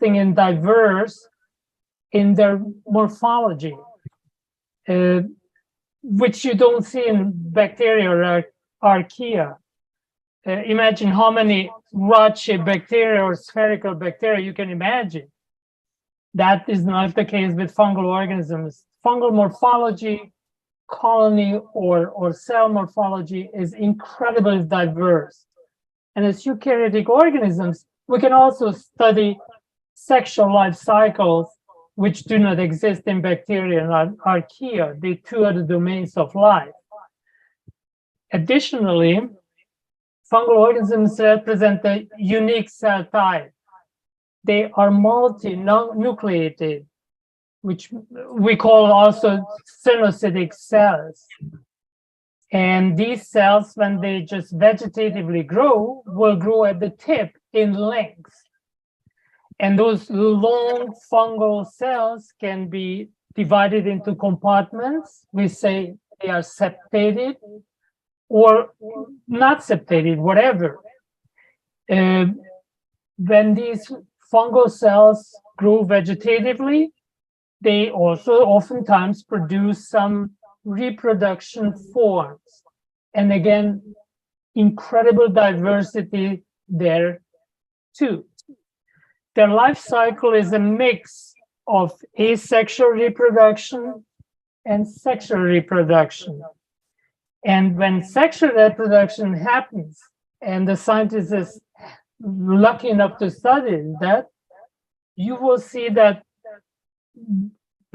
interesting and diverse in their morphology, which you don't see in bacteria or archaea. Imagine how many rod-shaped bacteria or spherical bacteria you can imagine. That is not the case with fungal organisms. Fungal morphology, colony or cell morphology is incredibly diverse. And as eukaryotic organisms, we can also study sexual life cycles, which do not exist in bacteria and archaea. The two other domains of life. Additionally, fungal organisms represent a unique cell type. They are multi-nucleated, which we call also synocytic cells. And these cells, when they just vegetatively grow, will grow at the tip in length. And those long fungal cells can be divided into compartments. We say they are septated or not septated, whatever. When these fungal cells grow vegetatively, they also oftentimes produce some reproduction forms. And again, incredible diversity there too. Their life cycle is a mix of asexual reproduction and sexual reproduction. And when sexual reproduction happens, and the scientist is lucky enough to study that, you will see that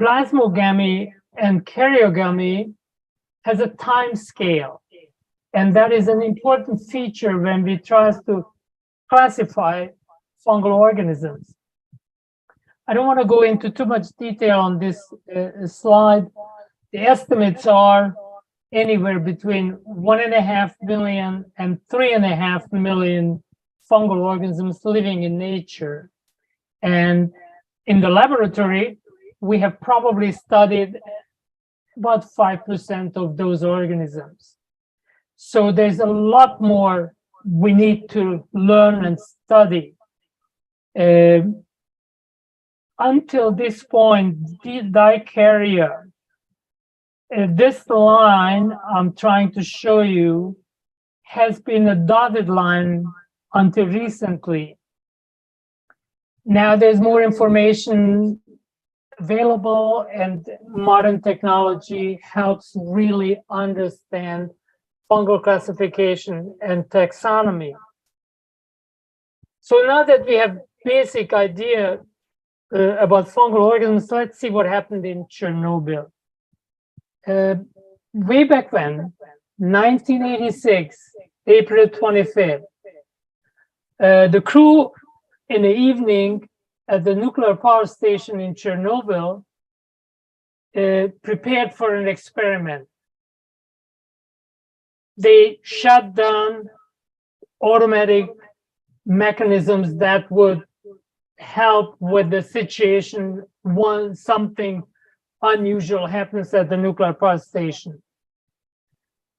plasmogamy and karyogamy has a time scale. And that is an important feature when we try to classify fungal organisms. I don't want to go into too much detail on this slide. The estimates are anywhere between 1.5 million and 3.5 million fungal organisms living in nature. And in the laboratory, we have probably studied about 5% of those organisms. So there's a lot more we need to learn and study. Until this point, the dikarya, this line I'm trying to show you has been a dotted line until recently. Now there's more information available, and modern technology helps really understand fungal classification and taxonomy. So now that we have basic idea about fungal organisms, let's see what happened in Chernobyl. Way back when, 1986, April 25th, the crew in the evening at the nuclear power station in Chernobyl prepared for an experiment. They shut down automatic mechanisms that would help with the situation once something unusual happens at the nuclear power station.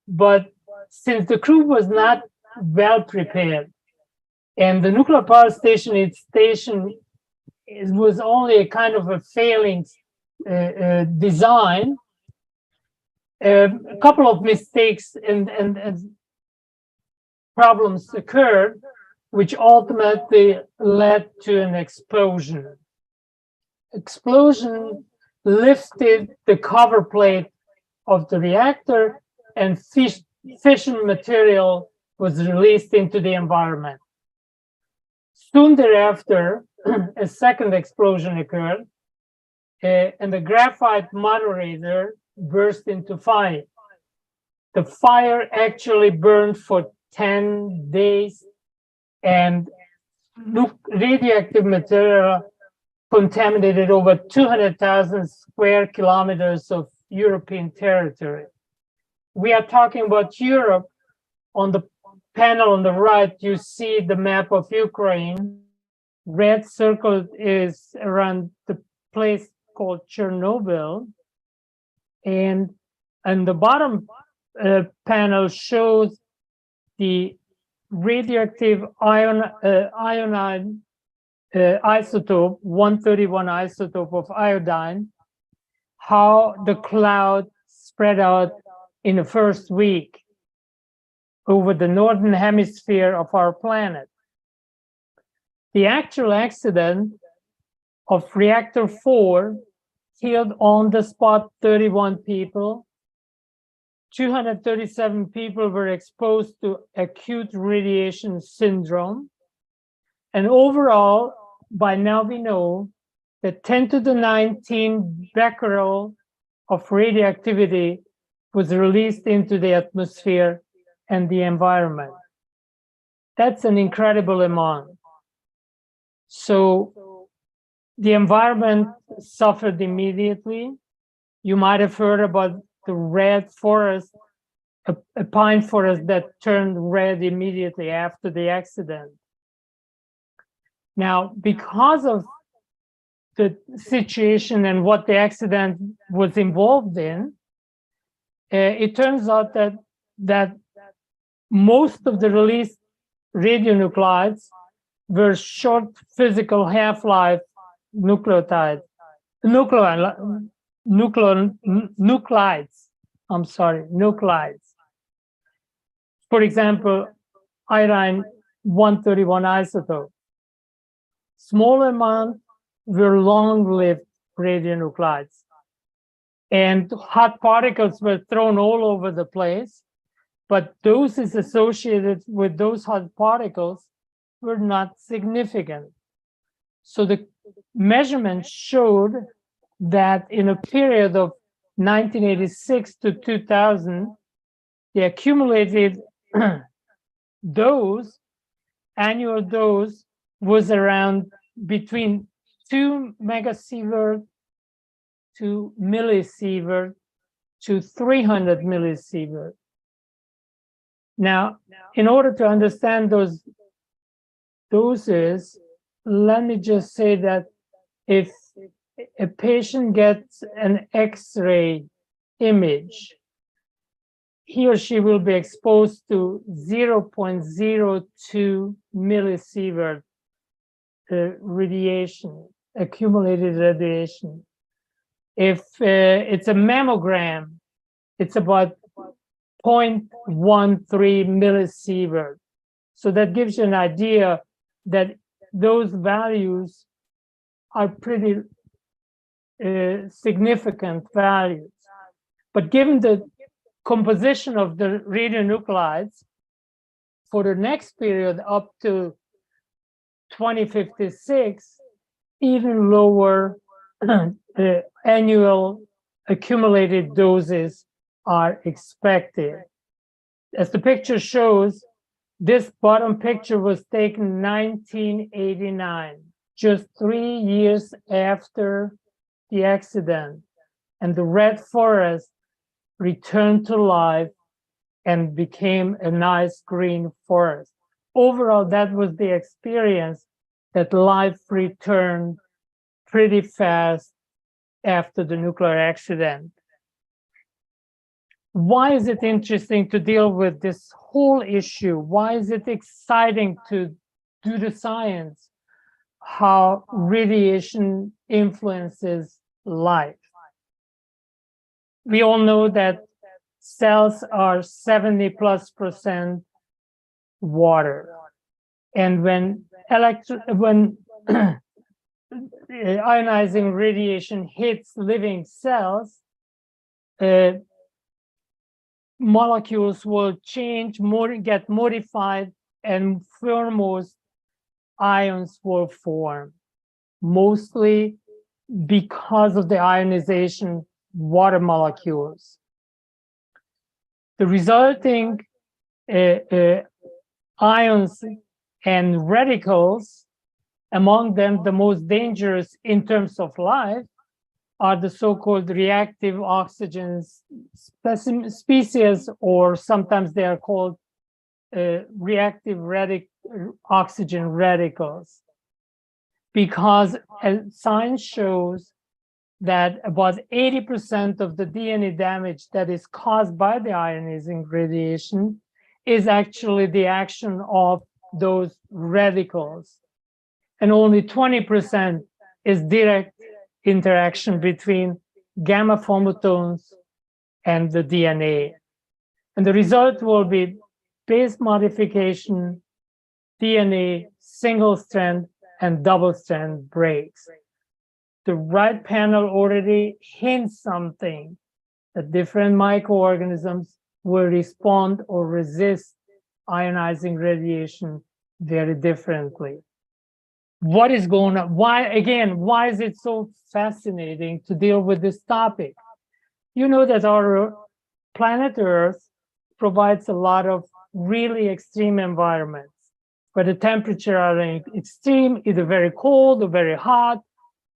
But since the crew was not well prepared, and the nuclear power station, it was only a kind of a failing design, a couple of mistakes and problems occurred, which ultimately led to an explosion. Explosion lifted the cover plate of the reactor, and fission material was released into the environment. Soon thereafter, a second explosion occurred, and the graphite moderator burst into fire. The fire actually burned for 10 days, and radioactive material contaminated over 200,000 square kilometers of European territory. We are talking about Europe. On the panel on the right, you see the map of Ukraine. Red circle is around the place called Chernobyl. And the bottom panel shows the radioactive iodine isotope, 131 isotope of iodine, how the cloud spread out in the first week over the northern hemisphere of our planet. The actual accident of reactor 4 killed on the spot 31 people. 237 people were exposed to acute radiation syndrome. And overall, by now we know that 10 to the 19 becquerel of radioactivity was released into the atmosphere and the environment. That's an incredible amount. So the environment suffered immediately. You might have heard about the red forest, a pine forest that turned red immediately after the accident. Now, because of the situation and what the accident was involved in, it turns out that most of the released radionuclides were short physical half-life nuclides. For example, iodine 131 isotope. Small amount were long-lived radionuclides, and hot particles were thrown all over the place, but doses associated with those hot particles were not significant. So the measurements showed that in a period of 1986 to 2000, the accumulated dose, annual dose, was around between 2 megasievert to millisievert to 300 millisievert. Now, in order to understand those doses, let me just say that if a patient gets an X-ray image, he or she will be exposed to 0.02 millisievert radiation, accumulated radiation. If it's a mammogram, it's about 0.13 millisievert. So that gives you an idea that those values are pretty significant values. But given the composition of the radionuclides for the next period up to 2056, even lower annual accumulated doses are expected. As the picture shows, this bottom picture was taken in 1989, just 3 years after the accident, and the red forest returned to life and became a nice green forest. Overall, that was the experience, that life returned pretty fast after the nuclear accident. Why is it interesting to deal with this whole issue? Why is it exciting to do the science? How radiation influences life. We all know that cells are 70+% water. And when ionizing radiation hits living cells, molecules will change, get modified, and foremost ions will form, mostly because of the ionization water molecules. The resulting ions and radicals, among them the most dangerous in terms of life, are the so-called reactive oxygen species, or sometimes they are called reactive oxygen radicals, because science shows that about 80% of the DNA damage that is caused by the ionizing radiation is actually the action of those radicals. and only 20% is direct interaction between gamma photons and the DNA. And the result will be base modification, DNA, single strand, and double strand breaks. The right panel already hints something, that different microorganisms will respond or resist ionizing radiation very differently. What is going on? Why is it so fascinating to deal with this topic? You know that our planet Earth provides a lot of really extreme environments where the temperature are extreme, either very cold or very hot,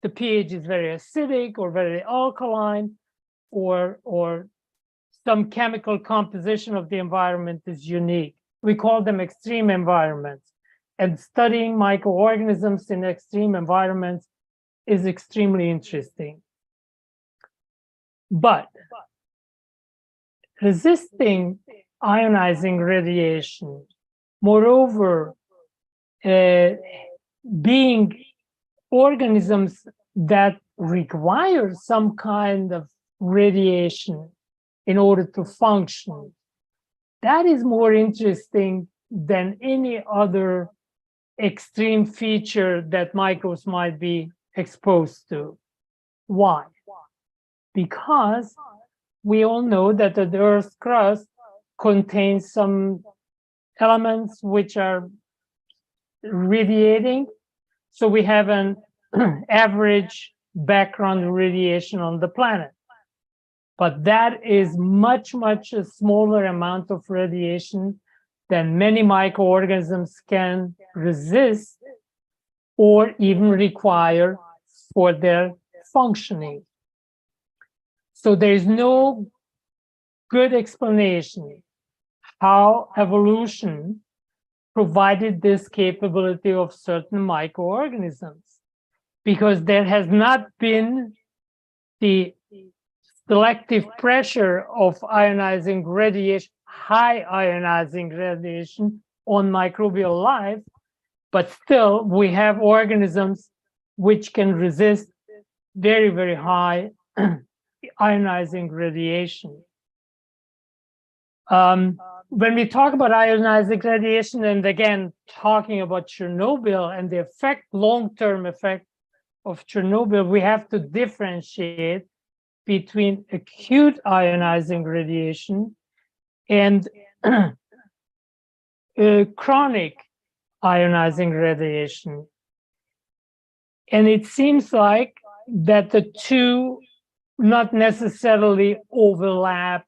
the pH is very acidic or very alkaline, or some chemical composition of the environment is unique. We call them extreme environments. And studying microorganisms in extreme environments is extremely interesting. But resisting ionizing radiation, moreover, being organisms that require some kind of radiation in order to function, that is more interesting than any other extreme feature that microbes might be exposed to. Why? Because we all know that the Earth's crust contains some elements which are radiating. So we have an average background radiation on the planet. But that is much, much a smaller amount of radiation than many microorganisms can resist or even require for their functioning. So there is no good explanation how evolution provided this capability of certain microorganisms, because there has not been the selective pressure of ionizing radiation, high ionizing radiation on microbial life, but still we have organisms which can resist very, very high ionizing radiation. When we talk about ionizing radiation, and again, talking about Chernobyl and the effect, long-term effect of Chernobyl, we have to differentiate between acute ionizing radiation and chronic ionizing radiation. And it seems like that the two not necessarily overlap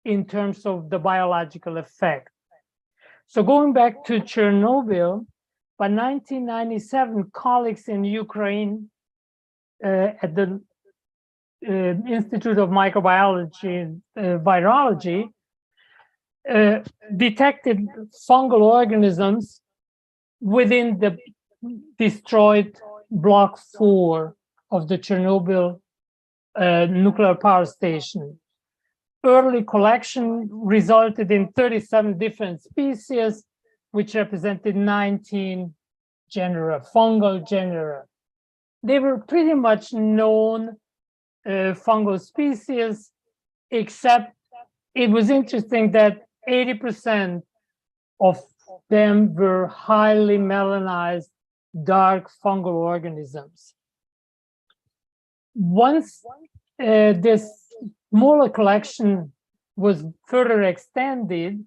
in terms of the biological effect. So going back to Chernobyl, by 1997, colleagues in Ukraine at the Institute of Microbiology and Virology detected fungal organisms within the destroyed Block 4 of the Chernobyl nuclear power station. Early collection resulted in 37 different species, which represented 19 genera, fungal genera. They were pretty much known fungal species, except it was interesting that 80% of them were highly melanized, dark fungal organisms. Once this smaller collection was further extended,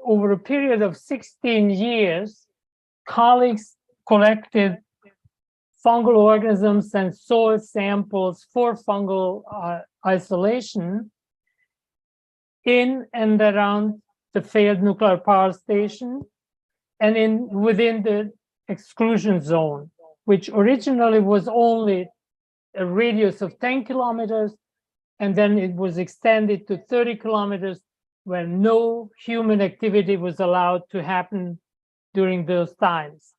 over a period of 16 years, colleagues collected fungal organisms and soil samples for fungal isolation in and around the failed nuclear power station and within the exclusion zone, which originally was only a radius of 10 kilometers, and then it was extended to 30 kilometers where no human activity was allowed to happen during those times.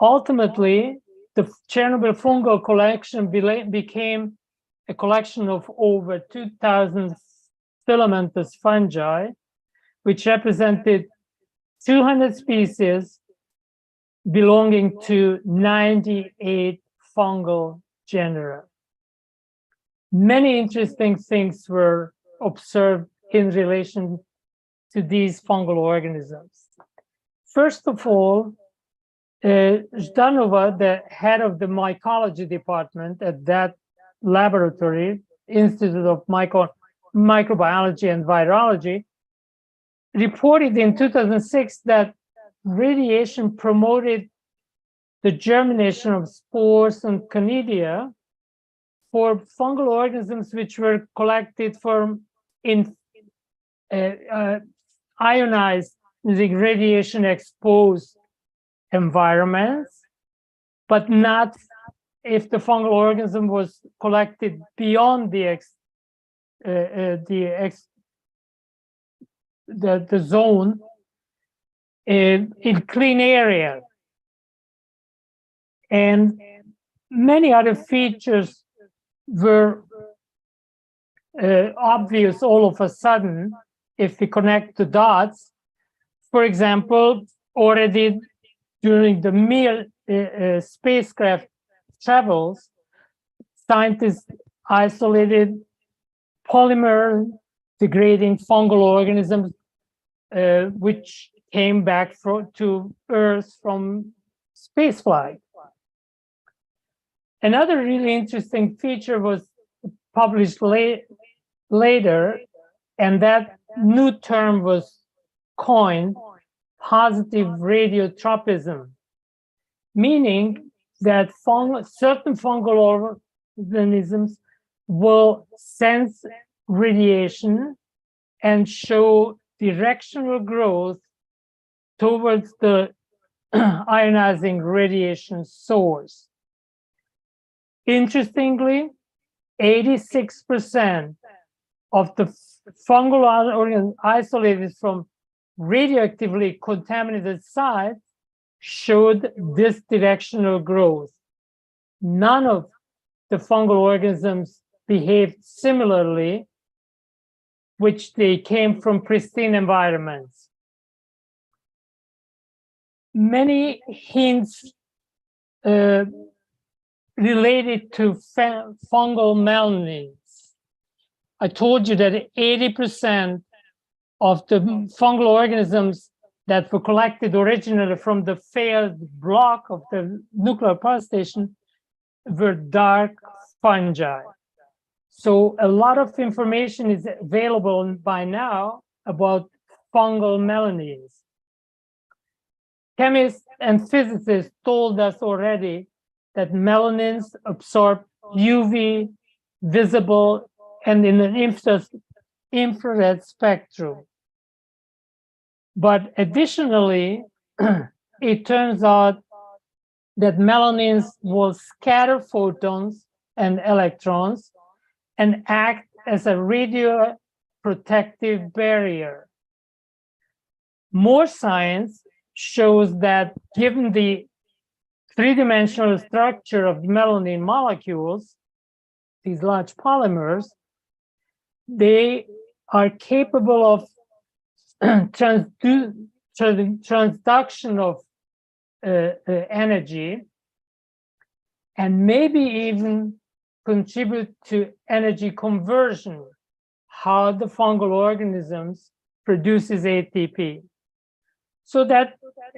Ultimately, the Chernobyl fungal collection became a collection of over 2,000 filamentous fungi, which represented 200 species belonging to 98 fungal genera. Many interesting things were observed in relation to these fungal organisms. First of all, Zhdanova, the head of the mycology department at that laboratory, Institute of Microbiology and Virology, reported in 2006 that radiation promoted the germination of spores and conidia for fungal organisms which were collected from ionized radiation exposed environments, but not if the fungal organism was collected beyond the zone in clean areas. And many other features were obvious all of a sudden if we connect the dots. For example, already during the Mir spacecraft travels, scientists isolated polymer degrading fungal organisms which came back to Earth from spaceflight. Another really interesting feature was published later, and that new term was coined, positive radiotropism, meaning that certain fungal organisms will sense radiation and show directional growth towards the ionizing radiation source. Interestingly, 86% of the fungal organisms isolated from radioactively contaminated sites showed this directional growth. None of the fungal organisms behaved similarly, which they came from pristine environments. Many hints related to fungal melanins. I told you that 80% of the fungal organisms that were collected originally from the failed block of the nuclear power station were dark fungi. So a lot of information is available by now about fungal melanins. Chemists and physicists told us already that melanins absorb UV, visible, and in an infrared spectrum. But additionally, it turns out that melanins will scatter photons and electrons and act as a radio protective barrier. More science shows that given the three-dimensional structure of melanin molecules, these large polymers, they are capable of transduction of energy and maybe even contribute to energy conversion, how the fungal organisms produces ATP. So that's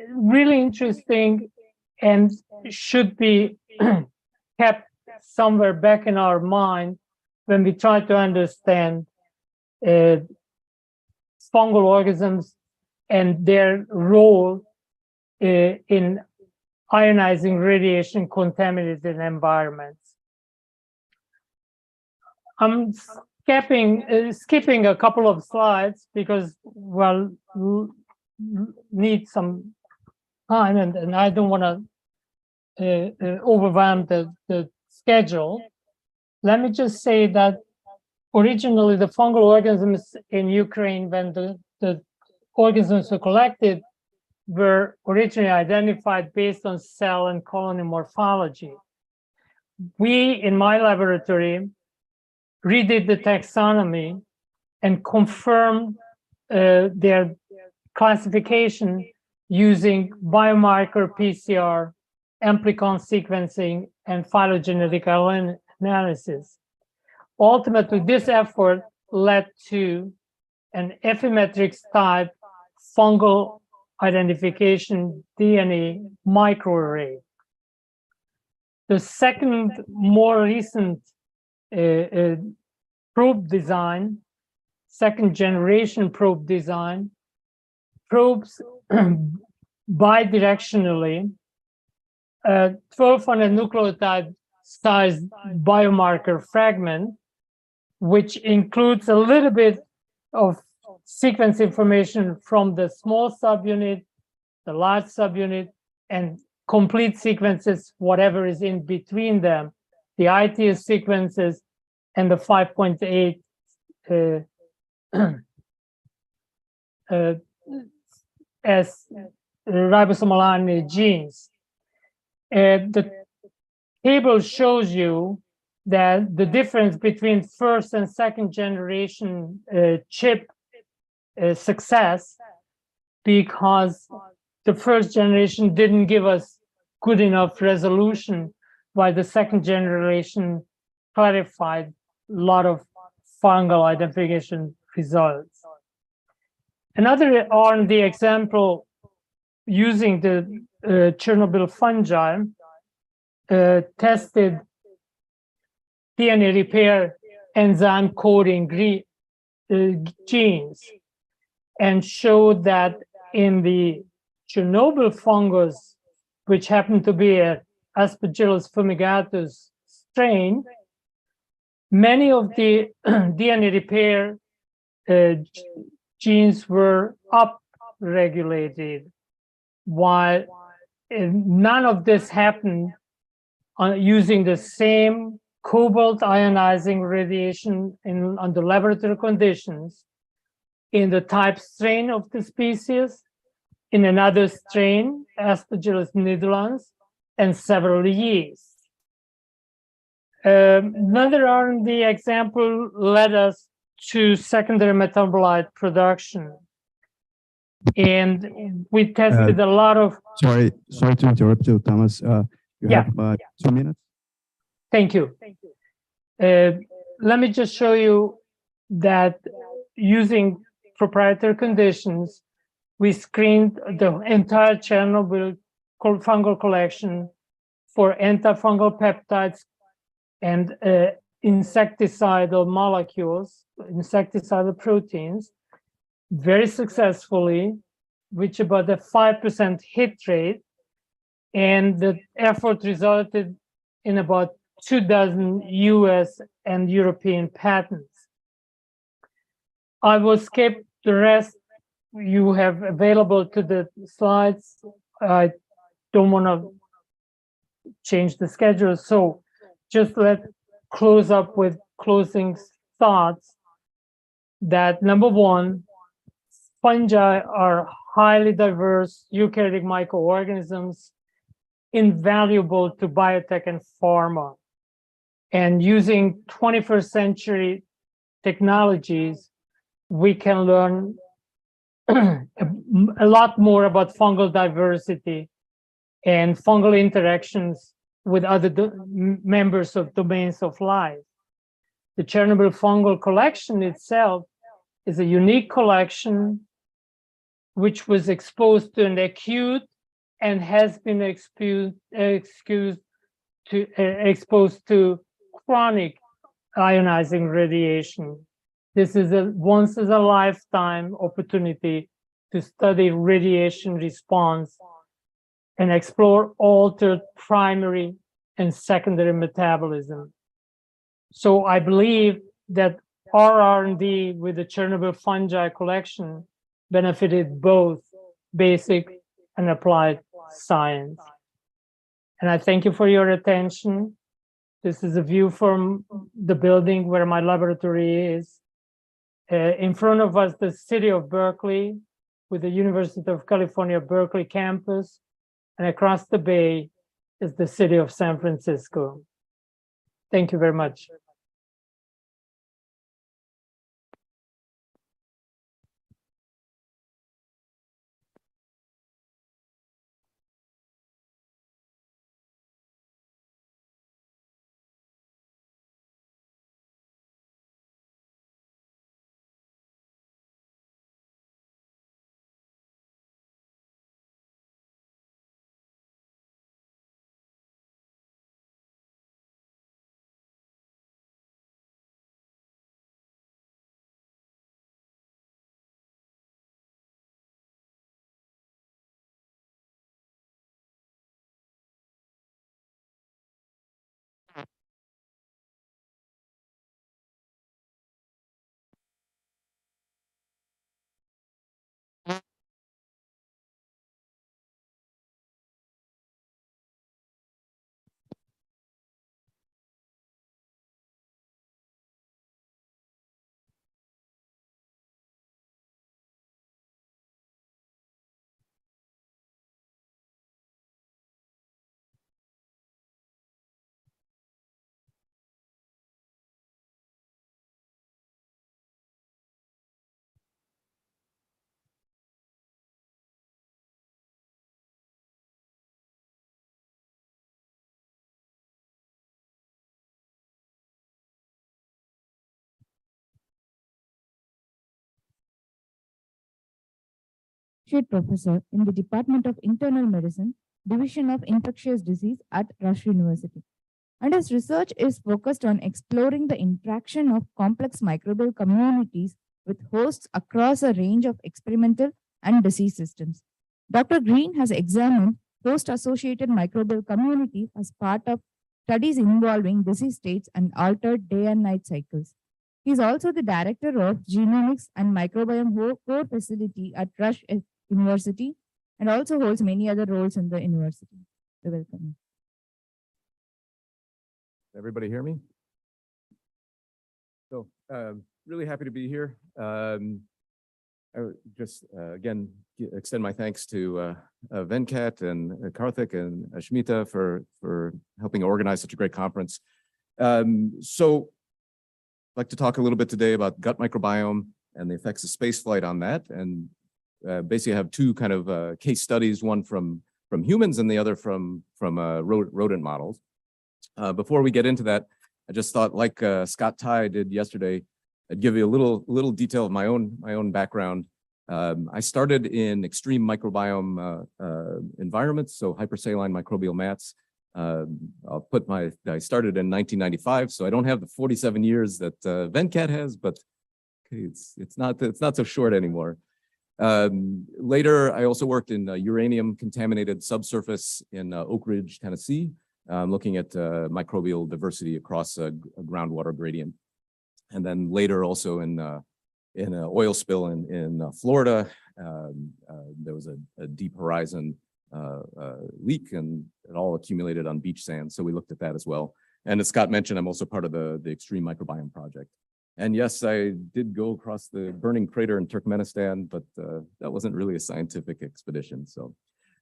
really interesting and should be kept somewhere back in our mind when we try to understand fungal organisms and their role in ionizing radiation contaminated environments. I'm skipping a couple of slides because, well, need some time and I don't want to overwhelm the schedule. Let me just say that originally the fungal organisms in Ukraine, when the organisms were collected, were originally identified based on cell and colony morphology. We, in my laboratory, redid the taxonomy and confirmed their classification using biomarker PCR, amplicon sequencing, and phylogenetic analysis. Ultimately, this effort led to an Affymetrix type fungal identification DNA microarray. The second, more recent probe design, second generation probe design, probes bidirectionally 1200 nucleotide sized biomarker fragment, which includes a little bit of sequence information from the small subunit, the large subunit, and complete sequences, whatever is in between them, the ITS sequences, and the 5.8 as ribosomal RNA genes. The table shows you that the difference between first and second generation chip success, because the first generation didn't give us good enough resolution, while the second generation clarified a lot of fungal identification results. Another R&D example using the Chernobyl fungi tested DNA repair enzyme coding genes and showed that in the Chernobyl fungus, which happened to be a Aspergillus fumigatus strain, many of the DNA repair genes were upregulated, while none of this happened using the same cobalt ionizing radiation under laboratory conditions in the type strain of the species, in another strain, Aspergillus nidulans, and several yeasts. Another R&D example led us to secondary metabolite production. And we tested a lot of... Sorry to interrupt you, Thomas. You have 2 minutes. Thank you. Let me just show you that using proprietary conditions, we screened the entire Chernobyl fungal collection for antifungal peptides and insecticidal molecules, insecticidal proteins, very successfully, which about a 5% hit rate, and the effort resulted in about 24 US and European patents. I will skip the rest. You have available to the slides. I don't want to change the schedule, so just close up with closing thoughts that number one, fungi are highly diverse eukaryotic microorganisms, invaluable to biotech and pharma. And using 21st century technologies, we can learn a lot more about fungal diversity and fungal interactions with other members of domains of life. The Chernobyl fungal collection itself is a unique collection which was exposed to an acute and has been exposed to chronic ionizing radiation. This is a once in a lifetime opportunity to study radiation response and explore altered primary and secondary metabolism. So I believe that our R&D with the Chernobyl fungi collection benefited both basic and applied science. And I thank you for your attention. This is a view from the building where my laboratory is. In front of us, the city of Berkeley with the University of California, Berkeley campus. And across the bay is the city of San Francisco. Thank you very much. Associate Professor in the Department of Internal Medicine, Division of Infectious Disease at Rush University. And his research is focused on exploring the interaction of complex microbial communities with hosts across a range of experimental and disease systems. Dr. Green has examined host-associated microbial community as part of studies involving disease states and altered day and night cycles. He is also the director of Genomics and Microbiome Core Facility at Rush University and also holds many other roles in the university. So welcome. Everybody hear me? So really happy to be here. I would just again extend my thanks to Venkat and Karthik and Ashmita for helping organize such a great conference. So I'd like to talk a little bit today about gut microbiome and the effects of spaceflight on that. And basically I have two kind of case studies, one from humans and the other from rodent models. Before we get into that, I just thought, like Scott Ty did yesterday, I'd give you a little detail of my own background. I started in extreme microbiome environments, so hypersaline microbial mats. I started in 1995, so I don't have the 47 years that Venkat has, but okay, it's not so short anymore. Later, I also worked in uranium contaminated subsurface in Oak Ridge, Tennessee, looking at microbial diversity across a groundwater gradient. And then later also in an oil spill in Florida, there was a deep horizon leak and it all accumulated on beach sand. So we looked at that as well. And as Scott mentioned, I'm also part of the Extreme Microbiome Project. And yes, I did go across the burning crater in Turkmenistan, but that wasn't really a scientific expedition. So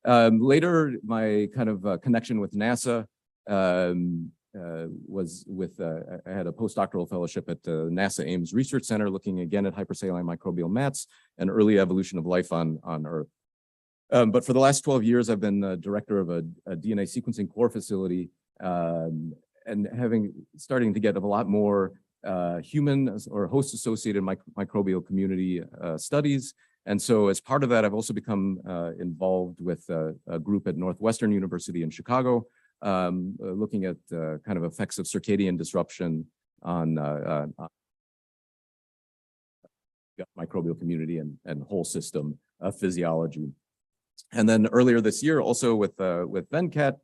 later, my kind of connection with NASA was with, I had a postdoctoral fellowship at NASA Ames Research Center, looking again at hypersaline microbial mats and early evolution of life on Earth. But for the last 12 years, I've been director of a DNA sequencing core facility and starting to get a lot more human or host-associated microbial community studies. And so as part of that, I've also become involved with a group at Northwestern University in Chicago, looking at kind of effects of circadian disruption on microbial community and whole system physiology. And then earlier this year, also with Venkat,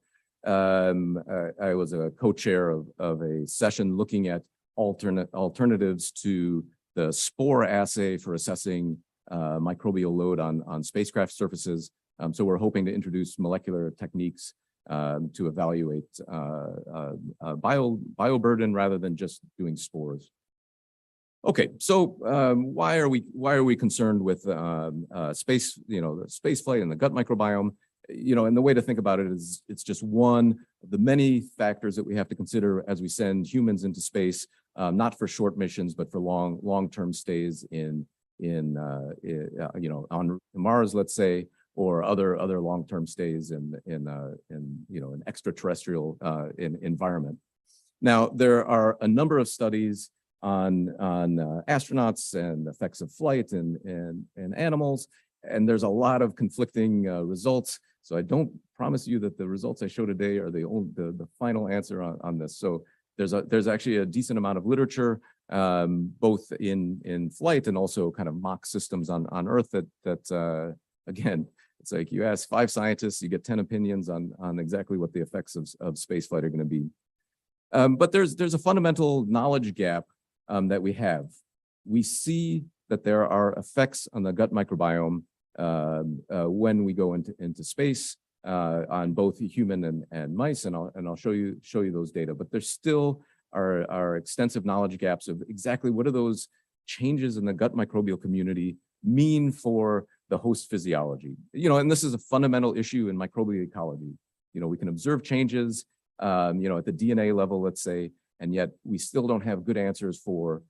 I was a co-chair of a session looking at alternatives to the spore assay for assessing microbial load on spacecraft surfaces. So we're hoping to introduce molecular techniques to evaluate bioburden rather than just doing spores. Okay, so why are we concerned with space, the space flight and the gut microbiome? And the way to think about it is it's just one of the many factors that we have to consider as we send humans into space, not for short missions, but for long-term stays on Mars, let's say, or other long-term stays in an extraterrestrial environment. Now, there are a number of studies on astronauts and effects of flight and animals, and there's a lot of conflicting results. So I don't promise you that the results I show today are the final answer on this. So there's actually a decent amount of literature, both in flight and also kind of mock systems on Earth that again, it's like you ask 5 scientists, you get 10 opinions on exactly what the effects of spaceflight are going to be. But there's a fundamental knowledge gap that we have. We see that there are effects on the gut microbiome when we go into space on both human and mice, and I'll show you those data. But there still are extensive knowledge gaps of exactly what do those changes in the gut microbial community mean for the host physiology. And this is a fundamental issue in microbial ecology. We can observe changes, at the DNA level, let's say, and yet we still don't have good answers for,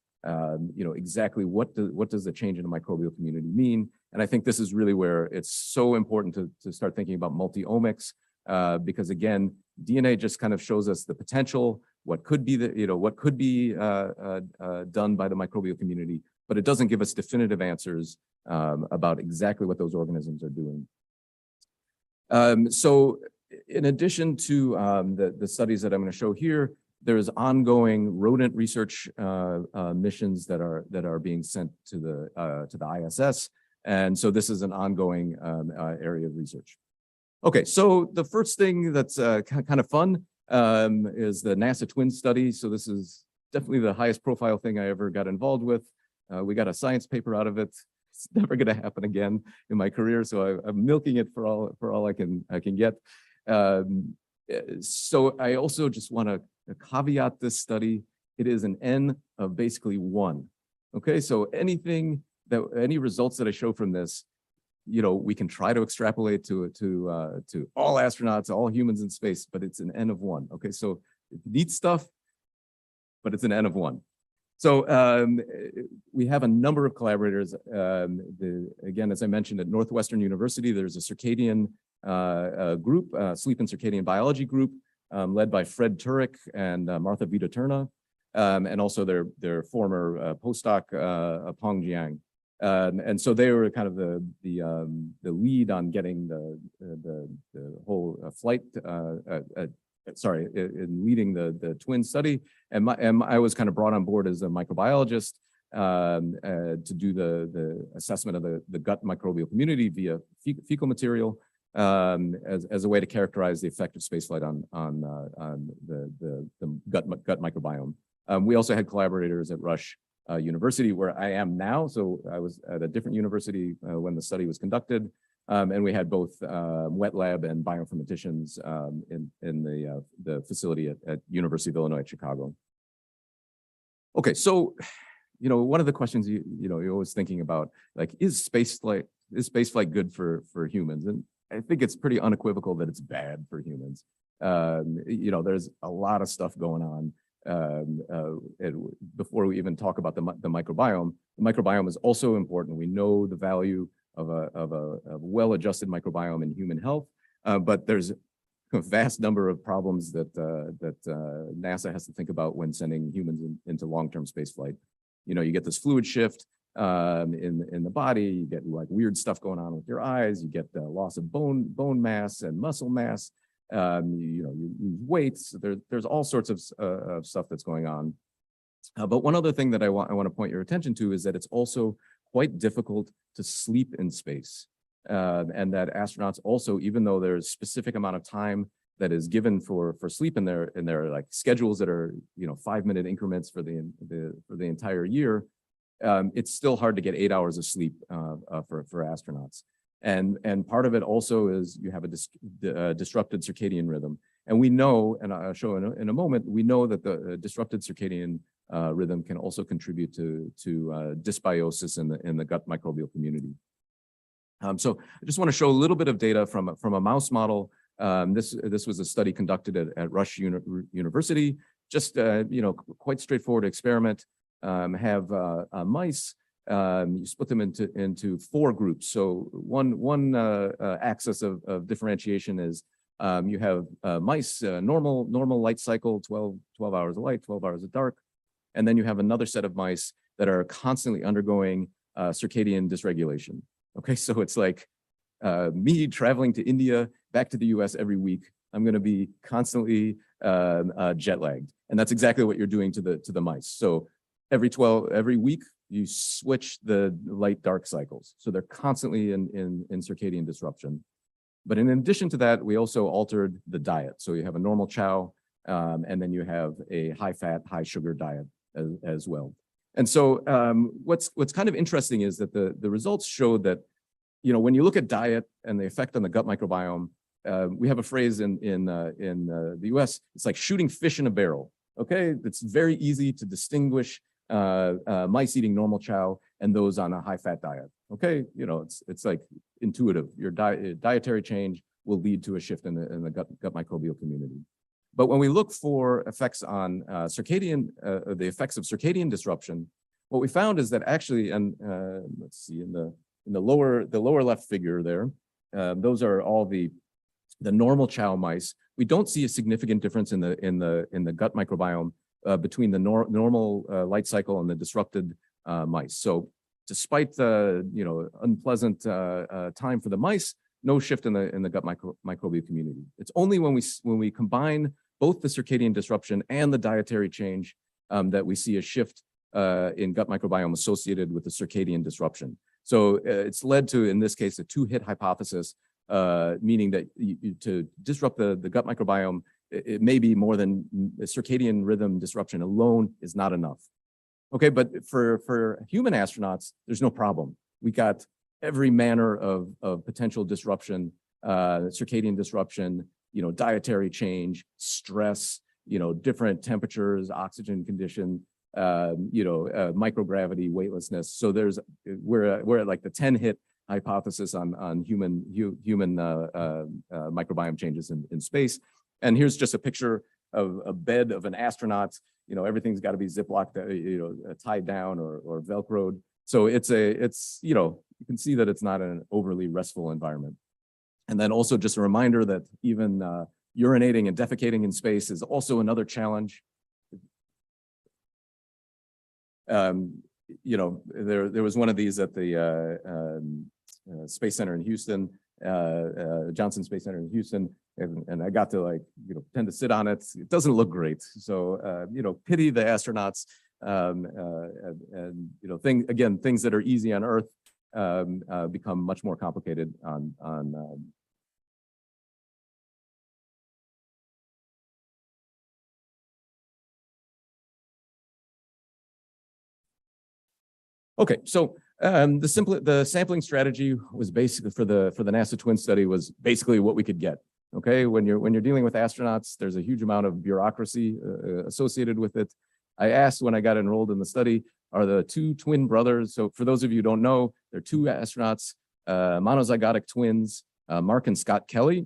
exactly what does the change in the microbial community mean. And I think this is really where it's so important to start thinking about multi-omics, because again, DNA just kind of shows us the potential, what could be done by the microbial community, but it doesn't give us definitive answers about exactly what those organisms are doing. So in addition to the studies that I'm going to show here, there's ongoing rodent research missions that are being sent to the ISS, and so this is an ongoing area of research. Okay, so the first thing that's kind of fun is the NASA twin study. So this is definitely the highest profile thing I ever got involved with. We got a science paper out of it. It's never going to happen again in my career, so I'm milking it for all I can get. So I also just want to caveat this study. It is an N of basically 1. Okay, so any results that I show from this, we can try to extrapolate to all astronauts, all humans in space, but it's an N of 1. Okay, so neat stuff, but it's an N of 1. So we have a number of collaborators. Again, as I mentioned, at Northwestern University, there's a circadian group, sleep and circadian biology group, led by Fred Turek and Martha Vita-Turna, and also their former postdoc, Peng Jiang. And so they were kind of the lead on getting the whole flight, in leading the twin study. And I was kind of brought on board as a microbiologist to do the assessment of the gut microbial community via fecal material as a way to characterize the effect of spaceflight on the gut microbiome. We also had collaborators at Rush University, where I am now. So I was at a different university when the study was conducted. And we had both wet lab and bioinformaticians in the facility at University of Illinois at Chicago. Okay, so one of the questions you're always thinking about, like, is spaceflight good for humans? And I think it's pretty unequivocal that it's bad for humans. There's a lot of stuff going on. Before we even talk about the microbiome is also important. We know the value of a well-adjusted microbiome in human health, but there's a vast number of problems that NASA has to think about when sending humans into long-term space flight. You get this fluid shift in the body. You get like weird stuff going on with your eyes. You get the loss of bone mass and muscle mass. You lose weight. So there's all sorts of stuff that's going on. But one other thing that I want to point your attention to is that it's also quite difficult to sleep in space, and that astronauts also, even though there's a specific amount of time that is given for sleep in their like schedules that are 5-minute increments for the entire year, it's still hard to get 8 hours of sleep for astronauts. And part of it also is you have a disrupted circadian rhythm. And we know, and I'll show in a moment, we know that the disrupted circadian rhythm can also contribute to dysbiosis in the gut microbial community. So I just want to show a little bit of data from a mouse model. This was a study conducted at Rush University. Just quite straightforward experiment. Have mice. You split them into 4 groups. So one axis of differentiation is you have mice, normal light cycle, 12 hours of light, 12 hours of dark. And then you have another set of mice that are constantly undergoing circadian dysregulation. Okay, so it's like me traveling to India, back to the US every week. I'm going to be constantly jet lagged. And that's exactly what you're doing to the mice. So every week, you switch the light-dark cycles. So they're constantly in circadian disruption. But in addition to that, we also altered the diet. So you have a normal chow, and then you have a high-fat, high-sugar diet as well. And so what's kind of interesting is that the results showed that, when you look at diet and the effect on the gut microbiome, we have a phrase in the US, it's like shooting fish in a barrel. Okay, it's very easy to distinguish mice eating normal chow and those on a high-fat diet. Okay, it's like intuitive. Your dietary change will lead to a shift in the gut microbial community. But when we look for effects on the effects of circadian disruption, what we found is that actually, and let's see, in the lower left figure there, those are all the normal chow mice. We don't see a significant difference in the gut microbiome between the normal light cycle and the disrupted mice. So despite the unpleasant time for the mice, no shift in the gut microbial community. It's only when we combine both the circadian disruption and the dietary change that we see a shift in gut microbiome associated with the circadian disruption. So it's led to, in this case, a two-hit hypothesis, meaning that to disrupt the gut microbiome, it may be more than circadian rhythm disruption alone is not enough. Okay, but for human astronauts, there's no problem. We got every manner of potential disruption, circadian disruption, dietary change, stress, different temperatures, oxygen condition, microgravity, weightlessness. So we're at like the 10-hit hypothesis on human microbiome changes in space. And here's just a picture of a bed of an astronaut. Everything's got to be ziplocked, tied down or Velcroed. So you can see that it's not an overly restful environment. And then also just a reminder that even urinating and defecating in space is also another challenge. There was one of these at the Space Center in Houston, Johnson Space Center in Houston, and I got to tend to sit on it. It doesn't look great. So, pity the astronauts, and things that are easy on Earth become much more complicated on Okay, so the sampling strategy was basically for the NASA twin study was basically what we could get. Okay, when you're dealing with astronauts, there's a huge amount of bureaucracy associated with it. I asked when I got enrolled in the study, are the two twin brothers? So for those of you who don't know, they're two astronauts, monozygotic twins, Mark and Scott Kelly,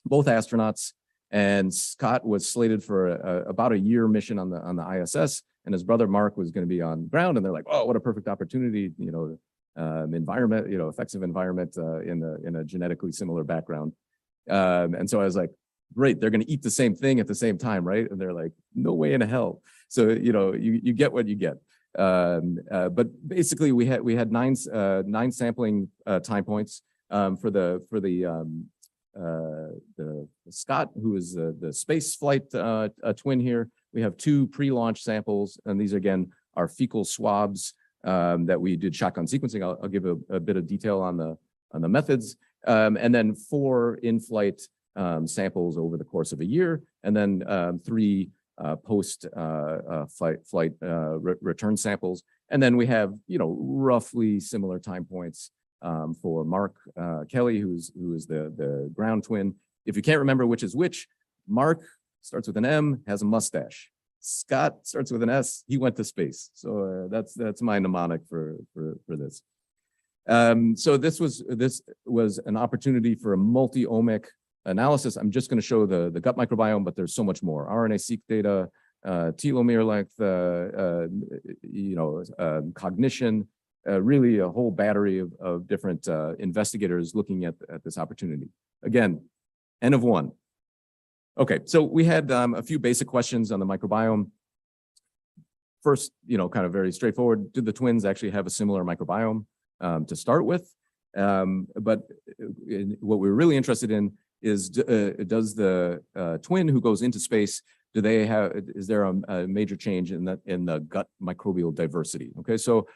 both astronauts. And Scott was slated for about a year mission on the ISS, and his brother Mark was going to be on ground. And they're like, "Oh, what a perfect opportunity! Environment, effective environment in a genetically similar background." And so I was like, "Great, they're going to eat the same thing at the same time, right?" And they're like, "No way in hell." So you get what you get. But basically, we had nine sampling time points for the Scott, who is the space flight twin here. We have two pre-launch samples, and these again are fecal swabs that we did shotgun sequencing. I'll give a bit of detail on the methods, and then 4 in-flight samples over the course of a year, and then 3 post flight return samples, and then we have roughly similar time points for Mark Kelly, who is the ground twin. If you can't remember which is which, Mark starts with an M, has a mustache. Scott starts with an S. He went to space. So that's my mnemonic for this. So this was an opportunity for a multi-omic analysis. I'm just going to show the gut microbiome, but there's so much more. RNA-seq data, telomere length, cognition. Really a whole battery of different investigators looking at this opportunity. Again, N of 1. Okay, so we had a few basic questions on the microbiome. First, kind of very straightforward. Did the twins actually have a similar microbiome to start with? But what we're really interested in is does the twin who goes into space, is there a major change in the gut microbial diversity? Okay, so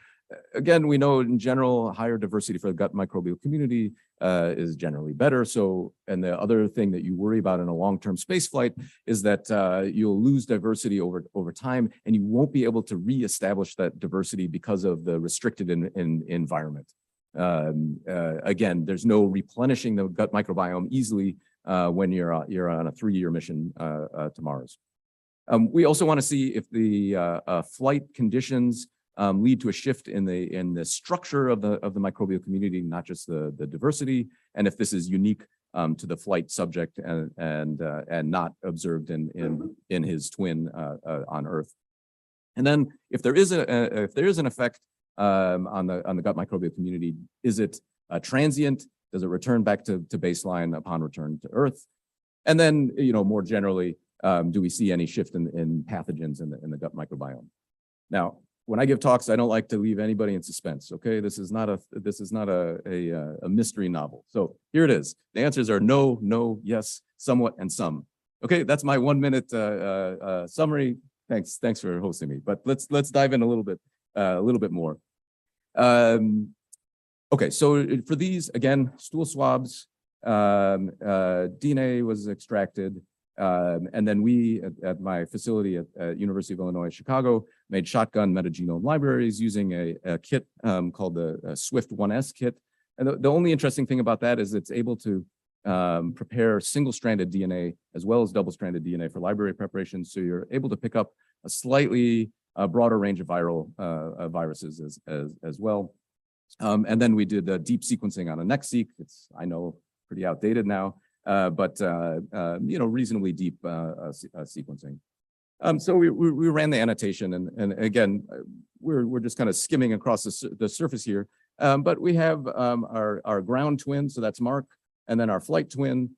again, we know in general, higher diversity for the gut microbial community is generally better. So, and the other thing that you worry about in a long-term space flight is that you'll lose diversity over time, and you won't be able to reestablish that diversity because of the restricted environment. Again, there's no replenishing the gut microbiome easily when you're on a 3-year mission to Mars. We also want to see if the flight conditions lead to a shift in the structure of the microbial community, not just the diversity, and if this is unique to the flight subject and not observed in his twin on Earth. And then if there is an effect on the gut microbial community, is it transient? Does it return back to baseline upon return to Earth? And then more generally, do we see any shift in pathogens in the gut microbiome? Now, when I give talks, I don't like to leave anybody in suspense. Okay, this is not a mystery novel. So here it is. The answers are no, no, yes, somewhat, and some. Okay, that's my 1 minute summary. Thanks for hosting me. But let's dive in a little bit more. Okay, so for these, again, stool swabs, DNA was extracted, and then we at my facility at University of Illinois Chicago made shotgun metagenome libraries using a kit called the Swift 1S kit. And the only interesting thing about that is it's able to prepare single-stranded DNA as well as double-stranded DNA for library preparation. So you're able to pick up a slightly broader range of viral viruses as well. And then we did deep sequencing on a NextSeq. It's, I know, pretty outdated now, but you know, reasonably deep sequencing. So we ran the annotation, and again, we're just kind of skimming across the surface here. But we have our ground twin, so that's Mark, and then our flight twin.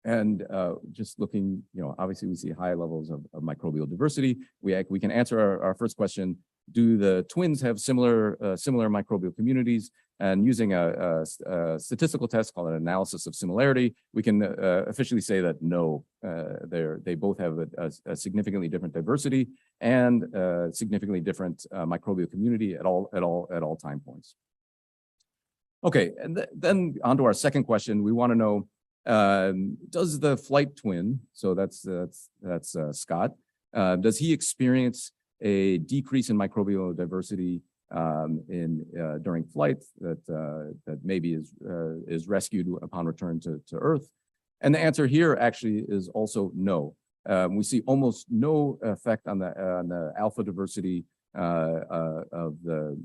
And just looking, you know, obviously we see high levels of microbial diversity. We can answer our first question: do the twins have similar microbial communities? And using a statistical test called an analysis of similarity, we can officially say that no, they both have a significantly different diversity and significantly different microbial community at all time points. Okay, and then on to our second question. We want to know, does the flight twin, so that's Scott, does he experience a decrease in microbial diversity during flight that maybe is rescued upon return to Earth? And the answer here actually is also no. We see almost no effect on the alpha diversity of the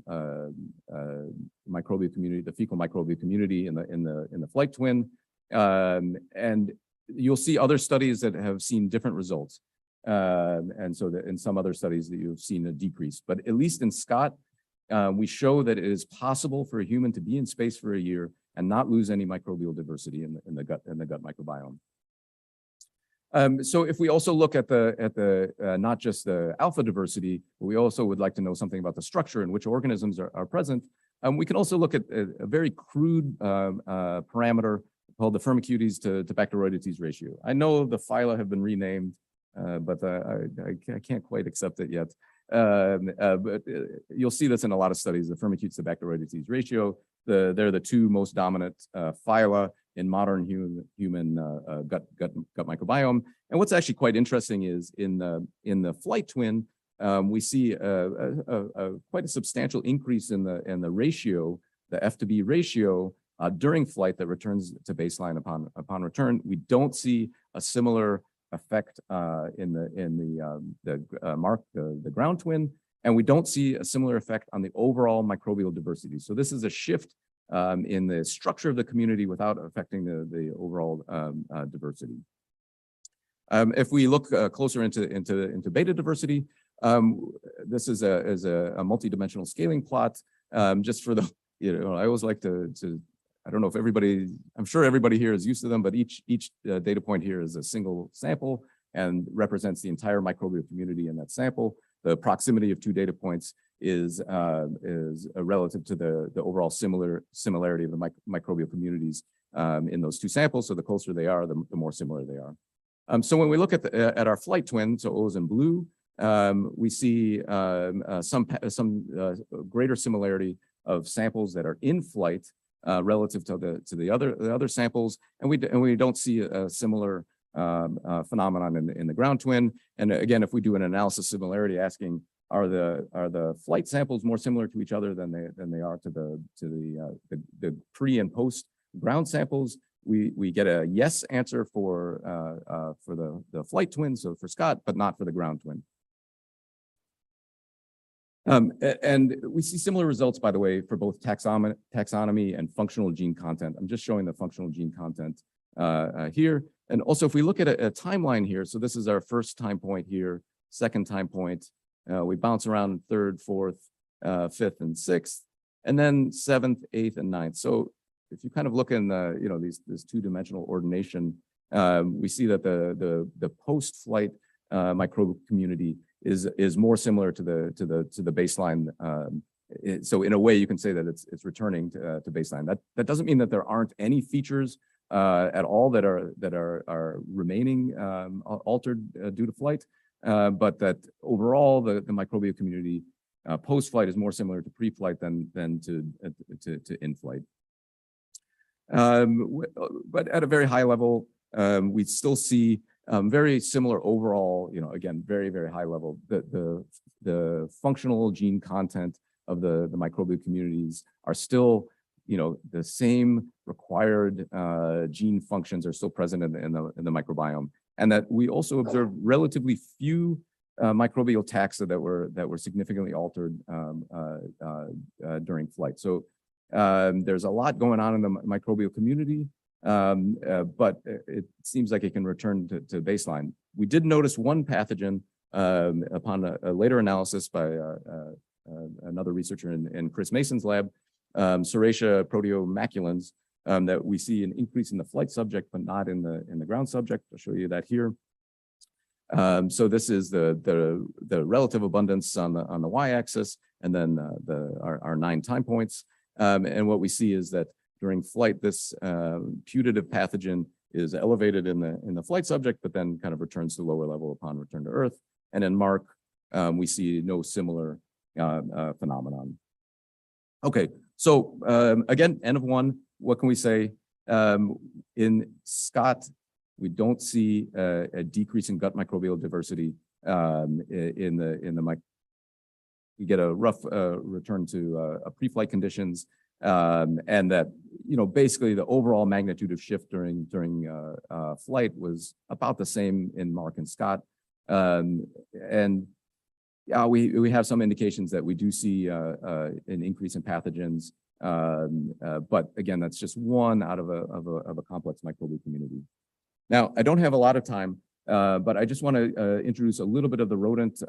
microbial community, the fecal microbial community in the flight twin. And you'll see other studies that have seen different results. And so that in some other studies that you've seen a decrease, but at least in Scott, we show that it is possible for a human to be in space for a year and not lose any microbial diversity in the gut microbiome. So if we also look at not just the alpha diversity, but we also would like to know something about the structure and which organisms are present. We can also look at a very crude parameter called the Firmicutes to Bacteroidetes ratio. I know the phyla have been renamed, but I can't quite accept it yet. But you'll see this in a lot of studies, the Firmicutes to Bacteroidetes ratio. They're the two most dominant phyla in modern human gut microbiome. And what's actually quite interesting is in the flight twin, we see quite a substantial increase in the ratio, the F to B ratio, during flight that returns to baseline upon return. We don't see a similar effect in the ground twin, and we don't see a similar effect on the overall microbial diversity. So this is a shift in the structure of the community without affecting the overall diversity. If we look closer into beta diversity, this is a multi-dimensional scaling plot. Just for the, you know, I always like to I don't know if everybody, I'm sure everybody here is used to them, but each data point here is a single sample and represents the entire microbial community in that sample. The proximity of two data points is relative to the overall similarity of the microbial communities in those two samples. So the closer they are, the more similar they are. So when we look at our flight twin, so O's in blue, we see some greater similarity of samples that are in flight relative to the other samples, and we don't see a similar phenomenon in the ground twin. And again, if we do an analysis similarity, asking are the flight samples more similar to each other than they are to the pre and post ground samples, we get a yes answer for the flight twin, so for Scott, but not for the ground twin. And we see similar results, by the way, for both taxonomy and functional gene content. I'm just showing the functional gene content here. And also, if we look at a timeline here, so this is our first time point here, second time point. We bounce around third, fourth, fifth, and sixth, and then seventh, eighth, and ninth. So if you kind of look in this two-dimensional ordination, we see that the post-flight microbial community is more similar to the baseline. So in a way, you can say that it's returning to baseline. That doesn't mean that there aren't any features at all that are remaining altered due to flight, but that overall the microbial community post-flight is more similar to pre-flight than to in-flight. But at a very high level, we still see very similar overall, again, very, very high level. The functional gene content of the microbial communities are still, the same required gene functions are still present in the microbiome, and that we also observe relatively few microbial taxa that were significantly altered during flight. So there's a lot going on in the microbial community, but it seems like it can return to baseline. We did notice one pathogen upon a later analysis by another researcher in Chris Mason's lab, Serratia proteomaculans, that we see an increase in the flight subject, but not in the ground subject. I'll show you that here. So this is the relative abundance on the y-axis, and then our 9 time points. And what we see is that during flight, this putative pathogen is elevated in the flight subject, but then kind of returns to lower level upon return to Earth. And in Mark, we see no similar phenomenon. Okay, so again, N of 1. What can we say? In Scott, we don't see a decrease in gut microbial diversity in the we get a rough return to pre-flight conditions, and that basically the overall magnitude of shift during flight was about the same in Mark and Scott, and yeah, we have some indications that we do see an increase in pathogens, but again, that's just one out of a complex microbial community. Now, I don't have a lot of time, but I just want to introduce a little bit of the rodent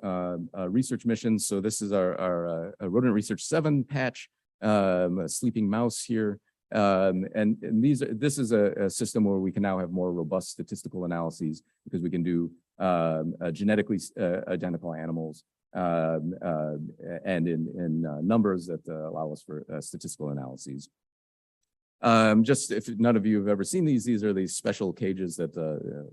research missions. So this is our rodent research 7 patch, a sleeping mouse here. And this is a system where we can now have more robust statistical analyses because we can do genetically identical animals and in numbers that allow us for statistical analyses. Just if none of you have ever seen these are these special cages that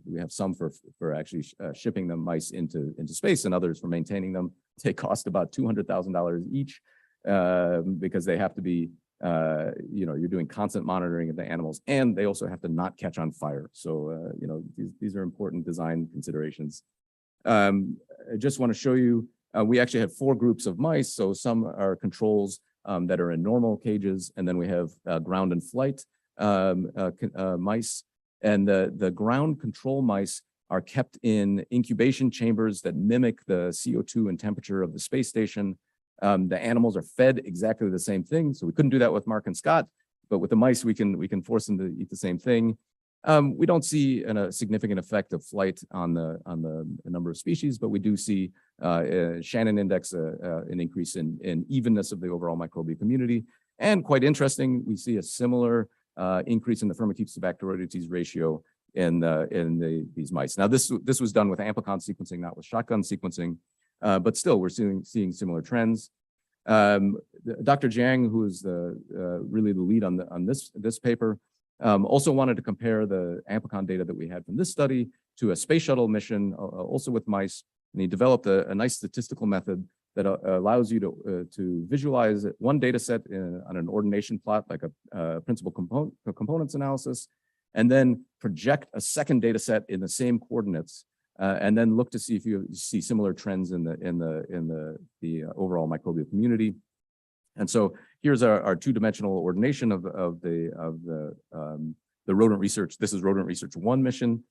we have some for actually shipping the mice into space and others for maintaining them. They cost about $200,000 each because they have to be, you're doing constant monitoring of the animals, and they also have to not catch on fire. So, these are important design considerations. I just want to show you, we actually have 4 groups of mice. So some are controls that are in normal cages, and then we have ground and flight mice. And the ground control mice are kept in incubation chambers that mimic the CO2 and temperature of the space station. The animals are fed exactly the same thing. So we couldn't do that with Mark and Scott, but with the mice, we can force them to eat the same thing. We don't see a significant effect of flight on the number of species, but we do see Shannon index, an increase in evenness of the overall microbial community. And quite interesting, we see a similar increase in the Firmicutes to Bacteroidetes ratio in these mice. Now, this was done with amplicon sequencing, not with shotgun sequencing, but still we're seeing similar trends. Dr. Jiang, who is really the lead on this paper, also wanted to compare the amplicon data that we had from this study to a space shuttle mission, also with mice, and he developed a nice statistical method that allows you to visualize one data set on an ordination plot, like a principal components analysis, and then project a second data set in the same coordinates, and then look to see if you see similar trends in the overall microbial community. And so here's our 2-dimensional ordination of the rodent research. This is rodent research 1 mission.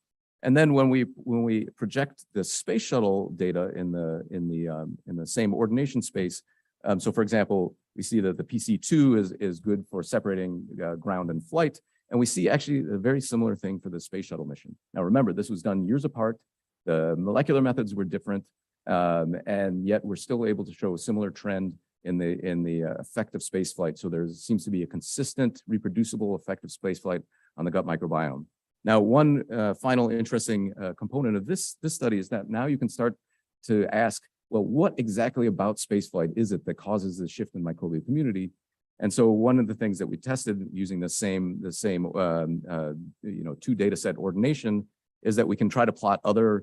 And then when we project the space shuttle data in the same ordination space, so for example, we see that the PC2 is good for separating ground and flight, and we see actually a very similar thing for the space shuttle mission. Now remember, this was done years apart. The molecular methods were different, and yet we're still able to show a similar trend in the effect of spaceflight. So there seems to be a consistent, reproducible effect of spaceflight on the gut microbiome. Now, one final interesting component of this study is that now you can start to ask, well, what exactly about spaceflight is it that causes this shift in microbial community? And so one of the things that we tested using the same two data set ordination is that we can try to plot other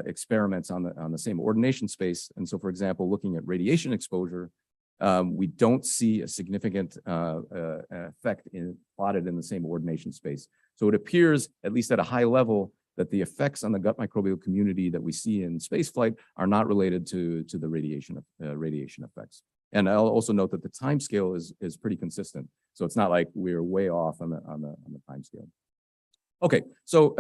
experiments on the same ordination space. And so, for example, looking at radiation exposure, we don't see a significant effect plotted in the same ordination space. So it appears, at least at a high level, that the effects on the gut microbial community that we see in spaceflight are not related to the radiation effects. And I'll also note that the time scale is pretty consistent. So it's not like we're way off on the time scale. Okay, so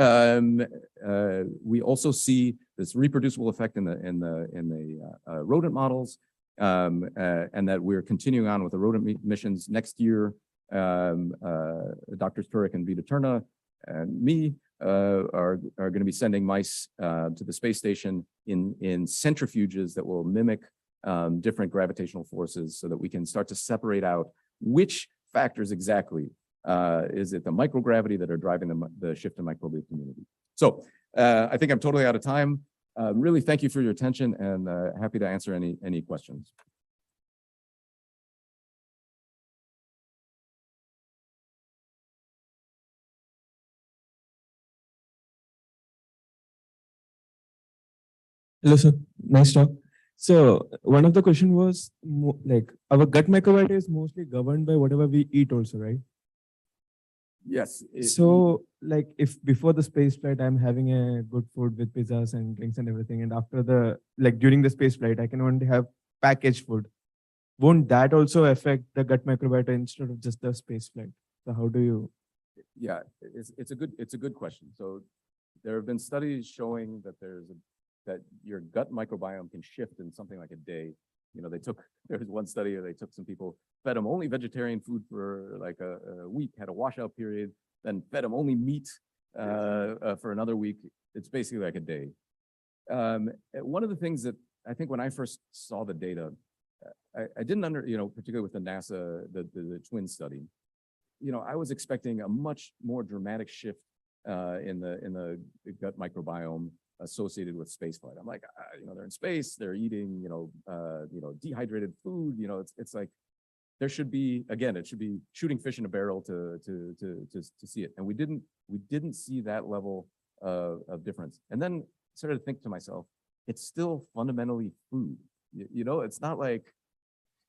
we also see this reproducible effect in the rodent models, and that we're continuing on with the rodent missions next year. Drs. Turek and Vita Turna and me are going to be sending mice to the space station in centrifuges that will mimic different gravitational forces, so that we can start to separate out which factors exactly is it the microgravity that are driving the shift in microbial community. So I think I'm totally out of time. Really, thank you for your attention, and happy to answer any questions. Hello, sir. Nice talk. So one of the question was like our gut microbiota is mostly governed by whatever we eat also, right? Yes. So like if before the space flight, I'm having a good food with pizzas and drinks and everything, and after during the space flight, I can only have packaged food. Won't that also affect the gut microbiota instead of just the space flight? So how do you? Yeah, it's a good question. So there have been studies showing that that your gut microbiome can shift in something like a day. You know, there was one study where they took some people, fed them only vegetarian food for like a week, had a washout period, then fed them only meat for another week. It's basically like a day. One of the things that I think when I first saw the data, I didn't particularly with the NASA, the twin study, I was expecting a much more dramatic shift in the gut microbiome associated with spaceflight. I'm like, they're in space, they're eating, dehydrated food. It's like there should be, again, it should be shooting fish in a barrel to see it, and we didn't see that level of difference. And then I started to think to myself, it's still fundamentally food. It's not like,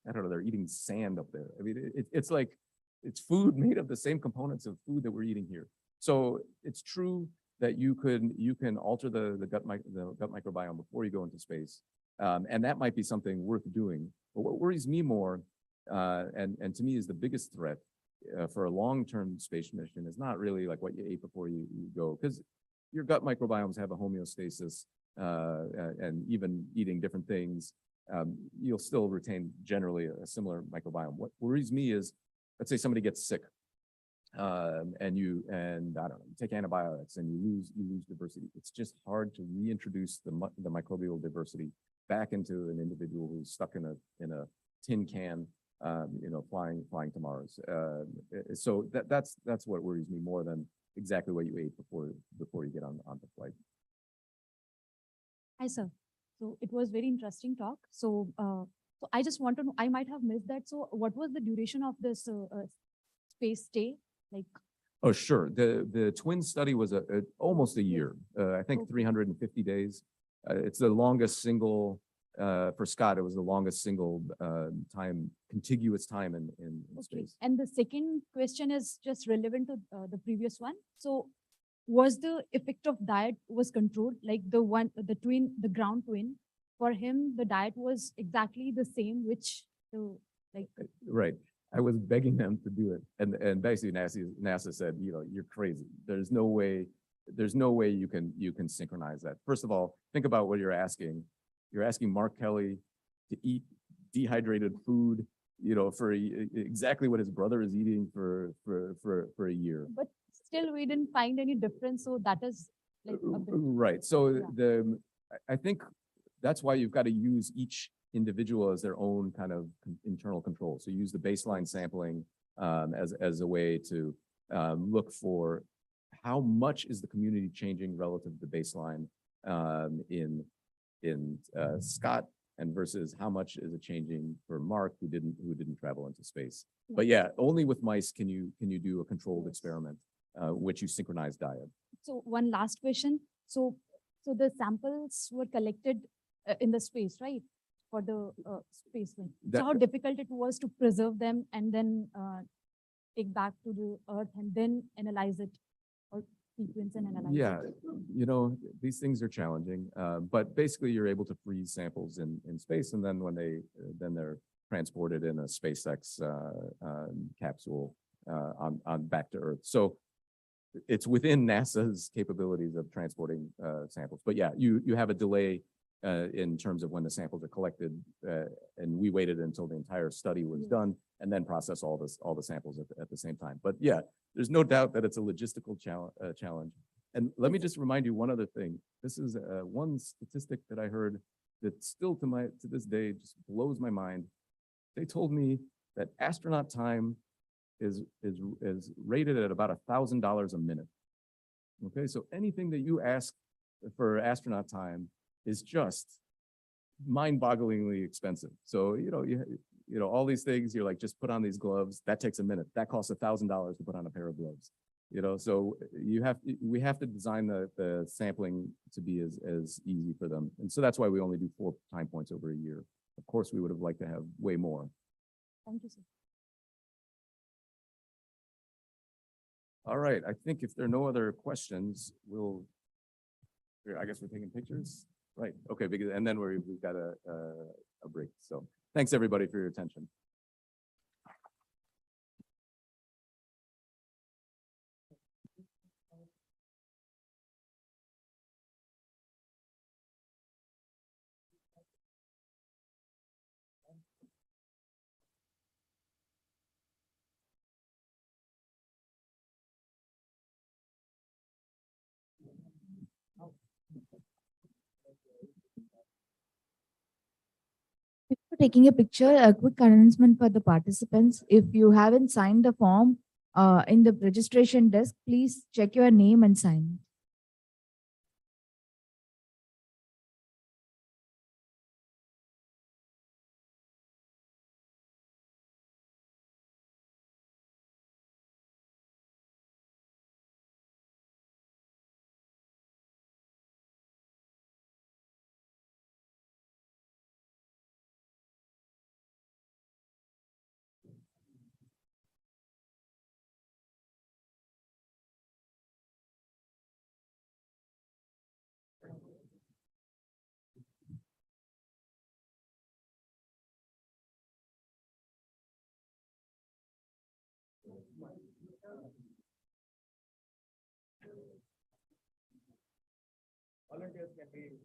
I don't know, they're eating sand up there. I mean, it's like it's food made of the same components of food that we're eating here. So it's true that you can alter the gut microbiome before you go into space, and that might be something worth doing. But what worries me more, and to me is the biggest threat for a long-term space mission, is not really like what you ate before you go, because your gut microbiomes have a homeostasis, and even eating different things, you'll still retain generally a similar microbiome. What worries me is, let's say somebody gets sick. And I don't know, you take antibiotics and you lose diversity. It's just hard to reintroduce the microbial diversity back into an individual who's stuck in a tin can, flying to Mars. So that's what worries me more than exactly what you ate before you get on the flight. Hi, sir. So it was very interesting talk. So I just want to know, I might have missed that. So what was the duration of this space stay? Oh, sure. The twin study was almost a year. I think 350 days. It's the longest single, for Scott, it was the longest single contiguous time in space. And the second question is just relevant to the previous one. So was the effect of diet was controlled? Like the ground twin, for him, the diet was exactly the same, Right. I was begging them to do it, and basically NASA said, you're crazy. There's no way you can synchronize that. First of all, think about what you're asking. You're asking Mark Kelly to eat dehydrated food, for exactly what his brother is eating for a year. But still, we didn't find any difference. So that is like a bit. Right. So I think that's why you've got to use each individual as their own kind of internal control. So use the baseline sampling as a way to look for how much is the community changing relative to the baseline. In Scott, and versus how much is it changing for Mark who didn't travel into space. But yeah, only with mice can you do a controlled experiment, which you synchronize diet. So one last question. So the samples were collected in the space, right? For the space thing. So how difficult it was to preserve them and then take back to the Earth and then analyze it, or sequence and analyze Yeah, it? you know, these things are challenging, but basically you're able to freeze samples in space, and then when they're transported in a SpaceX capsule on back to Earth. So it's within NASA's capabilities of transporting samples. But yeah, you have a delay in terms of when the samples are collected, and we waited until the entire study was done and then process all the samples at the same time. But yeah, there's no doubt that it's a logistical challenge. And let me just remind you one other thing. This is one statistic that I heard that still to this day just blows my mind. They told me that astronaut time is rated at about $1,000 a minute. Okay, so anything that you ask for astronaut time is just mind-bogglingly expensive. So you know all these things. You're like, just put on these gloves. That takes a minute. That costs $1,000 to put on a pair of gloves. You know, so we have to design the sampling to be as easy for them, and so that's why we only do 4 time points over a year. Of course, we would have liked to have way more. Thank you, sir. All right, I think if there are no other questions, I guess we're taking pictures, right? Okay, and then we've got a break. So thanks everybody for your attention. Before taking a picture, a quick announcement for the participants. If you haven't signed the form in the registration desk, please check your name and sign it. Volunteers can be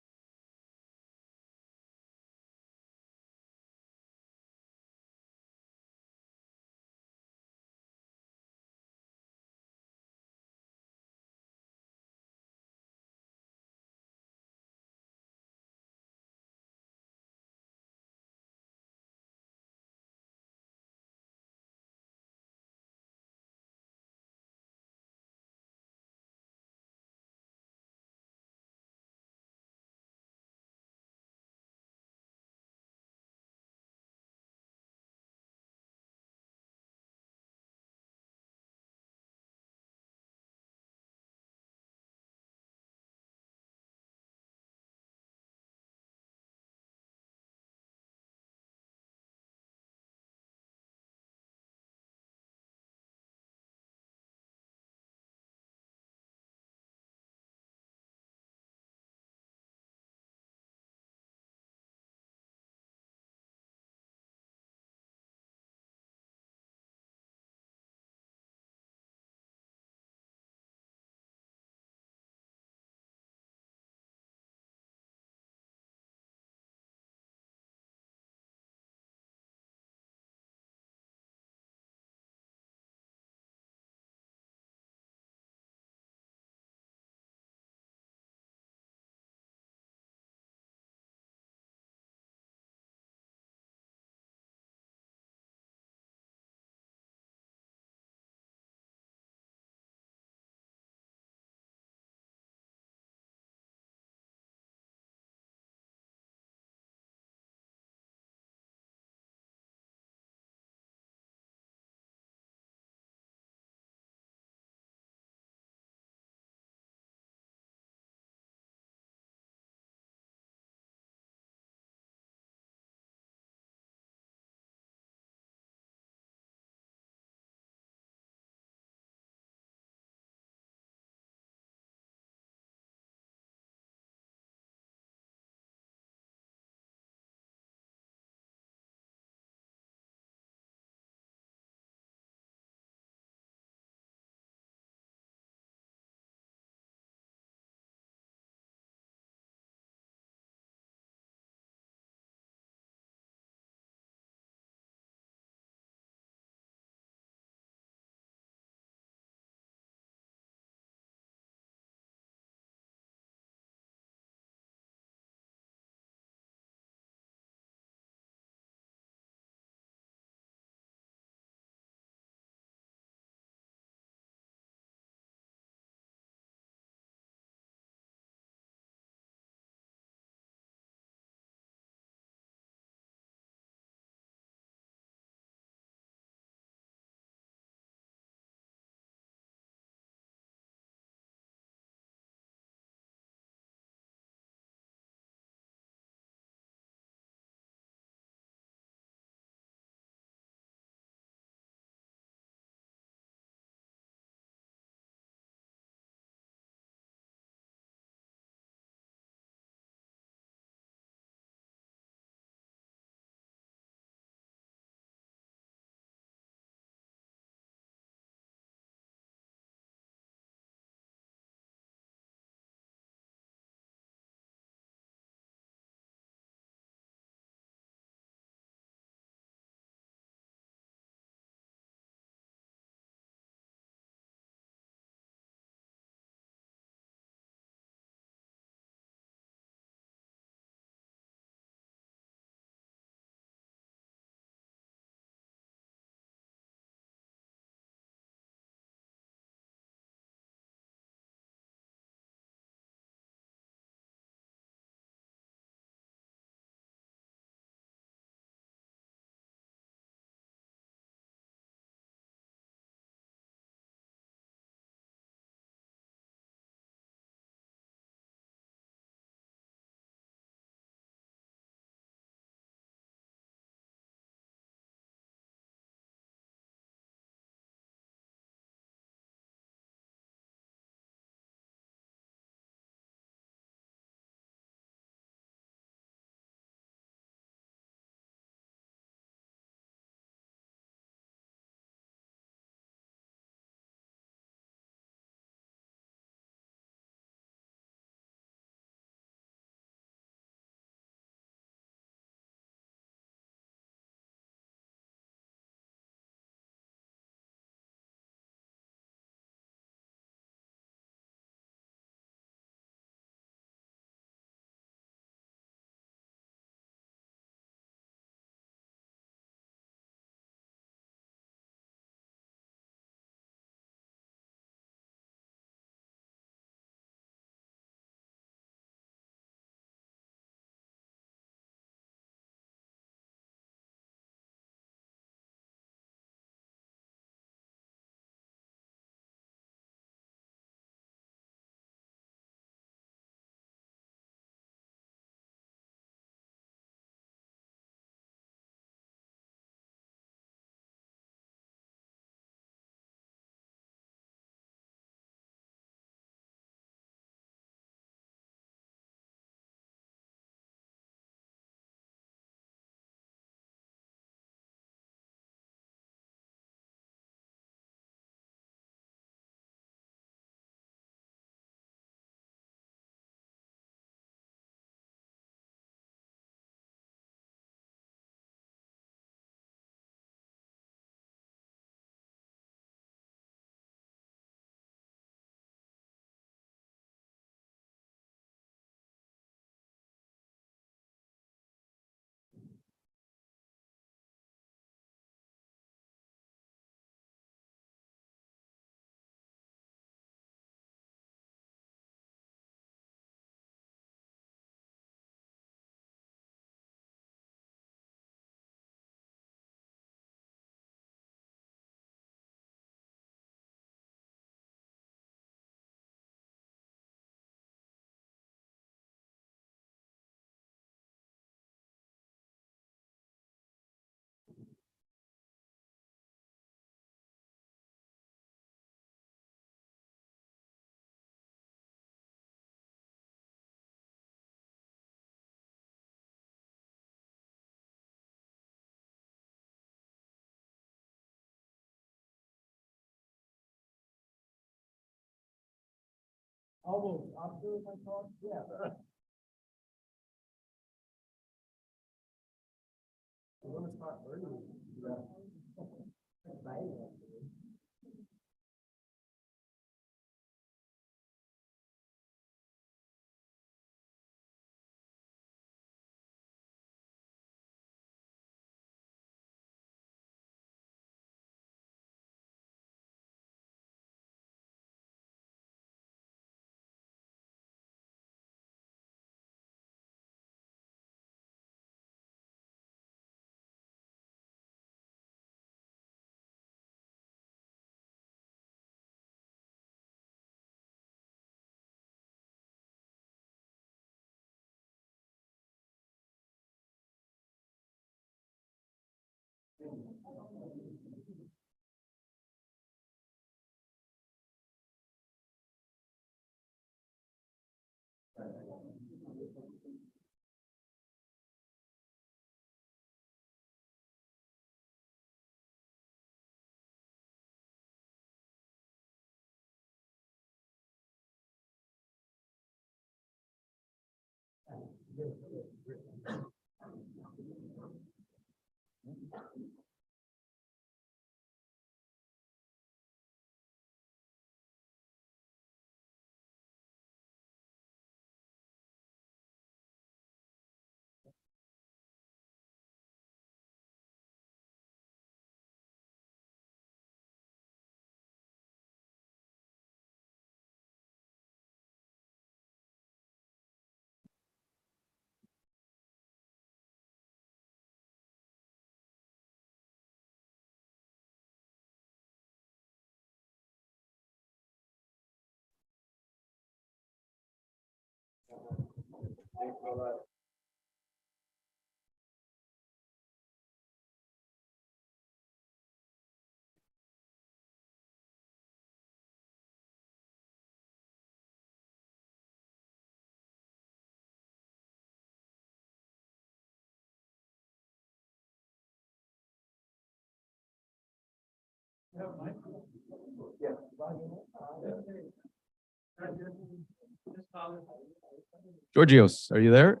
Georgios, are you there?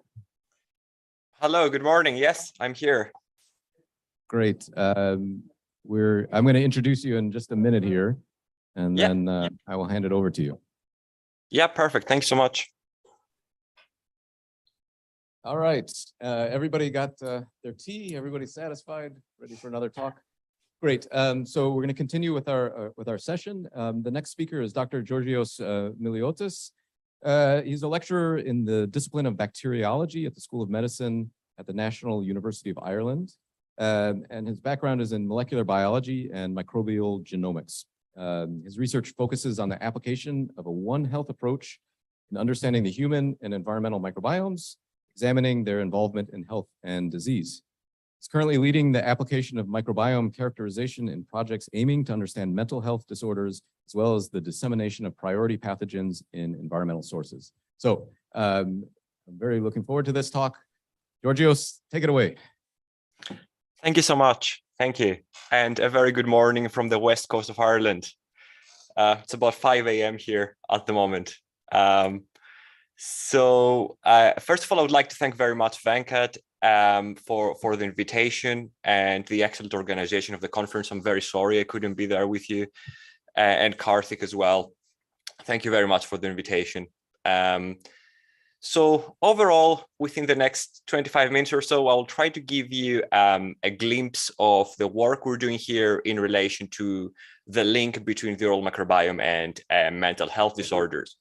Hello, good morning. Yes, I'm here. Great. I'm going to introduce you in just a minute here, and then I will hand it over to you. Yeah, perfect. Thanks so much. All right. Everybody got their tea? Everybody satisfied? Ready for another talk? Great. So we're going to continue with our session. The next speaker is Dr. Georgios Miliotis. He's a lecturer in the discipline of bacteriology at the School of Medicine at the National University of Ireland. And his background is in molecular biology and microbial genomics. His research focuses on the application of a One Health approach in understanding the human and environmental microbiomes, examining their involvement in health and disease. He's currently leading the application of microbiome characterization in projects aiming to understand mental health disorders, as well as the dissemination of priority pathogens in environmental sources. So I'm very looking forward to this talk. Georgios, take it away. Thank you so much. Thank you. And a very good morning from the west coast of Ireland. It's about 5 a.m. here at the moment. First of all, I would like to thank very much Venkat for the invitation and the excellent organization of the conference. I'm very sorry I couldn't be there with you, and Karthik as well. Thank you very much for the invitation. So overall, within the next 25 minutes or so, I'll try to give you a glimpse of the work we're doing here in relation to the link between the oral microbiome and mental health disorders.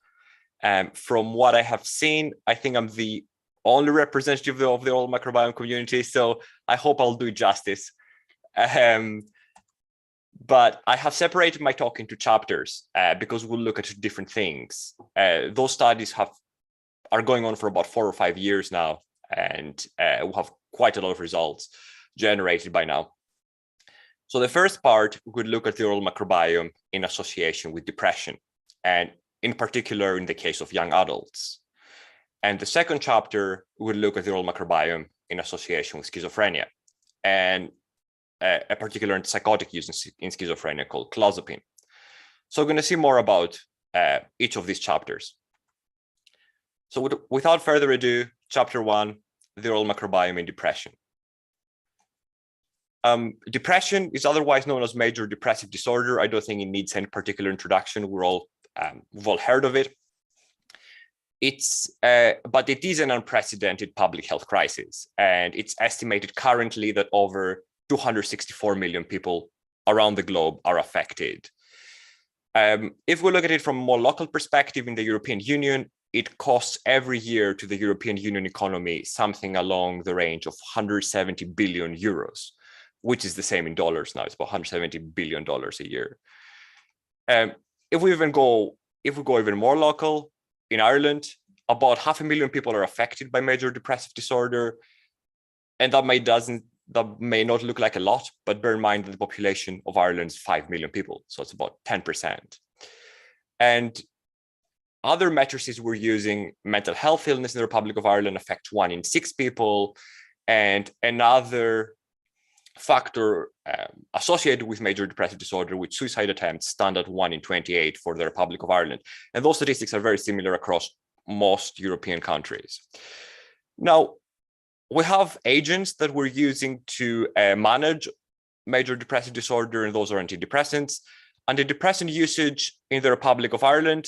From what I have seen, I think I'm the only representative of the oral microbiome community, so I hope I'll do justice. But I have separated my talk into chapters because we'll look at different things. Those studies are going on for about 4 or 5 years now, and we have quite a lot of results generated by now. So the first part would look at the oral microbiome in association with depression, and in particular in the case of young adults. And the second chapter would look at the oral microbiome in association with schizophrenia, and a particular antipsychotic used in schizophrenia called clozapine. So we're going to see more about each of these chapters. So without further ado, chapter 1, the oral microbiome in depression. Depression is otherwise known as major depressive disorder. I don't think it needs any particular introduction. We've all heard of it. But it is an unprecedented public health crisis, and it's estimated currently that over 264 million people around the globe are affected. If we look at it from a more local perspective in the European Union, it costs every year to the European Union economy something along the range of 170 billion euros, which is the same in dollars now. It's about $170 billion a year. If we go even more local, in Ireland, about 500,000 people are affected by major depressive disorder, and that may not look like a lot, but bear in mind that the population of Ireland is 5 million people, so it's about 10%. And other matrices we're using, mental health illness in the Republic of Ireland affects 1 in 6 people, and another factor associated with major depressive disorder, with suicide attempts, stand at 1 in 28 for the Republic of Ireland. And those statistics are very similar across most European countries. Now, we have agents that we're using to manage major depressive disorder, and those are antidepressants. Antidepressant usage in the Republic of Ireland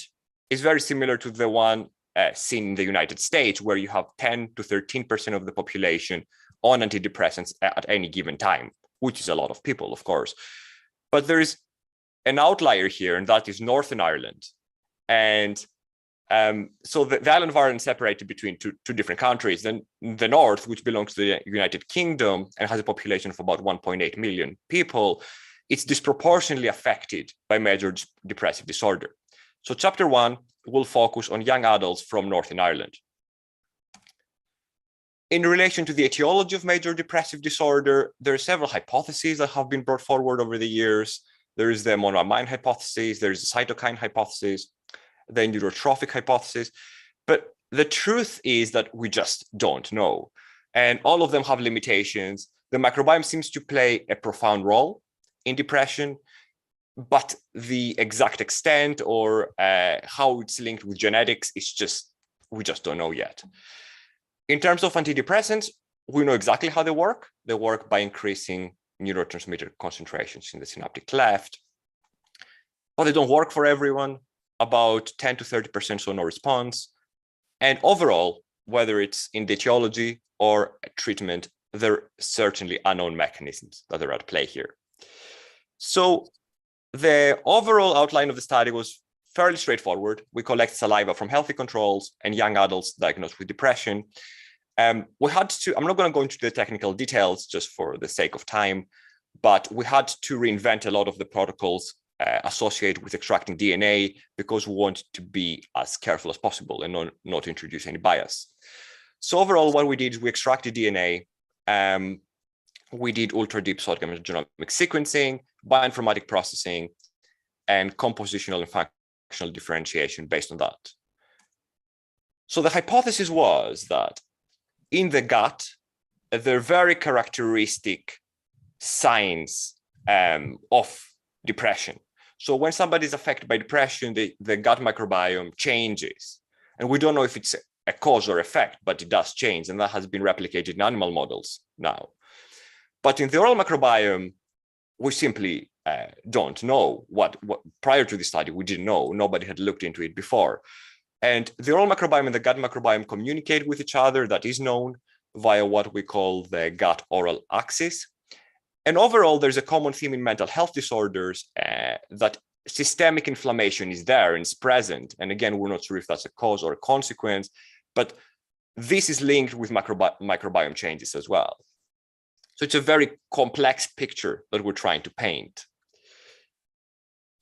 is very similar to the one seen in the United States, where you have 10 to 13% of the population on antidepressants at any given time, which is a lot of people, of course. But there is an outlier here, and that is Northern Ireland. And so the island of Ireland is separated between two different countries. Then the North, which belongs to the United Kingdom and has a population of about 1.8 million people, it's disproportionately affected by major depressive disorder. So chapter 1 will focus on young adults from Northern Ireland. In relation to the etiology of major depressive disorder, there are several hypotheses that have been brought forward over the years. There is the monoamine hypothesis, there is the cytokine hypothesis, the neurotrophic hypothesis. But the truth is that we just don't know. And all of them have limitations. The microbiome seems to play a profound role in depression, but the exact extent or how it's linked with genetics is we just don't know yet. In terms of antidepressants, we know exactly how they work. They work by increasing neurotransmitter concentrations in the synaptic cleft, but they don't work for everyone. About 10 to 30% show no response. And overall, whether it's in the etiology or treatment, there are certainly unknown mechanisms that are at play here. So the overall outline of the study was fairly straightforward. We collect saliva from healthy controls and young adults diagnosed with depression. We had to, I'm not going to go into the technical details just for the sake of time, but we had to reinvent a lot of the protocols associated with extracting DNA because we want to be as careful as possible and not introduce any bias. So overall, what we did is we extracted DNA. We did ultra deep sodium genomic sequencing, bioinformatic processing, and compositional and functional differentiation based on that. So the hypothesis was that in the gut, there are very characteristic signs of depression. So when somebody is affected by depression, the gut microbiome changes. And we don't know if it's a cause or effect, but it does change. And that has been replicated in animal models now. But in the oral microbiome, we simply don't know what prior to the study, we didn't know. Nobody had looked into it before. And the oral microbiome and the gut microbiome communicate with each other. That is known via what we call the gut-oral axis. And overall, there's a common theme in mental health disorders that systemic inflammation is there and is present. And again, we're not sure if that's a cause or a consequence, but this is linked with microbiome changes as well. So it's a very complex picture that we're trying to paint.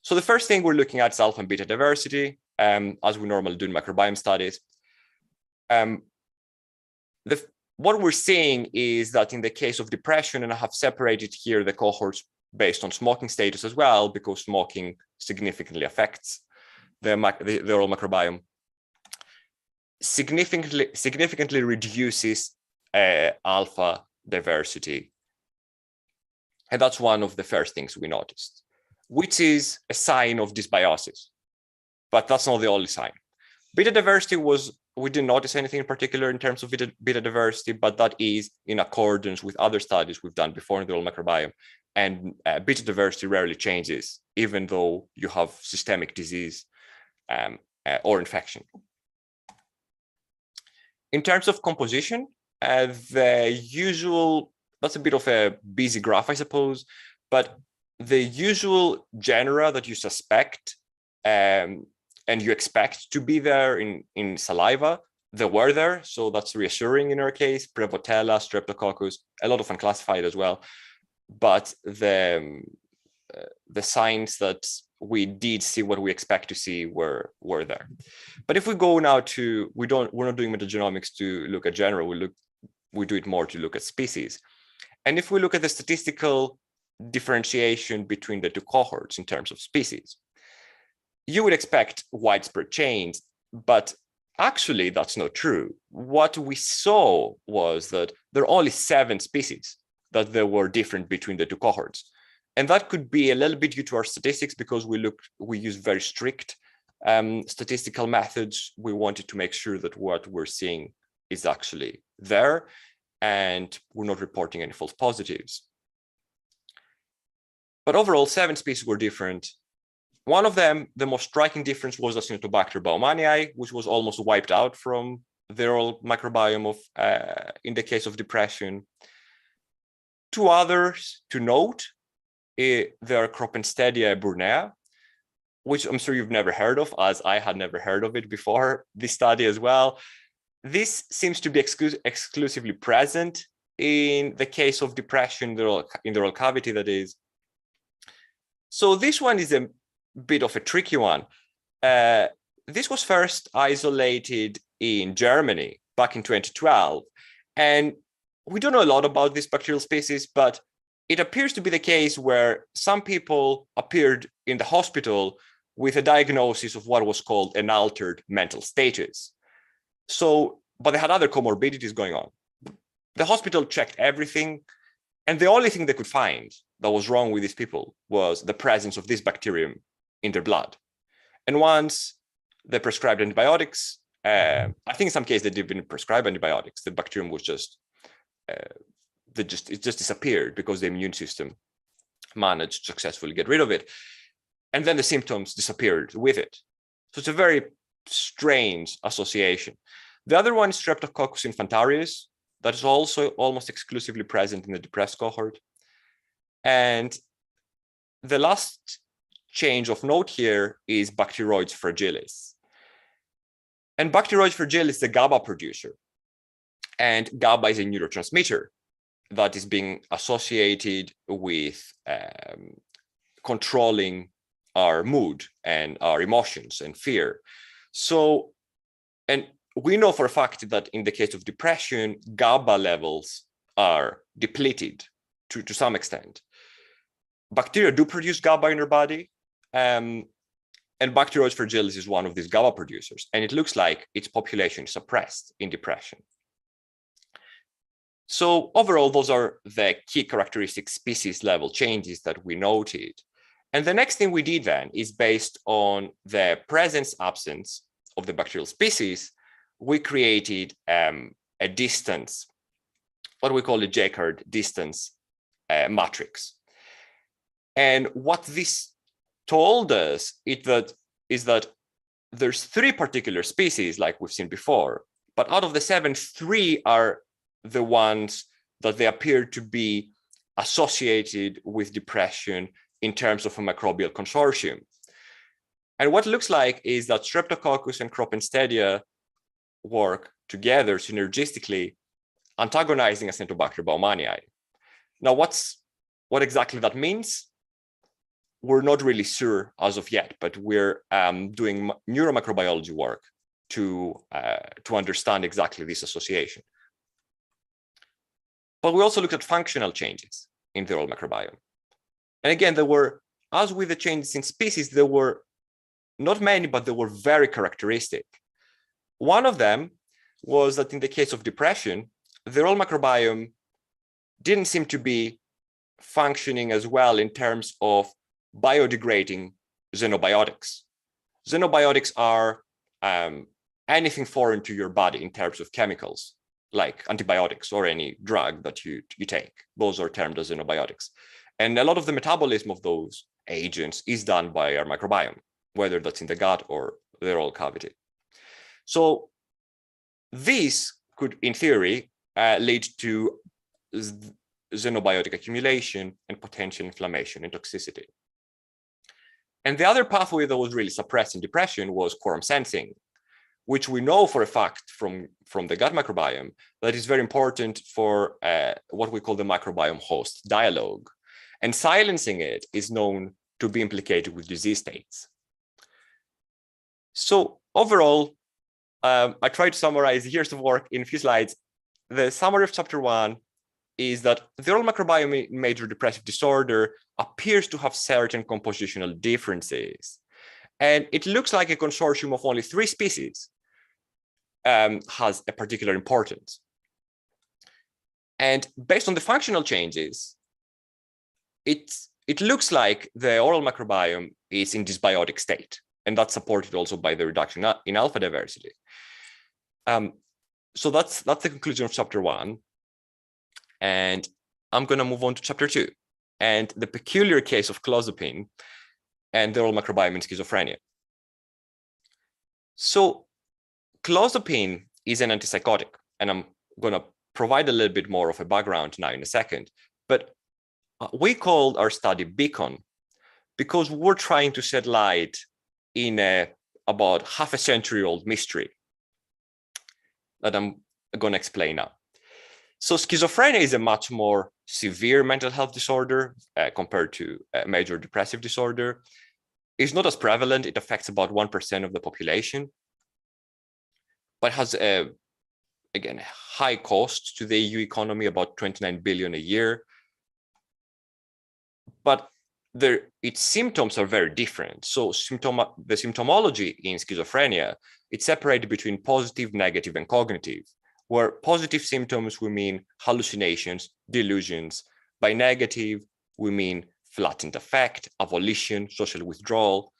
So the first thing we're looking at is alpha and beta diversity, as we normally do in microbiome studies. What we're seeing is that in the case of depression, and I have separated here the cohorts based on smoking status as well, because smoking significantly affects the oral microbiome, significantly reduces alpha diversity. And that's one of the first things we noticed, which is a sign of dysbiosis. But that's not the only sign. Beta diversity was we didn't notice anything in particular in terms of beta diversity, but that is in accordance with other studies we've done before in the oral microbiome. And beta diversity rarely changes, even though you have systemic disease or infection. In terms of composition, the usual, that's a bit of a busy graph, I suppose, but the usual genera that you suspect and you expect to be there in saliva, they were there. So that's reassuring in our case. Prevotella, Streptococcus, a lot of unclassified as well. But the signs that we did see what we expect to see were there. But if we go now to, we're not doing metagenomics to look at genera, we do it more to look at species. And if we look at the statistical differentiation between the two cohorts in terms of species, you would expect widespread change, but actually that's not true. What we saw was that there are only 7 species that there were different between the two cohorts. And that could be a little bit due to our statistics, because we use very strict statistical methods. We wanted to make sure that what we're seeing is actually there, and we're not reporting any false positives. But overall, 7 species were different. One of them, the most striking difference, was Acinetobacter baumannii, which was almost wiped out from the oral microbiome of, in the case of depression. 2 others to note, there are Croppenstedia brunea, which I'm sure you've never heard of, as I had never heard of it before this study as well. This seems to be exclusively present in the case of depression in the oral cavity, that is. So this one is a bit of a tricky one. This was first isolated in Germany back in 2012. And we don't know a lot about this bacterial species, but it appears to be the case where some people appeared in the hospital with a diagnosis of what was called an altered mental status. So, but they had other comorbidities going on. The hospital checked everything, and the only thing they could find that was wrong with these people was the presence of this bacterium in their blood. And once they prescribed antibiotics, I think in some cases they didn't prescribe antibiotics. The bacterium was just, it just disappeared because the immune system managed to successfully get rid of it. And then the symptoms disappeared with it. So it's a very strange association. The other one is Streptococcus infantarius, that is also almost exclusively present in the depressed cohort. And the last change of note here is Bacteroides fragilis. And Bacteroides fragilis is the GABA producer. And GABA is a neurotransmitter that is being associated with controlling our mood and our emotions and fear. So, and we know for a fact that in the case of depression, GABA levels are depleted to some extent. Bacteria do produce GABA in our body, and Bacteroides fragilis is one of these GABA producers, and it looks like its population is suppressed in depression. So overall, those are the key characteristic species level changes that we noted. And the next thing we did then is, based on the presence absence of the bacterial species, we created a distance, what we call a Jacquard distance matrix. And what this told us is that there's 3 particular species like we've seen before, but out of the 7, 3 are the ones that they appear to be associated with depression in terms of a microbial consortium. And what it looks like is that Streptococcus and Croppenstedia work together synergistically, antagonizing Acinetobacter baumannii. Now, what exactly that means, we're not really sure as of yet, but we're doing neuromicrobiology work to understand exactly this association. But we also looked at functional changes in the oral microbiome. And again, there were, as with the changes in species, there were not many, but they were very characteristic. One of them was that in the case of depression, the oral microbiome didn't seem to be functioning as well in terms of biodegrading xenobiotics. Xenobiotics are anything foreign to your body in terms of chemicals, like antibiotics or any drug that you take. Those are termed as xenobiotics. And a lot of the metabolism of those agents is done by our microbiome, whether that's in the gut or the oral cavity. So this could, in theory, lead to xenobiotic accumulation and potential inflammation and toxicity. And the other pathway that was really suppressed in depression was quorum sensing, which we know for a fact from the gut microbiome that is very important for what we call the microbiome host dialogue. And silencing it is known to be implicated with disease states. So overall, I tried to summarize years of work in a few slides. The summary of chapter 1 is that the oral microbiome in major depressive disorder appears to have certain compositional differences. And it looks like a consortium of only 3 species has a particular importance. And based on the functional changes, it looks like the oral microbiome is in dysbiotic state. And that's supported also by the reduction in alpha diversity. So that's the conclusion of chapter 1. And I'm going to move on to chapter 2 and the peculiar case of clozapine and the oral microbiome in schizophrenia. So clozapine is an antipsychotic, and I'm going to provide a little bit more of a background now in a second. But we called our study Beacon because we're trying to shed light in a about half a century old mystery that I'm going to explain now. So schizophrenia is a much more severe mental health disorder compared to a major depressive disorder. It's not as prevalent. It affects about 1% of the population, but has again, high cost to the EU economy, about 29 billion a year. But its symptoms are very different. So the symptomology in schizophrenia, it's separated between positive, negative, and cognitive, where positive symptoms, we mean hallucinations, delusions. By negative, we mean flattened affect, avolition, social withdrawal.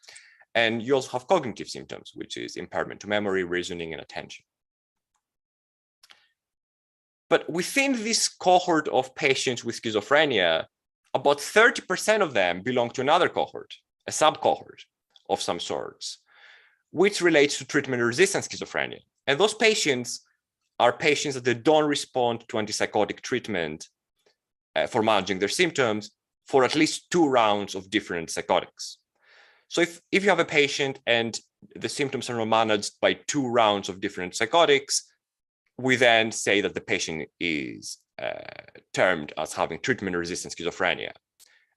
And you also have cognitive symptoms, which is impairment to memory, reasoning, and attention. But within this cohort of patients with schizophrenia, about 30% of them belong to another cohort, a subcohort of some sorts, which relates to treatment-resistant schizophrenia. And those patients are patients that they don't respond to antipsychotic treatment for managing their symptoms for at least 2 rounds of different psychotics. So if you have a patient and the symptoms are not managed by 2 rounds of different psychotics, we then say that the patient is termed as having treatment-resistant schizophrenia.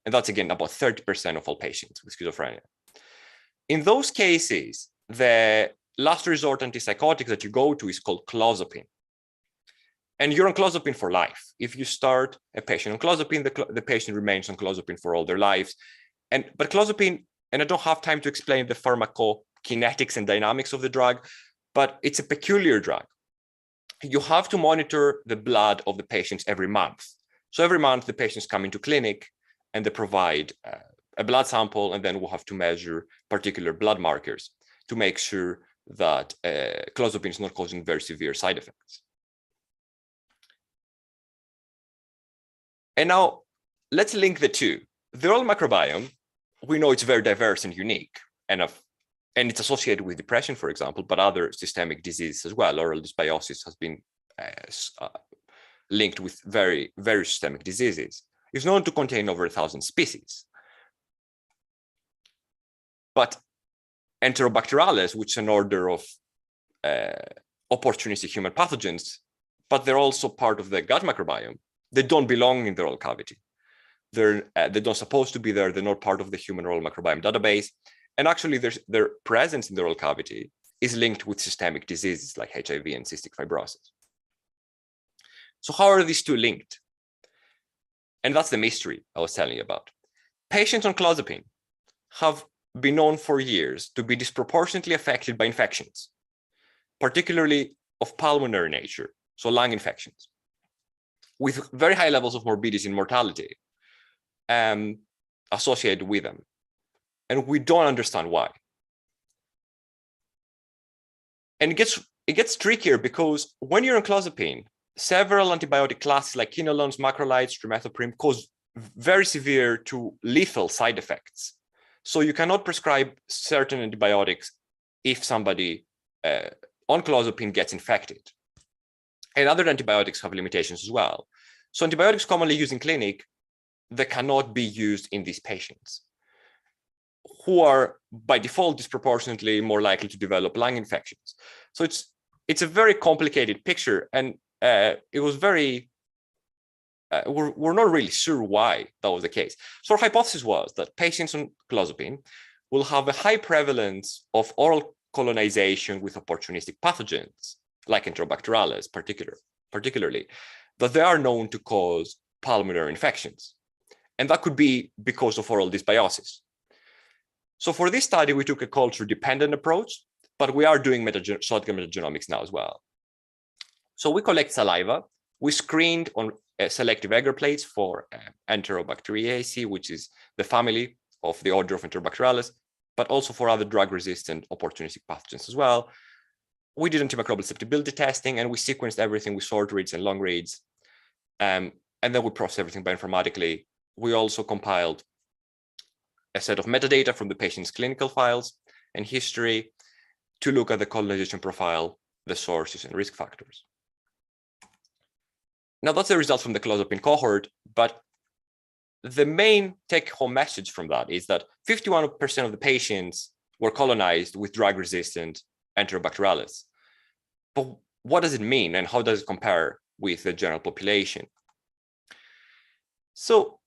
And that's, again, about 30% of all patients with schizophrenia. In those cases, the last resort antipsychotic that you go to is called clozapine. And you're on clozapine for life. If you start a patient on clozapine, the patient remains on clozapine for all their lives. But clozapine, and I don't have time to explain the pharmacokinetics and dynamics of the drug, but it's a peculiar drug. You have to monitor the blood of the patients every month. So every month, the patients come into clinic and they provide a blood sample, and then we'll have to measure particular blood markers to make sure that clozapine is not causing very severe side effects. And now let's link the two. The oral microbiome, we know it's very diverse and unique, and it's associated with depression, for example, but other systemic diseases as well. Oral dysbiosis has been linked with very systemic diseases. It's known to contain over 1,000 species. But Enterobacterales, which is an order of opportunistic human pathogens, but they're also part of the gut microbiome. They don't belong in the oral cavity. They don't supposed to be there. They're not part of the human oral microbiome database. And actually, their presence in the oral cavity is linked with systemic diseases like HIV and cystic fibrosis. So how are these two linked? And that's the mystery I was telling you about. Patients on clozapine have been known for years to be disproportionately affected by infections, particularly of pulmonary nature, so lung infections, with very high levels of morbidity and mortality associated with them. And we don't understand why. And it gets trickier because when you're on clozapine, several antibiotic classes like quinolones, macrolides, trimethoprim cause very severe to lethal side effects. So you cannot prescribe certain antibiotics if somebody on clozapine gets infected. And other antibiotics have limitations as well. So antibiotics commonly used in clinic, they cannot be used in these patients who are by default disproportionately more likely to develop lung infections. So it's a very complicated picture, and it was very, we're not really sure why that was the case. So our hypothesis was that patients on clozapine will have a high prevalence of oral colonization with opportunistic pathogens, like Enterobacterales particularly, that they are known to cause pulmonary infections. And that could be because of oral dysbiosis. So for this study, we took a culture-dependent approach, but we are doing shotgun metagenomics now as well. So we collect saliva. We screened on selective agar plates for Enterobacteriaceae, which is the family of the order of Enterobacterales, but also for other drug-resistant opportunistic pathogens as well. We did antimicrobial susceptibility testing, and we sequenced everything with short reads and long reads. And then we processed everything bioinformatically. We also compiled a set of metadata from the patient's clinical files and history to look at the colonization profile, the sources, and risk factors. Now, that's the results from the clozapine cohort, but the main take-home message from that is that 51% of the patients were colonized with drug-resistant Enterobacterales. But what does it mean, and how does it compare with the general population? So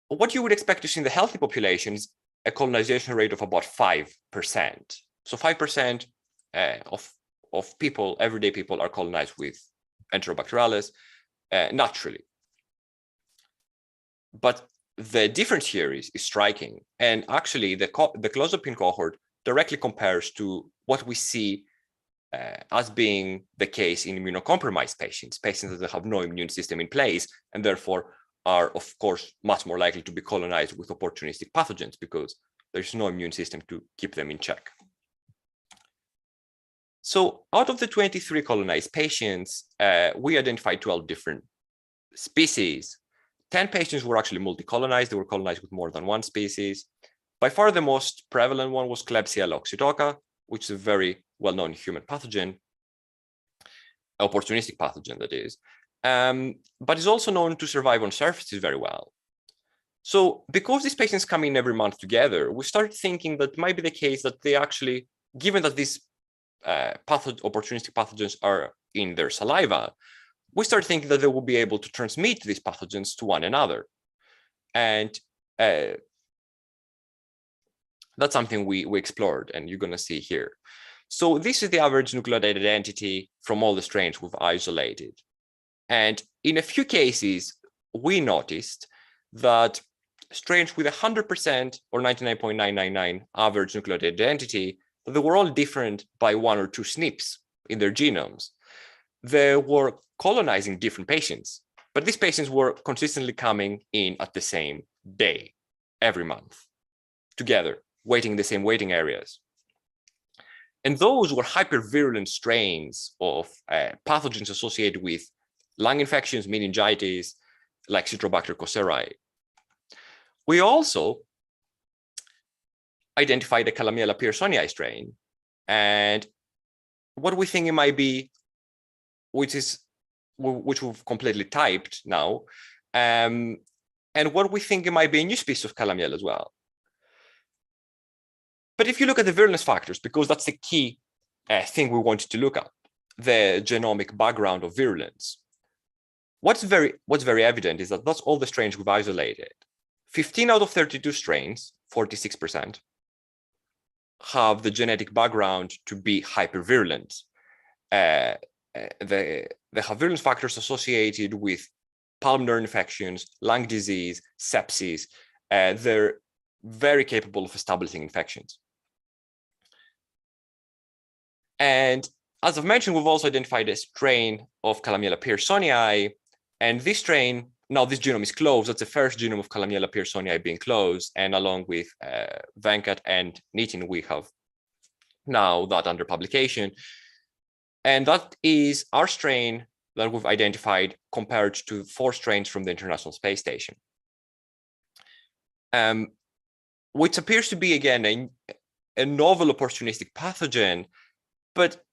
what you would expect to see in the healthy population is a colonization rate of about 5%. So 5% of people, everyday people, are colonized with Enterobacterales naturally. But the difference here is striking. And actually, the clozapine cohort directly compares to what we see as being the case in immunocompromised patients that have no immune system in place, and therefore are, of course, much more likely to be colonized with opportunistic pathogens because there's no immune system to keep them in check. So out of the 23 colonized patients, we identified 12 different species. 10 patients were actually multi-colonized. They were colonized with more than one species. By far, the most prevalent one was Klebsiella oxytoca, which is a very well-known human pathogen, opportunistic pathogen, that is. But is also known to survive on surfaces very well. So because these patients come in every month together, we started thinking that might be the case that they actually, given that these opportunistic pathogens are in their saliva, we started thinking that they will be able to transmit these pathogens to one another. And that's something we explored, and you're going to see here. So this is the average nucleotide identity from all the strains we've isolated. And in a few cases, we noticed that strains with 100% or 99.999 average nucleotide identity, they were all different by 1 or 2 SNPs in their genomes. They were colonizing different patients, but these patients were consistently coming in at the same day, every month, together, waiting in the same waiting areas. And those were hypervirulent strains of pathogens associated with lung infections, meningitis, like Citrobacter cocceri. We also identified the Calamiella pearsonii strain, and what we think it might be, which we've completely typed now, and what we think it might be a new species of Calamiella as well. But if you look at the virulence factors, because that's the key thing we wanted to look at, the genomic background of virulence, what's very evident is that that's all the strains we've isolated. 15 out of 32 strains, 46%, have the genetic background to be hypervirulent. They have virulence factors associated with pulmonary infections, lung disease, sepsis. They're very capable of establishing infections. And as I've mentioned, we've also identified a strain of Calamiella pearsonii, and this strain, now this genome is closed. That's the first genome of Calamiella pearsonii being closed, and along with Venkat and Nitin, we have now that under publication. And that is our strain that we've identified compared to 4 strains from the International Space Station. Which appears to be, again, a novel opportunistic pathogen, but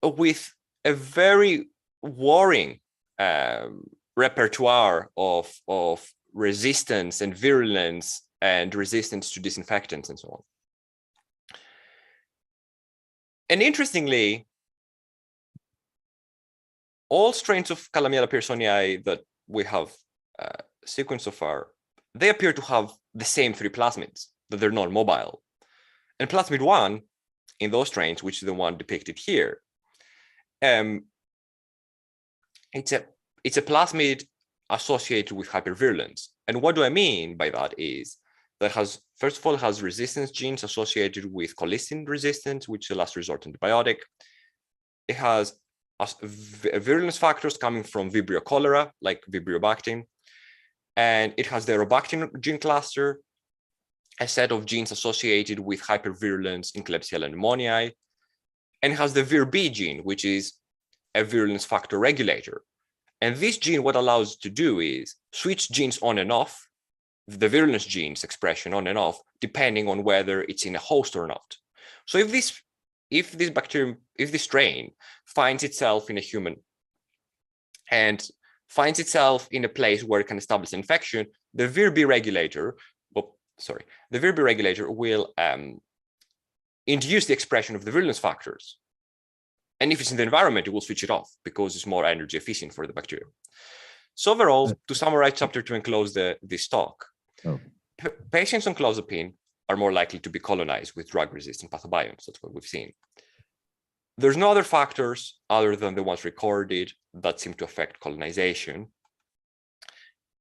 with a very worrying repertoire of resistance and virulence and resistance to disinfectants and so on. And interestingly, all strains of Calamiella pearsonii that we have sequenced so far, they appear to have the same 3 plasmids, that they're non-mobile. And plasmid 1 in those strains, which is the one depicted here, it's a plasmid associated with hypervirulence. And what do I mean by that is that first of all, has resistance genes associated with colistin resistance, which is a last resort antibiotic. It has virulence factors coming from Vibrio cholera, like Vibrio bactin. And it has the Aerobactin gene cluster, a set of genes associated with hypervirulence in Klebsiella pneumoniae. And it has the VIR-B gene, which is a virulence factor regulator. And this gene, what allows it to do is switch genes on and off, the virulence genes expression on and off, depending on whether it's in a host or not. So if this strain finds itself in a human and finds itself in a place where it can establish infection, the VIR-B regulator, the VIR-B regulator will induce the expression of the virulence factors. And if it's in the environment, it will switch it off because it's more energy efficient for the bacteria. So overall, to summarize chapter 2 and close this talk, patients on clozapine are more likely to be colonized with drug-resistant pathobiomes. That's what we've seen. There's no other factors other than the ones recorded that seem to affect colonization.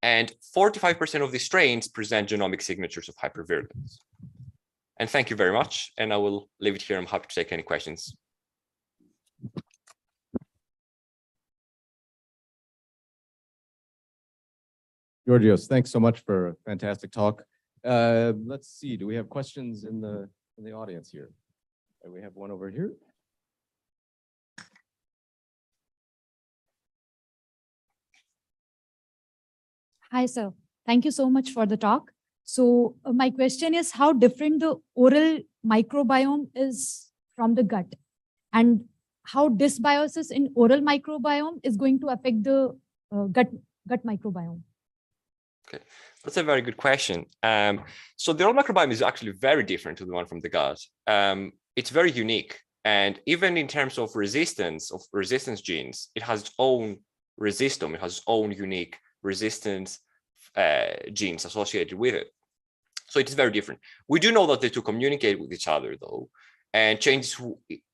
And 45% of these strains present genomic signatures of hypervirulence. And thank you very much. And I will leave it here. I'm happy to take any questions. Georgios, thanks so much for a fantastic talk. Let's see, do we have questions in the audience here? We have one over here. Hi, sir. Thank you so much for the talk. So my question is how different the oral microbiome is from the gut, and how dysbiosis in oral microbiome is going to affect the gut microbiome. Okay, that's a very good question. So the oral microbiome is actually very different to the one from the gut. It's very unique. And even in terms of resistance genes, it has its own resistome. It has its own unique resistance genes associated with it. So it is very different. We do know that the two communicate with each other, though, and changes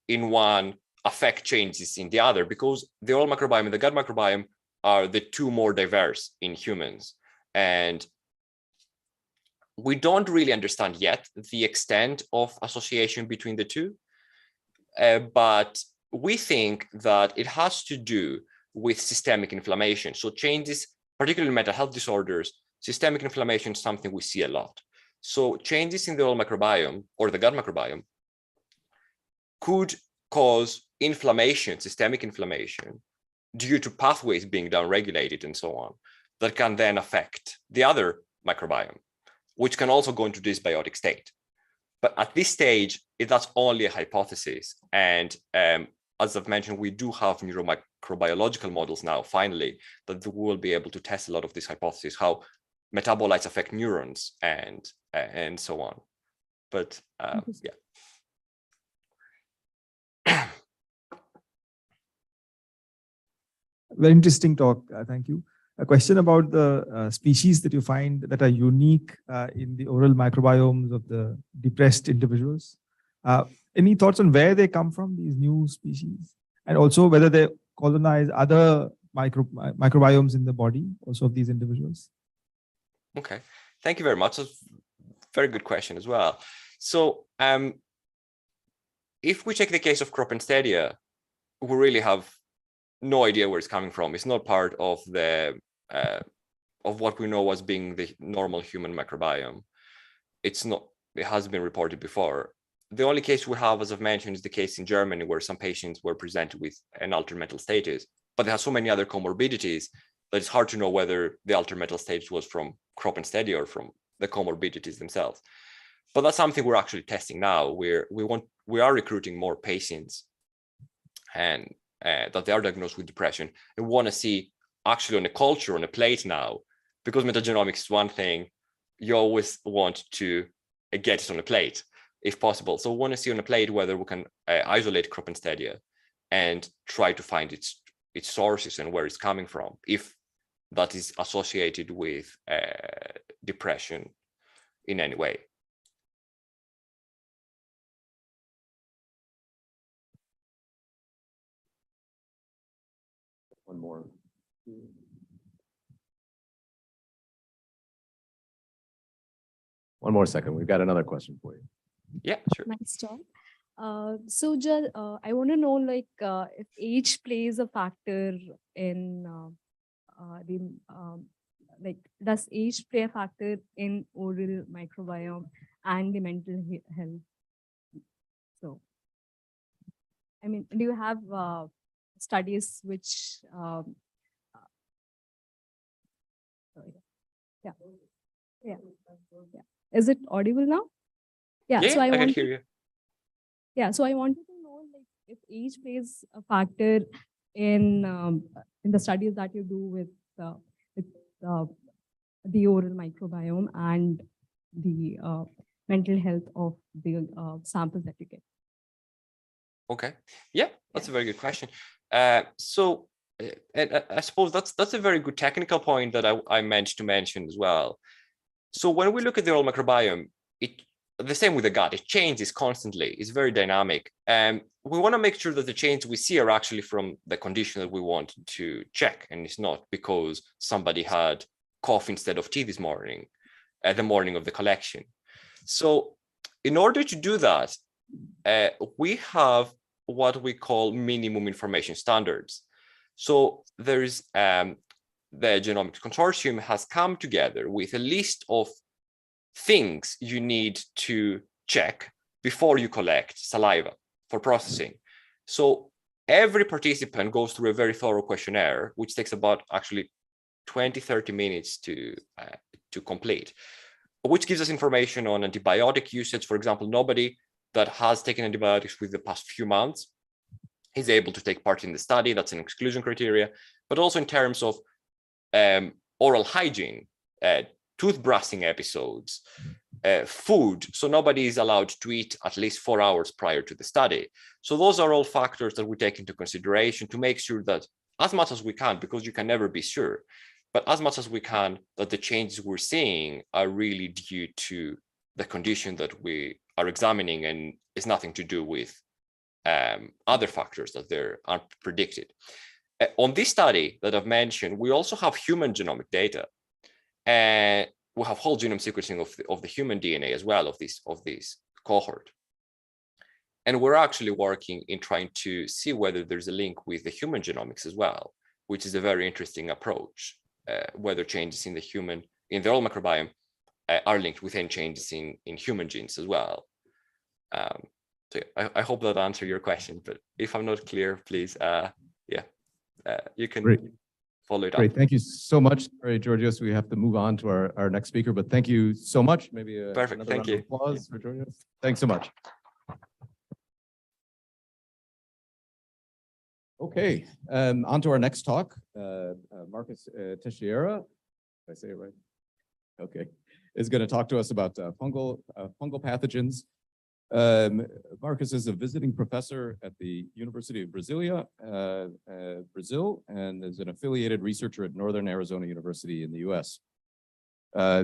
in one affect changes in the other, because the oral microbiome and the gut microbiome are the two more diverse in humans. And we don't really understand yet the extent of association between the two, but we think that it has to do with systemic inflammation. So changes, particularly in mental health disorders, systemic inflammation is something we see a lot. So changes in the oral microbiome or the gut microbiome could cause inflammation, systemic inflammation, due to pathways being downregulated and so on, that can then affect the other microbiome, which can also go into dysbiotic state. But at this stage, that's only a hypothesis. And as I've mentioned, we do have neuromicrobiological models now, finally, that we will be able to test a lot of these hypotheses, how metabolites affect neurons and so on. But yeah. Very interesting talk. Thank you. A question about the species that you find that are unique in the oral microbiomes of the depressed individuals. Any thoughts on where they come from, these new species? And also whether they colonize other microbiomes in the body, also of these individuals? Okay, thank you very much. That's a very good question as well. So if we take the case of Croppenstedia, we really have no idea where it's coming from. It's not part of the of what we know as being the normal human microbiome. It's not. It has been reported before. the only case we have, as I've mentioned, is the case in Germany where some patients were presented with an altered mental status, but they have so many other comorbidities that it's hard to know whether the altered mental status was from crop and steady or from the comorbidities themselves. But that's something we're actually testing now. We are recruiting more patients and that they are diagnosed with depression, and want to see actually on a culture, on a plate now, because metagenomics is one thing, you always want to get it on a plate if possible. So we want to see on a plate whether we can isolate crop and stadia and try to find its sources and where it's coming from, if that is associated with depression in any way. One more. One more second. We've got another question for you. Yeah, sure. Nice job. So just, I want to know, like, if age plays a factor in like, does age play a factor in oral microbiome and the mental health? So, I mean, do you have studies which, yeah. Is it audible now? Yeah. Yeah, So I can want hear you. Yeah, so I wanted to know, like, if age plays a factor in the studies that you do with the oral microbiome and the mental health of the samples that you get. Okay. Yeah, that's a very good question. So I suppose that's a very good technical point that I meant to mention as well. So when we look at the oral microbiome, the same with the gut, it changes constantly. It's very dynamic. And we want to make sure that the changes we see are actually from the condition that we want to check. And it's not because somebody had cough instead of tea this morning, at the morning of the collection. So in order to do that, we have what we call minimum information standards. So there is the Genomics Consortium has come together with a list of things you need to check before you collect saliva for processing. So every participant goes through a very thorough questionnaire, which takes about actually 20-30 minutes to complete, which gives us information on antibiotic usage. For example, nobody that has taken antibiotics within the past few months is able to take part in the study. That's an exclusion criteria, but also in terms of oral hygiene, toothbrushing episodes, food. So nobody is allowed to eat at least 4 hours prior to the study. So those are all factors that we take into consideration to make sure that as much as we can, because you can never be sure, but as much as we can, that the changes we're seeing are really due to the condition that we are examining and is nothing to do with other factors that aren't predicted. On this study that I've mentioned, we also have human genomic data, and we have whole genome sequencing of the human DNA as well of this cohort. And we're actually working in trying to see whether there's a link with the human genomics as well, which is a very interesting approach, whether changes in the oral microbiome are linked with any changes in human genes as well. So I hope that answered your question, but if I'm not clear, please, you can follow it up. Great, thank you so much. All right, Georgios, we have to move on to our next speaker, but thank you so much. Maybe perfect. Thank you. Applause for Georgios. Thanks so much. Okay, on to our next talk. Marcus Teixeira, did I say it right? Okay, is going to talk to us about fungal pathogens. Marcus is a visiting professor at the University of Brasilia, Brazil, and is an affiliated researcher at Northern Arizona University in the US.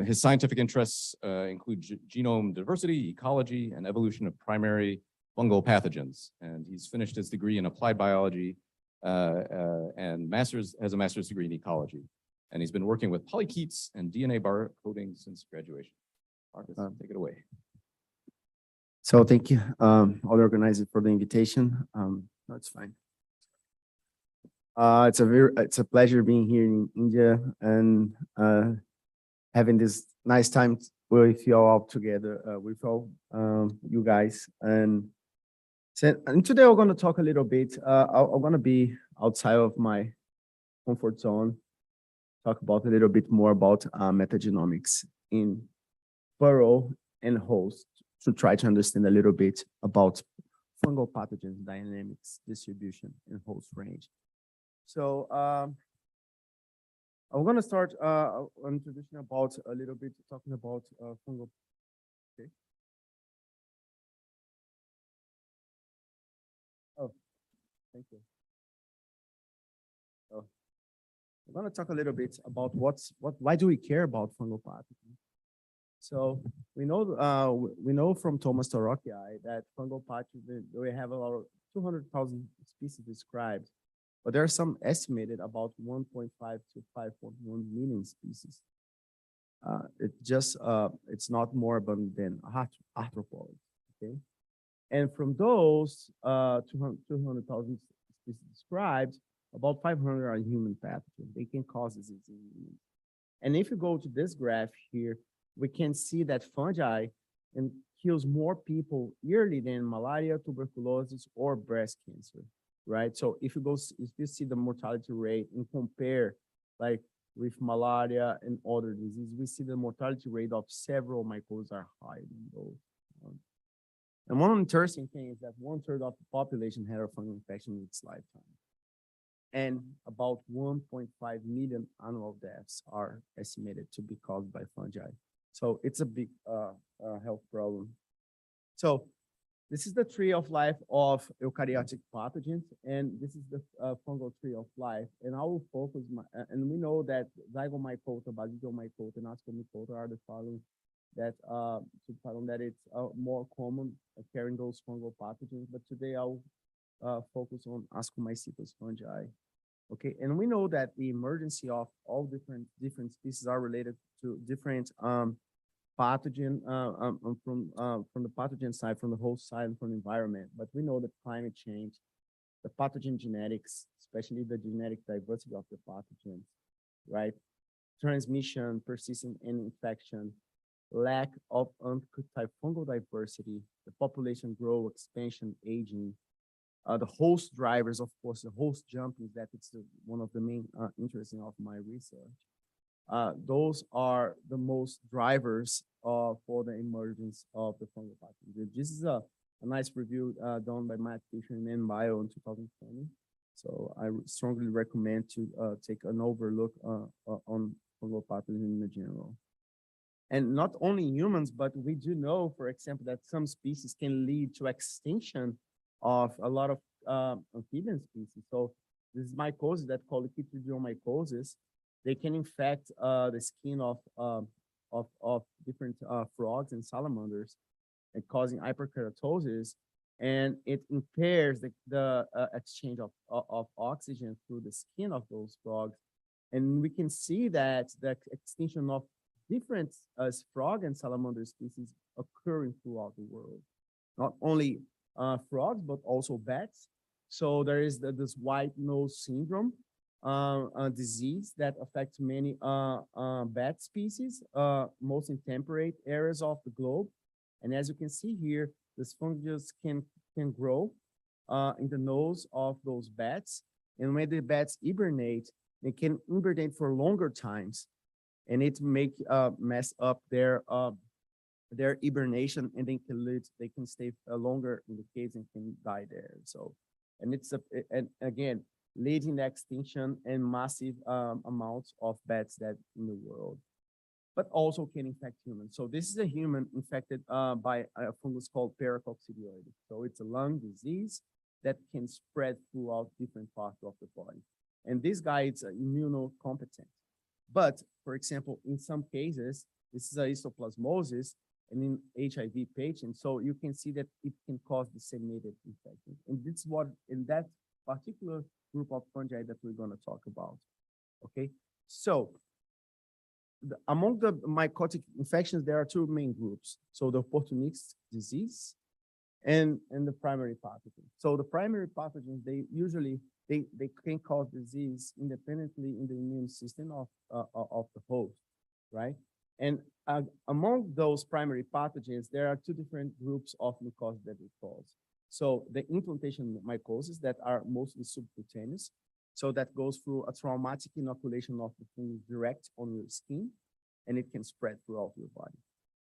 His scientific interests include genome diversity, ecology, and evolution of primary fungal pathogens. And he's finished his degree in applied biology and has a master's degree in ecology. And he's been working with polychaetes and DNA barcoding since graduation. Marcus, take it away. So thank you, all the organizers, for the invitation. No, it's fine. It's a pleasure being here in India and having this nice time with you all together, with all you guys. And today we're going to talk a little bit. I'm going to be outside of my comfort zone, talk about a little bit more about metagenomics in burrow and host to try to understand a little bit about fungal pathogens, dynamics, distribution, and host range. So I'm going to start introducing about a little bit, talking about fungal. Okay. Oh, thank you. Oh, I'm going to talk a little bit about why do we care about fungal pathogens? So we know from Thomas Torocchii that fungal pathogens, we have about 200,000 species described, but there are some estimated about 1.5 to 5.1 million species. It's not more abundant than arthropods, okay? And from those 200,000 species described, about 500 are human pathogens. They can cause disease in humans. And if you go to this graph here, we can see that fungi kills more people yearly than malaria, tuberculosis, or breast cancer, right? So if you see the mortality rate and compare like with malaria and other diseases, we see the mortality rate of several mycoses are higher than those. And one interesting thing is that 1/3 of the population had a fungal infection in its lifetime. And about 1.5 million annual deaths are estimated to be caused by fungi. So it's a big health problem. So this is the tree of life of eukaryotic pathogens, and this is the fungal tree of life. And I will focus, and we know that zygomycota, basidiomycota, and ascomycota are the following that it's more common carrying those fungal pathogens. But today I'll focus on ascomycetus fungi. Okay, and we know that the emergency of all different species are related to different pathogen from the pathogen side, from the host side, and from the environment. But we know that climate change, the pathogen genetics, especially the genetic diversity of the pathogens, right? Transmission, persistence, and infection, lack of antifungal diversity, the population growth, expansion, aging, the host drivers, of course, the host jumping, that it's one of the main interests of my research. Those are the most drivers for the emergence of the fungal pathogen. This is a nice review done by Matt Fisher and NBio in 2020. So I strongly recommend to take an overlook on fungal pathogens in general. And not only humans, but we do know, for example, that some species can lead to extinction of a lot of amphibian species. So this is mycosis that called chytridiomycosis. They can infect the skin of different frogs and salamanders, and causing hyperkeratosis, and it impairs the exchange of oxygen through the skin of those frogs. And we can see that the extinction of different frog and salamander species occurring throughout the world. Not only frogs, but also bats. So there is this white nose syndrome, a disease that affects many bat species, most in temperate areas of the globe. And as you can see here, this fungus can grow in the nose of those bats. And when the bats hibernate, they can hibernate for longer times, and it mess up their hibernation, and they can stay longer in the cage and can die there. So, and and again, leading to extinction and massive amounts of bats that in the world, but also can infect humans. So this is a human infected by a fungus called paracoccidioides. So it's a lung disease that can spread throughout different parts of the body. And this guy is immunocompetent. But for example, in some cases, this is a histoplasmosis, and in HIV patients, so you can see that it can cause disseminated infection. And this is what, in that particular group of fungi that we're going to talk about. Okay, so among the mycotic infections, there are two main groups. So the opportunistic disease and the primary pathogen. So the primary pathogens, they usually they can cause disease independently in the immune system of the host, right? And among those primary pathogens, there are two different groups of mycosis that we cause. So the implantation mycosis that are mostly subcutaneous. So that goes through a traumatic inoculation of the fungus direct on your skin, and it can spread throughout your body.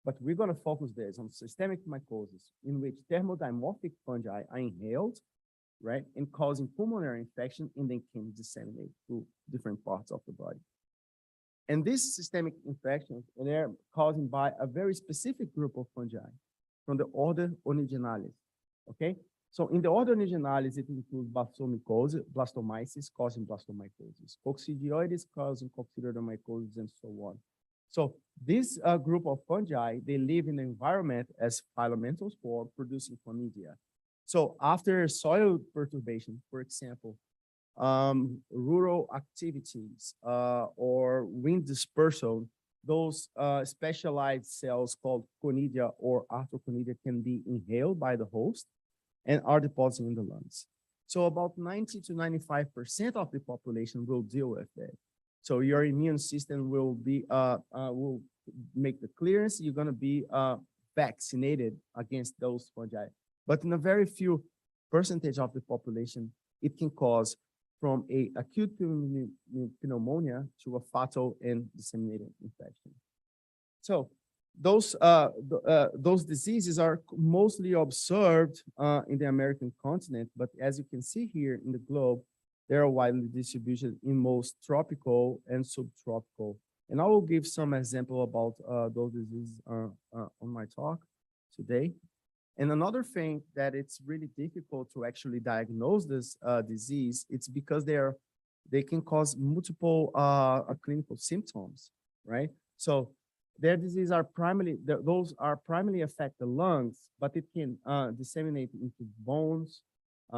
But we're going to focus this on systemic mycosis, in which thermodimorphic fungi are inhaled, right, and causing pulmonary infection, and then can disseminate through different parts of the body. And these systemic infections, they're caused by a very specific group of fungi from the order Onigenalis, okay? So in the order Onigenalis, it includes blastomyces causing blastomycosis, coccidioides causing coccidioidomycosis, and so on. So this group of fungi, they live in the environment as filamentous spore producing chlamydia. So after soil perturbation, for example, rural activities or wind dispersal, those specialized cells called conidia or arthroconidia can be inhaled by the host and are deposited in the lungs. So about 90 to 95% of the population will deal with that. So your immune system will be will make the clearance. You're going to be vaccinated against those fungi. But in a very few percentage of the population, it can cause from a acute pneumonia to a fatal and disseminated infection. So those diseases are mostly observed in the American continent, but as you can see here in the globe, they are widely distributed in most tropical and subtropical. And I will give some example about those diseases on my talk today. And another thing that it's really difficult to actually diagnose this disease, it's because they can cause multiple clinical symptoms, right? So their disease are those are primarily affect the lungs, but it can disseminate into bones,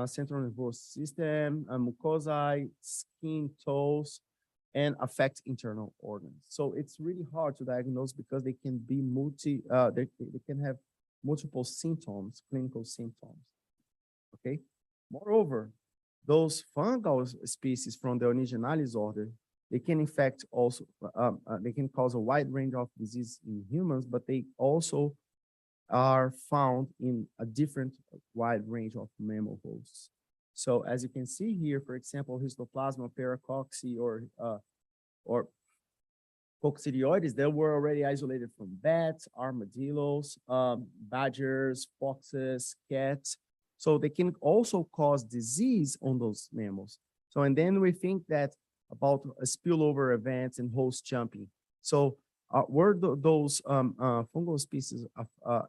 central nervous system, mucosa, skin, toes, and affect internal organs. So it's really hard to diagnose because they can be they can have multiple symptoms, clinical symptoms, okay? Moreover, those fungal species from the Onigenalis order, they can infect also, they can cause a wide range of disease in humans, but they also are found in a different wide range of mammal hosts. So as you can see here, for example, Histoplasma paracocci or coccidioides, they were already isolated from bats, armadillos, badgers, foxes, cats. So they can also cause disease on those mammals. So, and then we think that about spillover events and host jumping. So were those fungal species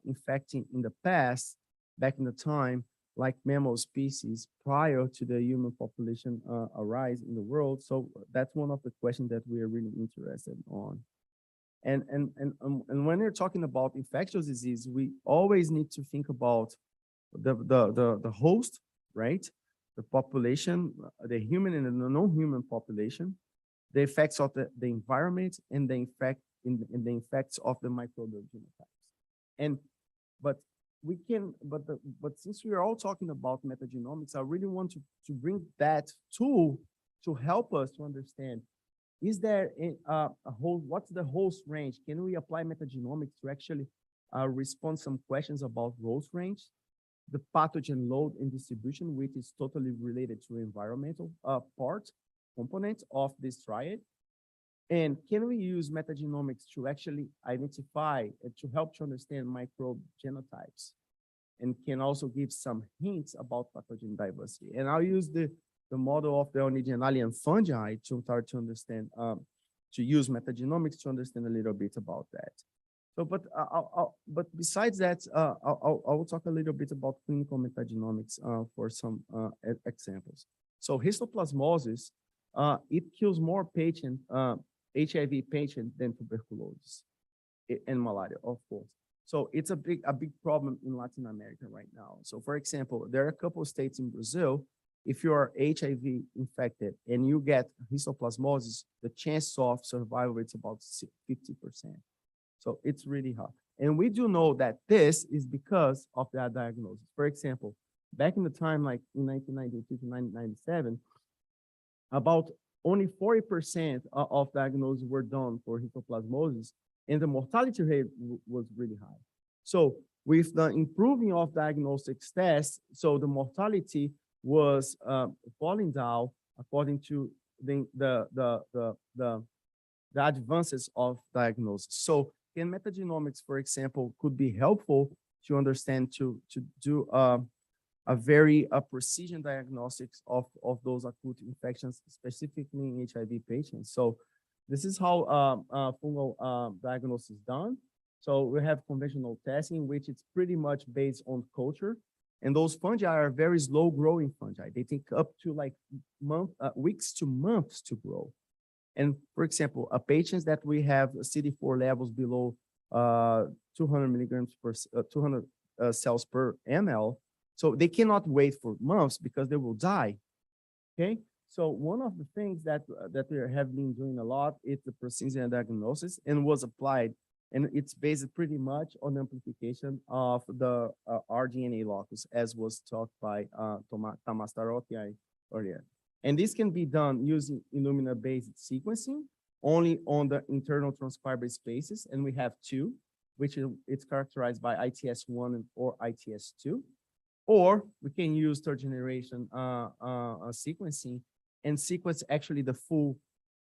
infecting in the past, back in the time, like mammal species prior to the human population arise in the world? So that's one of the questions that we are really interested on. And when you're talking about infectious disease, we always need to think about the host, right? The population, the human and the non-human population, the effects of the environment, and the effects of the microbial genotypes. But since we are all talking about metagenomics, I really want to bring that tool to help us to understand, is there what's the host range? Can we apply metagenomics to actually respond some questions about host range, the pathogen load and distribution, which is totally related to environmental component of this triad? And can we use metagenomics to actually identify and to help to understand microbe genotypes, and can also give some hints about pathogen diversity? And I'll use the model of the Onigenalian fungi to start to understand, to use metagenomics to understand a little bit about that. So, but besides that, I will talk a little bit about clinical metagenomics for some examples. So histoplasmosis, it kills more HIV patient than tuberculosis and malaria, of course. So it's a big problem in Latin America right now. So for example, there are a couple of states in Brazil, if you are HIV infected and you get histoplasmosis, the chance of survival is about 50%. So it's really hard. And we do know that this is because of that diagnosis. For example, back in the time, like in 1992 to 1997, about only 40% of diagnoses were done for histoplasmosis, and the mortality rate was really high. So with the improving of diagnostics tests, so the mortality was falling down according to the advances of diagnosis. So in metagenomics, for example, could be helpful to understand to do a very precision diagnostics of those acute infections, specifically in HIV patients. So this is how fungal diagnosis is done. So we have conventional testing, which is pretty much based on culture. And those fungi are very slow growing fungi. They take up to like weeks to months to grow. And for example, patients that we have CD4 levels below 200 milligrams per 200 cells per ml, so they cannot wait for months because they will die. Okay, so one of the things that we have been doing a lot is the precision diagnosis, and was applied, and it's based pretty much on the amplification of the rDNA locus, as was talked by Thomas Tarotti earlier. And this can be done using Illumina-based sequencing only on the internal transcriber spaces, and we have two, which it's characterized by ITS1 or ITS2, or we can use third generation sequencing and sequence actually the full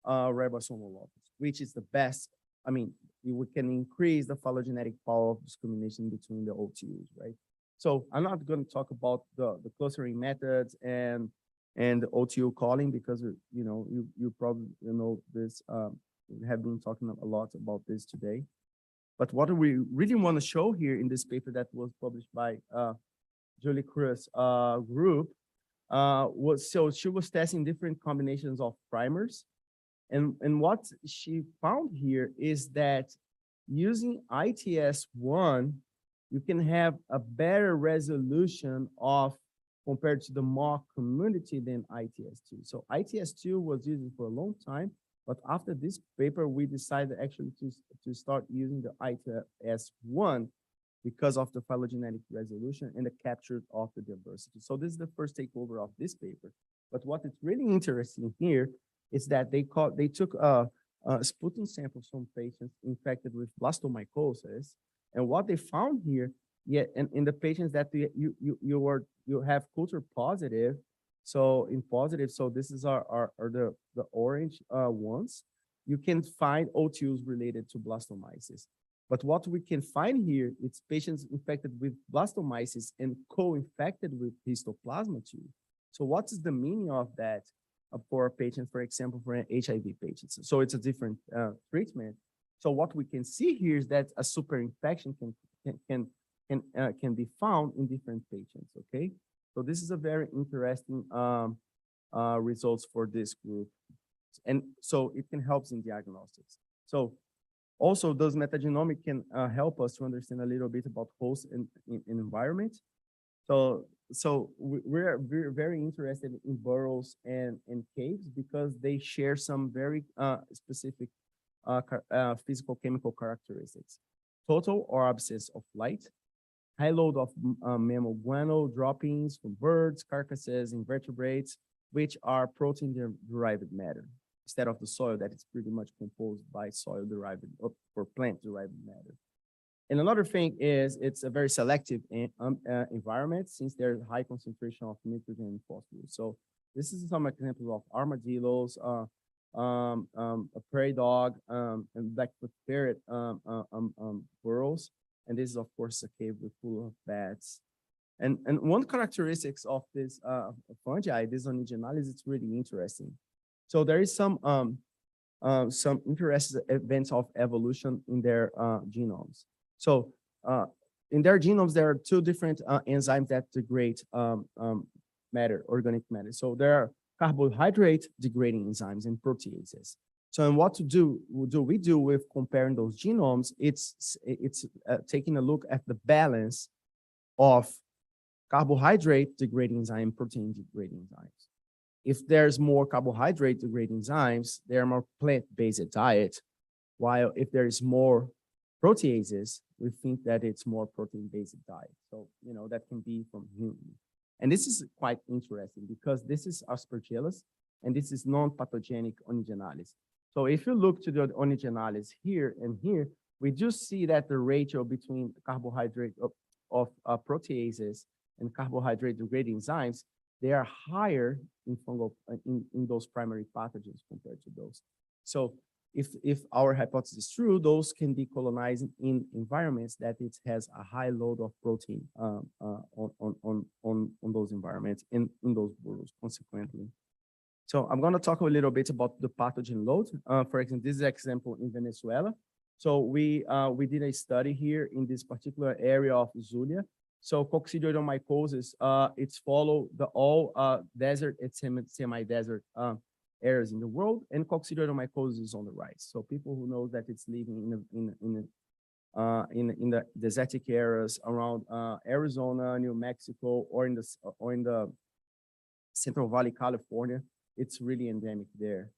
ribosomal locus, which is the best. I mean, we can increase the phylogenetic power of discrimination between the OTUs, right? So I'm not going to talk about the clustering methods and the OTU calling, because you probably know this. We have been talking a lot about this today. But what we really want to show here in this paper that was published by Julie Cruz group so she was testing different combinations of primers, and what she found here is that using ITS1, you can have a better resolution of compared to the mock community than ITS2. So ITS2 was used for a long time, but after this paper, we decided actually to start using the ITS1 because of the phylogenetic resolution and the capture of the diversity. So this is the first takeover of this paper. But what is really interesting here is that they took sputum samples from patients infected with blastomycosis, and what they found here, and in the patients that you have culture positive, so in positive, so this is the orange ones, you can find OTUs related to blastomyces. But what we can find here, it's patients infected with blastomyces and co-infected with histoplasma too. So what is the meaning of that for a patient, for example, for an HIV patients? So it's a different treatment. So what we can see here is that a superinfection can be found in different patients, okay? So this is a very interesting results for this group. And so it can help in diagnostics. So also those metagenomic can help us to understand a little bit about host and environment. So we're very interested in burrows and caves because they share some very specific physical chemical characteristics. Total or absence of light, high load of mammal guano droppings from birds, carcasses, invertebrates, which are protein-derived matter, instead of the soil that is pretty much composed by soil-derived or plant-derived matter. And another thing is it's a very selective environment, since there's high concentration of nitrogen and phosphorus. So this is some examples of armadillos, a prairie dog, and blackfoot ferret burrows. And this is, of course, a cave full of bats. And one characteristics of this fungi, this onigenalis, it's really interesting. So there is some interesting events of evolution in their genomes. So in their genomes, there are two different enzymes that degrade matter, organic matter. So there are carbohydrate degrading enzymes and proteases. So and what we do with comparing those genomes, it's taking a look at the balance of carbohydrate degrading enzyme, protein degrading enzymes. If there's more carbohydrate degrading enzymes, they're more plant-based diet, while if there is more proteases, we think that it's more protein-based diet. So, that can be from human. And this is quite interesting because this is Aspergillus and this is non-pathogenic onigenalis. So if you look to the onigenalis here and here, we do see that the ratio between carbohydrate of proteases and carbohydrate degrading enzymes, they are higher in fungal in those primary pathogens compared to those. So if our hypothesis is true, those can be colonized in environments that it has a high load of protein on those environments in those burrows consequently. So I'm going to talk a little bit about the pathogen load. For example, this is an example in Venezuela. So we did a study here in this particular area of Zulia. So coccidioidomycosis, it's follow the all desert and semi-desert areas in the world, and coccidioidomycosis is on the rise. So people who know that it's living in the desertic areas around Arizona, New Mexico, or in the Central Valley, California, it's really endemic there.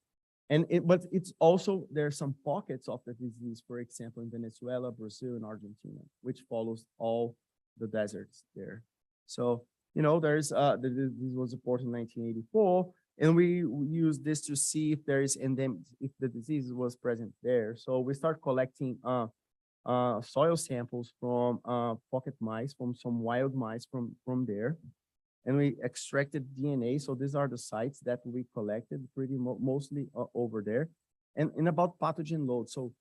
But it's also, there are some pockets of the disease, for example, in Venezuela, Brazil, and Argentina, which follows all the deserts there. So, you know, there's, this was reported in 1984, and we use this to see if there is endemic, if the disease was present there. So we start collecting soil samples from pocket mice, from some wild mice from there. And we extracted DNA. So these are the sites that we collected mostly over there. And about pathogen load. So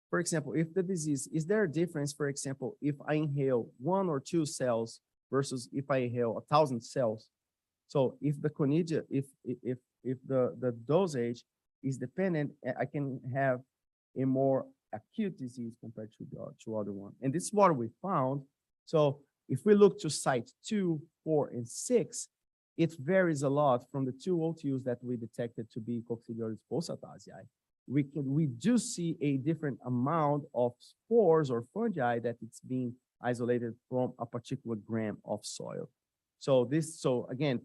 for example, if the disease, is there a difference, for example, if I inhale 1 or 2 cells versus if I inhale 1,000 cells? So if the conidia, if the dosage is dependent, I can have a more acute disease compared to the other one. And this is what we found. So if we look to site 2, 4, and 6, it varies a lot from the 2 OTUs that we detected to be Coccidioides pulsatazii. We do see a different amount of spores or fungi that it's being isolated from a particular gram of soil. So this, so again,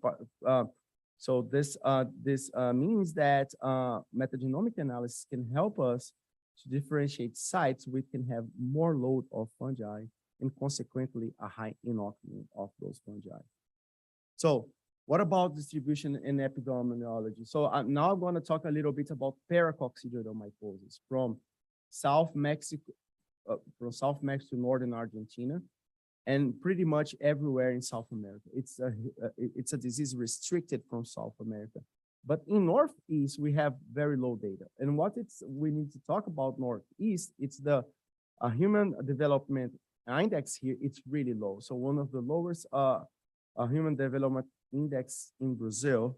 this means that metagenomic analysis can help us to differentiate sites. We can have more load of fungi and consequently a high inoculum of those fungi. So what about distribution and epidemiology? So now I'm going to talk a little bit about paracoccidioidomycosis from South Mexico to northern Argentina, and pretty much everywhere in South America. It's a disease restricted from South America. But in Northeast, we have very low data. And we need to talk about Northeast, it's the human development index here, it's really low. So one of the lowest human development index in Brazil.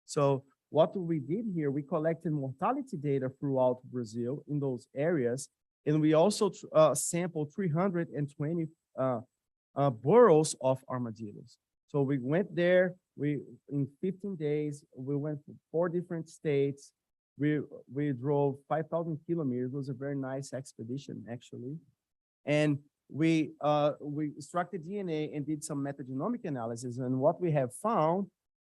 So what we did here, we collected mortality data throughout Brazil in those areas. And we also sampled 320 burrows of armadillos. So we went there, in 15 days, we went to 4 different states. We drove 5,000 kilometers. It was a very nice expedition, actually. And we extracted DNA and did some metagenomic analysis. And what we have found,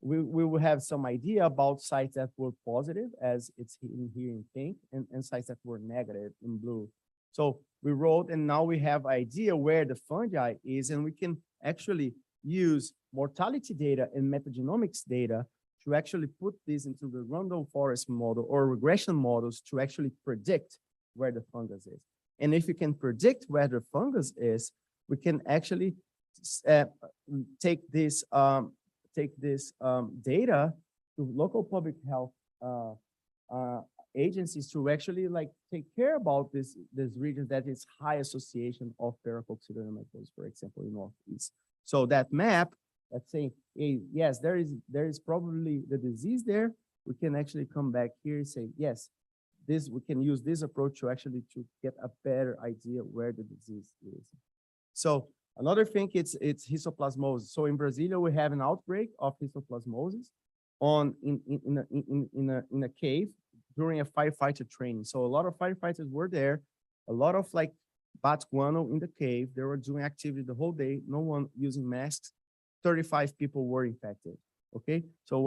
we will have some idea about sites that were positive, as it's here in pink, and sites that were negative in blue. So we wrote, and now we have idea where the fungi is, and we can actually use mortality data and metagenomics data to actually put this into the random forest model or regression models to actually predict where the fungus is. And if you can predict where the fungus is, we can actually take this data to local public health agencies to actually take care about this region that is high association of paracoccidioidomycosis, for example, in Northeast. So that map, let's say, hey, yes, there is probably the disease there. We can actually come back here and say, yes, we can use this approach to actually get a better idea where the disease is. So another thing, it's histoplasmosis. So in Brasilia, we have an outbreak of histoplasmosis in a cave during a firefighter training. So a lot of firefighters were there, a lot of bat guano in the cave. They were doing activity the whole day, no one using masks. 35 people were infected. Okay, so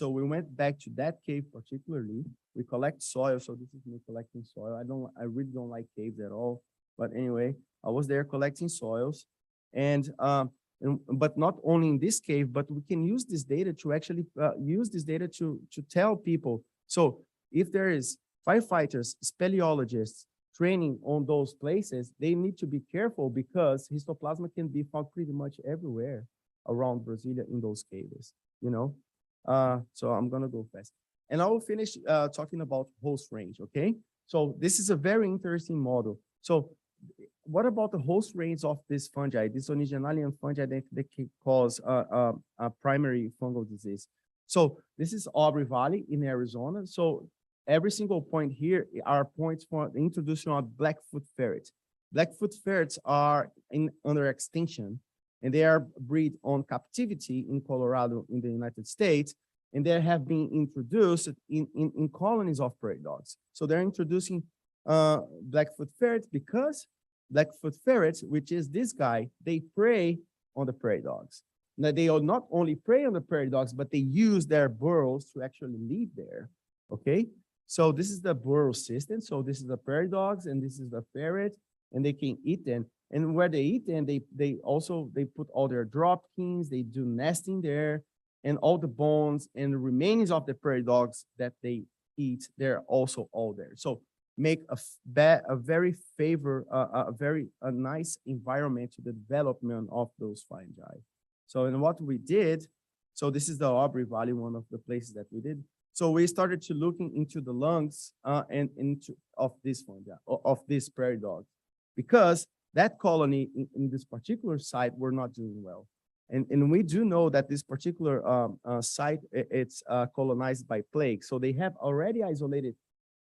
we went back to that cave particularly. We collect soil. So this is me collecting soil. I really don't like caves at all. But anyway, I was there collecting soils, but not only in this cave, but we can use this data to actually to tell people. So if there is firefighters, speleologists training on those places, they need to be careful because histoplasma can be found pretty much everywhere around Brasilia in those caves, you know? So I'm gonna go fast. And I will finish talking about host range, okay? So this is a very interesting model. So what about the host range of this fungi, this originalian fungi that can cause a primary fungal disease? So this is Aubrey Valley in Arizona. So every single point here are points for the introduction of Blackfoot ferrets. Blackfoot ferrets are under extinction, and they are bred on captivity in Colorado in the United States, and they have been introduced in colonies of prairie dogs. So they're introducing Blackfoot ferrets because Blackfoot ferrets, which is this guy, they prey on the prairie dogs. Now they not only prey on the prairie dogs, but they use their burrows to actually live there, okay? So this is the burrow system. So this is the prairie dogs, and this is the ferret, and they can eat them. And where they eat them, they put all their drop-kins, they do nesting there, and all the bones and the remainings of the prairie dogs that they eat, they're also all there. So make a very nice environment to the development of those fungi. So, and what we did, so this is the Aubrey Valley, one of the places that we did. So we started to looking into the lungs and of this fungi, of this prairie dog, because that colony in this particular site were not doing well. And we do know that this particular site, it's colonized by plague. So they have already isolated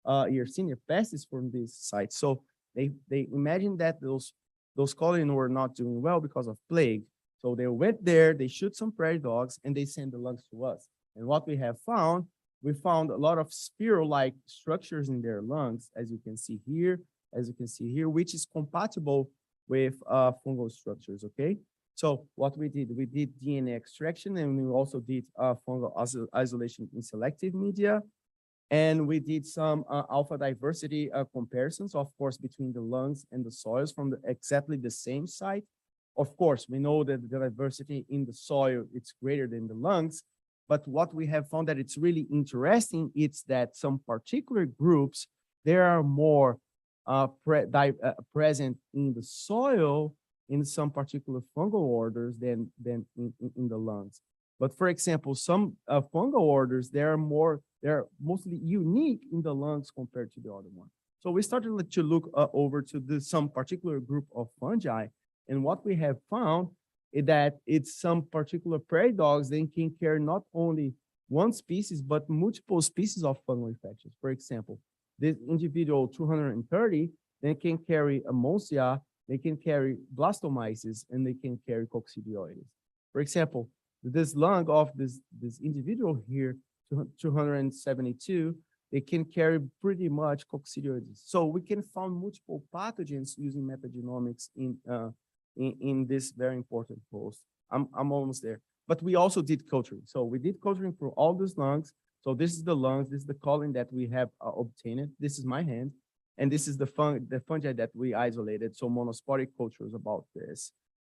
Yersinia pestis from this site. So they imagine that those colonies were not doing well because of plague. So they went there, they shoot some prairie dogs, and they send the lungs to us. And what we have found, we found a lot of spiral-like structures in their lungs, as you can see here, which is compatible with fungal structures, okay? So what we did DNA extraction, and we also did fungal isolation in selective media. And we did some alpha diversity comparisons, of course, between the lungs and the soils from exactly the same site. Of course, we know that the diversity in the soil, it's greater than the lungs. But what we have found that it's really interesting, it's that some particular groups, there are more present in the soil in some particular fungal orders than in the lungs. But for example, some fungal orders, they're mostly unique in the lungs compared to the other one. So we started to look over to some particular group of fungi, and what we have found is that it's some particular prairie dogs, they can carry not only one species, but multiple species of fungal infections. For example, this individual 230, they can carry Amosia, they can carry blastomyces, and they can carry coccidioides. For example, this lung of this individual here, 272, they can carry pretty much coccidioides. So we can find multiple pathogens using metagenomics in this very important post. I'm almost there. But we also did culturing. So we did culturing for all these lungs. So this is the lungs, this is the colony that we have obtained. This is my hand. And this is the fungi that we isolated. So monosporic cultures about this.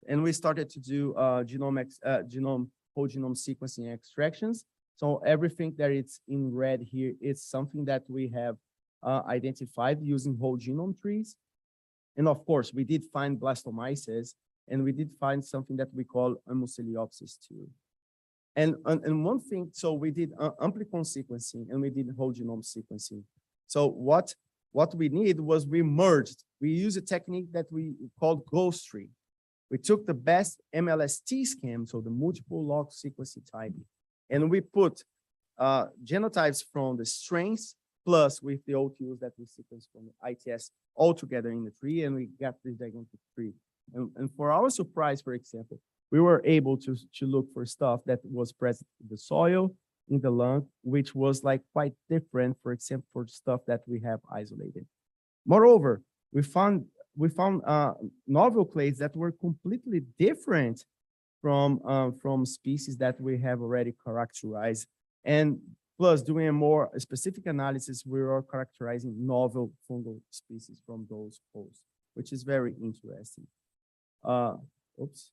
And we started to do whole genome sequencing extractions. So everything that it's in red here is something that we have identified using whole genome trees. And of course, we did find blastomyces, and we did find something that we call Amoseliopsis too. And one thing, so we did amplicon sequencing, and we did whole genome sequencing. So what we need was we merged. We used a technique that we called ghost tree. We took the best MLST scan, so the multiple log sequencing type, and we put genotypes from the strains plus with the OTUs that we sequenced from the ITS all together in the tree, and we got this gigantic tree. And for our surprise, for example, we were able to look for stuff that was present in the soil, in the lung, which was like quite different, for example, for stuff that we have isolated. Moreover, we found novel clades that were completely different from species that we have already characterized. And plus, doing a more specific analysis, we are characterizing novel fungal species from those hosts, which is very interesting. Oops,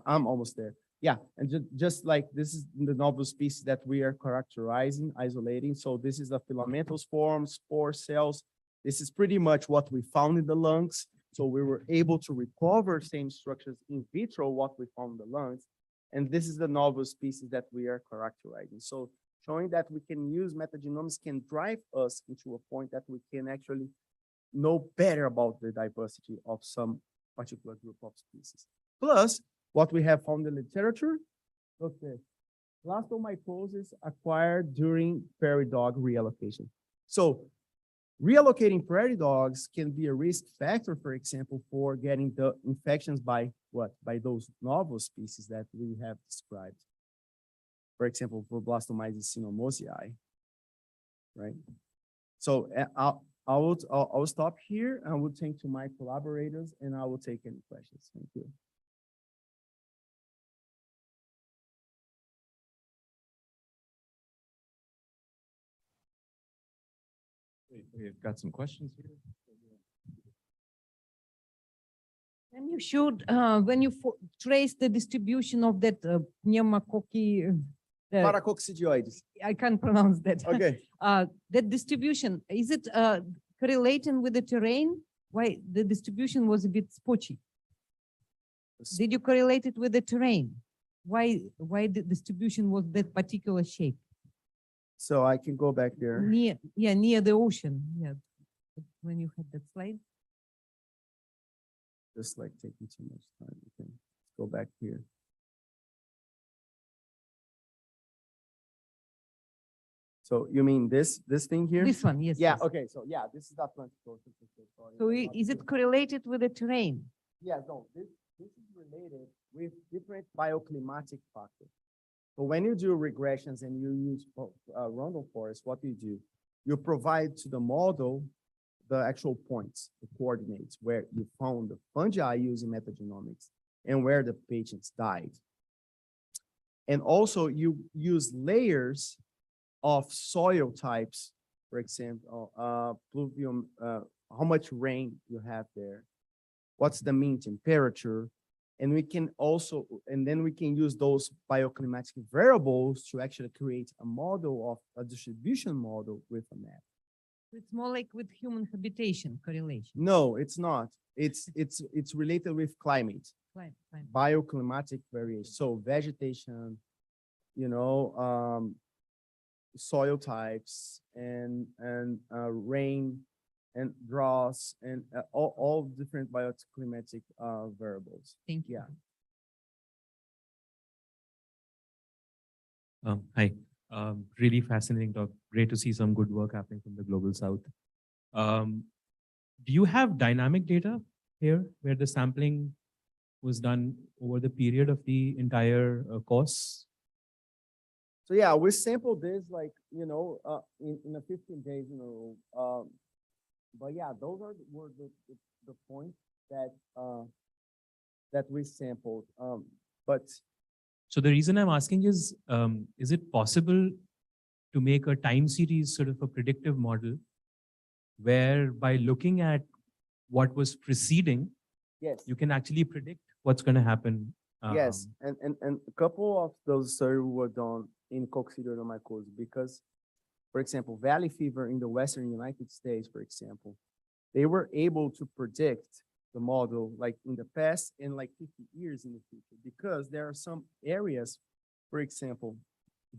I'm almost there. Yeah, and just like this is the novel species that we are characterizing, isolating. So this is the filamentous form, spore cells. This is pretty much what we found in the lungs. So we were able to recover same structures in vitro, what we found in the lungs. And this is the novel species that we are characterizing. So showing that we can use metagenomics can drive us into a point that we can actually know better about the diversity of some particular group of species. Plus, what we have found in the literature, okay, blastomycosis acquired during prairie dog reallocation. So reallocating prairie dogs can be a risk factor, for example, for getting the infections by what? By those novel species that we have described. For example, for blastomyces cynomycete, right? So I will stop here. I will turn to my collaborators and I will take any questions. Thank you. We've got some questions here. And you showed when you trace the distribution of that pneumococci, Paracoccidioides. I can't pronounce that. Okay. That distribution, is it correlating with the terrain? Why the distribution was a bit spotty? Did you correlate it with the terrain? Why the distribution was that particular shape? So I can go back there. Near the ocean. Yeah, when you had that slide. Just like taking too much time. Okay. Let's go back here. So you mean this thing here? This one, yes. Yeah. yes. Okay. So yeah, this is Atlantic Ocean. So is it correlated with the terrain? Yeah. No. This is related with different bioclimatic factors. So when you do regressions and you use random forest, what do? You provide to the model the actual points, the coordinates where you found the fungi using metagenomics and where the patients died. And also you use layers of soil types, for example, pluvium, how much rain you have there, what's the mean temperature, and we can also, and then we can use those bioclimatic variables to actually create a model of a distribution model with a map. It's more like with human habitation correlation. No, it's not. It's related with climate, Fine. bioclimatic variation. So vegetation, soil types and rain and draws and all different bioclimatic variables. Thank you. Yeah. Hi, really fascinating talk. Great to see some good work happening from the Global South. Do you have dynamic data here where the sampling was done over the period of the entire course? So yeah, we sampled this like, in a 15 days, but yeah, those were the points that we sampled. But so the reason I'm asking is it possible to make a time series sort of a predictive model where by looking at what was preceding, yes, you can actually predict what's going to happen? Yes, and a couple of those studies were done in coccidioidomycosis because, for example, valley fever in the Western United States, for example, they were able to predict the model like in the past and like 50 years in the future because there are some areas, for example,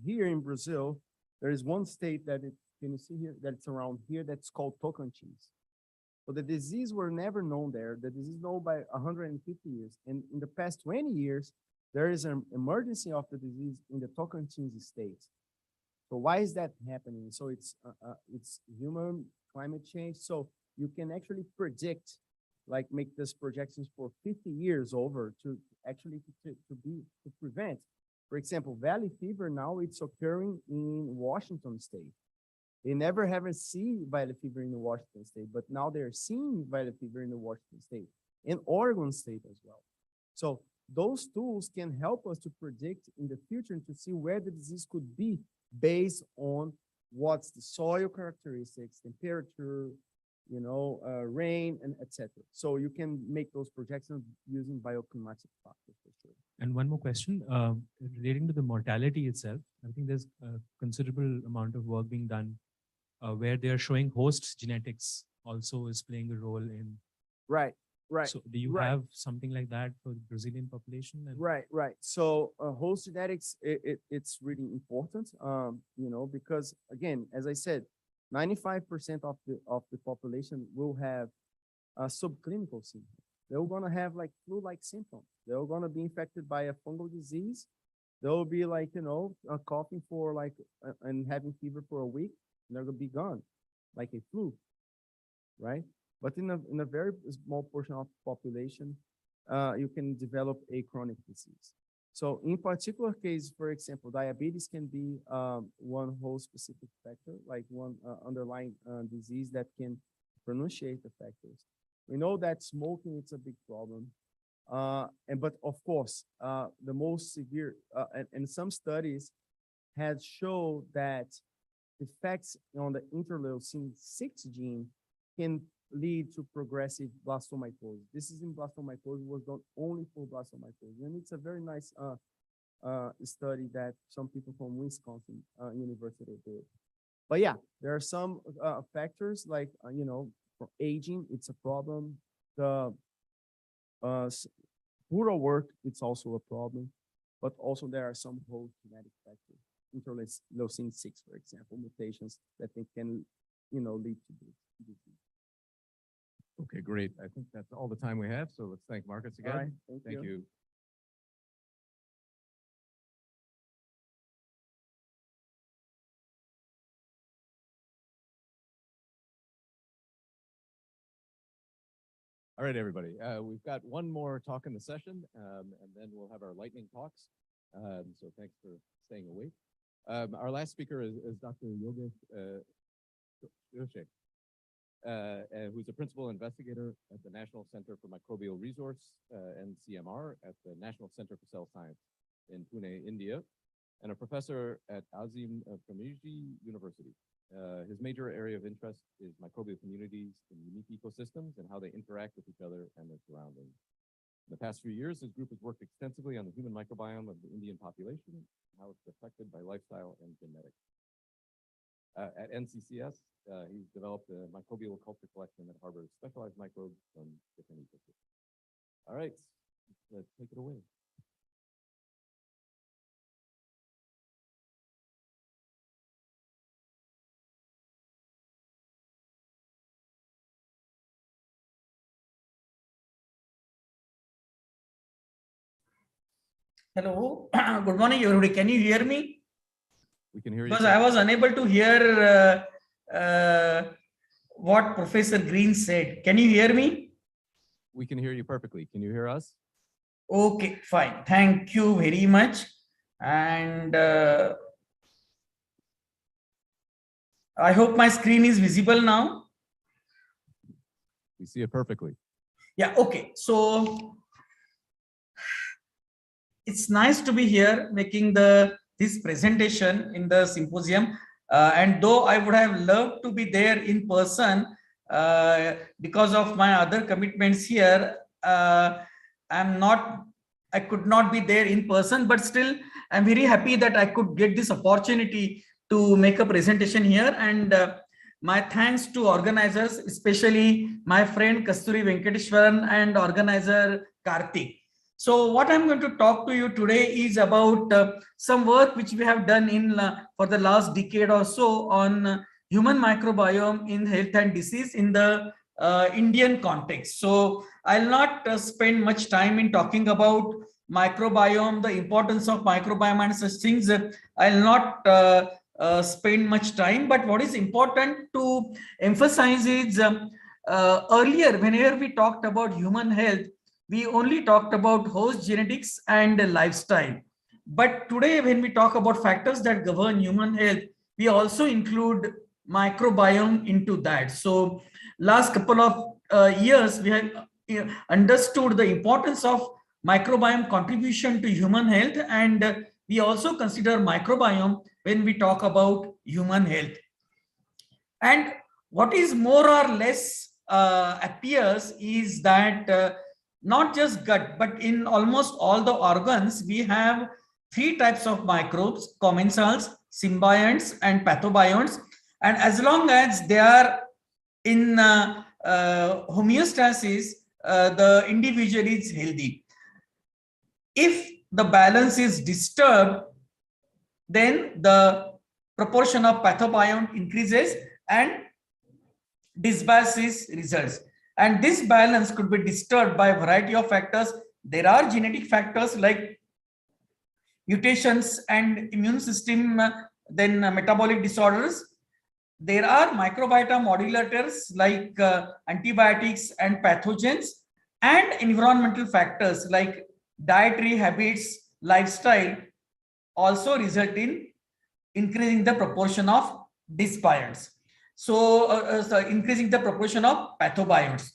here in Brazil, there is one state that can you see here, that's around here, that's called Tocantins. So the disease were never known there. The disease is known by 150 years. And in the past 20 years, there is an emergency of the disease in the Tocantins state. So why is that happening? So it's human climate change. So you can actually predict, like make this projections for 50 years over to actually to prevent. For example, valley fever now it's occurring in Washington state. They never haven't seen valley fever in the Washington state, but now they're seeing valley fever in the Washington state and Oregon state as well. So those tools can help us to predict in the future and to see where the disease could be based on what's the soil characteristics, temperature, rain, and etc. So you can make those projections using bioclimatic factors for sure. And one more question relating to the mortality itself. I think there's a considerable amount of work being done where they are showing host genetics also is playing a role in. Right, right. So do you right. have something like that for the Brazilian population? And Right, right. So host genetics, it's really important, you know, because again, as I said, 95% of the population will have subclinical symptoms. They're gonna have like flu-like symptoms. They're gonna be infected by a fungal disease. They'll be like, you know, coughing for like and having fever for a week, and they're gonna be gone, like a flu, right? But in a very small portion of the population, you can develop a chronic disease. So in particular case, for example, diabetes can be one whole specific factor, like one underlying disease that can pronunciate the factors. We know that smoking is a big problem. But of course, the most severe, and some studies had shown that effects on the interleucin 6 gene can lead to progressive blastomycosis. This is in blastomycosis, was done only for blastomycosis. And it's a very nice study that some people from Wisconsin University did. But yeah, there are some factors like, you know, for aging, it's a problem. The rural work, it's also a problem. But also there are some whole genetic factors, interleucin 6, for example, mutations that they can, you know, lead to disease. Okay, great. I think that's all the time we have. So let's thank Marcus again. All right, thank you. you. All right, everybody. We've got one more talk in the session, and then we'll have our lightning talks. So thanks for staying awake. Our last speaker is Dr. Yogesh Joshi, who's a principal investigator at the National Center for Microbial Resource, NCMR, at the National Center for Cell Science in Pune, India, and a professor at Azim Premji University. His major area of interest is microbial communities and unique ecosystems and how they interact with each other and their surroundings. In the past few years, his group has worked extensively on the human microbiome of the Indian population, how it's affected by lifestyle and genetics. At NCCS, he's developed a microbial culture collection that harbors specialized microbes from different ecosystems. All right, let's take it away. Hello, good morning, everybody. Can you hear me? We can hear you. Because I was unable to hear what Professor Green said. Can you hear me? We can hear you perfectly. Can you hear us? Okay, fine. Thank you very much. And I hope my screen is visible now. We see it perfectly. Yeah, okay. So it's nice to be here making this presentation in the symposium. And though I would have loved to be there in person, because of my other commitments here, I could not be there in person, but still I'm very happy that I could get this opportunity to make a presentation here. And my thanks to organizers, especially my friend Kasturi Venkateshwaran and organizer Karthik. So what I'm going to talk to you today is about some work which we have done for the last decade or so on human microbiome in health and disease in the Indian context. So I'll not spend much time in talking about microbiome, the importance of microbiome and such things. I'll not spend much time, but what is important to emphasize is earlier, whenever we talked about human health, we only talked about host genetics and lifestyle. But today, when we talk about factors that govern human health, we also include microbiome into that. So last couple of years, we have understood the importance of microbiome contribution to human health, and we also consider microbiome when we talk about human health. And what is more or less appears is that not just gut, but in almost all the organs, we have 3 types of microbes: commensals, symbionts, and pathobionts. And as long as they are in homeostasis, the individual is healthy. If the balance is disturbed, then the proportion of pathobiont increases and dysbiosis results. And this balance could be disturbed by a variety of factors. There are genetic factors like mutations and immune system, then metabolic disorders. There are microbiota modulators like antibiotics and pathogens, and environmental factors like dietary habits, lifestyle also result in increasing the proportion of dysbionts. So increasing the proportion of pathobionts.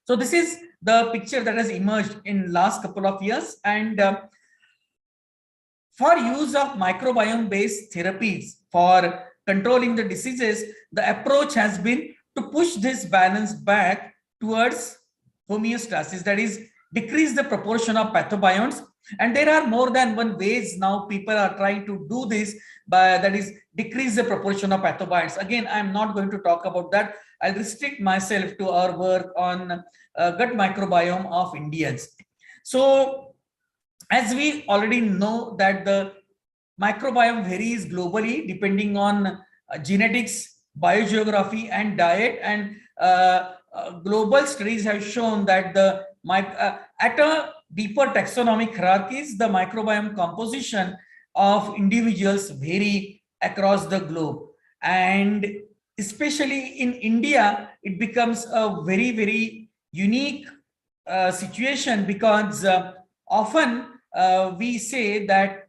So this is the picture that has emerged in last couple of years. And for use of microbiome based therapies for controlling the diseases, the approach has been to push this balance back towards homeostasis, that is, decrease the proportion of pathobionts. And there are more than one ways now people are trying to do this, that is, decrease the proportion of pathobionts. Again, I'm not going to talk about that. I'll restrict myself to our work on gut microbiome of Indians. So as we already know that the microbiome varies globally depending on genetics, biogeography, and diet. And global studies have shown that the at a deeper taxonomic hierarchies, the microbiome composition of individuals vary across the globe. And especially in India, it becomes a very, very unique situation, because often we say that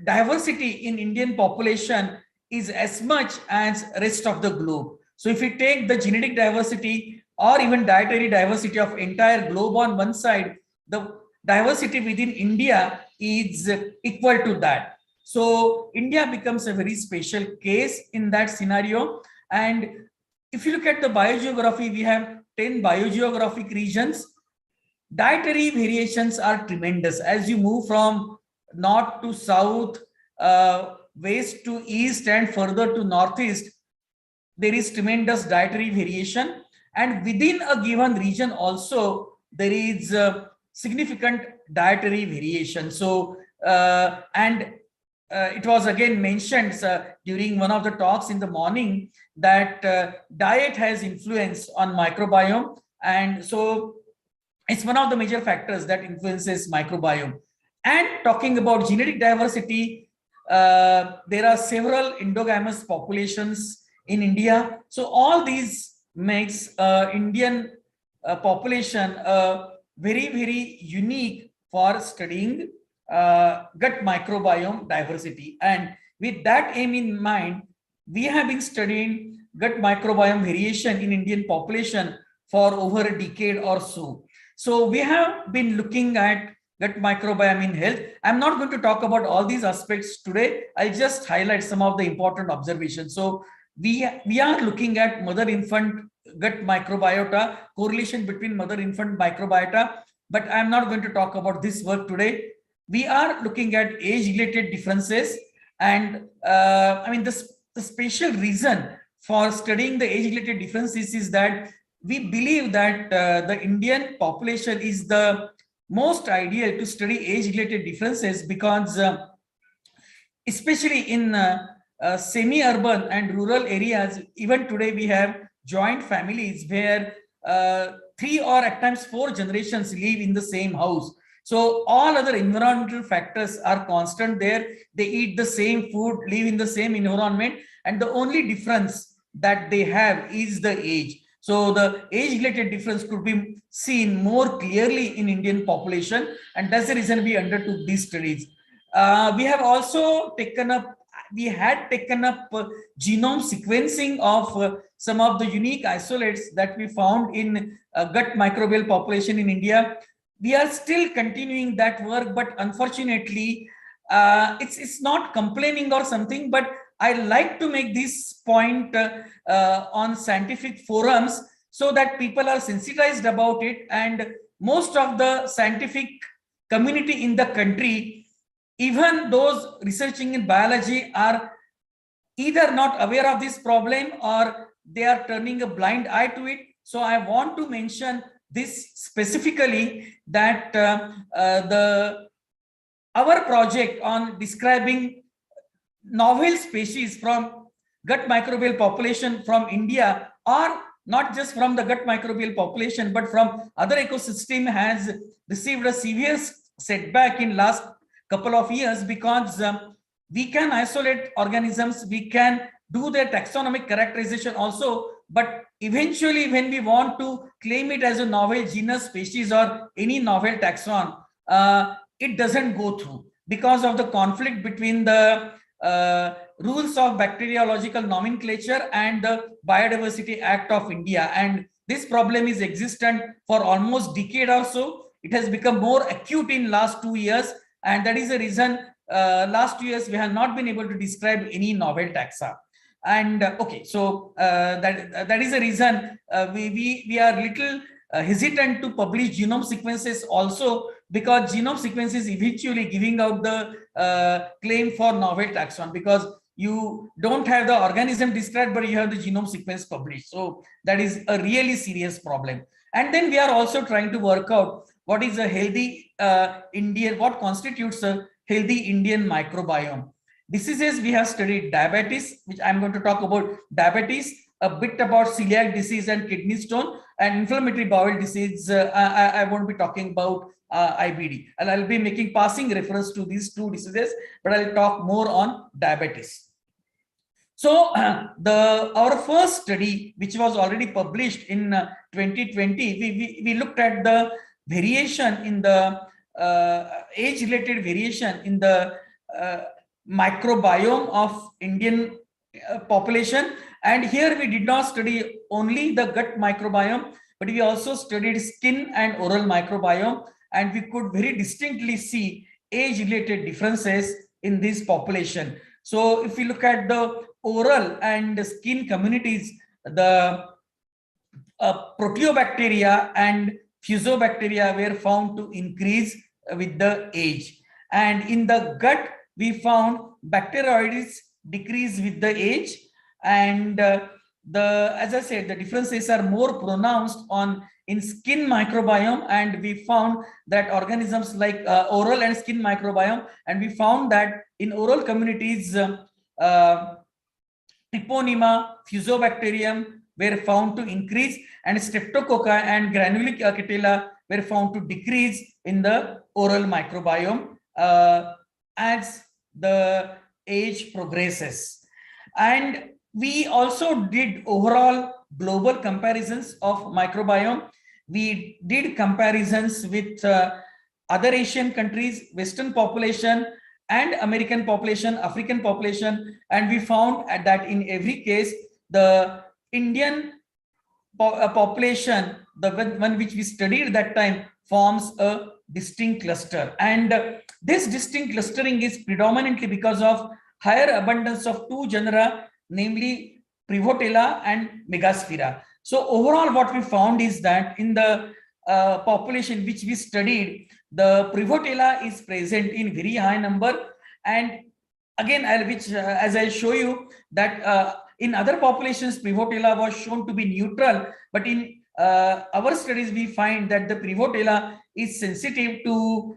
diversity in Indian population is as much as rest of the globe. So if we take the genetic diversity or even dietary diversity of entire globe on one side, the diversity within India is equal to that. So India becomes a very special case in that scenario. And if you look at the biogeography, we have 10 biogeographic regions. Dietary variations are tremendous. As you move from north to south, west to east, and further to northeast, there is tremendous dietary variation. And within a given region also, there is significant dietary variation. So, it was again mentioned during one of the talks in the morning that diet has influence on microbiome. And so it's one of the major factors that influences microbiome. And talking about genetic diversity, there are several endogamous populations in India. So all these makes Indian population very, very unique for studying gut microbiome diversity. And with that aim in mind, we have been studying gut microbiome variation in Indian population for over a decade or so. So we have been looking at gut microbiome in health. I'm not going to talk about all these aspects today. I'll just highlight some of the important observations. So we are looking at mother-infant gut microbiota, correlation between mother-infant microbiota, but I'm not going to talk about this work today. We are looking at age-related differences, and I mean the special reason for studying the age-related differences is that we believe that the Indian population is the most ideal to study age-related differences, because especially in semi-urban and rural areas, even today we have joint families where 3 or at times 4 generations live in the same house. So all other environmental factors are constant there. They eat the same food, live in the same environment, and the only difference that they have is the age. So the age-related difference could be seen more clearly in Indian population, and that's the reason we undertook these studies. We have also taken up, genome sequencing of some of the unique isolates that we found in gut microbial population in India. We are still continuing that work, but unfortunately, it's not complaining or something, but I like to make this point on scientific forums so that people are sensitized about it. And most of the scientific community in the country, even those researching in biology, are either not aware of this problem or they are turning a blind eye to it. So I want to mention this specifically, that our project on describing novel species from gut microbial population from India, or not just from the gut microbial population, but from other ecosystem, has received a severe setback in last couple of years, because we can isolate organisms, we can do their taxonomic characterization also, but eventually when we want to claim it as a novel genus, species, or any novel taxon, it doesn't go through because of the conflict between the rules of bacteriological nomenclature and the Biodiversity Act of India. And this problem is existent for almost decade or so. It has become more acute in last 2 years, and that is the reason last 2 years we have not been able to describe any novel taxa. And okay, so that is the reason we are little hesitant to publish genome sequences also, because genome sequence is eventually giving out the claim for novel taxon, because you don't have the organism described, but you have the genome sequence published. So that is a really serious problem. And then we are also trying to work out what is a healthy Indian, what constitutes a healthy Indian microbiome. Diseases, we have studied diabetes, which I'm going to talk about diabetes, a bit about celiac disease and kidney stone, and inflammatory bowel disease. I won't be talking about IBD, and I'll be making passing reference to these two diseases, but I'll talk more on diabetes. So our first study, which was already published in 2020, we looked at the variation in the age-related variation in the microbiome of Indian population. And here we did not study only the gut microbiome, but we also studied skin and oral microbiome, and we could very distinctly see age-related differences in this population. So if we look at the oral and skin communities, the proteobacteria and fusobacteria were found to increase with the age. And in the gut, we found bacteroides decrease with the age. And as I said, the differences are more pronounced in skin microbiome, and we found that organisms like oral and skin microbiome, and we found that in oral communities, Treponema, Fusobacterium were found to increase, and Streptococci and Granulicatella were found to decrease in the oral microbiome as the age progresses. And we also did overall global comparisons of microbiome. We did comparisons with other Asian countries, Western population, and American population, African population, and we found that in every case, the Indian population, the one which we studied at that time, forms a distinct cluster. And this distinct clustering is predominantly because of higher abundance of two genera, namely Prevotella and Megasphaera. So overall, what we found is that in the population which we studied, the Prevotella is present in very high number. And again, as I'll show you that in other populations, Prevotella was shown to be neutral, but in our studies, we find that the Prevotella is sensitive to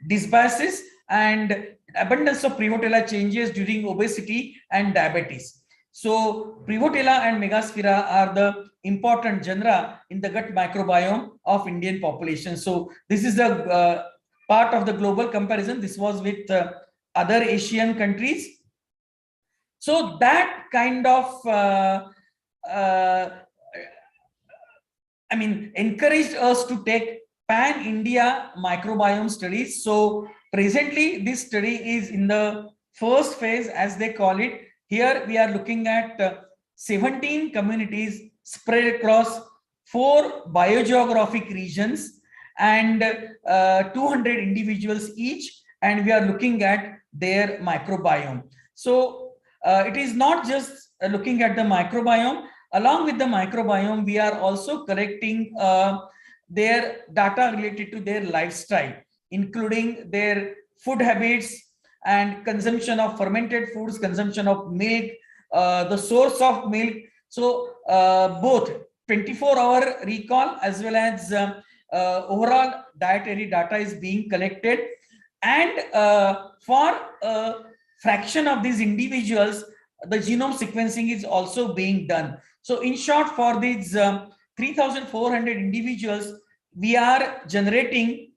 dysbiosis, and abundance of Prevotella changes during obesity and diabetes. So Prevotella and Megasphaera are the important genera in the gut microbiome of Indian population. So this is the part of the global comparison. This was with other Asian countries. So that kind of encouraged us to take pan-India microbiome studies. So presently, this study is in the first phase, as they call it. Here we are looking at 17 communities spread across 4 biogeographic regions and 200 individuals each, and we are looking at their microbiome. So it is not just looking at the microbiome. Along with the microbiome, we are also collecting their data related to their lifestyle, including their food habits and consumption of fermented foods, consumption of milk, the source of milk, So both 24-hour recall as well as overall dietary data is being collected, and for a fraction of these individuals, the genome sequencing is also being done. So in short, for these 3,400 individuals, we are generating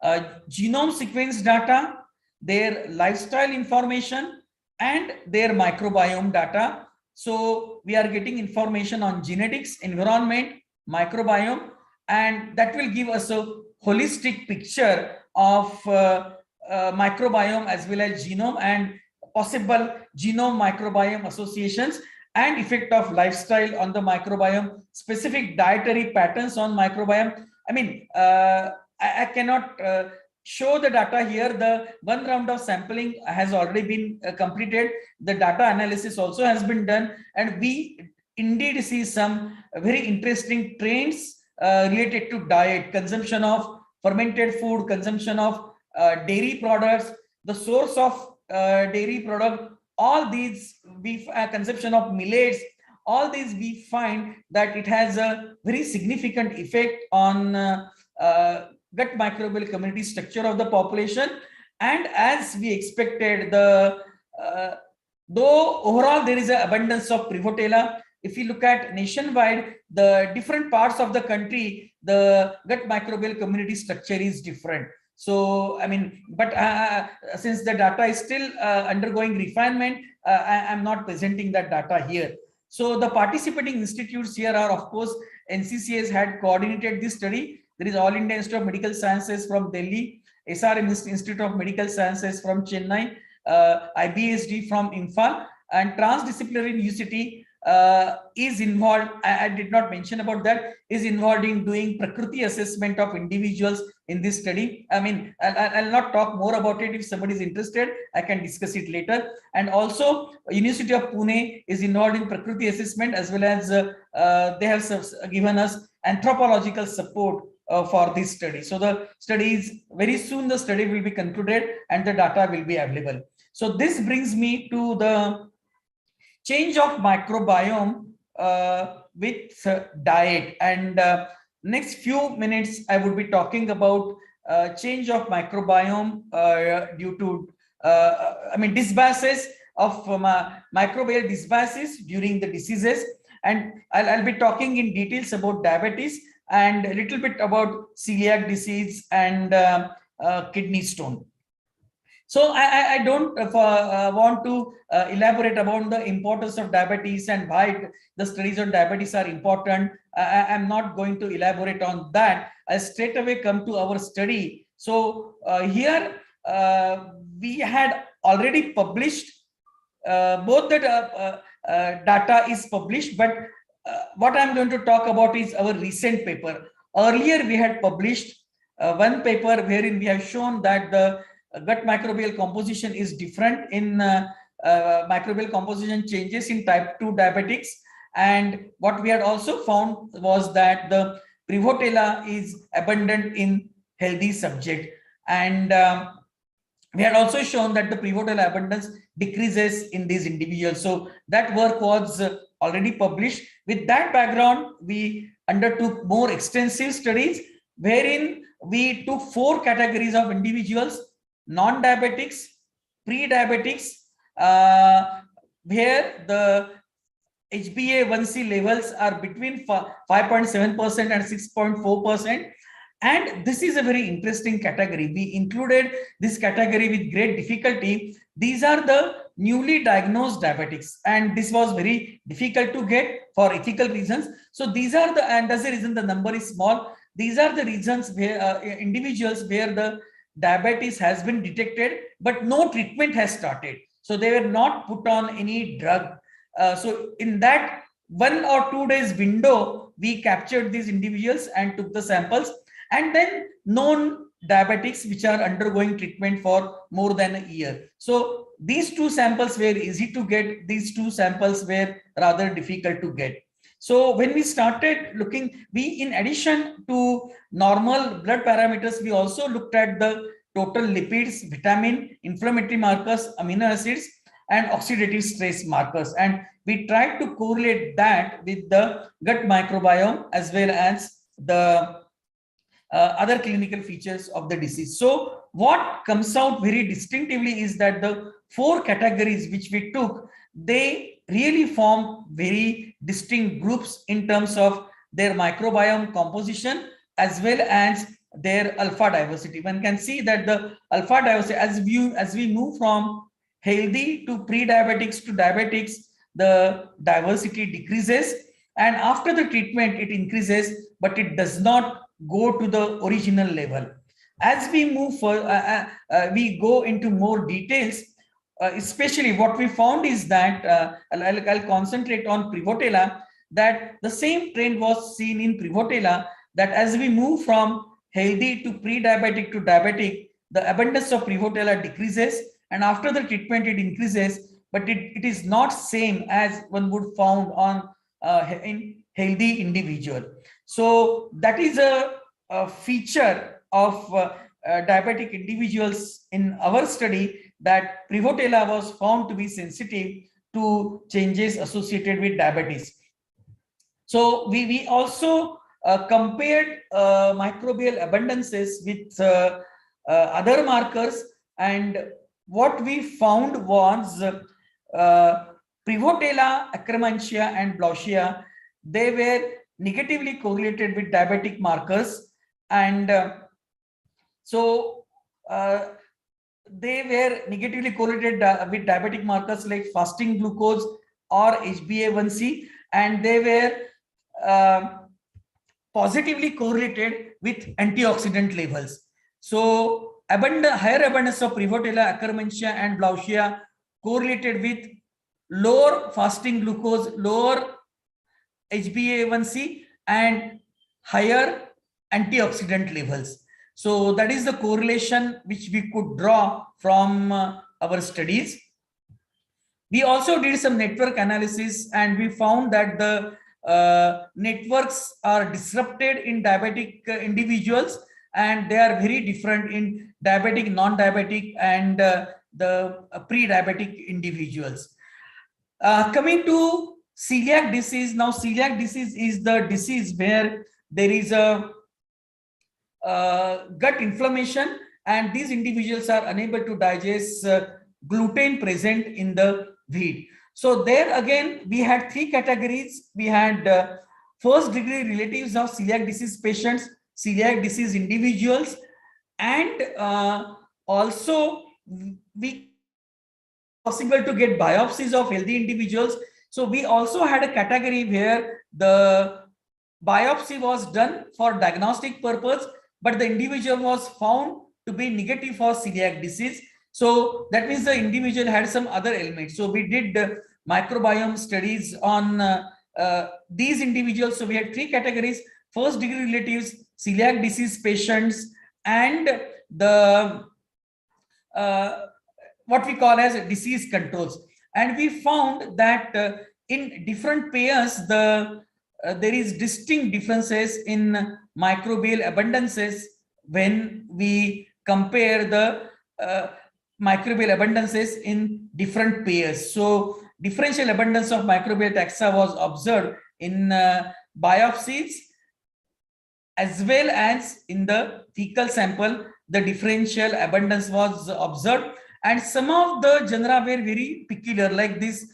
genome sequence data, their lifestyle information, and their microbiome data. So we are getting information on genetics, environment, microbiome, and that will give us a holistic picture of microbiome as well as genome and possible genome microbiome associations and effect of lifestyle on the microbiome, specific dietary patterns on microbiome. I mean, I cannot show the data here. The one round of sampling has already been completed. The data analysis also has been done, and we indeed see some very interesting trends related to diet, consumption of fermented food, consumption of dairy products, the source of dairy product, all these consumption of millets, all these we find that it has a very significant effect on gut microbial community structure of the population. And as we expected, the though overall there is an abundance of Prevotella, if you look at nationwide, the different parts of the country, the gut microbial community structure is different. So, I mean, but since the data is still undergoing refinement, I am not presenting that data here. So the participating institutes here are, of course, NCCS had coordinated this study. There is All India Institute of Medical Sciences from Delhi, SRM Institute of Medical Sciences from Chennai, IBSE from Imphal, and Transdisciplinary University is involved. I did not mention about that, is involved in doing Prakriti assessment of individuals in this study. I mean, I'll not talk more about it. If somebody is interested, I can discuss it later. And also University of Pune is involved in Prakriti assessment, as well as they have given us anthropological support for this study. So the study is very soon, the study will be concluded and the data will be available. So this brings me to the change of microbiome with diet, and next few minutes I would be talking about change of microbiome due to I mean dysbiosis of microbial dysbiosis during the diseases, and I'll be talking in details about diabetes and a little bit about celiac disease and kidney stone. So I don't want to elaborate about the importance of diabetes and why the studies on diabetes are important. I'm not going to elaborate on that. I straight away come to our study. So here we had already published both the data is published, but what I'm going to talk about is our recent paper. Earlier we had published one paper wherein we have shown that the gut microbial composition is different in microbial composition changes in type 2 diabetics. And what we had also found was that the Prevotella is abundant in healthy subject. And we had also shown that the Prevotella abundance decreases in these individuals. So that work was already published. With that background, we undertook more extensive studies wherein we took 4 categories of individuals: non-diabetics, pre-diabetics, where the HbA1c levels are between 5.7% and 6.4%. And this is a very interesting category. We included this category with great difficulty. These are the newly diagnosed diabetics, and this was very difficult to get for ethical reasons. So these are the, and that's the reason the number is small. These are the reasons where individuals where the diabetes has been detected, but no treatment has started. So they were not put on any drug. So in that 1 or 2 days window, we captured these individuals and took the samples. And then known diabetics which are undergoing treatment for more than a year. So these 2 samples were easy to get. These 2 samples were rather difficult to get. So when we started looking, we, in addition to normal blood parameters, we also looked at the total lipids, vitamin, inflammatory markers, amino acids. and oxidative stress markers. And we tried to correlate that with the gut microbiome as well as the other clinical features of the disease. So what comes out very distinctively is that the 4 categories which we took, they really form very distinct groups in terms of their microbiome composition as well as their alpha diversity. One can see that the alpha diversity, as we move from healthy to pre-diabetics to diabetics, the diversity decreases, and after the treatment it increases, but it does not go to the original level. As we move further, we go into more details. Especially what we found is that I'll concentrate on Prevotella, that the same trend was seen in Prevotella, that as we move from healthy to pre-diabetic to diabetic, the abundance of Prevotella decreases, and after the treatment it increases, but it is not same as one would found on in healthy individual. So that is a feature of diabetic individuals in our study, that Prevotella was found to be sensitive to changes associated with diabetes. So we also compared microbial abundances with other markers, and what we found was Prevotella, Akkermansia and Blauschia, they were negatively correlated with diabetic markers, and they were negatively correlated with diabetic markers like fasting glucose or HbA1c, and they were positively correlated with antioxidant levels. So higher abundance of Prevotella, Akkermansia and Blauschia correlated with lower fasting glucose, lower HbA1c and higher antioxidant levels. So that is the correlation which we could draw from our studies. We also did some network analysis, and we found that the networks are disrupted in diabetic individuals, and they are very different in diabetic, non-diabetic and the pre-diabetic individuals. Coming to celiac disease, now celiac disease is the disease where there is a gut inflammation, and these individuals are unable to digest gluten present in the wheat. So there again we had 3 categories. We had first degree relatives of celiac disease patients, celiac disease individuals, and also we possible to get biopsies of healthy individuals. So we also had a category where the biopsy was done for diagnostic purpose, but the individual was found to be negative for celiac disease. So that means the individual had some other ailments. So we did microbiome studies on these individuals. So we had 3 categories: first degree relatives, celiac disease patients, and the what we call as disease controls. And we found that in different pairs, there is distinct differences in microbial abundances when we compare the microbial abundances in different pairs. So differential abundance of microbial taxa was observed in biopsies as well as in the fecal sample. The differential abundance was observed, and some of the genera were very peculiar, like this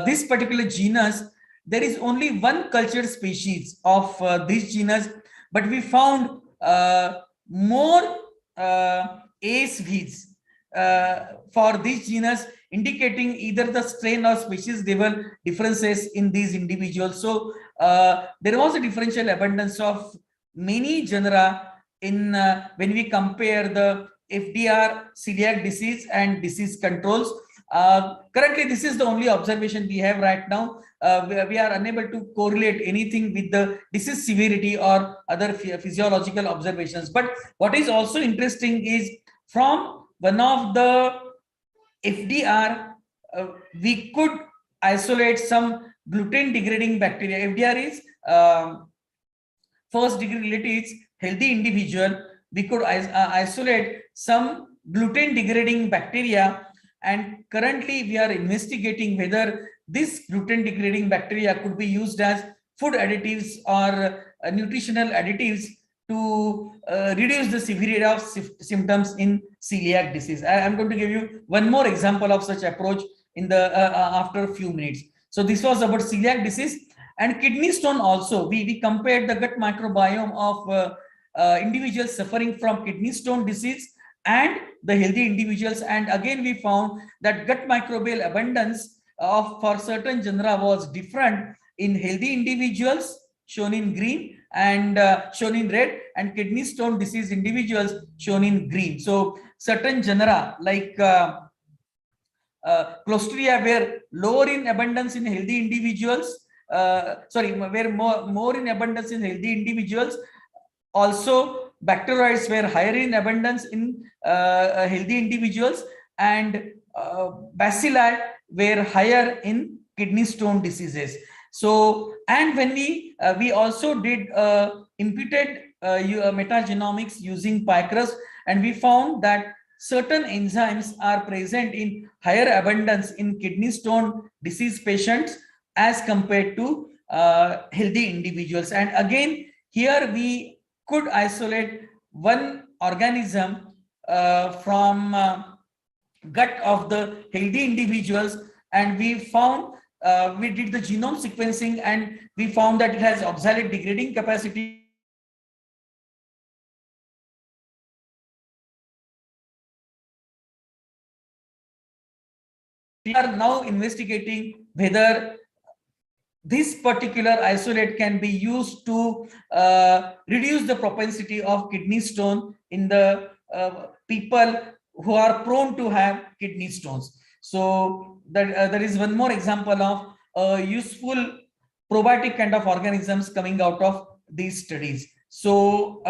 this particular genus. There is only one cultured species of this genus, but we found more ASVs for this genus, indicating either the strain or species level differences in these individuals. So there was a differential abundance of many genera in when we compare the FDR, celiac disease and disease controls. Currently, this is the only observation we have right now. We are unable to correlate anything with the disease severity or other physiological observations. But what is also interesting is from one of the FDR, we could isolate some gluten degrading bacteria. FDR is first degree relatives, healthy individual. We could isolate some gluten degrading bacteria, And currently we are investigating whether this gluten degrading bacteria could be used as food additives or nutritional additives to reduce the severity of symptoms in celiac disease. I am going to give you one more example of such approach in the after a few minutes. So this was about celiac disease. And kidney stone also, we compared the gut microbiome of individuals suffering from kidney stone disease and the healthy individuals. And again, we found that gut microbial abundance of for certain genera was different in healthy individuals, shown in green, and shown in red, and kidney stone disease individuals shown in green. So certain genera like Clostridia were lower in abundance in healthy individuals. Were more in abundance in healthy individuals. Also, bacteroids were higher in abundance in healthy individuals, and bacilli were higher in kidney stone diseases. So, and when we also did imputed metagenomics using PyCrust, and we found that certain enzymes are present in higher abundance in kidney stone disease patients as compared to healthy individuals. And again, here we could isolate one organism from gut of the healthy individuals, and we found we did the genome sequencing, and we found that it has oxalate degrading capacity. We are now investigating whether this particular isolate can be used to reduce the propensity of kidney stone in the people who are prone to have kidney stones. So that there is one more example of useful probiotic kind of organisms coming out of these studies. So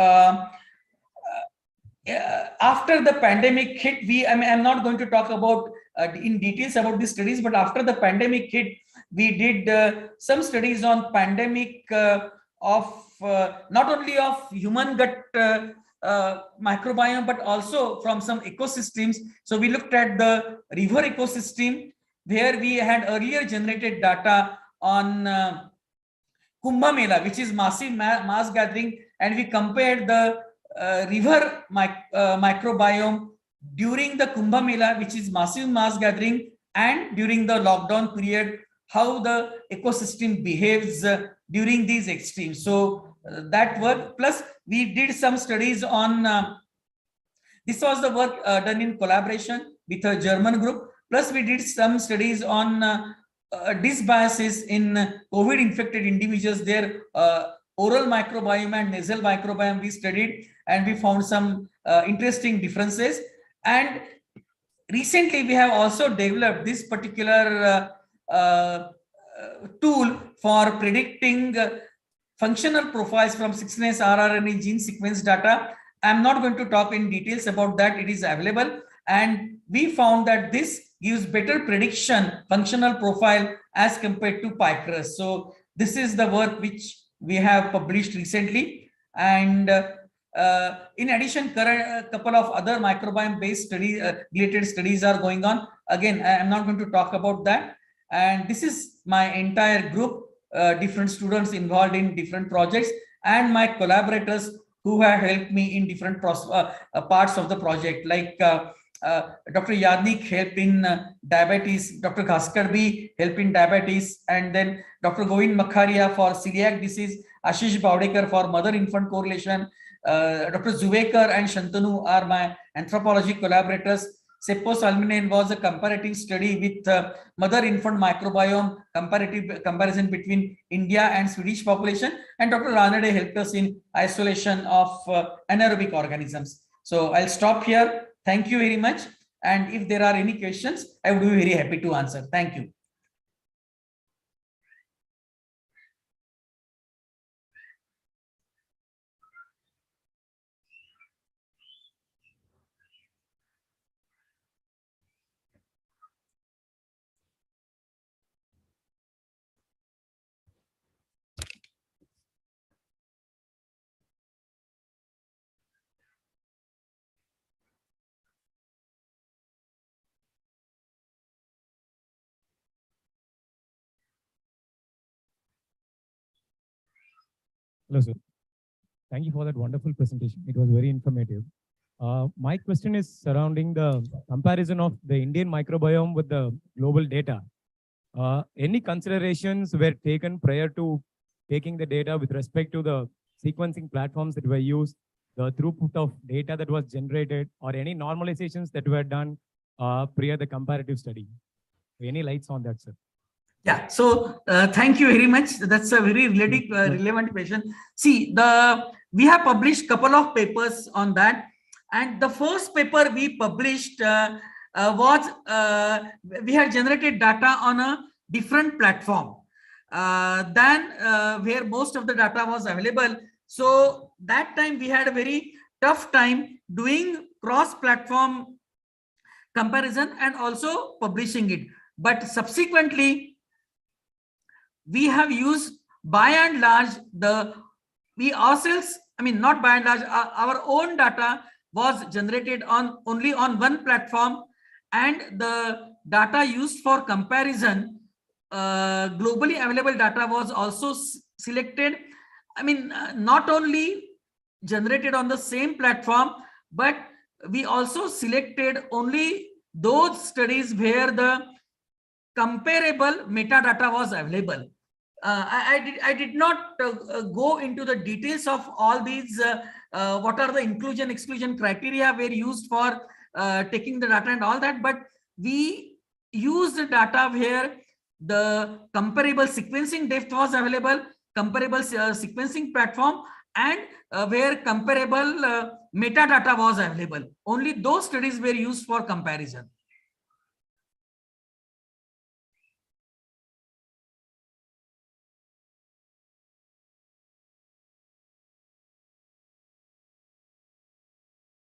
after the pandemic hit, I'm not going to talk about in details about these studies, but after the pandemic hit, we did some studies on pandemic of not only of human gut microbiome, but also from some ecosystems. So we looked at the river ecosystem, where we had earlier generated data on Kumbh Mela, which is massive mass gathering, and we compared the river microbiome during the Kumbh Mela, which is massive mass gathering, and during the lockdown period, how the ecosystem behaves during these extremes. So that work, plus we did some studies on this was the work done in collaboration with a German group, plus we did some studies on dysbiosis in COVID infected individuals. Their oral microbiome and nasal microbiome we studied, and we found some interesting differences. And recently we have also developed this particular tool for predicting functional profiles from 16S rRNA gene sequence data. I'm not going to talk in details about that. It is available, and we found that this gives better prediction functional profile as compared to PyCrust. So this is the work which we have published recently. And in addition, a couple of other microbiome based related studies are going on. Again, I am not going to talk about that. And this is my entire group, different students involved in different projects, and my collaborators who have helped me in different parts of the project, like Dr. Yadnik helped in diabetes, Dr. Ghaskar B helped in diabetes, and then Dr. Govind Makharia for celiac disease, Ashish Bawdekar for mother-infant correlation, Dr. Zuvekar and Shantanu are my anthropology collaborators. Seppo Salminen was a comparative study with mother-infant microbiome comparison between India and Swedish population, and Dr. Ranade helped us in isolation of anaerobic organisms. So I'll stop here. Thank you very much. And if there are any questions, I would be very happy to answer. Thank you. Hello, sir. Thank you for that wonderful presentation. It was very informative. My question is surrounding the comparison of the Indian microbiome with the global data. Any considerations were taken prior to taking the data with respect to the sequencing platforms that were used, the throughput of data that was generated, or any normalizations that were done prior the comparative study? Any lights on that, sir? Yeah, so thank you very much. That's a very relevant question. See, we have published couple of papers on that, and the first paper we published was we had generated data on a different platform than where most of the data was available. So that time we had a very tough time doing cross-platform comparison and also publishing it. But subsequently, we have used by and large we ourselves, I mean, not by and large, our own data was generated only on one platform, and the data used for comparison, globally available data was also selected. I mean, not only generated on the same platform, but we also selected only those studies where the comparable metadata was available. I did not go into the details of all these, what are the inclusion exclusion criteria were used for taking the data and all that, but we used the data where the comparable sequencing depth was available, comparable sequencing platform, and where comparable metadata was available. Only those studies were used for comparison.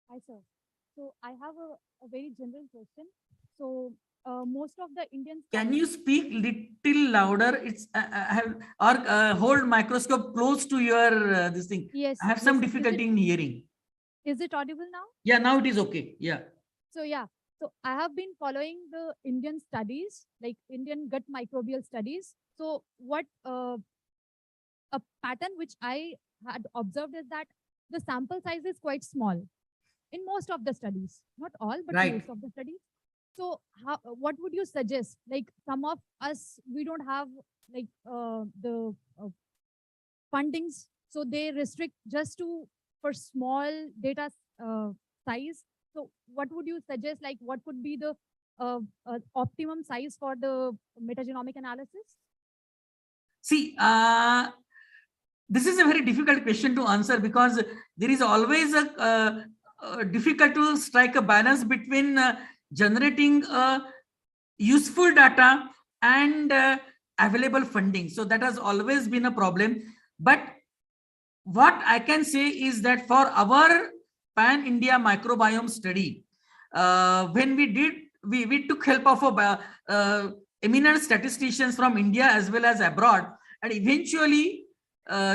Hi, sir. So I have a very general question. So most of the Indian Can you speak little louder? It's hold microscope close to your this thing. Yes. I have some difficulty in hearing. Is it audible now? Yeah, now it is okay. Yeah. So yeah. So I have been following the Indian studies, like Indian gut microbial studies. So what a pattern which I had observed is that the sample size is quite small in most of the studies, not all, but Right. most of the studies. So what would you suggest? Like some of us, we don't have like the fundings, so they restrict just for small data size. So what would you suggest? Like what could be the optimum size for the metagenomic analysis? See, this is a very difficult question to answer because there is always a difficult to strike a balance between generating useful data and available funding. So that has always been a problem. But what I can say is that for our pan-India microbiome study, when we took help of eminent statisticians from India as well as abroad, and eventually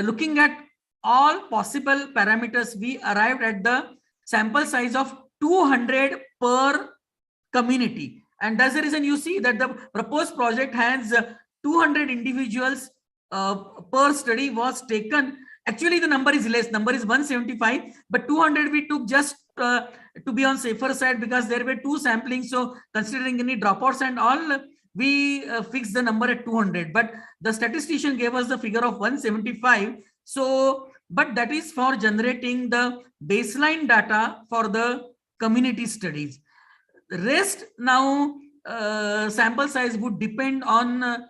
looking at all possible parameters, we arrived at the sample size of 200 per community. And that's the reason you see that the proposed project has 200 individuals per study was taken. Actually, the number is less, number is 175, but 200 we took just to be on safer side because there were two samplings. So considering any dropouts and all, we fixed the number at 200, but the statistician gave us the figure of 175. So, but that is for generating the baseline data for the community studies. The rest now sample size would depend on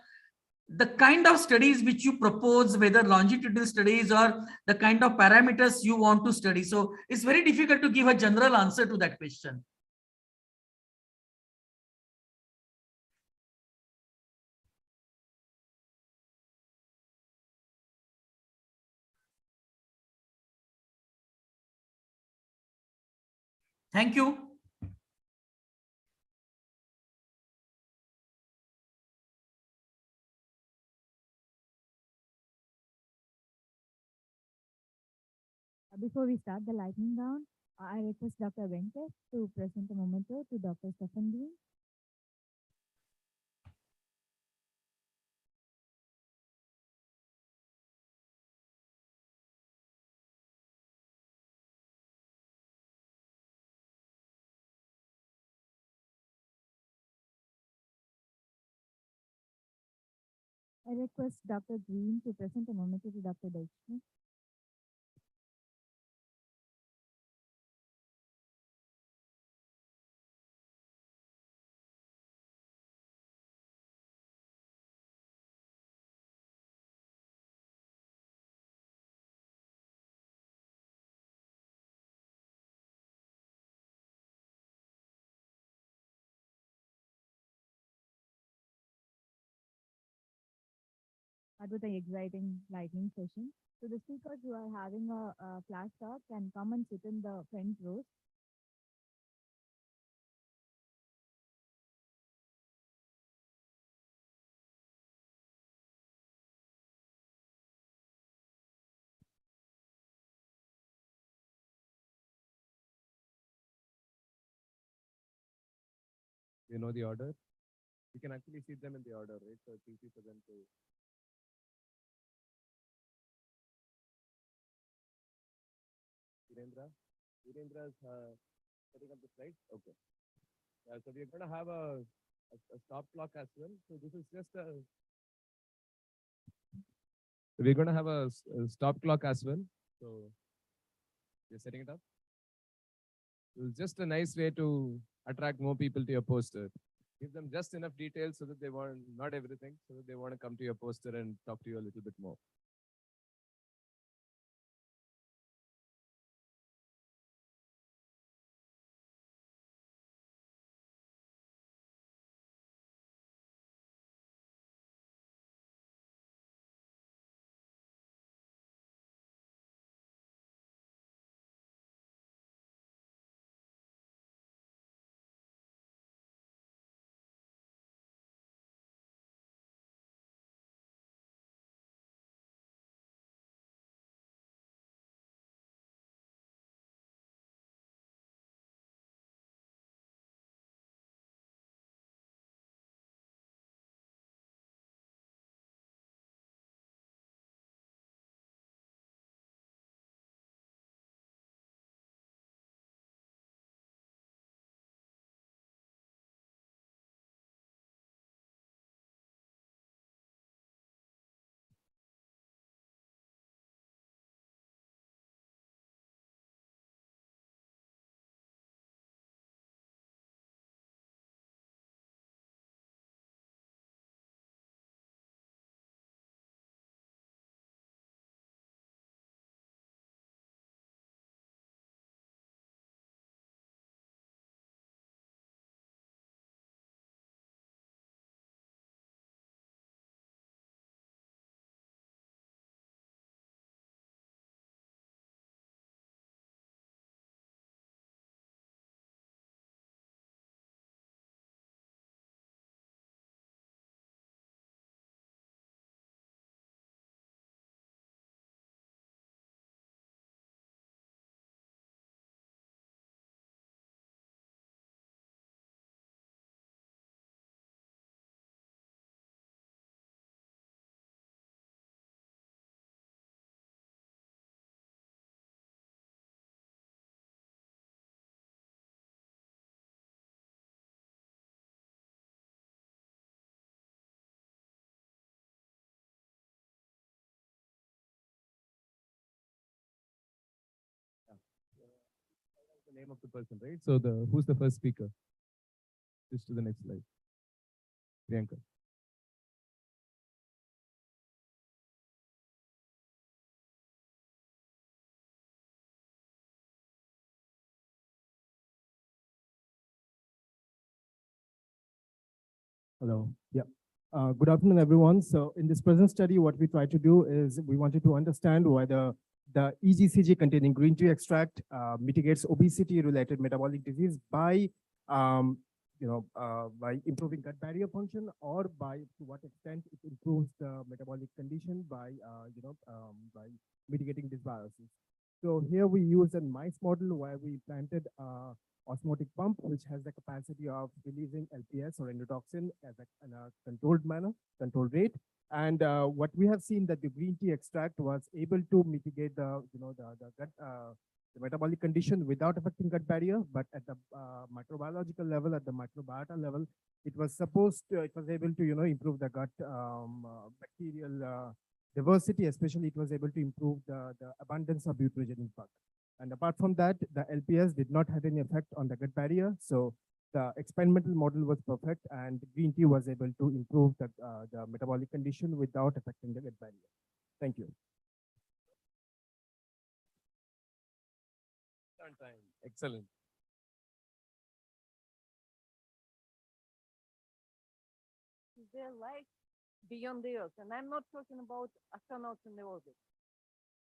the kind of studies which you propose, whether longitudinal studies or the kind of parameters you want to study. So it's very difficult to give a general answer to that question. Thank you. Before we start the lightning round, I request Dr. Venkat to present a memento to Dr. Stephen Bean. I request Dr. Green to present a moment to Dr. Daichner. That was an exciting lightning session. So the speakers who are having a flash talk can come and sit in the front rows. You know the order? You can actually see them in the order, right? So it's easy for them to. Virendra is setting up the slides. Okay. So we're going to have a stop clock as well. So this is just a. We're going to have a stop clock as well. So you're setting it up. It's just a nice way to attract more people to your poster. Give them just enough details so that they want, not everything, so that they want to come to your poster and talk to you a little bit more. The name of the person, right? So who's the first speaker? Just to the next slide. Priyanka. Hello. Yeah. Good afternoon, everyone. So in this present study, what we try to do is we wanted to understand whether the EGCG containing green tea extract mitigates obesity-related metabolic disease by, by improving gut barrier function, or by to what extent it improves the metabolic condition by, by mitigating these viruses. So here we use a mice model where we planted osmotic pump, which has the capacity of releasing LPS or endotoxin in a controlled manner, controlled rate. And what we have seen that the green tea extract was able to mitigate the, the gut the metabolic condition without affecting gut barrier, but at the microbiological level, at the microbiota level, it was able to, improve the gut bacterial diversity, especially it was able to improve the abundance of butyrogen bug. And apart from that, the LPS did not have any effect on the gut barrier. So the experimental model was perfect, and green tea was able to improve the metabolic condition without affecting the gut barrier. Thank you. Excellent. Is there life beyond the Earth? And I'm not talking about astronauts in the orbit,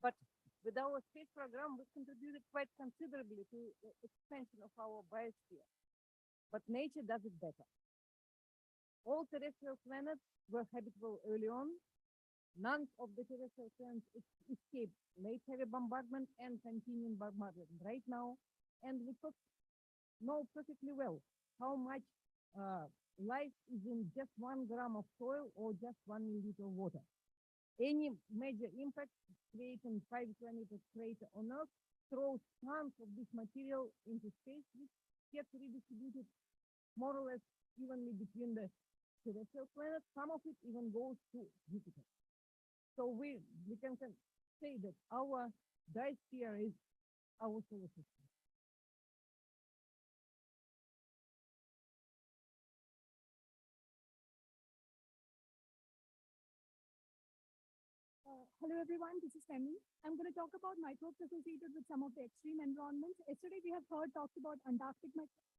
but with our space program, we contributed quite considerably to the expansion of our biosphere. But nature does it better. All terrestrial planets were habitable early on. None of the terrestrial planets escaped late heavy bombardment and continuing bombardment right now. And we know perfectly well how much life is in just 1 gram of soil or just 1 milliliter of water. Any major impact creating 5 kilometers crater on Earth throws tons of this material into space, which gets redistributed more or less evenly between the terrestrial planets. Some of it even goes to Jupiter. So we can say that our biosphere is our solar system. Hello everyone, this is Femi. I'm going to talk about microbes associated with some of the extreme environments. Yesterday we have heard talks about Antarctic microbes.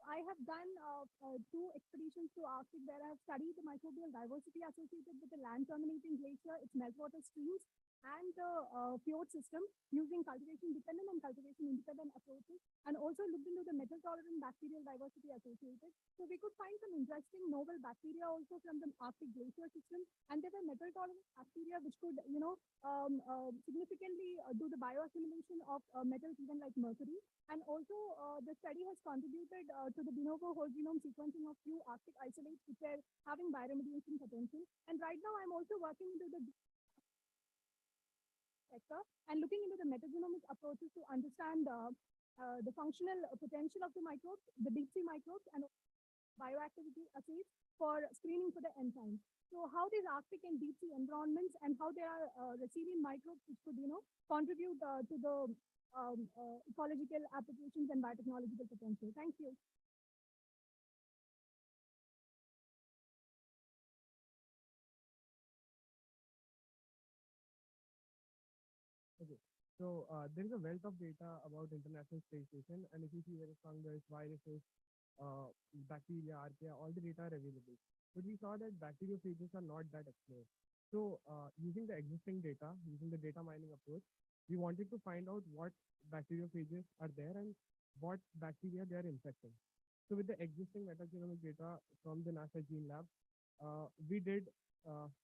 I have done 2 expeditions to Arctic where I have studied the microbial diversity associated with the land terminating glacier, its meltwater streams, and the fjord system using cultivation dependent and cultivation independent approaches, and also looked into the metal tolerant bacterial diversity associated. So we could find some interesting novel bacteria also from the Arctic glacier system, and there were metal tolerant bacteria which could, significantly do the bioassimilation of metals even like mercury. And also the study has contributed to the de novo whole genome sequencing of few Arctic isolates which are having bioremediation potential. And right now I'm also working into the sector and looking into the metagenomic approaches to understand the functional potential of the microbes, the deep sea microbes, and bioactivity assays for screening for the enzymes. So how these Arctic and deep sea environments and how there are resilient microbes which could, contribute to the ecological applications and biotechnological potential. Thank you. Okay, so there is a wealth of data about International Space Station, and if you see there is fungus, viruses, bacteria, archaea, all the data are available. But we saw that bacteriophages are not that explored. So using the existing data, using the data mining approach, we wanted to find out what bacteriophages are there and what bacteria they are infecting. So with the existing metagenomic data from the NASA Gene Lab, we did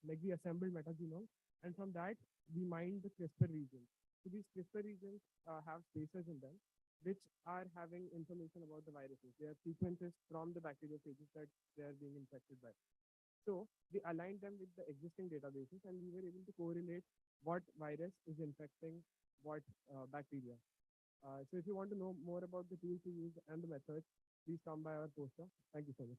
we assembled metagenome, and from that we mined the CRISPR regions. So these CRISPR regions have spacers in them, which are having information about the viruses. They are sequences from the bacteriophages that they are being infected by. So we aligned them with the existing databases, and we were able to correlate what virus is infecting what bacteria. So if you want to know more about the tools we use and the methods, please come by our poster. Thank you so much.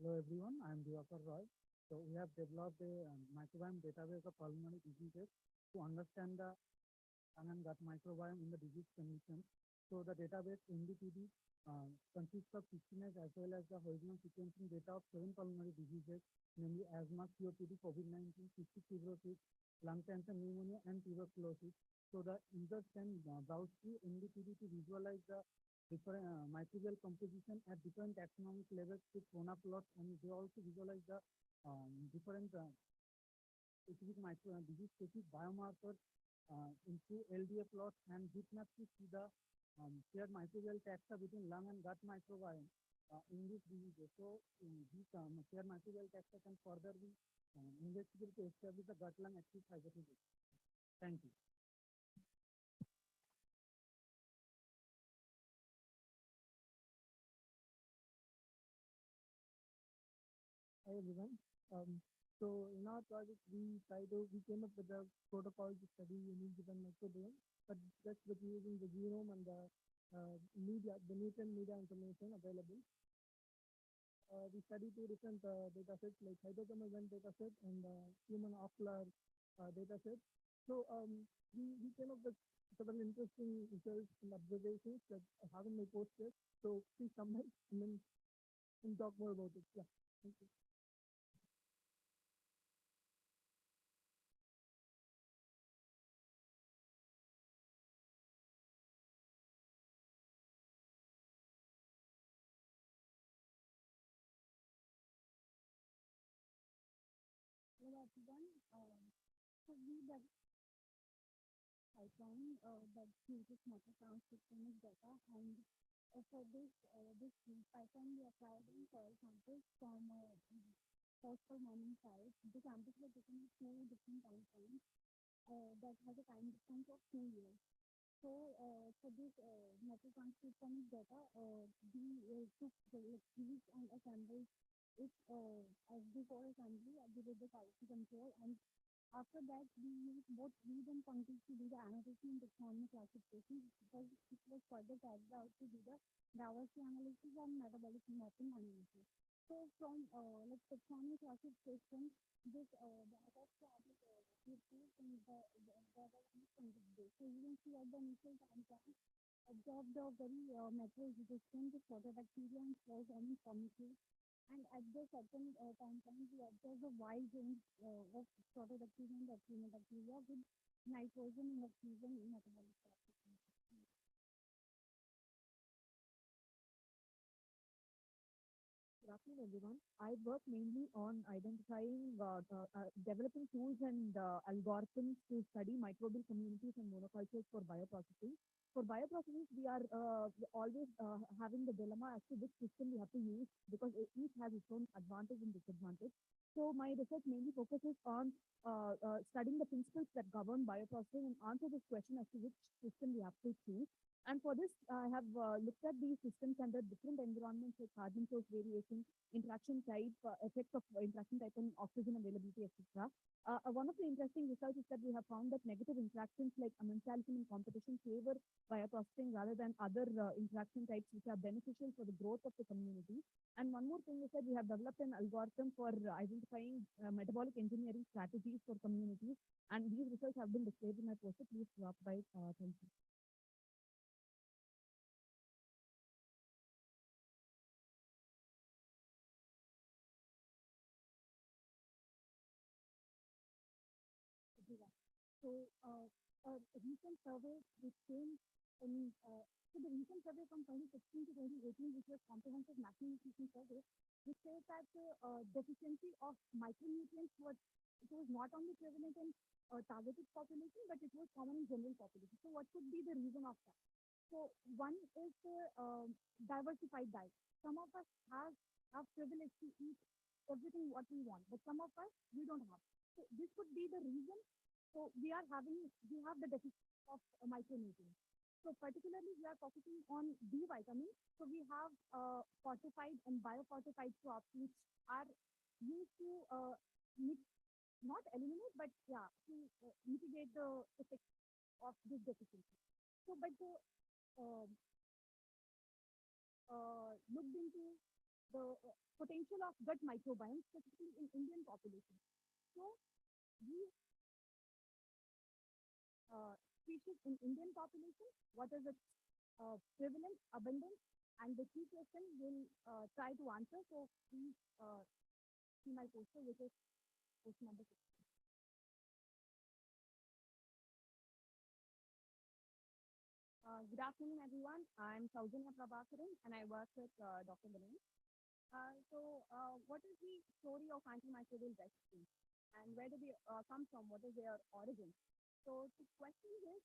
Hello everyone, I am Diwakar Roy. So we have developed a microbiome database of pulmonary diseases to understand the lung and gut microbiome in the disease conditions. So the database MDPD consists of 16S as well as the whole genome sequencing data of 7 pulmonary diseases, namely asthma, COPD, COVID-19, cystic fibrosis, lung cancer, pneumonia, and tuberculosis. So the users can browse through MDPD to visualize the different microbial composition at different taxonomic levels with Corona plots, and they also visualize the different specific disease specific biomarkers into LDA plots and heat maps to see the shared microbial taxa between lung and gut microbiome in this disease. So these shared microbial taxa can further be investigated to establish the gut-lung active hypothesis. Thank you. Hi everyone. So in our project, we came up with a protocol to study any given microbiome, but just with using the genome and the the nutrient media information available. We study two different data sets, like hydrothermal vent data set and human ocular data set. So we came up with several interesting results and observations that I have in my posters. So please come back and then we'll talk more about it. Yeah, thank you. Hello everyone. So we that Python that uses motor system data, and for this Python we are providing for samples from coastal mining sites. The samples were taken at two different time points that has a time difference of 2 years. So for this motor system data, we took like these and assembled it as before assembly with the quality control, and after that, we use both read and functions to do the annotation and taxonomy classification, because it was further carried out to do the diversity analysis and metabolic mapping analysis. So from like taxonomy classification, this the attached topic refers in the so you can see at the initial time point, observe the very metal resistant photobacteria and spores on promiscuous. And at the second time point, we observe a wide range of protobacteria and bacteria with nitrogen and oxygen in metabolic processes. Good afternoon, everyone. I work mainly on identifying, developing tools and algorithms to study microbial communities and monocultures for bioprocessing. For bioprocessing, we are always having the dilemma as to which system we have to use, because each has its own advantage and disadvantage. So my research mainly focuses on studying the principles that govern bioprocessing and answer this question as to which system we have to choose. And for this, I have looked at these systems under different environments like carbon source variation, interaction type, effect of interaction type on oxygen availability, etc. One of the interesting results is that we have found that negative interactions like commensalism and competition favor bioprocessing rather than other interaction types which are beneficial for the growth of the community. And one more thing is that we have developed an algorithm for identifying metabolic engineering strategies for communities. And these results have been displayed in my poster. Please drop by. Thank you. So a recent survey which came in, so the recent survey from 2016 to 2018, which was comprehensive national nutrition survey, which says that deficiency of micronutrients it was not only prevalent in targeted population, but it was common in general population. So what could be the reason of that? So one is the diversified diet. Some of us have privilege to eat everything what we want, but some of us we don't have. So this could be the reason. So we have the deficit of micronutrients. So particularly we are focusing on B vitamin. So we have fortified and biofortified crops which are used to not eliminate, but yeah, to mitigate the effects of this deficiency. So, but the looked into the potential of gut microbiome, specifically in Indian population. So we species in Indian population, what is its prevalence, abundance, and the key question will try to answer. So please see my poster, which is question number 6. Good afternoon, everyone. I'm Saujanya Prabhakaran, and I work with Dr. Ganesh. What is the story of antimicrobial resistance, and where do they come from? What is their origin? So the question is,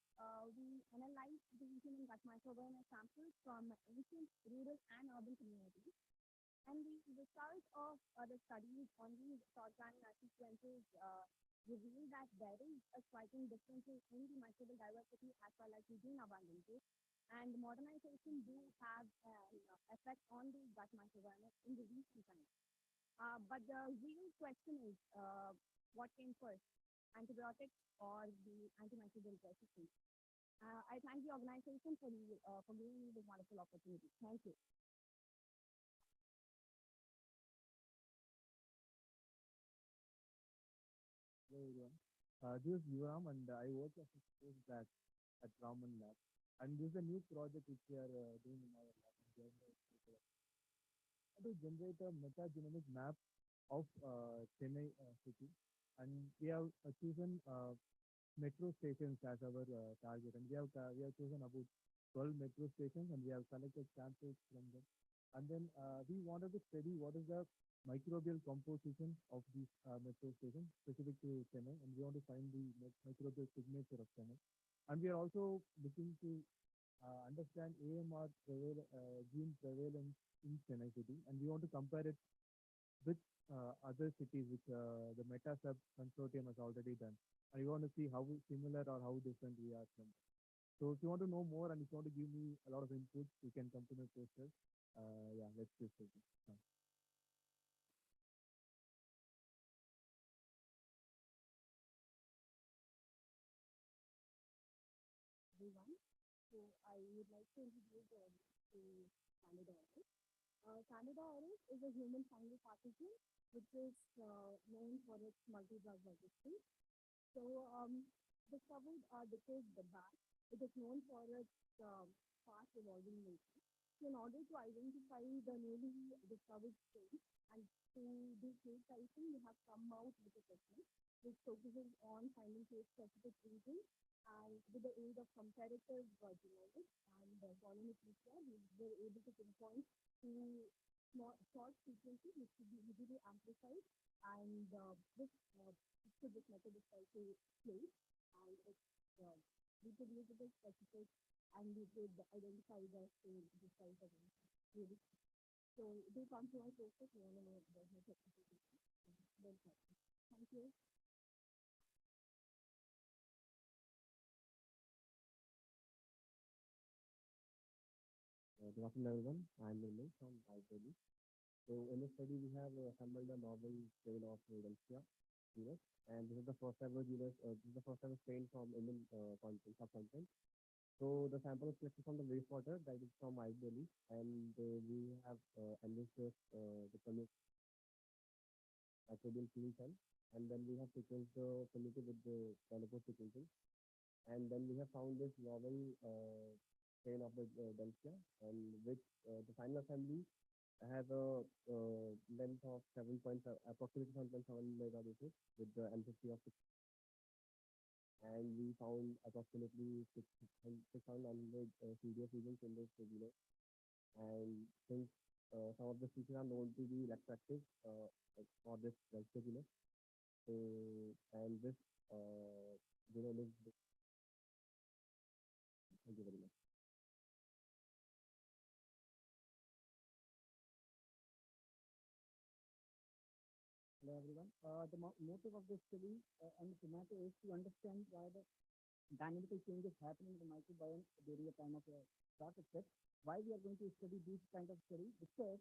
we analyzed the human gut microbiome samples from ancient, rural, and urban communities. And the results of the studies on these organic sequences reveal that there is a striking differences in the microbial diversity as well as the gene abundances. And modernization do have an effect on the gut microbiome in the recent times. But the real question is, what came first, antibiotics or the antimicrobial resistance? I thank the organization for giving me this wonderful opportunity. Thank you. Hello everyone. This is Yuram and I work as a postdoc at Raman Lab. And this is a new project which we are doing in our lab. To generate a metagenomic map of Chennai city, and we have chosen metro stations as our target, and we have chosen about 12 metro stations, and we have collected samples from them, and then we wanted to study what is the microbial composition of these metro stations specific to Chennai, and we want to find the microbial signature of Chennai, and we are also looking to understand AMR gene prevalence in Chennai city, and we want to compare it with other cities which the MetaSub consortium has already done. And we want to see how similar or how different we are from them. So if you want to know more and if you want to give me a lot of input, you can come to my poster. Yeah, let's just take it. Everyone. So I would like to introduce the audience to Candida auris. Candida auris is a human fungal pathogen which is known for its multi-drug resistance. So discovered decades back, it is known for its fast evolving nature. So in order to identify the newly discovered strains and to do case typing, we have come out with a technique which focuses on finding case-specific regions, and with the aid of comparative genomics and polymetric, we were able to pinpoint two short sequences which could be easily amplified, and this method is called place, and it's reproducible, specific, and we could identify the strain this size of really. So do come to my course if you want to know about my technical details. Thank you. Good afternoon, everyone. I'm Nilay from IBSE. So in this study, we have assembled a novel strain of Rhodesia genus, and this is the first ever genus. This is the first ever strain from Indian subcontinent. So the sample is collected from the wastewater that is from IBSE, and we have enriched the microbial clean cell, and then we have sequenced the community with the teleport sequencing, and then we have found this novel strain of the Delphia, and which the final assembly has a length of approximately 7.7 megabases with the N50 of 6. And we found approximately 600 CDF regions in this genome. And since some of the features are known to be electroactive for this Delphia genus, so and this genome is. Thank you very much. Hello everyone. The motive of this study on the tomato is to understand why the dynamical changes happening in the microbiome during the time of drought effect. Why we are going to study this kind of study? Because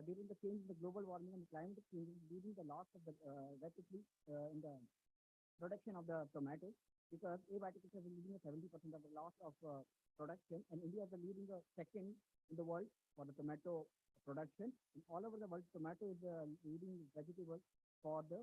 during the change in the global warming and climate change, leading the loss of the rapidly in the production of the tomatoes, because abiotics is leading 70% of the loss of production, and India is leading the second in the world for the tomato production. And all over the world, tomato is the leading vegetable for the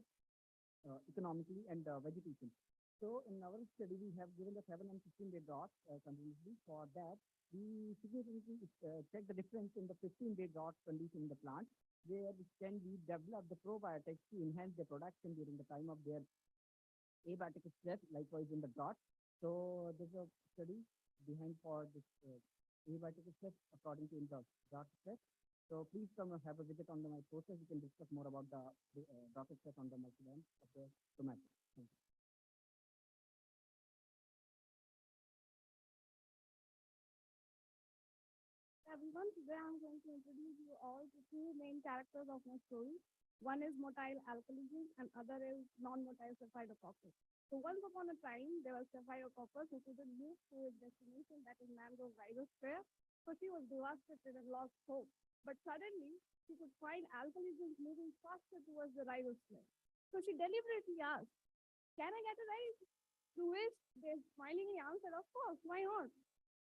economically and vegetation. So in our study, we have given the 7 and 15-day drought continuously. For that, we significantly check the difference in the 15-day drought condition in the plant, where can we develop the probiotics to enhance the production during the time of their abiotic stress, likewise in the drought. So there's a study behind for this abiotic stress according to the drought stress. So please come and have a visit on my process. We can discuss more about the drought stress on the microbiome of the tomato. Thank you. Everyone, today I'm going to introduce you all to two main characters of my story. One is motile alkalogens and other is non-motile Staphylococcus. So once upon a time, there was Staphylococcus who couldn't move to his destination, that is mangrove rhizosphere. So she was devastated and lost hope. but suddenly she could find alkalisms moving faster towards the ribosome. So she deliberately asked, "Can I get a rise?" To which they smilingly answered, "Of course, why not?"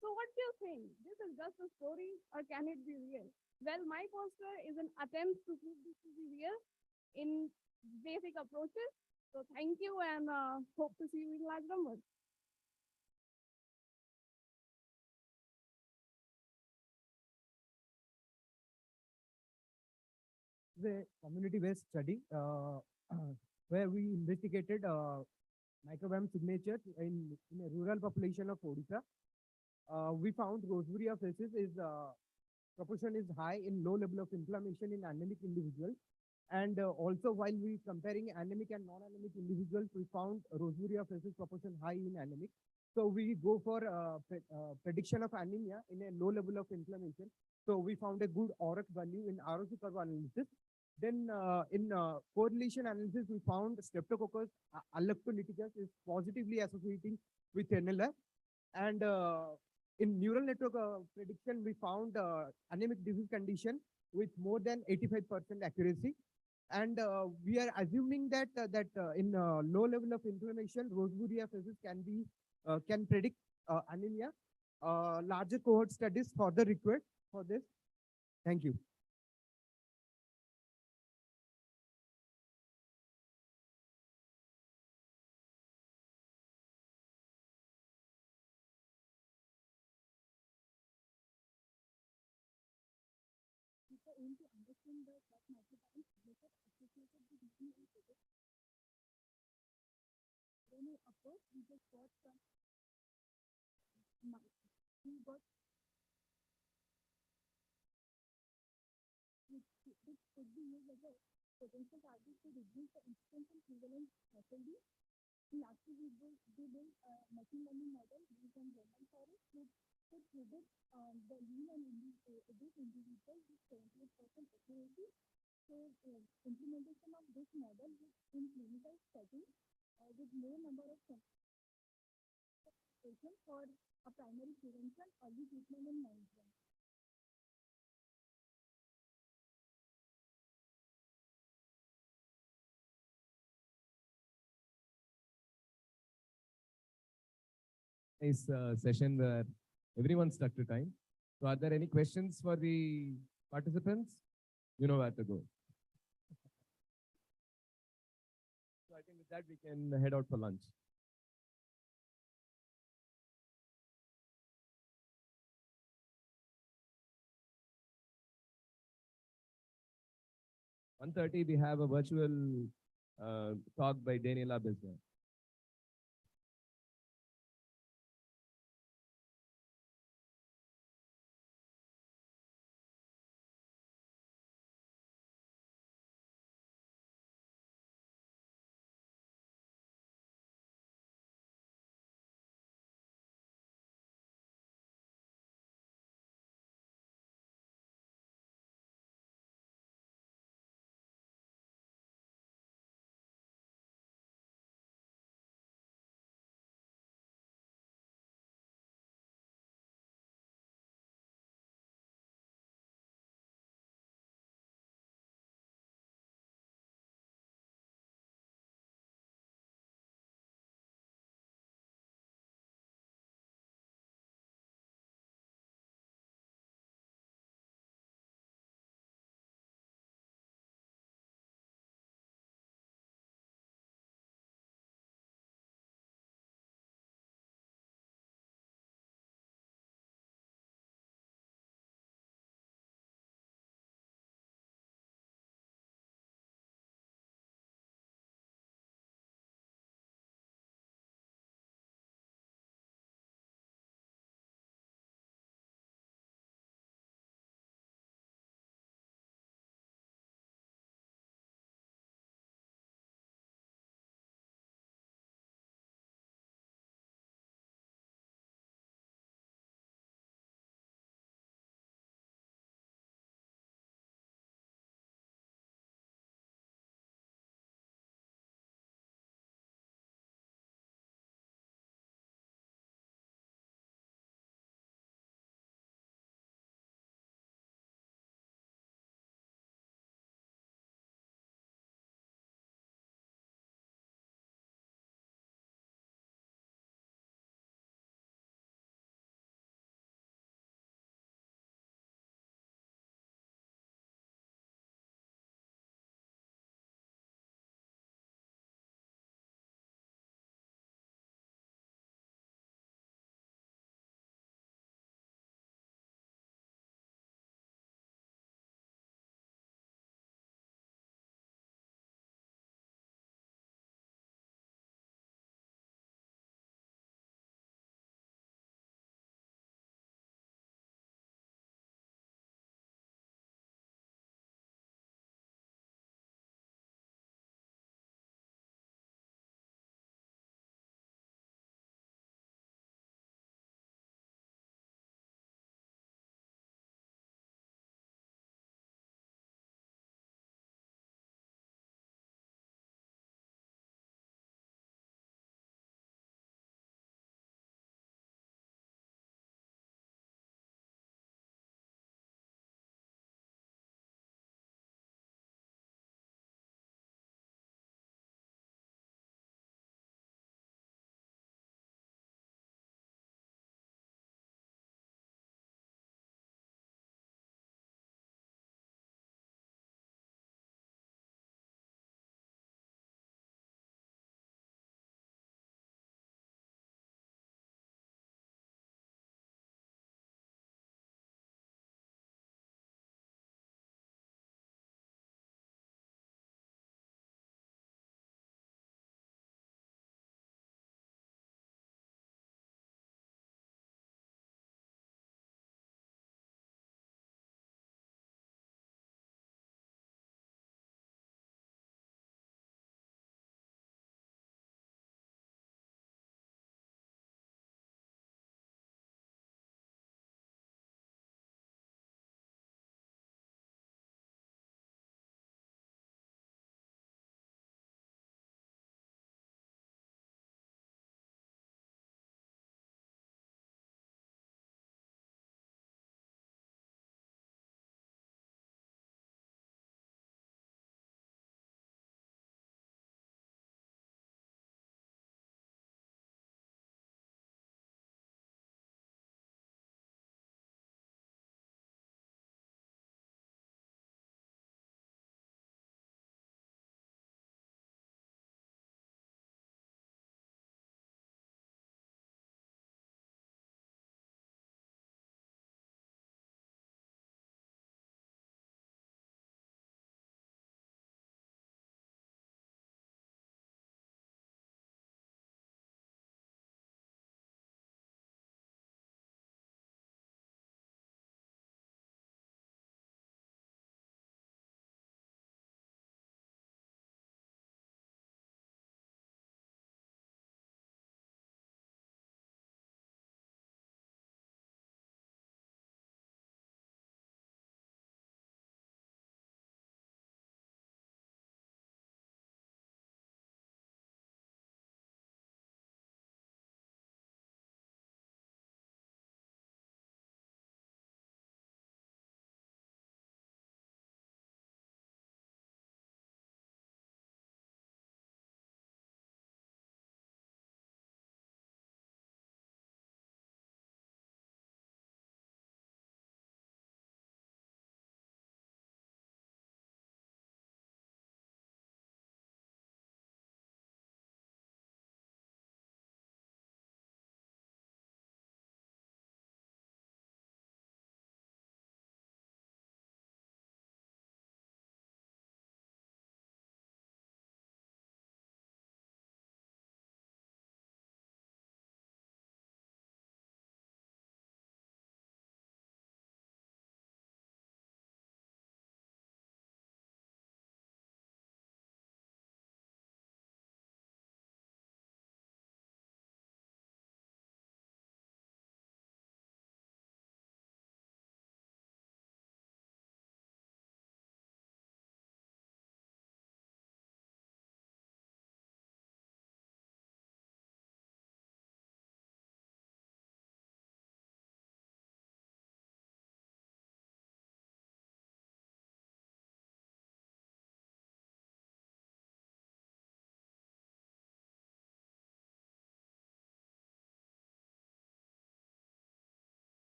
So what do you think? This is just a story or can it be real? Well, my poster is an attempt to prove this to be real in basic approaches. So thank you and hope to see you in large numbers. The community-based study where we investigated microbiome signatures in a rural population of Odisha. We found Roseburia facies is proportion is high in low level of inflammation in anemic individuals. And also while we comparing anemic and non-anemic individuals, we found Roseburia facies proportion high in anemic. So we go for prediction of anemia in a low level of inflammation. So we found a good ORAC value in ROC curve analysis. Then in correlation analysis, we found Streptococcus alloptolyticus is positively associating with NLR. And in neural network prediction, we found anemic disease condition with more than 85% accuracy. And we are assuming that in low level of inflammation, Roseburia facies can predict anemia. Larger cohort studies further required for this. Thank you. People aim to understand the gut microbiome signature associated with many diseases. When we approach, we just got some we got which could be used as a potential target to reduce the incidence and prevalence of SLD. Lastly, we build a machine learning model based on German forest to predict the lean and obese individuals with 78% accuracy. So, implementation of this model in clinical setting with more number of patients for a primary prevention, early treatment, and management. Nice session where everyone stuck to time. So are there any questions for the participants? You know where to go. So I think with that, we can head out for lunch. At 1:30, we have a virtual talk by Daniela Bisner.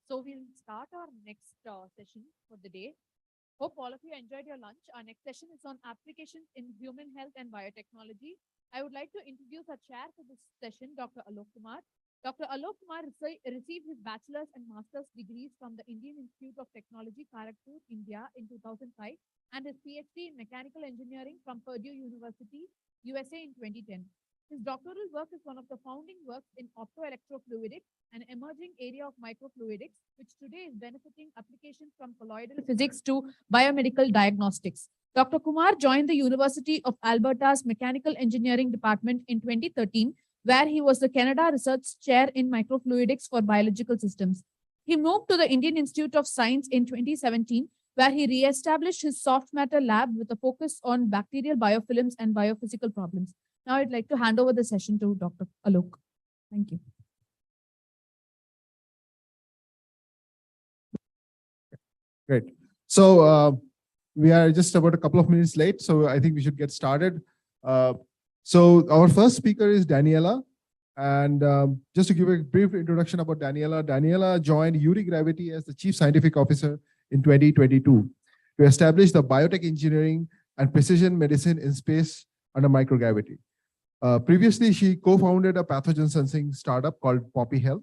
So we'll start our next session for the day. Hope all of you enjoyed your lunch. Our next session is on applications in human health and biotechnology. I would like to introduce our chair for this session, Dr. Alok Kumar. Dr. Alok Kumar received his bachelor's and master's degrees from the Indian Institute of Technology, Kharagpur, India in 2005, and his PhD in mechanical engineering from Purdue University, USA in 2010. His doctoral work is one of the founding works in optoelectrofluidics, an emerging area of microfluidics, which today is benefiting applications from colloidal physics to biomedical diagnostics. Dr. Kumar joined the University of Alberta's Mechanical Engineering Department in 2013, where he was the Canada Research Chair in Microfluidics for Biological Systems. He moved to the Indian Institute of Science in 2017, where he re-established his soft matter lab with a focus on bacterial biofilms and biophysical problems. Now I'd like to hand over the session to Dr. Alok. Thank you. Great. So we are just about a couple of minutes late, so I think we should get started. So our first speaker is Daniela. And just to give a brief introduction about Daniela, Daniela joined URI Gravity as the Chief Scientific Officer in 2022 to establish the biotech engineering and precision medicine in space under microgravity. Previously, she co-founded a pathogen sensing startup called Poppy Health.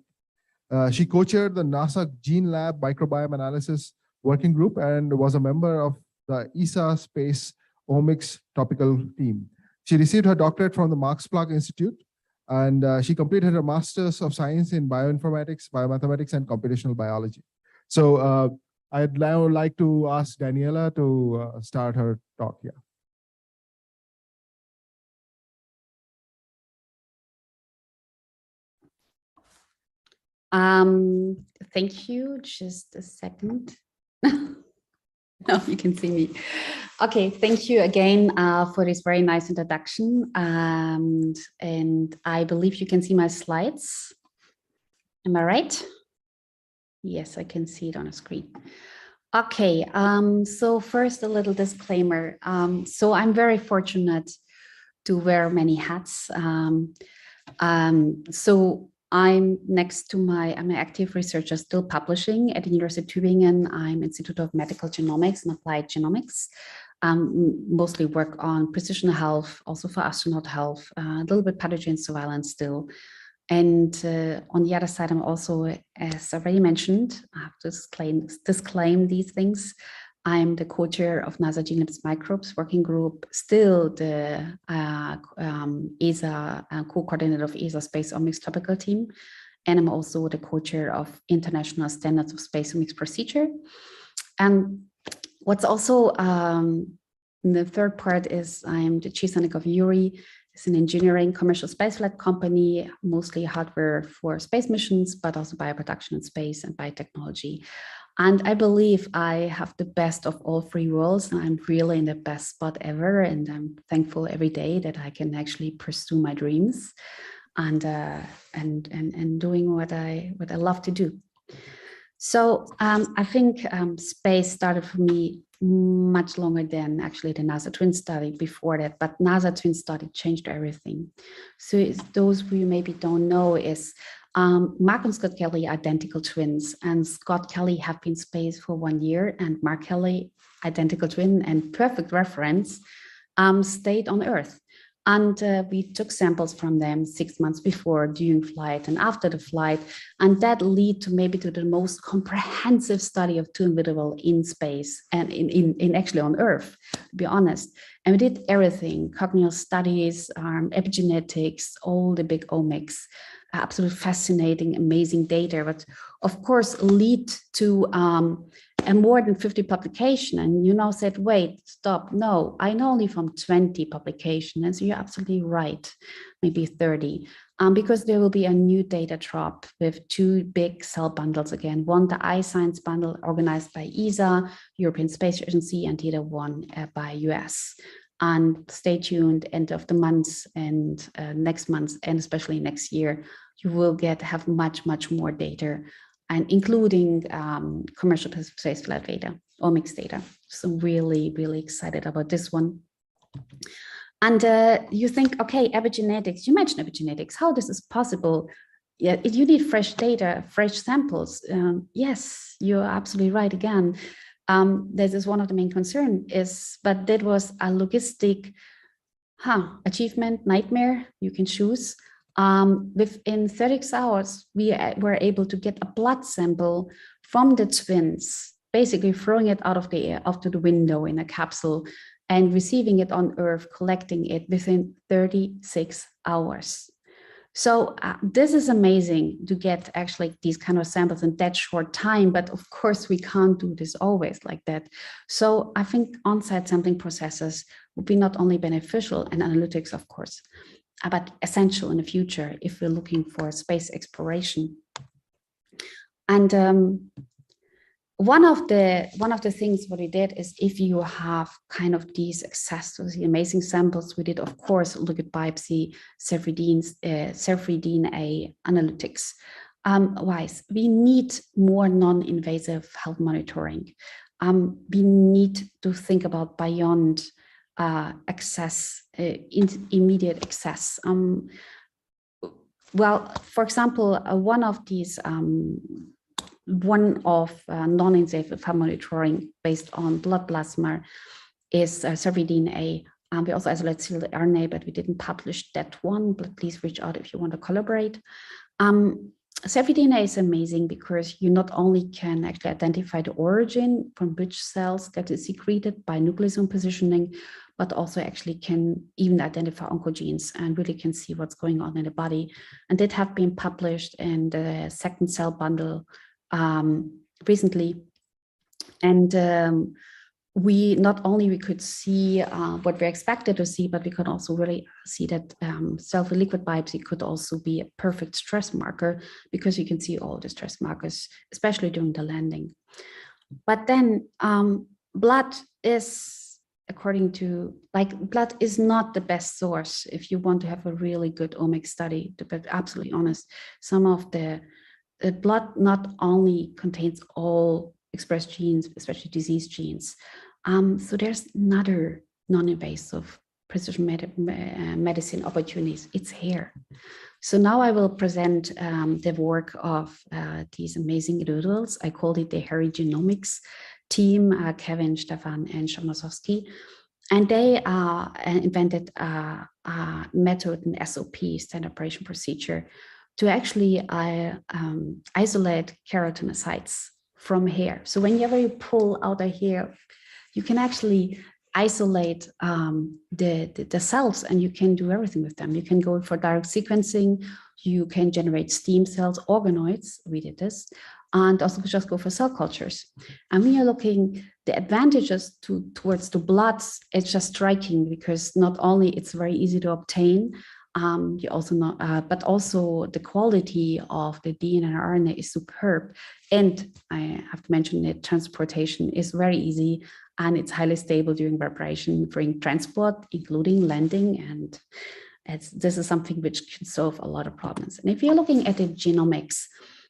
She co-chaired the NASA Gene Lab Microbiome Analysis Working Group and was a member of the ESA Space Omics Topical Team. She received her doctorate from the Max Planck Institute, and she completed her Master's of Science in Bioinformatics, Biomathematics, and Computational Biology. So I'd now like to ask Daniela to start her talk here. Thank you. Just a second. Now you can see me. Okay, thank you again for this very nice introduction. And I believe you can see my slides. Am I right? Yes, I can see it on a screen. Okay, so first a little disclaimer. So I'm very fortunate to wear many hats. So I'm next to I'm an active researcher still publishing at the University of Tübingen. I'm Institute of Medical Genomics and Applied Genomics. Mostly work on precision health, also for astronaut health, a little bit pathogen surveillance still. And on the other side, I'm also, as already mentioned, I have to disclaim these things. I'm the co-chair of NASA Genomes Microbes Working Group, still the ESA co-coordinator of ESA Space Omics Topical Team. And I'm also the co-chair of International Standards of Space Omics Procedure. And what's also the third part is I'm the chief scientist of URI. It's an engineering commercial spaceflight company, mostly hardware for space missions, but also bioproduction in space and biotechnology. And I believe I have the best of all three worlds. And I'm really in the best spot ever. And I'm thankful every day that I can actually pursue my dreams and doing what I love to do. So I think space started for me much longer than actually the NASA Twin Study before that, but NASA Twin Study changed everything. So those of you maybe don't know is Mark and Scott Kelly are identical twins, and Scott Kelly have been in space for 1 year, and Mark Kelly, identical twin and perfect reference, stayed on Earth. And we took samples from them 6 months before, during flight, and after the flight. And that led to maybe to the most comprehensive study of two individuals in space and in actually on Earth, to be honest. And we did everything, cognitive studies, epigenetics, all the big omics, absolutely fascinating, amazing data, but of course lead to a more than 50 publication. And you now said, wait, stop. No, I know only from 20 publications. And so you're absolutely right, maybe 30, because there will be a new data drop with two big cell bundles again. One, the iScience bundle organized by ESA, European Space Agency, and the other one by US. And stay tuned, end of the month and next month, and especially next year, you will have much, much more data, and including commercial spaceflight data, omics data. So really, really excited about this one. And you think, okay, epigenetics, you mentioned epigenetics, how this is possible. yeah, you need fresh data, fresh samples. Yes, you're absolutely right again. This is one of the main concerns is, but that was a logistic achievement, nightmare, you can choose. Within 36 hours, we were able to get a blood sample from the twins, basically throwing it out of the air, out to the window in a capsule and receiving it on Earth, collecting it within 36 hours. So this is amazing to get actually these kind of samples in that short time, but of course we can't do this always like that. So I think on-site sampling processes will be not only beneficial and analytics, of course, but essential in the future if we're looking for space exploration. And one of the things what we did is if you have kind of these access to the amazing samples, we did of course look at biopsy, cell-free DNA analytics. Wise, we need more non-invasive health monitoring. We need to think about beyond access, immediate access. Well, for example, one of these non-invasive health monitoring based on blood plasma is cell-free DNA. We also isolate cell RNA, but we didn't publish that one, but please reach out if you want to collaborate. Cell-free DNA is amazing because you not only can actually identify the origin from which cells that is secreted by nucleosome positioning, but also actually can even identify oncogenes and really can see what's going on in the body. And that have been published in the second cell bundle recently. And we not only we could see what we expected to see, but we could also really see that cell-free liquid biopsy could also be a perfect stress marker because you can see all the stress markers, especially during the landing. But then blood is, according to, blood is not the best source if you want to have a really good omics study, to be absolutely honest. Some of the blood not only contains all expressed genes, especially disease genes. So there's another non-invasive precision medicine opportunities. It's here. So now I will present the work of these amazing individuals. I called it the Hairy Genomics team, Kevin, Stefan, and Shamazowski. And they invented a method, an SOP, standard operation procedure, to actually isolate keratinocytes from hair. So whenever you pull out a hair, you can actually isolate the cells and you can do everything with them. You can go for direct sequencing, you can generate stem cells, organoids, we did this, and also just go for cell cultures. And when you're looking, the advantages towards the bloods, it's just striking because not only it's very easy to obtain, you also know, but also the quality of the DNA and RNA is superb. And I have to mention that transportation is very easy and it's highly stable during preparation, during transport, including landing. And this is something which can solve a lot of problems. And if you're looking at the genomics,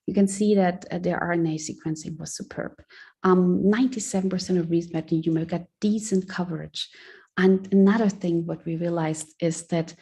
you can see that the RNA sequencing was superb. 97% of reads met in human got decent coverage. And another thing what we realized is that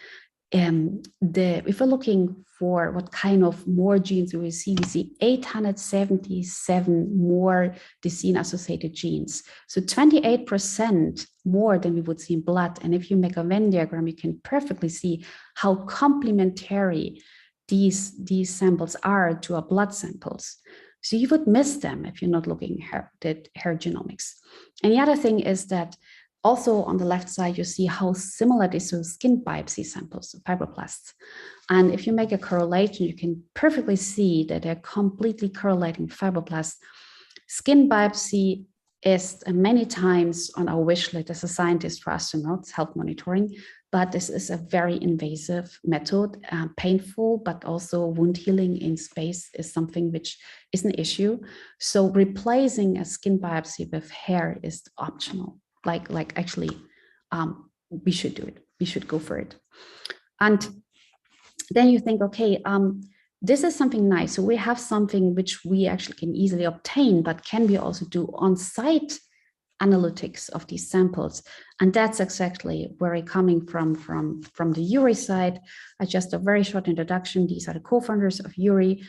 if we're looking for what kind of more genes we see 877 more disease-associated genes. So 28% more than we would see in blood. And if you make a Venn diagram, you can perfectly see how complementary these samples are to our blood samples. So you would miss them if you're not looking at hair genomics. And the other thing is that also on the left side, you see how similar it is to skin biopsy samples, fibroblasts. And if you make a correlation, you can perfectly see that they're completely correlating fibroblasts. Skin biopsy is many times on our wish list as a scientist for astronauts, health monitoring, but this is a very invasive method, painful, but also wound healing in space is something which is an issue. So replacing a skin biopsy with hair is optional. Like actually, we should do it. We should go for it. And then you think, okay, this is something nice. So we have something which we actually can easily obtain, but can we also do on-site analytics of these samples. And that's exactly where I'm coming from the URI side. Just a very short introduction. These are the co-founders of URI.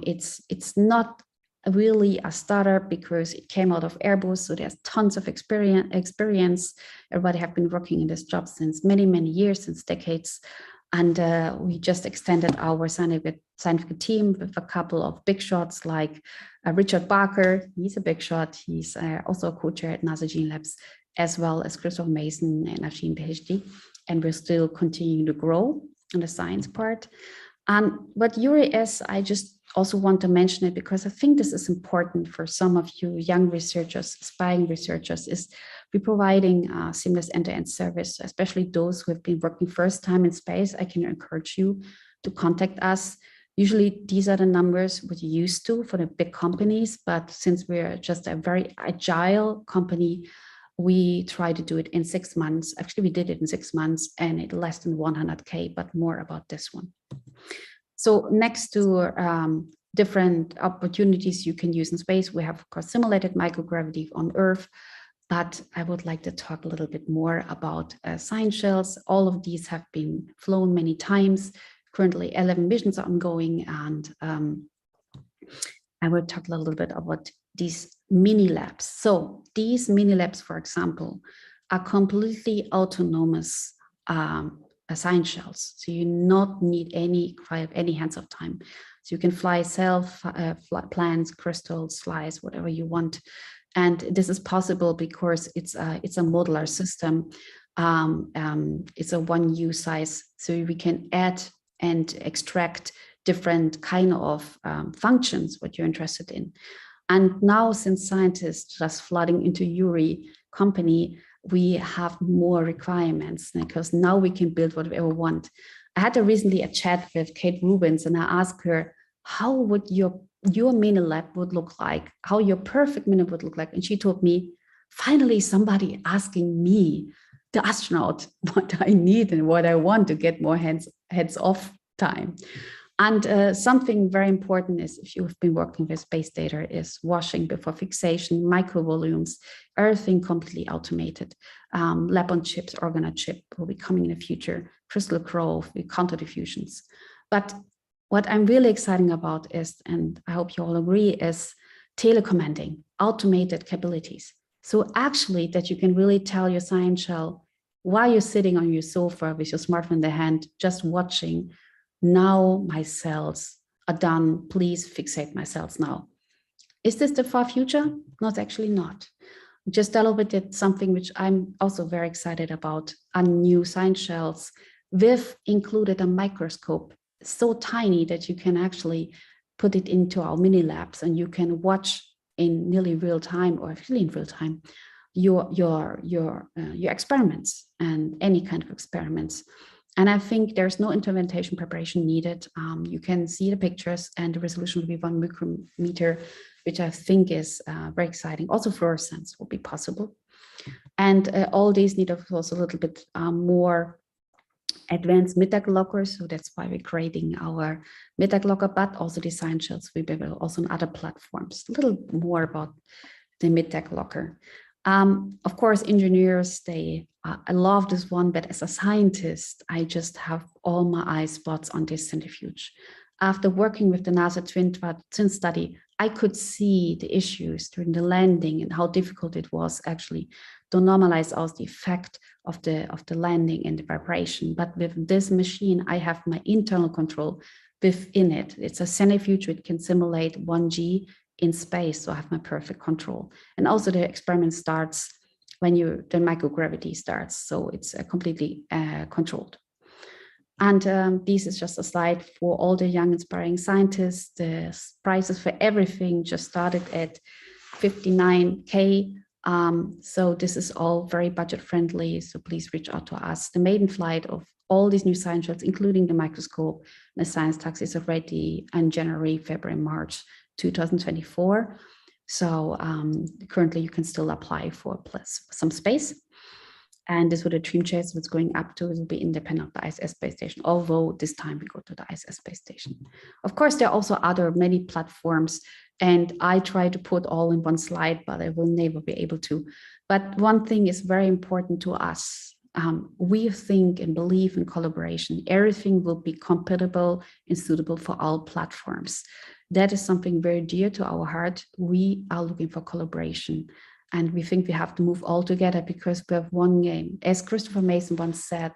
It's not really a startup because it came out of Airbus, so there's tons of experience. Everybody have been working in this job since many, many years, since decades. And we just extended our scientific team with a couple of big shots like Richard Barker. He's a big shot. He's also a co-chair at NASA Gene Labs, as well as Christopher Mason and Afshin PhD. And we're still continuing to grow on the science part. And what URI is, I just also want to mention it because I think this is important for some of you young researchers, aspiring researchers, is we're providing a seamless end-to-end service, especially those who have been working first time in space. I can encourage you to contact us. Usually these are the numbers we're used to for the big companies, but since we're just a very agile company, we try to do it in 6 months. Actually, we did it in 6 months and it less than 100K, but more about this one. So next to different opportunities you can use in space, we have, of course, simulated microgravity on Earth, but I would like to talk a little bit more about science shells. All of these have been flown many times. Currently 11 missions are ongoing, and I will talk a little bit about these mini labs. So these mini labs, for example, are completely autonomous science shells. So you not need any hands-off time. So you can fly plants, crystals, flies, whatever you want. And this is possible because it's a modular system. It's a one-use size, so we can add and extract different kind of functions what you're interested in. And now, since scientists just flooding into URI company, we have more requirements because now we can build whatever we want. I had recently a chat with Kate Rubins, and I asked her, how would your mini lab would look like, how your perfect mini would look like. And she told me, finally, somebody asking me, the astronaut, what I need and what I want to get more heads-off time. And something very important is, if you've been working with space data, is washing before fixation, micro volumes, everything completely automated. Lab on chips, organ on chip will be coming in the future, crystal growth, counter diffusions. But what I'm really excited about is, and I hope you all agree, is telecommanding, automated capabilities. So actually that you can really tell your science shell while you're sitting on your sofa with your smartphone in the hand, just watching, now my cells are done, please fixate my cells now. Is this the far future? No, it's actually not. Just did something which I'm also very excited about, a new science shells with included a microscope, so tiny that you can actually put it into our mini labs and you can watch in nearly real time, or actually in real time, your experiments and any kind of experiments. And I think there's no intervention preparation needed. You can see the pictures and the resolution will be 1 micrometer, which I think is very exciting. Also fluorescence will be possible. And all these need, of course, a little bit more advanced mid-tech lockers. So that's why we're creating our mid-tech locker, but also the science shells we will also on other platforms. A little more about the mid-tech locker. Of course, engineers, I love this one, but as a scientist, I just have all my eye spots on this centrifuge. After working with the NASA twin study, I could see the issues during the landing and how difficult it was actually to normalize out the effect of the landing and the vibration. But with this machine, I have my internal control within it. It's a centrifuge, it can simulate 1G in space, so I have my perfect control. And also the experiment starts when the microgravity starts, so it's completely controlled. And this is just a slide for all the young inspiring scientists. The prices for everything just started at 59K. So this is all very budget friendly, so please reach out to us. The maiden flight of all these new science shells, including the microscope and the science taxi, is already in January, February, March 2024. So currently you can still apply for some space. And this would a dream chase what's going up to, it will be independent of the ISS space station, although this time we go to the ISS space station. Of course, there are also many platforms And I try to put all in one slide, but I will never be able to. But one thing is very important to us. We think and believe in collaboration. Everything will be compatible and suitable for all platforms. That is something very dear to our heart. We are looking for collaboration. And we think we have to move all together because we have one game. As Christopher Mason once said,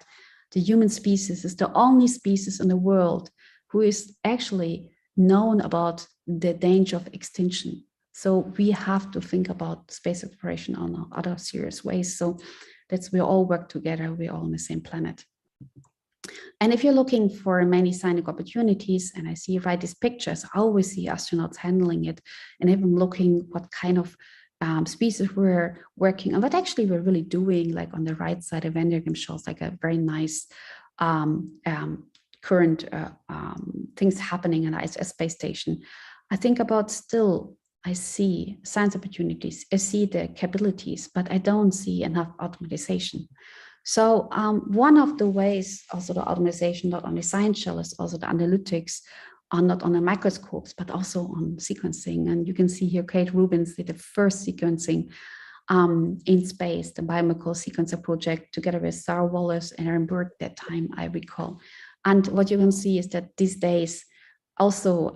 the human species is the only species in the world who is actually known about the danger of extinction. So we have to think about space exploration on other serious ways. So that's, we all work together, we're all on the same planet. And if you're looking for many signing opportunities, and I see right these pictures, I always see astronauts handling it. And if I'm looking what kind of species we're working on, what actually we're really doing, like on the right side, a Venn diagram shows like a very nice current things happening on the ISS space station. I think about still, I see science opportunities, I see the capabilities, but I don't see enough automatization. So one of the ways also the automatization, not only science shell, is also the analytics on not on the microscopes, but also on sequencing. And you can see here, Kate Rubins did the first sequencing in space, the Biochemical Sequencer project, together with Sarah Wallace and Aaron Burke that time, I recall. And what you can see is that these days, also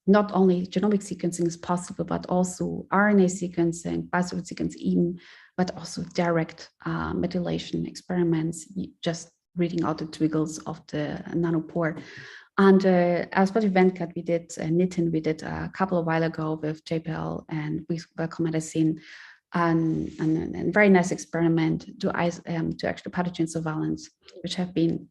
not only genomic sequencing is possible, but also RNA sequencing, biosolids sequencing even, but also direct methylation experiments, just reading out the twiggles of the nanopore. And as part of Venkat, we did Nitin, we did a couple of while ago with JPL and with Welcome Medicine, and very nice experiment to actually pathogen surveillance, which have been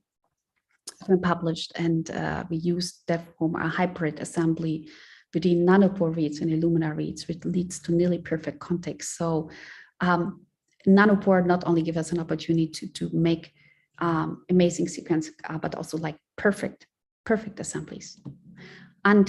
published, and we used that from a hybrid assembly between nanopore reads and Illumina reads, which leads to nearly perfect context. So nanopore not only give us an opportunity to make amazing sequence, but also like perfect assemblies. And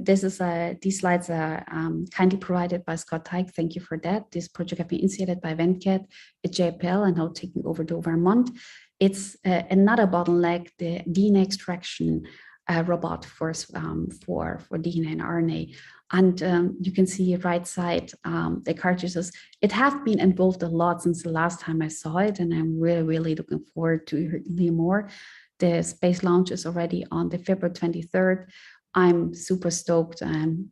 this is these slides are kindly provided by Scott Teig. Thank you for that. This project has been initiated by Venkat at JPL and now taking over to Vermont. It's another bottleneck, the DNA extraction robot for DNA and RNA. And you can see right side, the cartridges. It has been involved a lot since the last time I saw it, and I'm really looking forward to hear more. The space launch is already on the February 23rd. I'm super stoked. I'm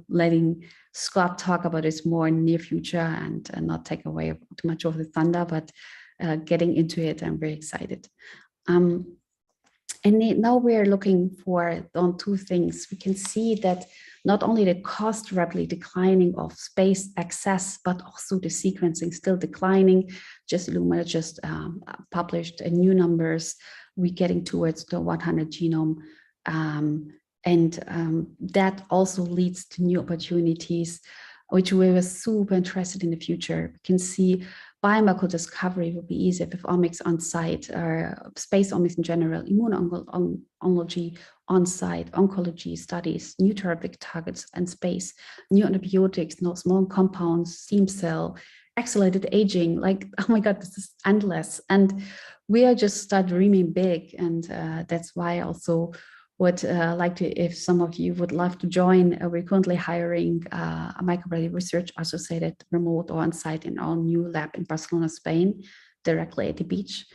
letting Scott talk about this more in the near future and not take away too much of the thunder, but getting into it, I'm very excited. And now we're looking for on two things. We can see that not only the cost rapidly declining of space access, but also the sequencing still declining. Just Illumina just published new numbers. We're getting towards the 100 genome. That also leads to new opportunities, which we were super interested in the future. We can see biomarker discovery will be easier with omics on site, or space omics in general, immunology on site, oncology studies, new therapeutic targets and space, new antibiotics, no small compounds, stem cell, accelerated aging. Like, oh my God, this is endless. And we are just start dreaming big. And that's why I also would like to, if some of you would love to join, we're currently hiring a microbial research associated remote or on-site in our new lab in Barcelona, Spain, directly at the beach,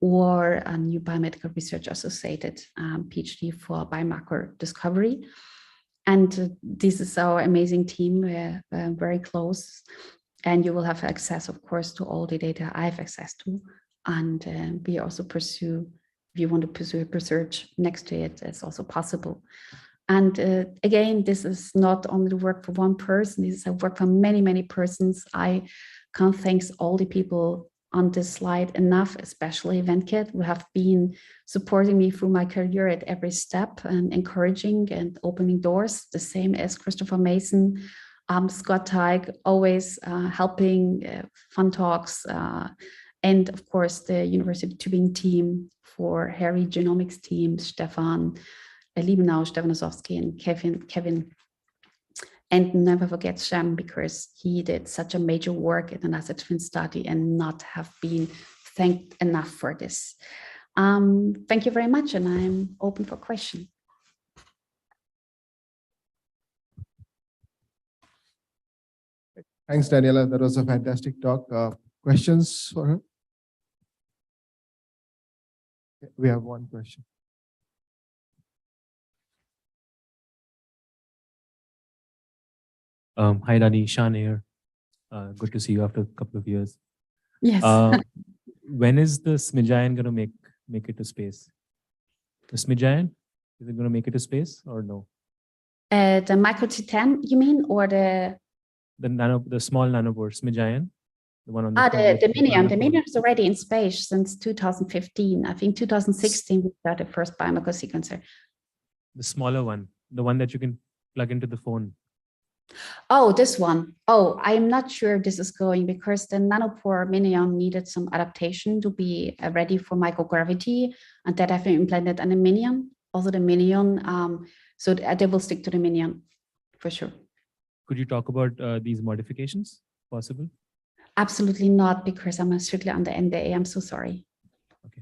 or a new biomedical research associated PhD for biomarker discovery. And this is our amazing team. We're very close, and you will have access, of course, to all the data I have access to. And we also pursue, if you want to pursue research next to it, it's also possible. And again, this is not only the work for one person, this is a work for many persons. I can't thank all the people on this slide enough, especially Venkat, who have been supporting me through my career at every step and encouraging and opening doors, the same as Christopher Mason, Scott Teig, always helping, fun talks, and of course the University Tübingen team, for Harry Genomics team, Stefan Liebenau, Stefan Osowski, and Kevin. And never forget Shem, because he did such a major work in an asset twin study and not have been thanked enough for this. Thank you very much, and I'm open for questions. Thanks, Daniela. That was a fantastic talk. Questions for her? We have one question. Hi, Dani, Shan here. Good to see you after a couple of years. Yes. When is the Smidgiant going to make it to space? The Smidgiant, is it going to make it to space or no? The micro Titan, you mean, or the small nanopore Smidgiant, the one on the the Minion. The Minion is already in space since 2015. I think 2016 we got the first biomarker sequencer. The smaller one, the one that you can plug into the phone. Oh, this one. Oh, I'm not sure this is going because the nanopore Minion needed some adaptation to be ready for microgravity, and that I've been implanted on the Minion. Also the Minion, so they will stick to the Minion for sure. Could you talk about these modifications possible? Absolutely not, because I'm strictly under NDA. I'm so sorry. Okay.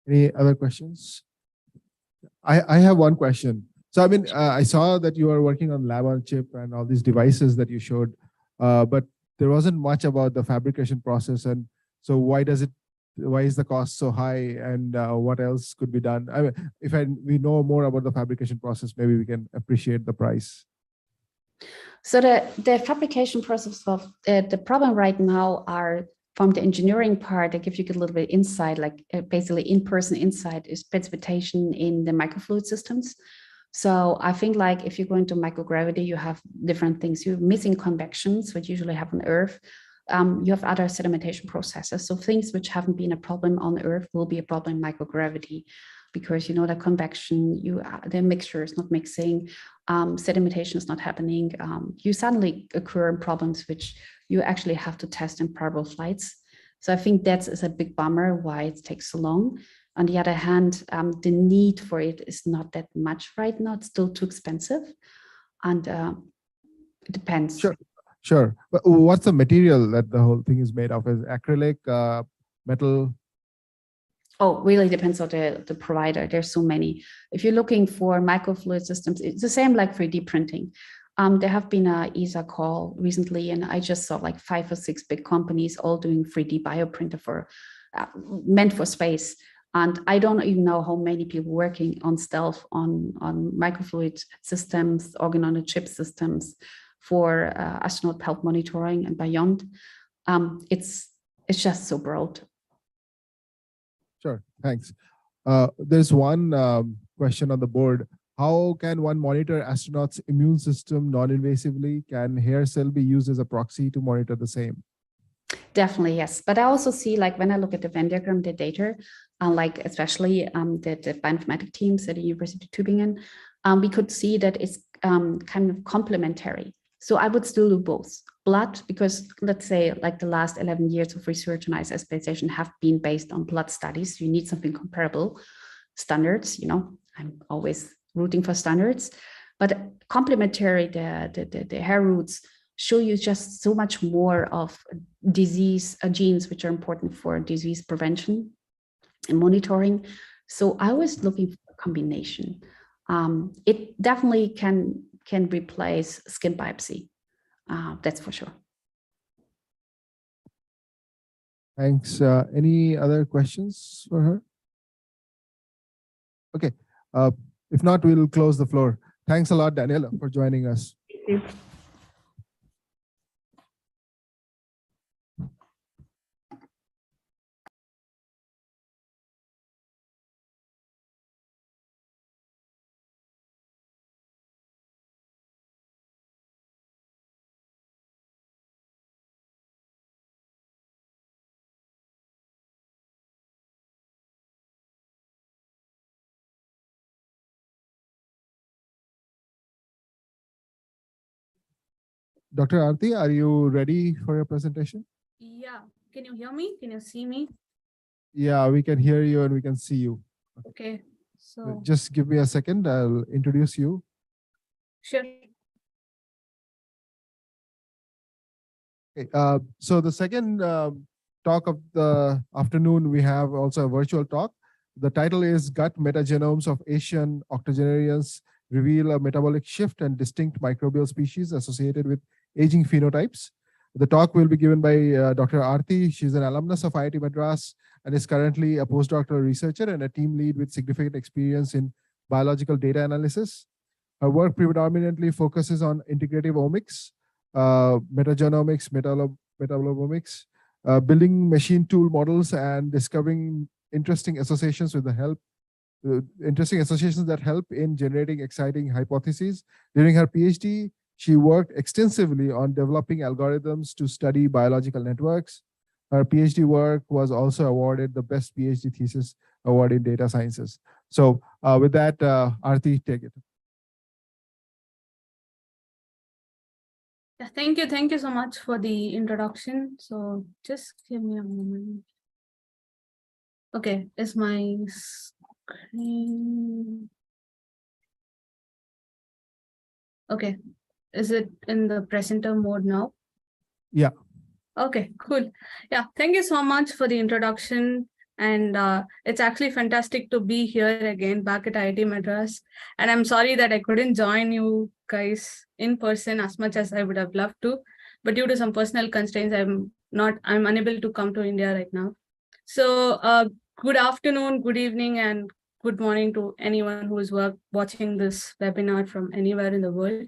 Any other questions? I have one question. So, I mean, I saw that you are working on lab on chip and all these devices that you showed, but there wasn't much about the fabrication process. And so why is the cost so high, and what else could be done? I mean, if we know more about the fabrication process, maybe we can appreciate the price. So the fabrication process of the problem right now are from the engineering part. I give you a little bit of insight, like basically in-person insight is precipitation in the microfluid systems. So I think like if you go into microgravity, you have different things. You're missing convections, which usually happen on Earth. You have other sedimentation processes. So things which haven't been a problem on Earth will be a problem in microgravity, because you know the convection, the mixture is not mixing, sedimentation is not happening. You suddenly occur in problems which you actually have to test in parallel flights. So I think that is a big bummer why it takes so long. On the other hand, the need for it is not that much right now. It's still too expensive, and it depends. Sure. But what's the material that the whole thing is made of? Is acrylic, metal? Oh, really depends on the provider. There's so many. If you're looking for microfluid systems, it's the same like 3D printing. There have been a ESA call recently, and I just saw like 5 or 6 big companies all doing 3D bioprinter meant for space. And I don't even know how many people working on stealth on microfluid systems, organ on a chip systems for astronaut health monitoring and beyond. It's just so broad. Sure, thanks. There's one question on the board. How can one monitor astronauts' immune system non-invasively? Can hair cell be used as a proxy to monitor the same? Definitely, yes. But I also see, like, when I look at the Venn diagram, the data, like especially the bioinformatic teams at the University of Tübingen, we could see that it's kind of complementary. So I would still do both. Blood, because let's say like the last 11 years of research on ISS space station have been based on blood studies. You need something comparable. Standards, you know, I'm always rooting for standards, but complementary, the hair roots show you just so much more of disease genes which are important for disease prevention and monitoring. So I was looking for a combination. It definitely can replace skin biopsy. That's for sure. Thanks. Any other questions for her? Okay. If not, we'll close the floor. Thanks a lot, Daniela, for joining us. Thank you. Dr. Aarti, are you ready for your presentation? Yeah, can you hear me? Can you see me? Yeah, we can hear you and we can see you. Okay, so Just give me a second. I'll introduce you. sure. Okay, so the second talk of the afternoon, we have also a virtual talk. The title is Gut Metagenomes of Asian Octogenarians reveal a metabolic shift and distinct microbial species associated with aging phenotypes. The talk will be given by Dr. Aarti. She's an alumnus of IIT Madras and is currently a postdoctoral researcher and a team lead with significant experience in biological data analysis. Her work predominantly focuses on integrative omics, metagenomics, metabolomics, building machine tool models and discovering interesting associations with the help that help in generating exciting hypotheses. During her PhD, she worked extensively on developing algorithms to study biological networks. Her PhD work was also awarded the Best PhD Thesis Award in Data Sciences. So with that, Aarti, take it. Yeah, thank you. Thank you so much for the introduction. So just give me a moment. Okay, is my screen? Okay, is it in the presenter mode now? Yeah. Okay, cool. Yeah, thank you so much for the introduction. And it's actually fantastic to be here again back at IIT Madras. And I'm sorry that I couldn't join you guys in person as much as I would have loved to. But due to some personal constraints, I'm unable to come to India right now. So good afternoon, good evening, and good morning to anyone who is watching this webinar from anywhere in the world.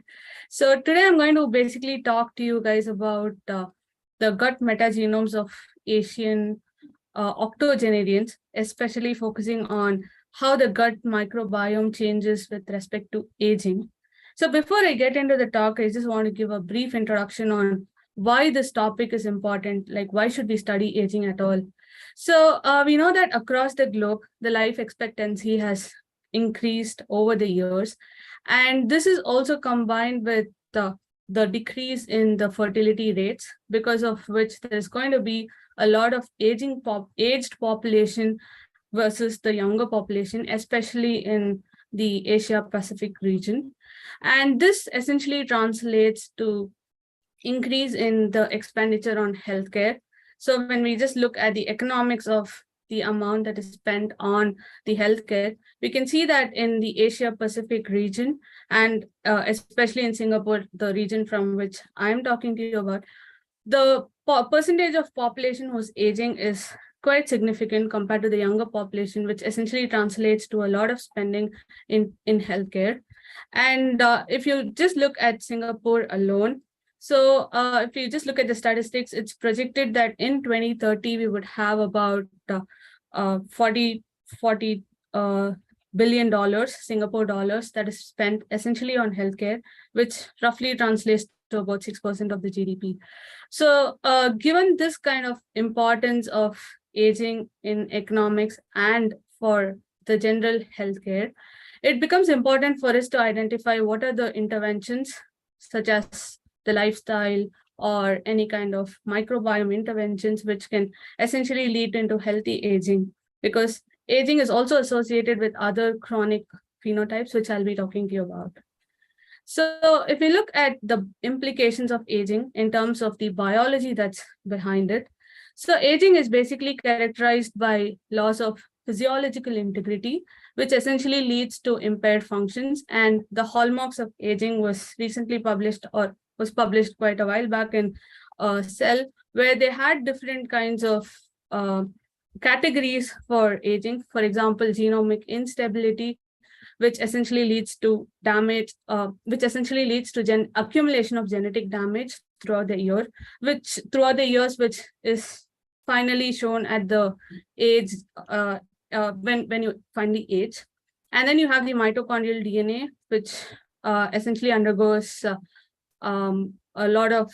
So today I'm going to basically talk to you guys about the gut metagenomes of Asian octogenarians, especially focusing on how the gut microbiome changes with respect to aging. So before I get into the talk, I just want to give a brief introduction on why this topic is important, like why should we study aging at all? So we know that across the globe, the life expectancy has increased over the years. And this is also combined with the decrease in the fertility rates, because of which there's going to be a lot of aged population versus the younger population, especially in the Asia Pacific region. And this essentially translates to increase in the expenditure on healthcare. So when we just look at the economics of the amount that is spent on the healthcare, we can see that in the Asia Pacific region, and especially in Singapore, the region from which I'm talking to you about, the percentage of population who's aging is quite significant compared to the younger population, which essentially translates to a lot of spending in healthcare. And if you just look at Singapore alone, so if you just look at the statistics, it's projected that in 2030, we would have about $40 billion Singapore dollars that is spent essentially on healthcare, which roughly translates to about 6% of the GDP. So given this kind of importance of aging in economics and for the general healthcare, it becomes important for us to identify what are the interventions, such as the lifestyle or any kind of microbiome interventions, which can essentially lead into healthy aging, because aging is also associated with other chronic phenotypes, which I'll be talking to you about. So if we look at the implications of aging in terms of the biology that's behind it, so aging is basically characterized by loss of physiological integrity, which essentially leads to impaired functions. And the hallmarks of aging was recently published, or was published quite a while back in Cell, where they had different kinds of categories for aging. For example, genomic instability, which essentially leads to damage, accumulation of genetic damage throughout the year, which is finally shown at the age when you finally age. And then you have the mitochondrial DNA, which essentially undergoes a lot of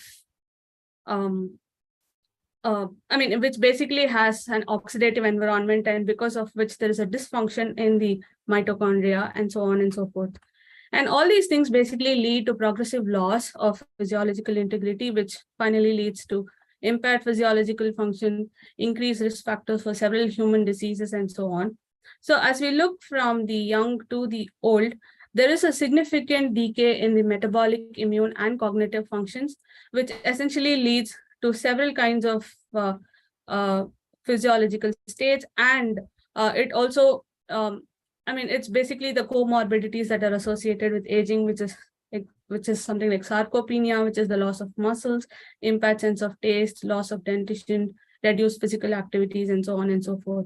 which basically has an oxidative environment, and because of which there is a dysfunction in the mitochondria, and so on and so forth. And all these things basically lead to progressive loss of physiological integrity, which finally leads to impaired physiological function, increased risk factors for several human diseases, and so on. So as we look from the young to the old, there is a significant decay in the metabolic, immune, and cognitive functions, which essentially leads to several kinds of physiological states. And it also I mean, it's basically the comorbidities that are associated with aging, which is something like sarcopenia, which is the loss of muscles, impaired sense of taste, loss of dentition, reduced physical activities, and so on and so forth.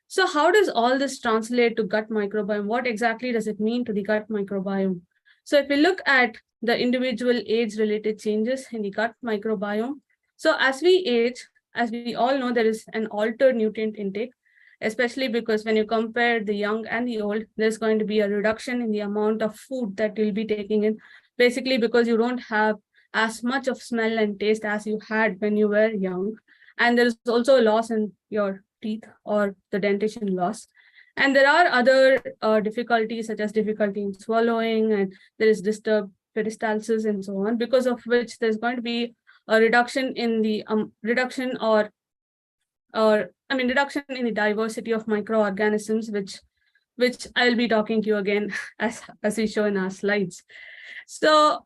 So how does all this translate to gut microbiome? What exactly does it mean to the gut microbiome? So if we look at the individual age-related changes in the gut microbiome, so as we age, as we all know, there is an altered nutrient intake, especially because when you compare the young and the old, there's going to be a reduction in the amount of food that you'll be taking in, basically because you don't have as much of smell and taste as you had when you were young. And there's also a loss in your teeth or the dentition loss. And there are other difficulties such as difficulty in swallowing, and there is disturbed peristalsis and so on, because of which there's going to be a reduction in the reduction in the diversity of microorganisms, which I'll be talking to you again as we show in our slides. So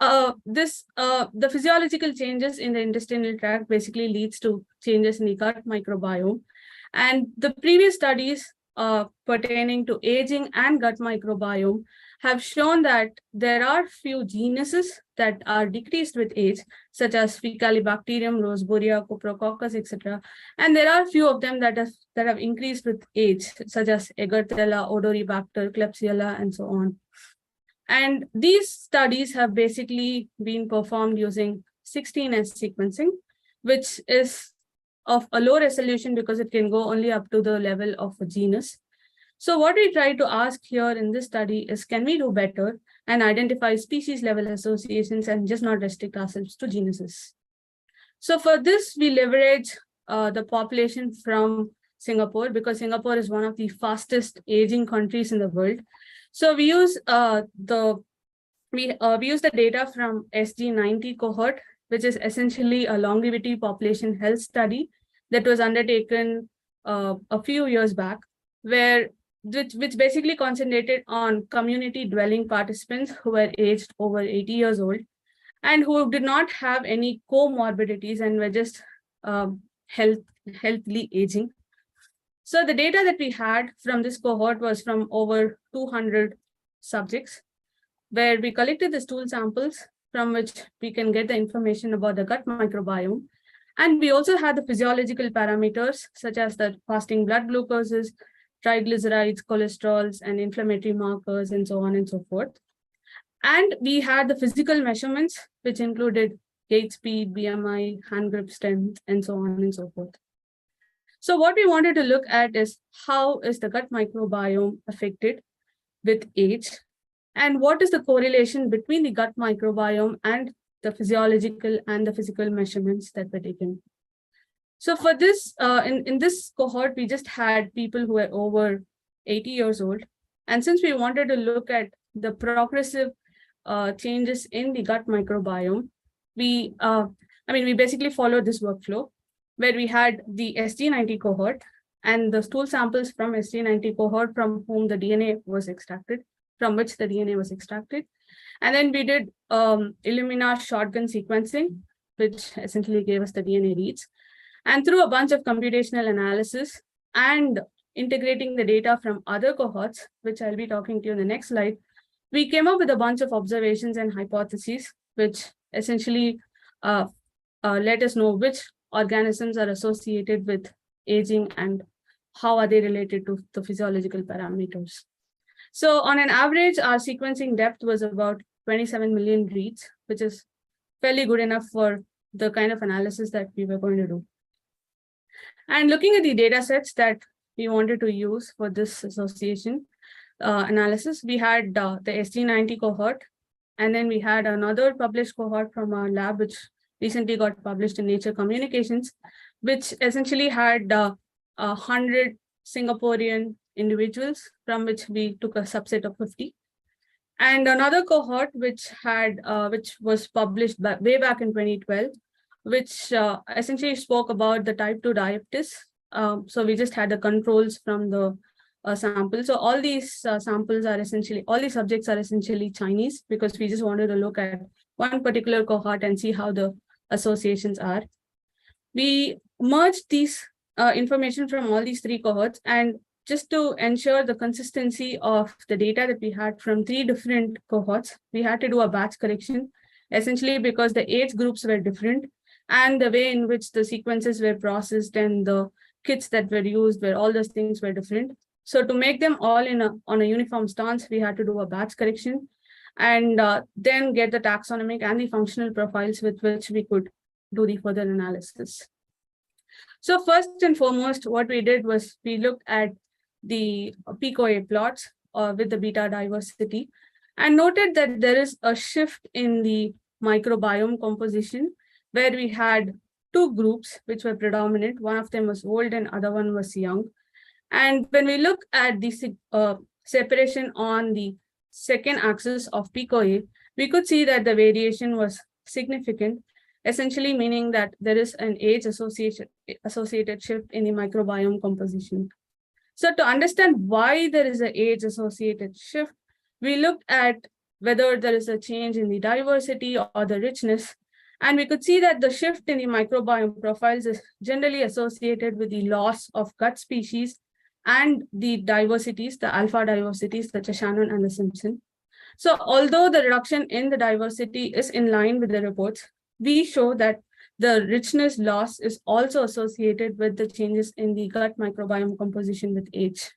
the physiological changes in the intestinal tract basically leads to changes in the gut microbiome. And the previous studies pertaining to aging and gut microbiome have shown that there are few genuses that are decreased with age, such as Faecalibacterium, Roseburia, Coprococcus, etc. And there are few of them that have increased with age, such as Egertella, Odoribacter, Klebsiella, and so on. And these studies have basically been performed using 16S sequencing, which is of a low resolution because it can go only up to the level of a genus. So what we try to ask here in this study is, can we do better and identify species level associations and just not restrict ourselves to genuses? So for this, we leverage the population from Singapore, because Singapore is one of the fastest aging countries in the world. So we use the data from SG90 cohort, which is essentially a longevity population health study that was undertaken a few years back, which basically concentrated on community dwelling participants who were aged over 80 years old and who did not have any comorbidities and were just healthily aging. So the data that we had from this cohort was from over 200 subjects, where we collected the stool samples from which we can get the information about the gut microbiome. And we also had the physiological parameters, such as the fasting blood glucoses, triglycerides, cholesterols, and inflammatory markers, and so on and so forth. And we had the physical measurements, which included gait speed, BMI, hand grip strength, and so on and so forth. So what we wanted to look at is, how is the gut microbiome affected with age? And what is the correlation between the gut microbiome and the physiological and the physical measurements that were taken? So for this, in this cohort, we just had people who were over 80 years old. And since we wanted to look at the progressive changes in the gut microbiome, we basically followed this workflow where we had the SG90 cohort and the stool samples from SG90 cohort from whom the DNA was extracted, from which the DNA was extracted. And then we did Illumina shotgun sequencing, which essentially gave us the DNA reads. And through a bunch of computational analysis and integrating the data from other cohorts, which I'll be talking to you in the next slide, we came up with a bunch of observations and hypotheses, which essentially let us know which organisms are associated with aging and how are they related to the physiological parameters. So on an average, our sequencing depth was about 27 million reads, which is fairly good enough for the kind of analysis that we were going to do. And looking at the data sets that we wanted to use for this association analysis, we had the SG90 cohort, and then we had another published cohort from our lab, which recently got published in Nature Communications, which essentially had 100 Singaporean individuals, from which we took a subset of 50. And another cohort which was published way back in 2012, which essentially spoke about the type 2 diabetes. So we just had the controls from the sample. So all these samples are essentially, all these subjects are essentially Chinese, because we just wanted to look at one particular cohort and see how the associations are. We merged these information from all these three cohorts and just to ensure the consistency of the data that we had from 3 different cohorts, we had to do a batch correction, essentially because the age groups were different and the way in which the sequences were processed and the kits that were used, where all those things were different. So to make them all on a uniform stance, we had to do a batch correction and then get the taxonomic and the functional profiles with which we could do the further analysis. So first and foremost, what we did was we looked at the PICO-A plots with the beta diversity and noted that there is a shift in the microbiome composition where we had 2 groups which were predominant. One of them was old and other one was young. And when we look at the separation on the second axis of PICO-A, we could see that the variation was significant, essentially meaning that there is an age associated shift in the microbiome composition. So to understand why there is an age associated shift, we looked at whether there is a change in the diversity or the richness. And we could see that the shift in the microbiome profiles is generally associated with the loss of gut species and the diversities, the alpha diversities, such as Shannon and the Simpson. So although the reduction in the diversity is in line with the reports, we show that the richness loss is also associated with the changes in the gut microbiome composition with age.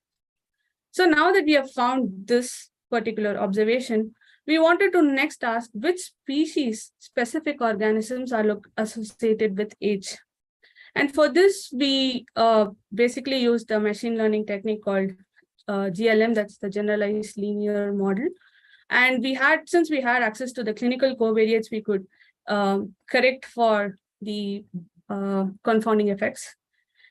So now that we have found this particular observation, we wanted to next ask which species specific organisms are associated with age. And for this, we basically used a machine learning technique called GLM, that's the generalized linear model. And since we had access to the clinical covariates, we could correct for the confounding effects.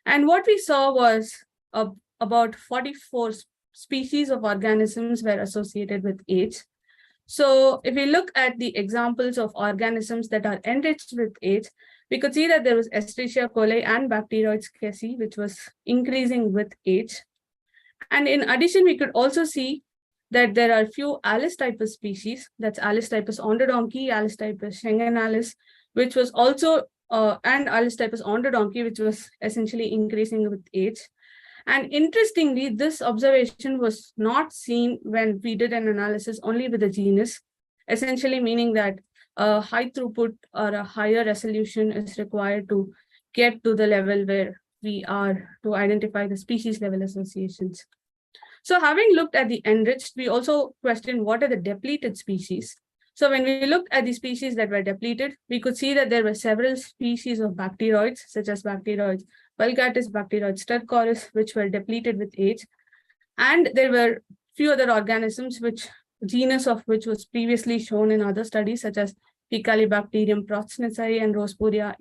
And what we saw was about 44 species of organisms were associated with age. So if we look at the examples of organisms that are enriched with age, we could see that there was Escherichia coli and Bacteroides casei, which was increasing with age. And in addition, we could also see that there are few Alice-typus species, that's Alice-typus ondodonkey, Alice-typus schengenalis, which was also, and Alice-typus ondodonkey, which was essentially increasing with age. And interestingly, this observation was not seen when we did an analysis only with the genus, essentially meaning that a high throughput or a higher resolution is required to get to the level where we are to identify the species level associations. So having looked at the enriched, we also questioned what are the depleted species. So when we looked at the species that were depleted, we could see that there were several species of bacteroids, such as Bacteroides vulgaris, Bacteroides stercoris, which were depleted with age. And there were few other organisms, genus of which was previously shown in other studies, such as Faecalibacterium protsnitzii and Roseburia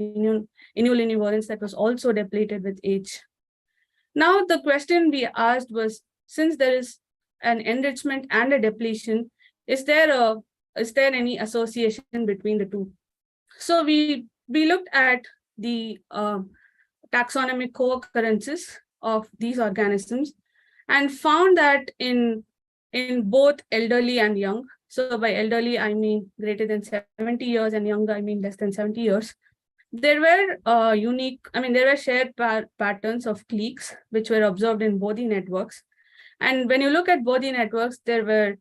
inulinivorans, that was also depleted with age. Now, the question we asked was, since there is an enrichment and a depletion, is there any association between the two? So we looked at the taxonomic co-occurrences of these organisms and found that in both elderly and young, so by elderly, I mean greater than 70 years and young, I mean less than 70 years, there were there were shared patterns of cliques, which were observed in both the networks. And when you look at both the networks, there were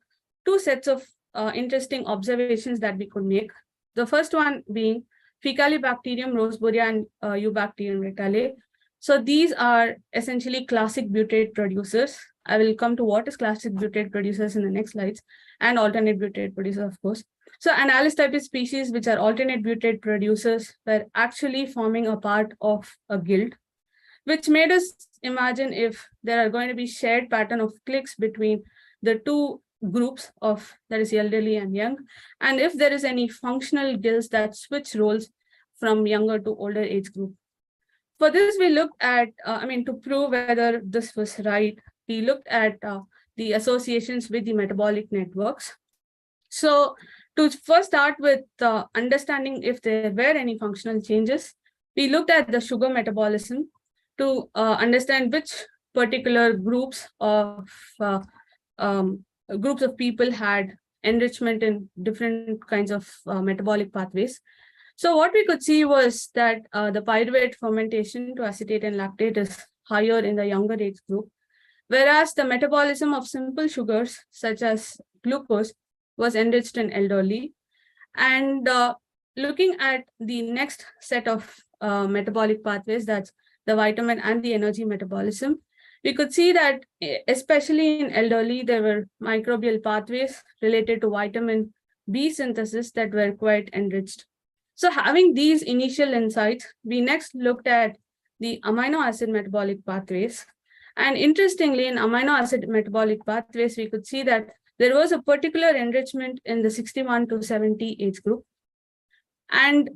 2 sets of interesting observations that we could make. The first one being Faecalibacterium, Roseburia, and Eubacterium rectale. So these are essentially classic butyrate producers. I will come to what is classic butyrate producers in the next slides, and alternate butyrate producers, of course. So Alice-typus species, which are alternate butyrate producers, were actually forming a part of a guild, which made us imagine if there are going to be shared pattern of cliques between the 2 groups of, that is elderly and young, and if there is any functional guilds that switch roles from younger to older age group. For this, we looked at, to prove whether this was right, we looked at the associations with the metabolic networks. So to first start with understanding if there were any functional changes, we looked at the sugar metabolism to understand which particular groups of people had enrichment in different kinds of metabolic pathways. So what we could see was that the pyruvate fermentation to acetate and lactate is higher in the younger age group. whereas the metabolism of simple sugars, such as glucose, was enriched in elderly. And looking at the next set of metabolic pathways, that's the vitamin and the energy metabolism, we could see that especially in elderly, there were microbial pathways related to vitamin B synthesis that were quite enriched. So having these initial insights, we next looked at the amino acid metabolic pathways. And interestingly, in amino acid metabolic pathways, we could see that there was a particular enrichment in the 61 to 70 age group. And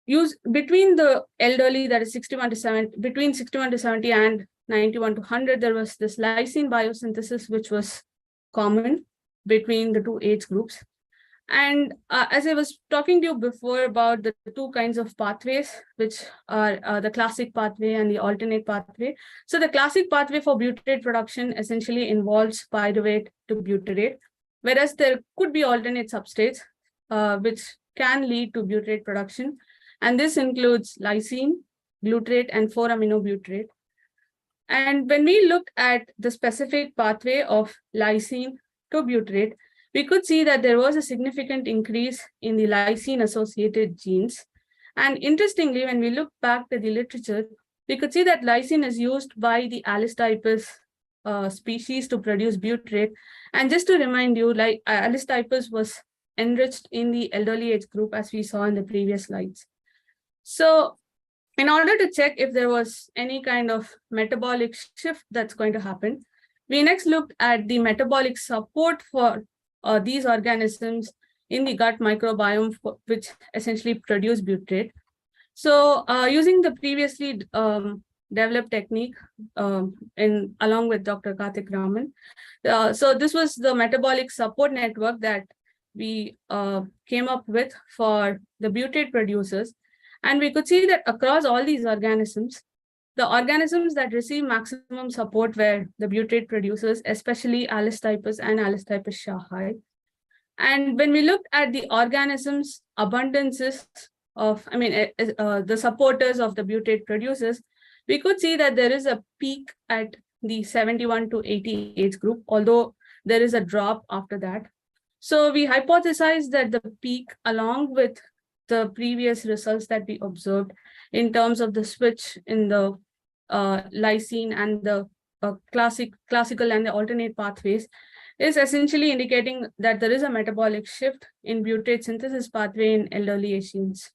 between the elderly, that is 61 to 70, between 61 to 70 and 91 to 100, there was this lysine biosynthesis, which was common between the two age groups. And as I was talking to you before about the two kinds of pathways, which are the classic pathway and the alternate pathway. So the classic pathway for butyrate production essentially involves pyruvate to butyrate, whereas there could be alternate substrates, which can lead to butyrate production. And this includes lysine, glutarate, and 4-aminobutyrate. And when we looked at the specific pathway of lysine to butyrate, we could see that there was a significant increase in the lysine-associated genes. And interestingly, when we look back to the literature, we could see that lysine is used by the Alistypus species to produce butyrate. And just to remind you, like Alistypus was enriched in the elderly age group, as we saw in the previous slides. So in order to check if there was any kind of metabolic shift that's going to happen, we next looked at the metabolic support for these organisms in the gut microbiome, which essentially produce butyrate. So using the previously developed technique along with Dr. Karthik Raman. So this was the metabolic support network that we came up with for the butyrate producers. And we could see that across all these organisms, the organisms that receive maximum support were the butyrate producers, especially Alistypus and Alistypus shahai. And when we looked at the organisms' abundances of, the supporters of the butyrate producers, we could see that there is a peak at the 71 to 80 age group, although there is a drop after that. So we hypothesized that the peak, along with the previous results that we observed in terms of the switch in the lysine and the classical and the alternate pathways, is essentially indicating that there is a metabolic shift in butyrate synthesis pathway in elderly Asians.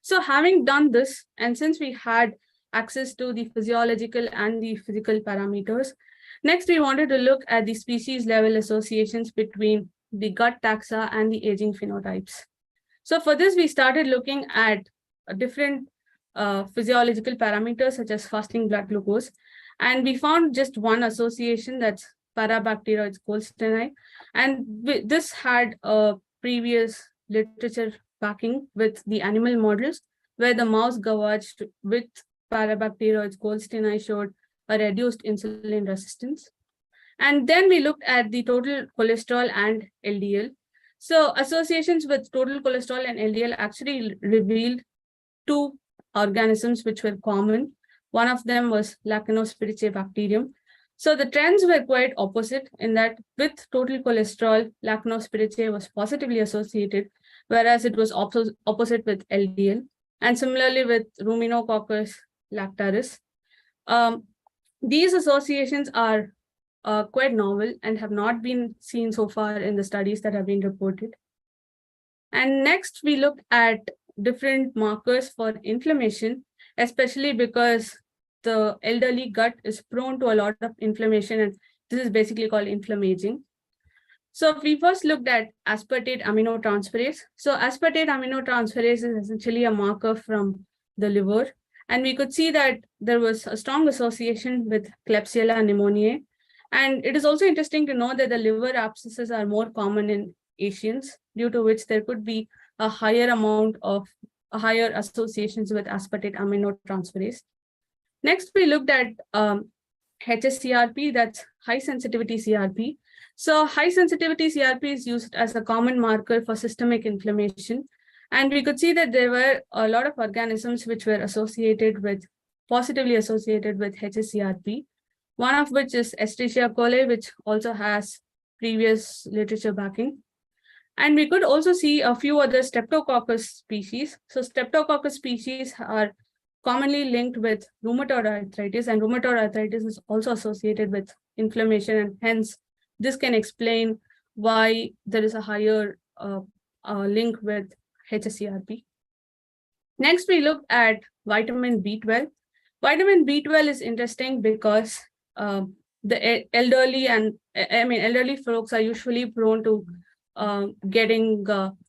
So having done this, and since we had access to the physiological and the physical parameters, next we wanted to look at the species level associations between the gut taxa and the aging phenotypes. So for this, we started looking at different physiological parameters such as fasting blood glucose, and we found just one association, that's Parabacteroides goldsteini, and this had a previous literature backing with the animal models where the mouse gavage with Parabacteroides goldsteini showed a reduced insulin resistance. And then we looked at the total cholesterol and LDL. So associations with total cholesterol and LDL actually revealed two organisms which were common. One of them was Lacanospiridae bacterium. So the trends were quite opposite in that with total cholesterol, Lacanospiridae was positively associated, whereas it was opposite with LDL. And similarly with Ruminococcus lactaris. These associations are quite novel and have not been seen so far in the studies that have been reported. And next, we looked at different markers for inflammation, especially because the elderly gut is prone to a lot of inflammation, and this is basically called inflammaging. So we first looked at aspartate aminotransferase. So aspartate aminotransferase is essentially a marker from the liver, and we could see that there was a strong association with Klebsiella pneumoniae. And it is also interesting to know that the liver abscesses are more common in Asians, due to which there could be a higher associations with aspartate aminotransferase. Next, we looked at HSCRP, that's high sensitivity CRP. So high sensitivity CRP is used as a common marker for systemic inflammation. And we could see that there were a lot of organisms which were positively associated with HSCRP. one of which is Escherichia coli, which also has previous literature backing. And we could also see a few other Streptococcus species. So Streptococcus species are commonly linked with rheumatoid arthritis, and rheumatoid arthritis is also associated with inflammation, and hence this can explain why there is a higher link with HSCRP. Next, we look at vitamin B12. Vitamin B12 is interesting because the elderly folks are usually prone to getting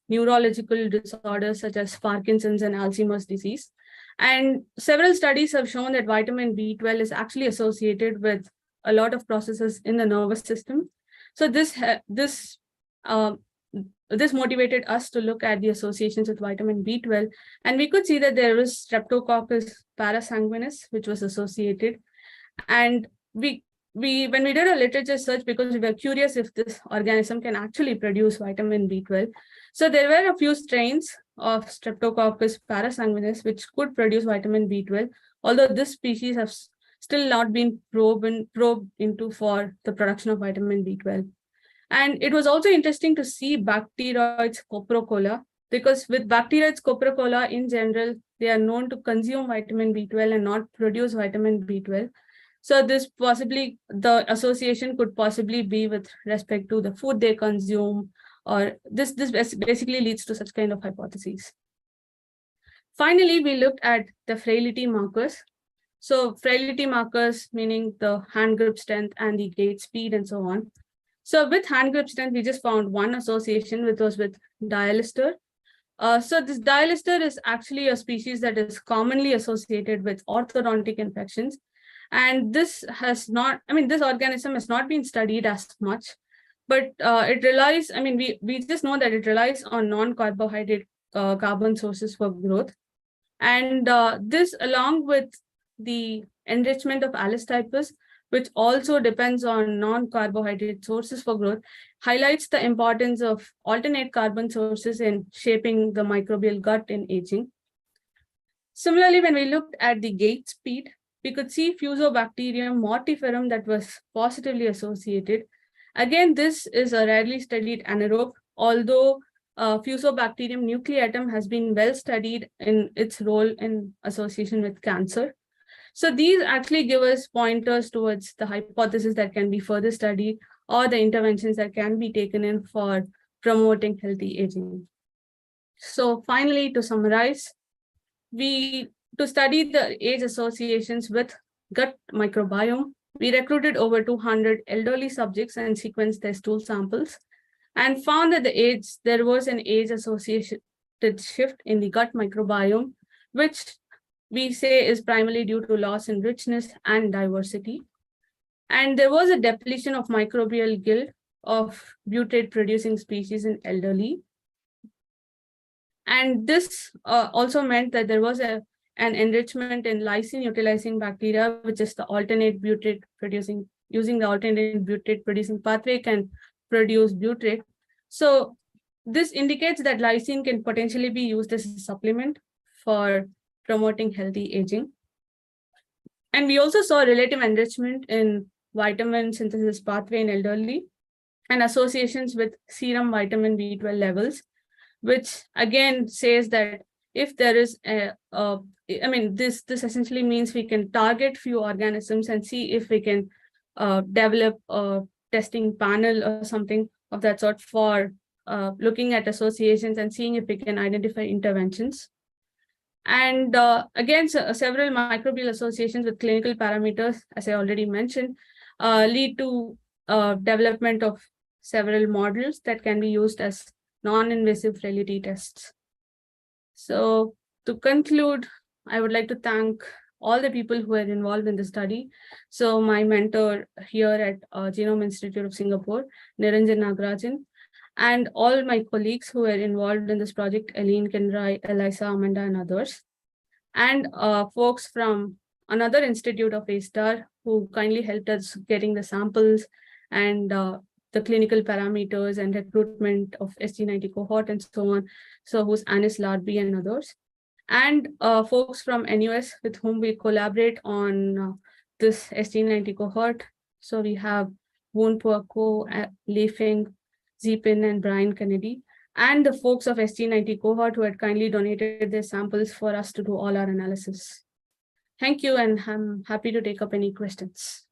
neurological disorders such as Parkinson's and Alzheimer's disease. And several studies have shown that vitamin B12 is actually associated with a lot of processes in the nervous system. So this motivated us to look at the associations with vitamin B12, and we could see that there was Streptococcus parasanguinis, which was associated. And when we did a literature search, because we were curious if this organism can actually produce vitamin B12. So there were a few strains of Streptococcus parasanguinis which could produce vitamin B12, although this species has still not been probed into for the production of vitamin B12. And it was also interesting to see Bacteroides coprocola, because with Bacteroides coprocola in general, they are known to consume vitamin B12 and not produce vitamin B12. So this possibly, the association could possibly be with respect to the food they consume, or this basically leads to such kind of hypotheses. Finally, we looked at the frailty markers. So frailty markers, meaning the hand grip strength and the gait speed and so on. So with hand grip strength, we just found one association, which was with dialister. So this dialister is actually a species that is commonly associated with orthodontic infections. And this has not, this organism has not been studied as much, but it relies, we just know that it relies on non-carbohydrate carbon sources for growth. And this, along with the enrichment of allostypus, which also depends on non-carbohydrate sources for growth, highlights the importance of alternate carbon sources in shaping the microbial gut in aging. Similarly, when we looked at the gait speed, we could see Fusobacterium mortiferum that was positively associated. Again, this is a rarely studied anaerobe, although Fusobacterium nucleatum has been well studied in its role in association with cancer. So these actually give us pointers towards the hypothesis that can be further studied, or the interventions that can be taken in for promoting healthy aging. So finally, to summarize, to study the age associations with gut microbiome, we recruited over 200 elderly subjects and sequenced their stool samples, and found that there was an age associated shift in the gut microbiome, which we say is primarily due to loss in richness and diversity. And there was a depletion of microbial guild of butyrate producing species in elderly. And this also meant that there was an enrichment in lysine utilizing bacteria, which is the alternate butyrate producing, using the alternate butyrate producing pathway can produce butyrate. So this indicates that lysine can potentially be used as a supplement for promoting healthy aging. And we also saw relative enrichment in vitamin synthesis pathway in elderly, and associations with serum vitamin B12 levels, which again says that if there is this essentially means we can target few organisms and see if we can develop a testing panel or something of that sort for looking at associations and seeing if we can identify interventions. And again, several microbial associations with clinical parameters, as I already mentioned, lead to development of several models that can be used as non-invasive frailty tests. So to conclude, I would like to thank all the people who were involved in the study. So my mentor here at Genome Institute of Singapore, Niranjan Nagarajan, and all my colleagues who were involved in this project, Eileen Kinrai, Elisa, Amanda, and others. And folks from another institute of A-STAR who kindly helped us getting the samples and the clinical parameters and recruitment of SG90 cohort and so on. So who's Anis Larbi and others. And folks from NUS with whom we collaborate on this ST90 cohort. So we have Woon Puako, Leifeng, Zipin, and Brian Kennedy, and the folks of ST90 cohort who had kindly donated their samples for us to do all our analysis. Thank you, and I'm happy to take up any questions.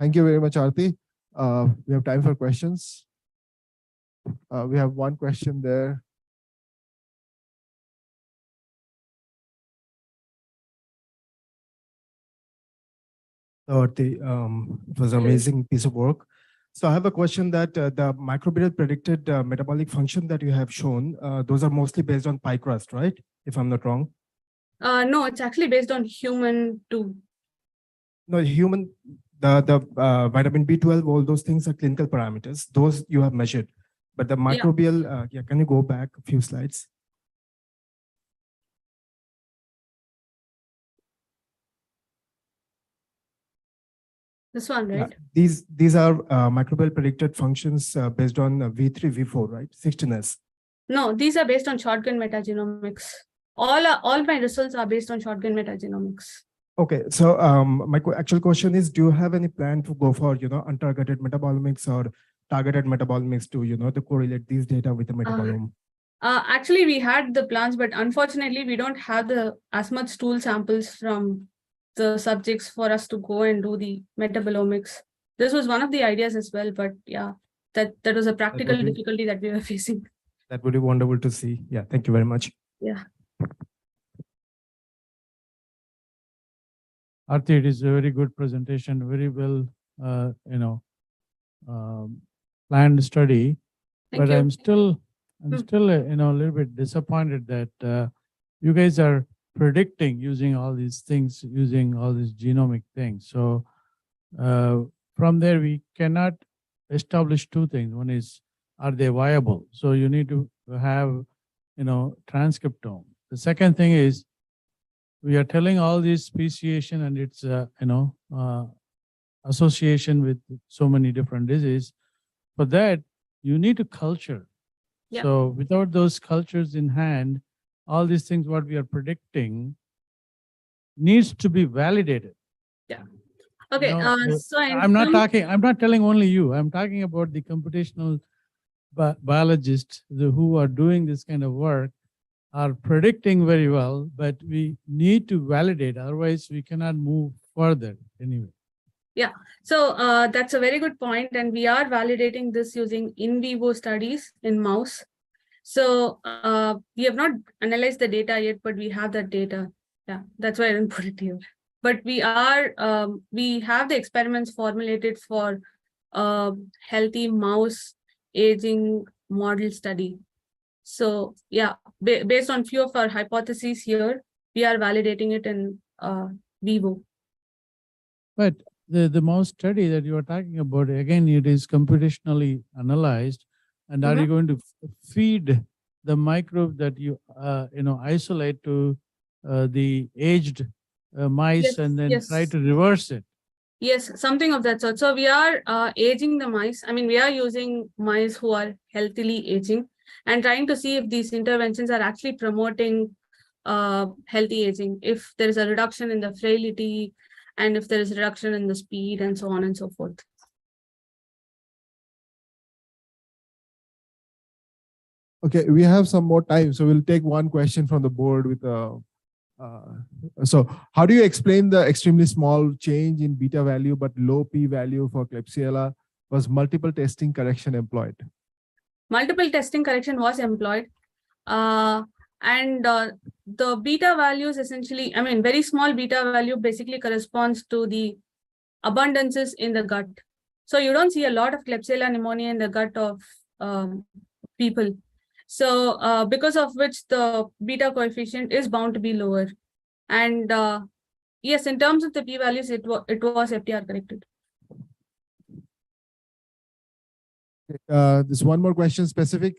Thank you very much, Aarti. We have time for questions. We have one question there. Aarti, it was an amazing piece of work. So I have a question that the microbial predicted metabolic function that you have shown, those are mostly based on pie crust, right? If I'm not wrong. No, it's actually based on human too. No, human, the vitamin B12, all those things are clinical parameters. Those you have measured. But the microbial, yeah, can you go back a few slides? This one, right? Yeah. These are microbial predicted functions based on V3, V4, right? 16S. No, these are based on shotgun metagenomics. All my results are based on shotgun metagenomics. Okay, so my actual question is, do you have any plan to go for, untargeted metabolomics or targeted metabolomics to, to correlate these data with the metabolome? Actually, we had the plans, but unfortunately, we don't have as much stool samples from the subjects for us to go and do the metabolomics. This was one of the ideas as well, but yeah, that was a practical difficulty that we were facing. That would be wonderful to see. Yeah, thank you very much. Yeah. Aarti, it is a very good presentation, very well, planned study. Thank but you. I'm still, a little bit disappointed that you guys are predicting using all these things, using all these genomic things. So from there, we cannot establish two things. One is, are they viable? So you need to have, transcriptome. The second thing is, we are telling all this speciation and its, association with so many different diseases. For that, you need to culture. Yeah. So without those cultures in hand, all these things, what we are predicting, needs to be validated. Yeah. Okay. So I'm not telling only you. I'm talking about the computational biologists who are doing this kind of work are predicting very well, but we need to validate. Otherwise, we cannot move further anyway. Yeah. So that's a very good point, and we are validating this using in vivo studies in mouse. So we have not analyzed the data yet, but we have that data. Yeah, that's why I didn't put it here. But we are, we have the experiments formulated for healthy mouse aging model study. So yeah, based on few of our hypotheses here, we are validating it in vivo. But the mouse study that you are talking about, again, it is computationally analyzed. And are you going to feed the microbe that you isolate to the aged mice and then try to reverse it? Yes, something of that sort. So we are aging the mice. I mean, we are using mice who are healthily aging and trying to see if these interventions are actually promoting healthy aging, if there is a reduction in the frailty, and if there is a reduction in the speed, and so on and so forth. Okay, we have some more time, so we'll take one question from the board with so how do you explain the extremely small change in beta value but low p value for Klebsiella? Was multiple testing correction employed? Multiple testing correction was employed. And the beta values essentially, I mean, very small beta value basically corresponds to the abundances in the gut. So you don't see a lot of Klebsiella pneumoniae in the gut of people. So because of which the beta coefficient is bound to be lower. And yes, in terms of the p-values, it was FTR corrected. This one more question, specific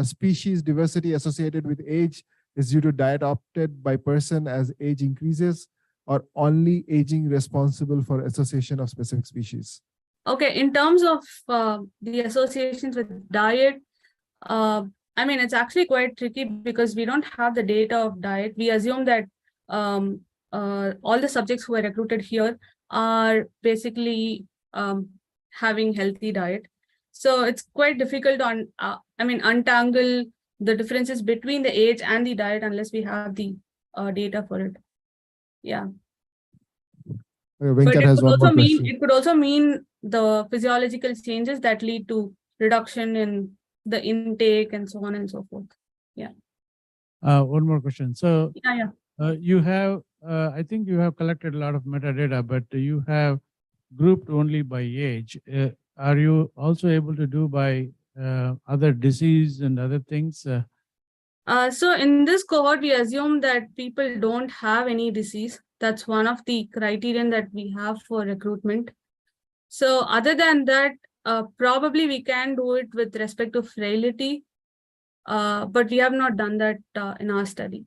species diversity associated with age is due to diet opted by person as age increases, or only aging responsible for association of specific species? Okay, in terms of the associations with diet, I I mean, it's actually quite tricky because we don't have the data of diet. We assume that all the subjects who are recruited here are basically having healthy diet. So it's quite difficult to untangle the differences between the age and the diet unless we have the data for it. Yeah. But Venkat has one more question. it could also mean the physiological changes that lead to reduction in the intake and so on and so forth. Yeah. One more question. So Yeah. you have, I think you have collected a lot of metadata, but you have grouped only by age. Are you also able to do by other disease and other things? So in this cohort, we assume that people don't have any disease. That's one of the criterion that we have for recruitment. So other than that, probably we can do it with respect to frailty, but we have not done that in our study.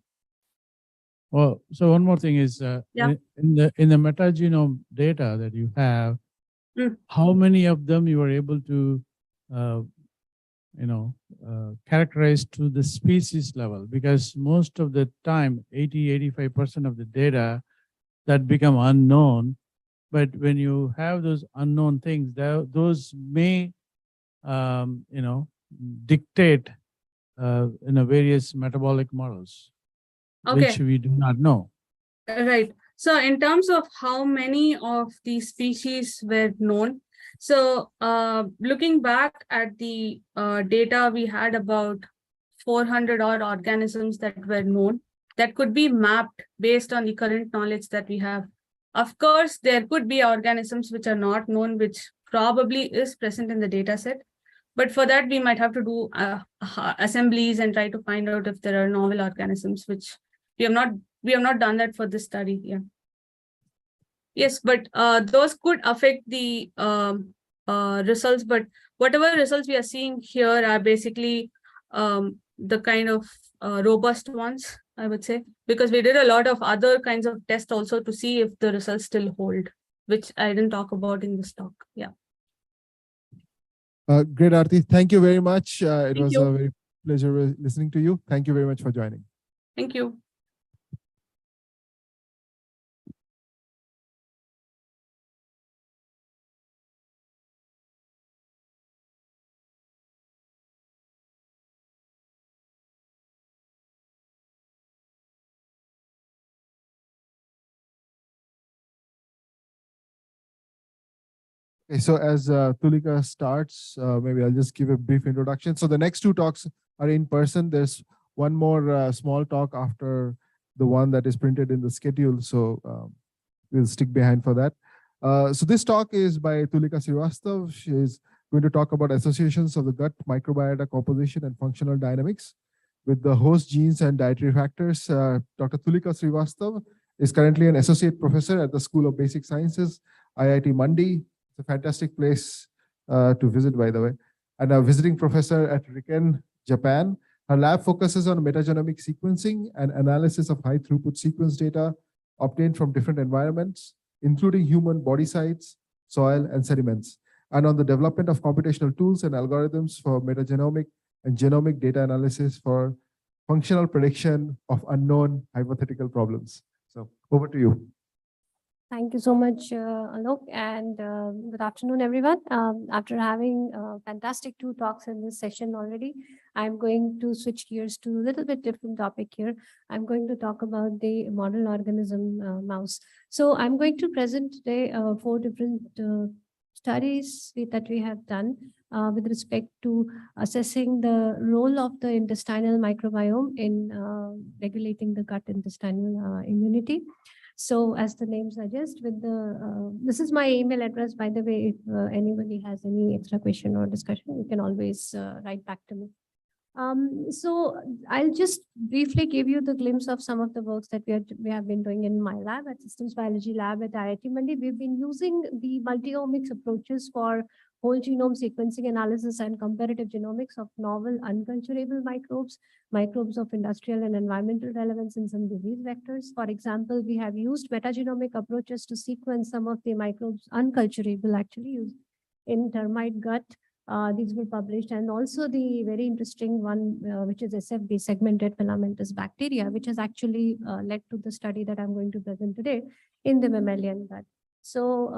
Well, so one more thing is Yeah. in the metagenome data that you have, how many of them you were able to characterize to the species level? Because most of the time, 80–85% of the data that become unknown. But when you have those unknown things, those may, dictate various metabolic models, which we do not know. Right. So in terms of how many of these species were known, so looking back at the data, we had about 400 odd organisms that were known that could be mapped based on the current knowledge that we have. Of course, there could be organisms which are not known, which probably is present in the data set. But for that, we might have to do assemblies and try to find out if there are novel organisms, which we have not done that for this study. Yeah. Yes, but those could affect the results. But whatever results we are seeing here are basically the kind of robust ones, I would say, because we did a lot of other kinds of tests also to see if the results still hold, which I didn't talk about in this talk. Yeah. Great, Aarti. Thank you very much. It was you. a very pleasure listening to you. Thank you very much for joining. Thank you. Okay, so as Tulika starts, maybe I'll just give a brief introduction. So the next two talks are in person. There's one more small talk after the one that is printed in the schedule. So we'll stick behind for that. So this talk is by Tulika Srivastav. She is going to talk about associations of the gut microbiota composition and functional dynamics with the host genes and dietary factors. Dr. Tulika Srivastav is currently an associate professor at the School of Basic Sciences, IIT Mandi. It's a fantastic place to visit, by the way. And a visiting professor at Riken, Japan. Her lab focuses on metagenomic sequencing and analysis of high throughput sequence data obtained from different environments, including human body sites, soil, and sediments, and on the development of computational tools and algorithms for metagenomic and genomic data analysis for functional prediction of unknown hypothetical problems. So over to you. Thank you so much, Alok, and good afternoon, everyone. After having fantastic two talks in this session already, I'm going to switch gears to a little bit different topic here. I'm going to talk about the model organism mouse. So I'm going to present today 4 different studies that we have done with respect to assessing the role of the intestinal microbiome in regulating the gut intestinal immunity. So as the name suggests, with the this is my email address, by the way. If anybody has any extra question or discussion, you can always write back to me. So I'll just briefly give you the glimpse of some of the works that we have been doing in my lab at Systems Biology Lab at IIT Mandi. We've been using the multi-omics approaches for whole genome sequencing analysis and comparative genomics of novel unculturable microbes, microbes of industrial and environmental relevance in some disease vectors. For example, we have used metagenomic approaches to sequence some of the microbes unculturable actually used in termite gut These were published, and also the very interesting one, which is SFB, segmented filamentous bacteria, which has actually led to the study that I'm going to present today in the mammalian gut. So,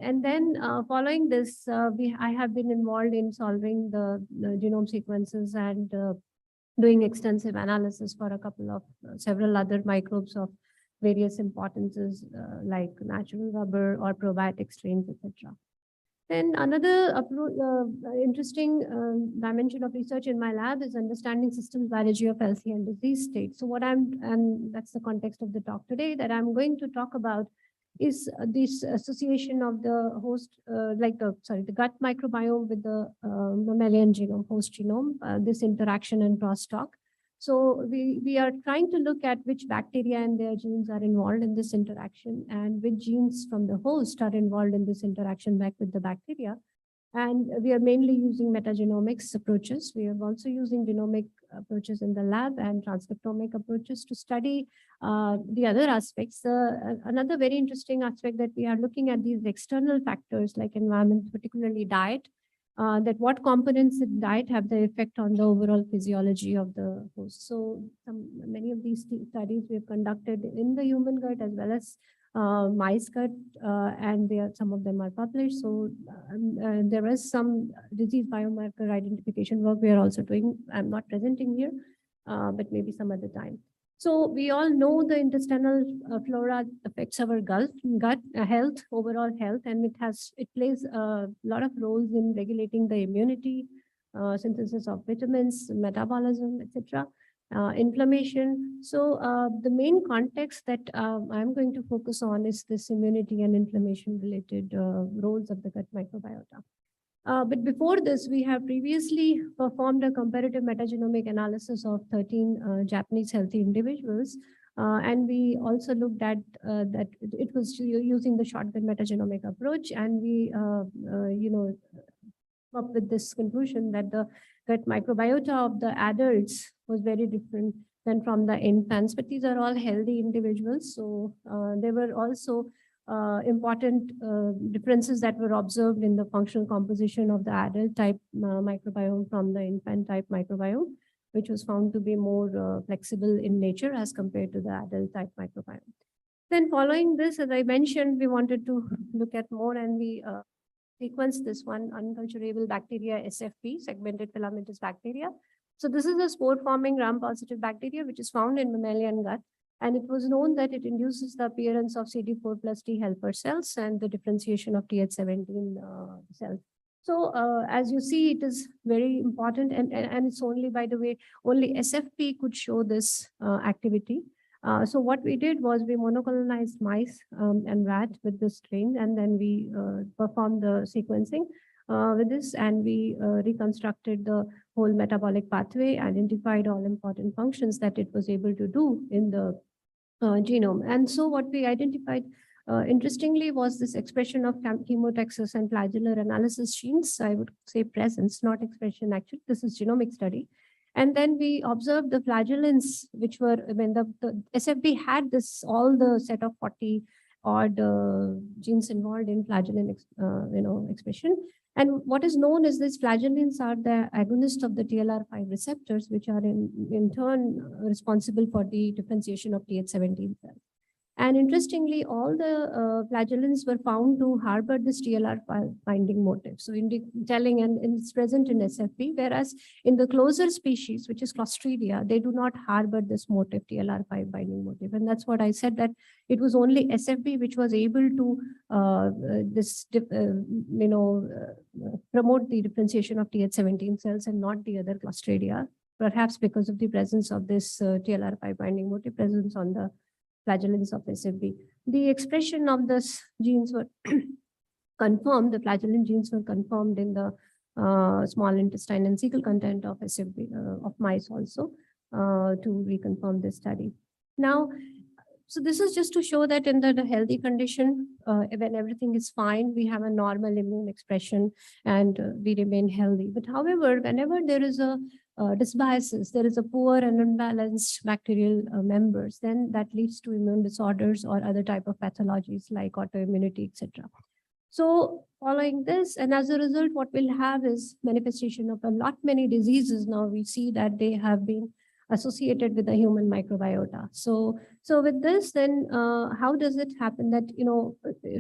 and then following this, I have been involved in solving the genome sequences and doing extensive analysis for a couple of several other microbes of various importances like natural rubber or probiotic strains, etc. Then another interesting dimension of research in my lab is understanding systems biology of healthy and disease states. So and that's the context of the talk today, that I'm going to talk about is this association of the host, the gut microbiome with the mammalian genome, host genome, this interaction and crosstalk. So we are trying to look at which bacteria and their genes are involved in this interaction, and which genes from the host are involved in this interaction back with the bacteria. And we are mainly using metagenomics approaches. We are also using genomic approaches in the lab and transcriptomic approaches to study the other aspects. Another very interesting aspect that we are looking at these external factors like environment, particularly diet, that what components in diet have the effect on the overall physiology of the host. So many of these studies we have conducted in the human gut as well as mice gut, and some of them are published. So there is some disease biomarker identification work we are also doing. I'm not presenting here, but maybe some other time. So we all know the intestinal flora affects our gut health, overall health, and it plays a lot of roles in regulating the immunity, synthesis of vitamins, metabolism, etc. Inflammation. So the main context that I'm going to focus on is this immunity and inflammation related roles of the gut microbiota. But before this, we have previously performed a comparative metagenomic analysis of 13 Japanese healthy individuals. And we also looked at that it was using the shotgun metagenomic approach, and we, up with this conclusion that the gut microbiota of the adults was very different than from the infants, but these are all healthy individuals. So there were also important differences that were observed in the functional composition of the adult type microbiome from the infant type microbiome, which was found to be more flexible in nature as compared to the adult type microbiome. Then following this, as I mentioned, we wanted to look at more, and we sequenced this one, unculturable bacteria SFP, segmented filamentous bacteria. So this is a spore-forming gram-positive bacteria which is found in mammalian gut. And it was known that it induces the appearance of CD4 plus T helper cells and the differentiation of Th17 cells. So as you see, it is very important, and it's only, by the way, only SFP could show this activity. So what we did was we monocolonized mice and rat with this strain, and then we performed the sequencing with this, and we reconstructed the whole metabolic pathway, identified all important functions that it was able to do in the genome. And so what we identified, interestingly, was this expression of chemotaxis and flagellar analysis genes. I would say presence, not expression actually. This is genomic study. And then we observed the flagellants, which were, when the SFB had this, all the set of 40 odd genes involved in flagellin expression. And what is known is these flagellants are the agonist of the TLR5 receptors, which are in turn responsible for the differentiation of Th17 cells. And interestingly, all the flagellants were found to harbor this TLR5 binding motif. So telling, and it's present in SFP, whereas in the closer species, which is Clostridia, they do not harbor this motif, TLR5 binding motif. And that's what I said, that it was only SFP which was able to promote the differentiation of Th17 cells and not the other Clostridia, perhaps because of the presence of this TLR5 binding motif presence on the flagellants of SFB. The expression of these genes were confirmed, the flagellin genes were confirmed in the small intestine and fecal content of SFB, of mice also, to reconfirm this study. Now, so this is just to show that in the healthy condition, when everything is fine, we have a normal immune expression and we remain healthy. But however, whenever there is a dysbiosis, there is a poor and unbalanced bacterial members, then that leads to immune disorders or other type of pathologies like autoimmunity, etc. So following this, and as a result, what we'll have is manifestation of a lot many diseases. Now we see that they have been associated with the human microbiota. So with this, then how does it happen that,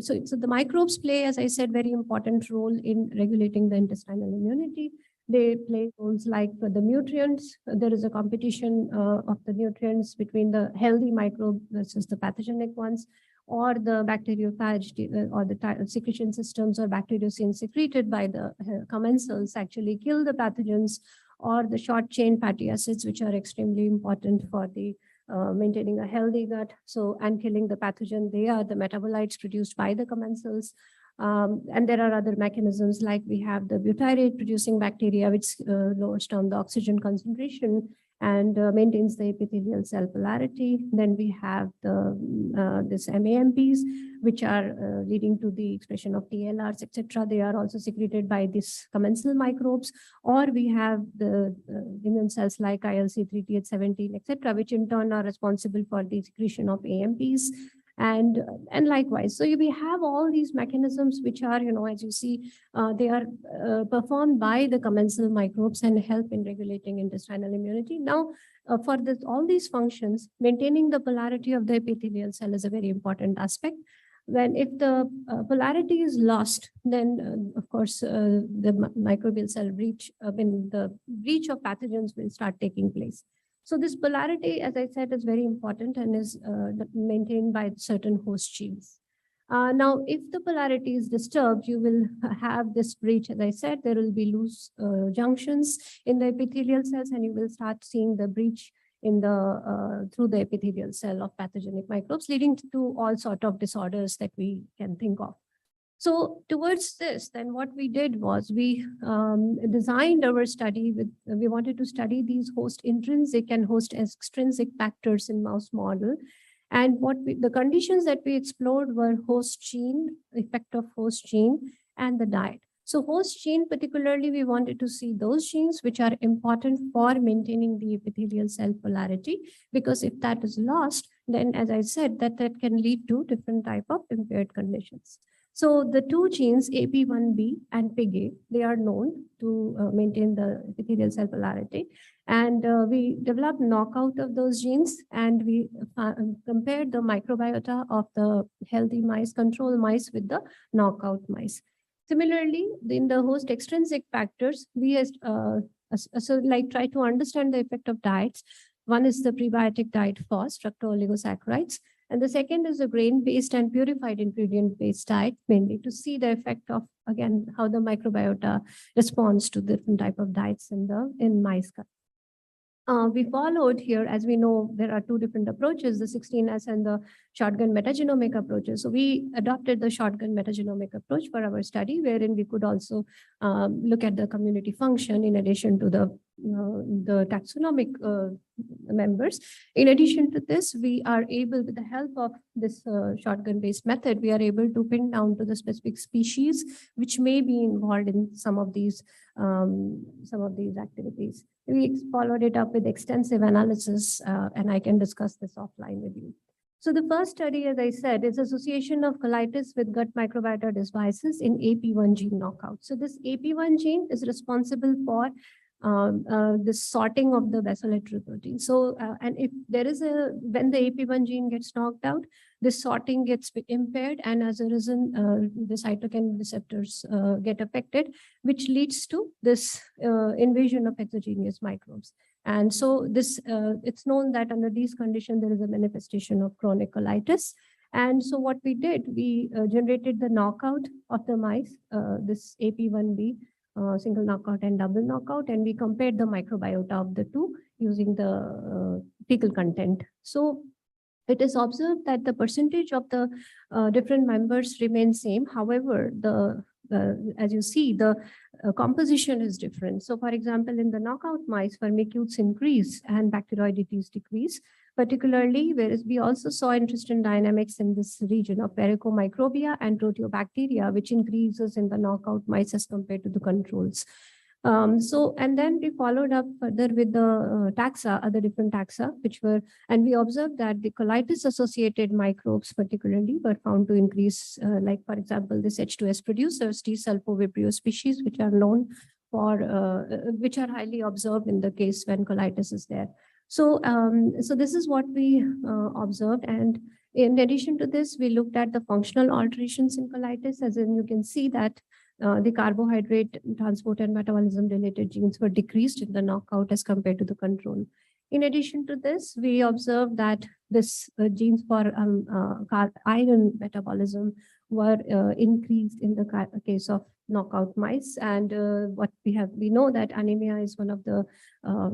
so the microbes play, as I said, very important role in regulating the intestinal immunity. They play roles like the nutrients. There is a competition of the nutrients between the healthy microbe versus the pathogenic ones, or the bacteriophage or the secretion systems or bacteriocins secreted by the commensals actually kill the pathogens, or the short chain fatty acids, which are extremely important for the maintaining a healthy gut. So, and killing the pathogen, they are the metabolites produced by the commensals. And there are other mechanisms, like we have the butyrate producing bacteria, which lowers down the oxygen concentration and maintains the epithelial cell polarity. Then we have the this MAMPs, which are leading to the expression of TLRs, etc. They are also secreted by these commensal microbes. Or we have the immune cells like ILC3, TH17, etc., which in turn are responsible for the secretion of AMPs. And likewise, so we have all these mechanisms which are, as you see, they are performed by the commensal microbes and help in regulating intestinal immunity. Now, for all these functions, maintaining the polarity of the epithelial cell is a very important aspect. If the polarity is lost, then of course the microbial cell breach, the breach of pathogens will start taking place. So this polarity, as I said, is very important and is maintained by certain host genes. Now, if the polarity is disturbed, you will have this breach. As I said, there will be loose junctions in the epithelial cells, and you will start seeing the breach in the through the epithelial cell of pathogenic microbes, leading to all sort of disorders that we can think of. So towards this, then what we did was we designed our study with, we wanted to study these host intrinsic and host extrinsic factors in mouse model. And the conditions that we explored were host gene, effect of host gene, and the diet. So host gene, particularly, we wanted to see those genes which are important for maintaining the epithelial cell polarity, because if that is lost, then as I said, that can lead to different type of impaired conditions. So the two genes, AP1B and PIGA, they are known to maintain the epithelial cell polarity. And we developed knockout of those genes, and we compared the microbiota of the healthy mice, control mice, with the knockout mice. Similarly, in the host extrinsic factors, we try to understand the effect of diets. One is the prebiotic diet FOS, fructooligosaccharides. And the second is a grain-based and purified ingredient-based diet, mainly to see the effect of, again, how the microbiota responds to different type of diets in mice. We followed here, as we know, there are two different approaches, the 16S and the shotgun metagenomic approaches. So we adopted the shotgun metagenomic approach for our study, wherein we could also look at the community function in addition to the taxonomic members. In addition to this, we are able, with the help of this shotgun-based method, we are able to pin down to the specific species which may be involved in some of these activities. We followed it up with extensive analysis, and I can discuss this offline with you. So the first study, as I said, is association of colitis with gut microbiota dysbiosis in AP1 gene knockout. So this AP1 gene is responsible for the sorting of the vessel protein. So, and if there is when the AP1 gene gets knocked out, this sorting gets impaired, and as a result, the cytokine receptors get affected, which leads to this invasion of exogenous microbes. And so this, it's known that under these conditions, there is a manifestation of chronic colitis. And so what we did, we generated the knockout of the mice, this AP1B, single knockout and double knockout, and we compared the microbiota of the two using the fecal content. So it is observed that the percentage of the different members remain same. However, as you see, the composition is different. So for example, in the knockout mice, firmicutes increase and bacteroidetes decrease, particularly, whereas we also saw interesting dynamics in this region of Pericomicrobia and Proteobacteria, which increases in the knockout mice as compared to the controls. And then we followed up further with the taxa, other different taxa, which were, and we observed that the colitis associated microbes particularly were found to increase, like for example, this H2S producers, T. sulfovibrio species, which are known for, which are highly observed in the case when colitis is there. So, so this is what we observed. And in addition to this, we looked at the functional alterations in colitis, as in you can see that the carbohydrate transport and metabolism related genes were decreased in the knockout as compared to the control. In addition to this, we observed that this genes for iron metabolism were increased in the case of knockout mice. And what we know that anemia is one of the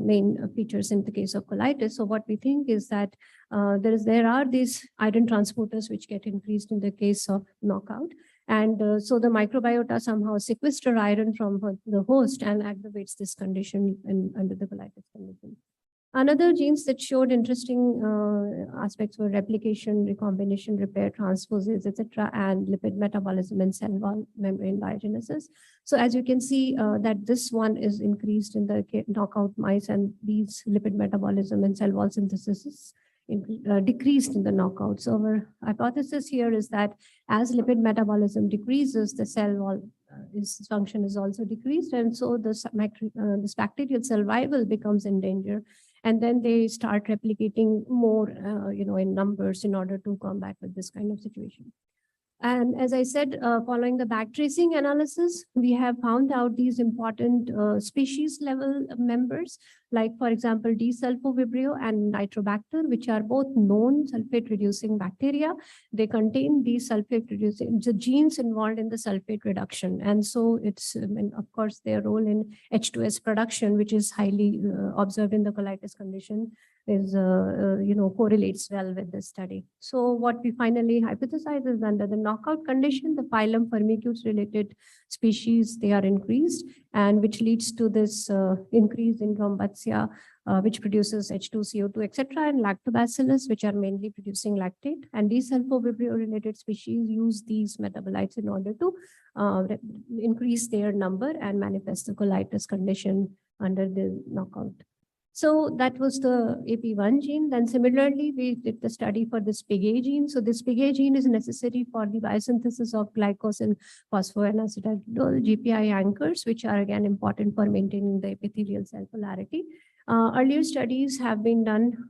main features in the case of colitis. So what we think is that there are these iron transporters which get increased in the case of knockout. And so the microbiota somehow sequester iron from the host and aggravates this condition under the colitis condition. Another genes that showed interesting aspects were replication, recombination, repair, transposase, etc., and lipid metabolism and cell wall membrane biogenesis. So as you can see that this one is increased in the knockout mice, and these lipid metabolism and cell wall synthesis is decreased in the knockout. So our hypothesis here is that as lipid metabolism decreases, the cell wall function is also decreased, and so this bacterial survival becomes in danger. And then they start replicating more, in numbers in order to combat with this kind of situation. And as I said, following the backtracing analysis, we have found out these important species level members, like for example, D. sulfovibrio and nitrobacter, which are both known sulfate reducing bacteria. They contain these sulfate reducing, the genes involved in the sulfate reduction. And so it's, and of course, their role in H2S production, which is highly observed in the colitis condition, is, correlates well with this study. So what we finally hypothesize is under the knockout condition, the phylum Firmicutes related species, they are increased, and which leads to this increase in Rhombatia, which produces H2CO2, etc., and lactobacillus, which are mainly producing lactate. And these sulfovibrio related species use these metabolites in order to increase their number and manifest the colitis condition under the knockout. So that was the AP1 gene. Then similarly, we did the study for this PIGA gene. So this PIGA gene is necessary for the biosynthesis of glycosyl phosphoinositidol GPI anchors, which are again important for maintaining the epithelial cell polarity. Earlier studies have been done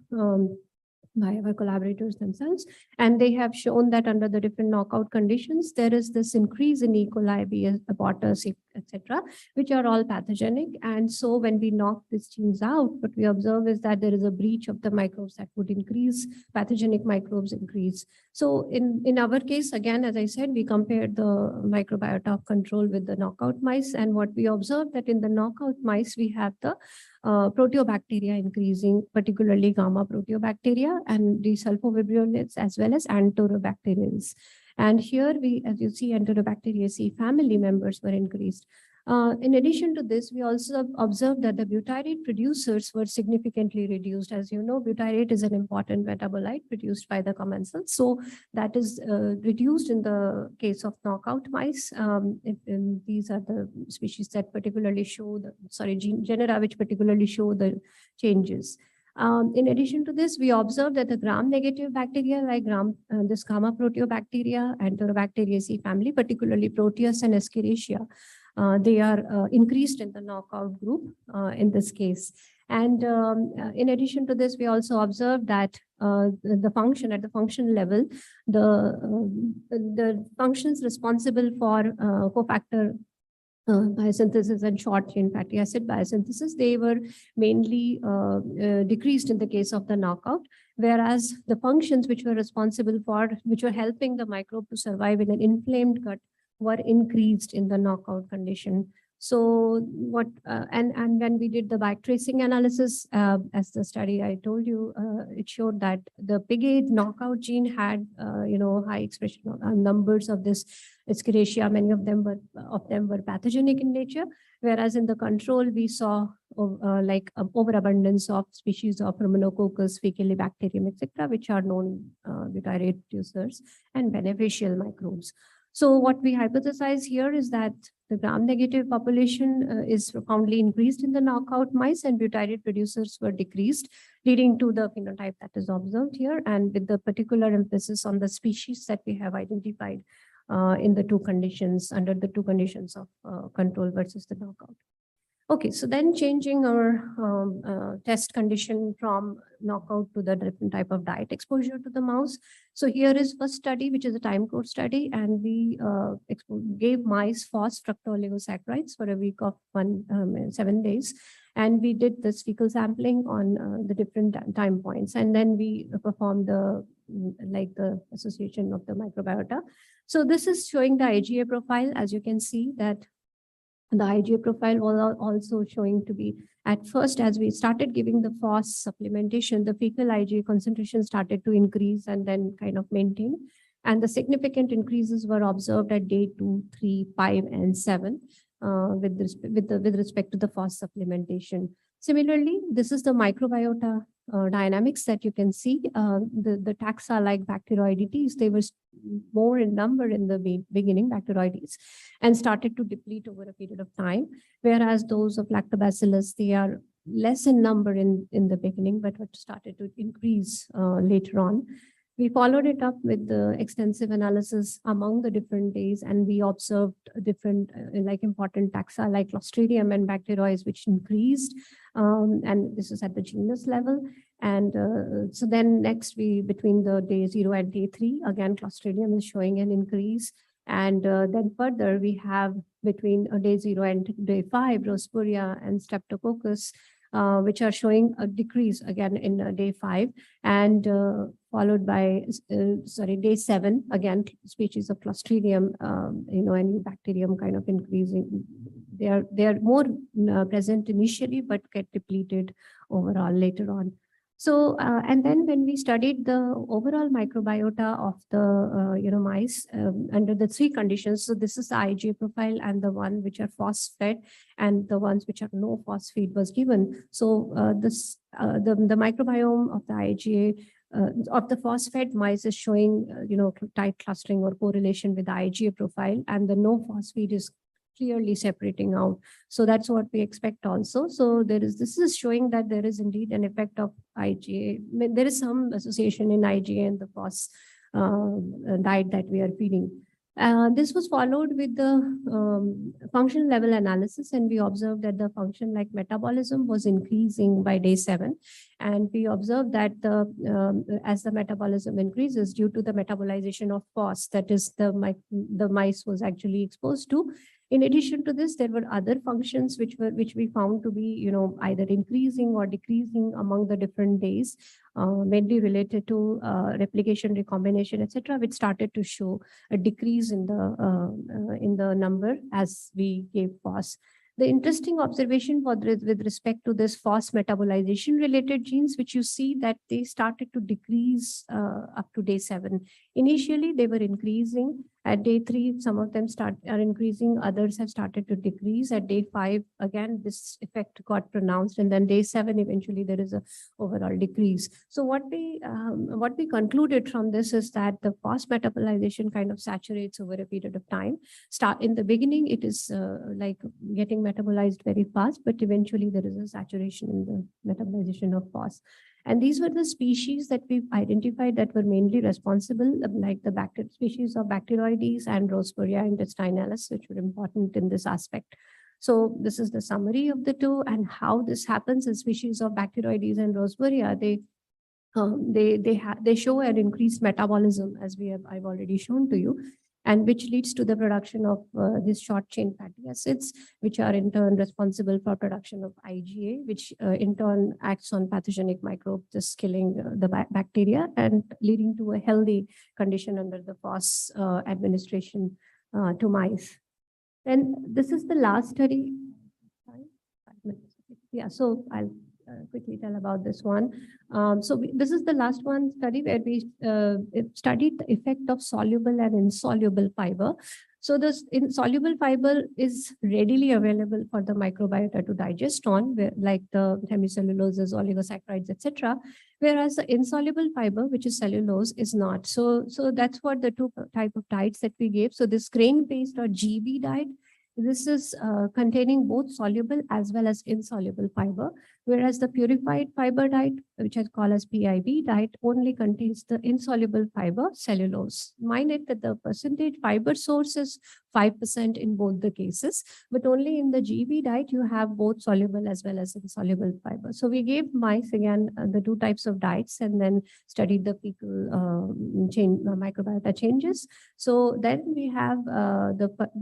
by our collaborators themselves, and they have shown that under the different knockout conditions, there is this increase in E. coli, B. abortus, etc., which are all pathogenic. And so when we knock these genes out, what we observe is that there is a breach of the microbes that would increase, pathogenic microbes increase. So in our case, again, as I said, we compared the microbiota of control with the knockout mice. And what we observed that in the knockout mice, we have the proteobacteria increasing, particularly gamma proteobacteria and the sulfovibrionates, as well as enterobacterians. And here we, as you see, Enterobacteriaceae family members were increased. In addition to this, we also observed that the butyrate producers were significantly reduced. As you know, butyrate is an important metabolite produced by the commensals. So that is reduced in the case of knockout mice. These are the species that particularly show the, genera which particularly show the changes. In addition to this, we observed that the gram-negative bacteria like this gamma proteobacteria, Enterobacteriaceae family, particularly Proteus and Escherichia, they are increased in the knockout group in this case. And in addition to this, we also observed that the function at the function level, the functions responsible for cofactor biosynthesis and short chain fatty acid biosynthesis, they were mainly decreased in the case of the knockout, whereas the functions which were responsible for, which were helping the microbe to survive in an inflamed gut, were increased in the knockout condition. So what and when we did the backtracing analysis, as the study I told you, it showed that the PIGA knockout gene had high expression of numbers of this Escherichia. Many of them were pathogenic in nature, whereas in the control we saw overabundance of species of Romanococcus, Faecalibacterium, etc., which are known butyrate producers and beneficial microbes. So what we hypothesize here is that the gram-negative population is profoundly increased in the knockout mice, and butyric producers were decreased, leading to the phenotype that is observed here, and with the particular emphasis on the species that we have identified in the two conditions, under the two conditions of control versus the knockout. Okay, so then changing our test condition from knockout to the different type of diet exposure to the mouse. So here is first study, which is a time course study, and we gave mice FOS fructooligosaccharides for a week of 7 days. And we did this fecal sampling on the different time points. And then we performed the association of the microbiota. So this is showing the IgA profile. As you can see that the IgA profile was also showing to be, at first, as we started giving the FOS supplementation, the fecal IgA concentration started to increase and then kind of maintain. And the significant increases were observed at day 2, 3, 5, and 7 with respect to the FOS supplementation. Similarly, this is the microbiota dynamics that you can see. The taxa like Bacteroidetes, they were more in number in the beginning, Bacteroides, and started to deplete over a period of time. Whereas those of Lactobacillus, they are less in number in the beginning, but started to increase later on. We followed it up with the extensive analysis among the different days, and we observed different important taxa like Clostridium and Bacteroides, which increased, and this is at the genus level. And so then next, between the day 0 and day 3, again, Clostridium is showing an increase. And then further, we have between day 0 and day 5, Roseburia and Streptococcus, which are showing a decrease again in day 5, and followed by, day 7, again, species of Clostridium, and bacterium kind of increasing. They are more present initially, but get depleted overall later on. So, and then when we studied the overall microbiota of the mice under the 3 conditions, so this is the IgA profile and the one which are FOS-fed and the ones which are no FOS-feed was given. So the microbiome of the IgA of the FOS-fed mice is showing tight clustering or correlation with the IgA profile, and the no FOS-feed is clearly separating out. So that's what we expect also. So this is showing that there is indeed an effect of IgA. There is some association in IgA and the FOS diet that we are feeding. This was followed with the function level analysis, and we observed that the function like metabolism was increasing by day 7. And we observed that as the metabolism increases due to the metabolization of FOS, that is the mice was actually exposed to. In addition to this, there were other functions which we found to be, either increasing or decreasing among the different days, mainly related to replication, recombination, etc., which started to show a decrease in the number as we gave FOS. The interesting observation with respect to this FOS metabolization related genes, which you see that they started to decrease up to day 7. Initially, they were increasing. At day 3, some of them are increasing, others have started to decrease. At day 5, again, this effect got pronounced, and then day 7, eventually there is a overall decrease. So what we concluded from this is that the FOS metabolization kind of saturates over a period of time. In the beginning, it is like getting metabolized very fast, but eventually there is a saturation in the metabolization of FOS. And these were the species that we've identified that were mainly responsible, like the species of Bacteroides and Roseburia intestinalis, which were important in this aspect. So this is the summary of the two, and how this happens in species of Bacteroides and Roseburia. They show an increased metabolism, as I've already shown to you, and which leads to the production of these short chain fatty acids, which are in turn responsible for production of IgA, which in turn acts on pathogenic microbes, just killing the bacteria and leading to a healthy condition under the FOS administration to mice. And this is the last study. Yeah, so quickly tell about this one. This is the last one study where we studied the effect of soluble and insoluble fiber. So this insoluble fiber is readily available for the microbiota to digest on, like the hemicelluloses, oligosaccharides, etc. Whereas the insoluble fiber, which is cellulose, is not. So that's what the two type of diets that we gave. So this grain-based or GB diet, this is containing both soluble as well as insoluble fiber, whereas the purified fiber diet, which is called as PIB diet, only contains the insoluble fiber cellulose. Mind it that the percentage fiber source is 5% in both the cases, but only in the GB diet, you have both soluble as well as insoluble fiber. So we gave mice again the two types of diets and then studied the fecal microbiota changes. So then we have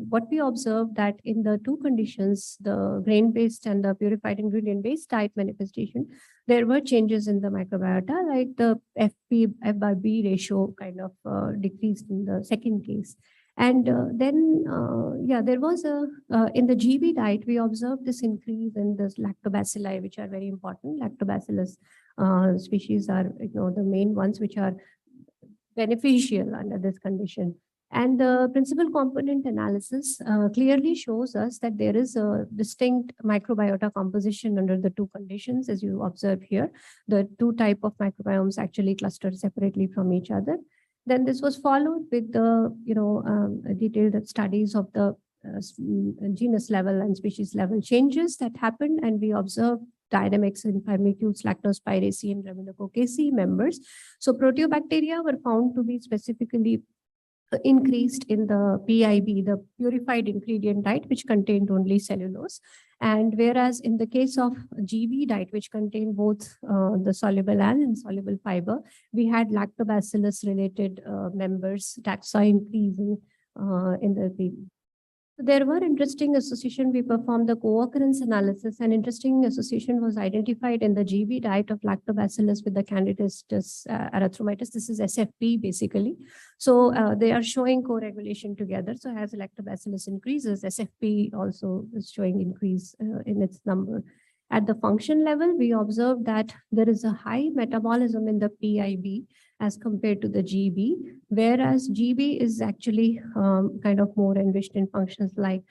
what we observed that in the two conditions, the grain-based and the purified ingredient-based diet manifestation, there were changes in the microbiota, like the F/B ratio kind of decreased in the second case. And then there was in the GB diet, we observed this increase in this lactobacilli, which are very important. Lactobacillus species are the main ones which are beneficial under this condition. And the principal component analysis clearly shows us that there is a distinct microbiota composition under the two conditions, as you observe here. The two type of microbiomes actually cluster separately from each other. Then this was followed with the detailed studies of the genus level and species level changes that happened, and we observed dynamics in Firmicutes, Lactospiraceae, and Raminococcaceae members. So proteobacteria were found to be specifically increased in the PIB, the purified ingredient diet, which contained only cellulose. And whereas in the case of GB diet, which contained both the soluble and insoluble fiber, we had lactobacillus related members, taxa increasing in the PIB. There were interesting association. We performed the co-occurrence analysis, and interesting association was identified in the GB diet of lactobacillus with the Candidastis erythromitis. This is SFP basically. So they are showing co-regulation together. So as lactobacillus increases, SFP also is showing increase in its number. At the function level, we observed that there is a high metabolism in the PIB as compared to the GB, whereas GB is actually kind of more enriched in functions like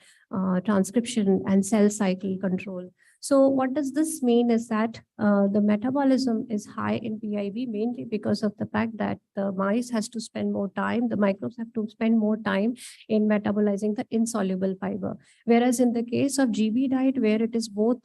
transcription and cell cycle control. So what does this mean is that the metabolism is high in PIB mainly because of the fact that the mice has to spend more time, the microbes have to spend more time in metabolizing the insoluble fiber. Whereas in the case of GB diet, where it is both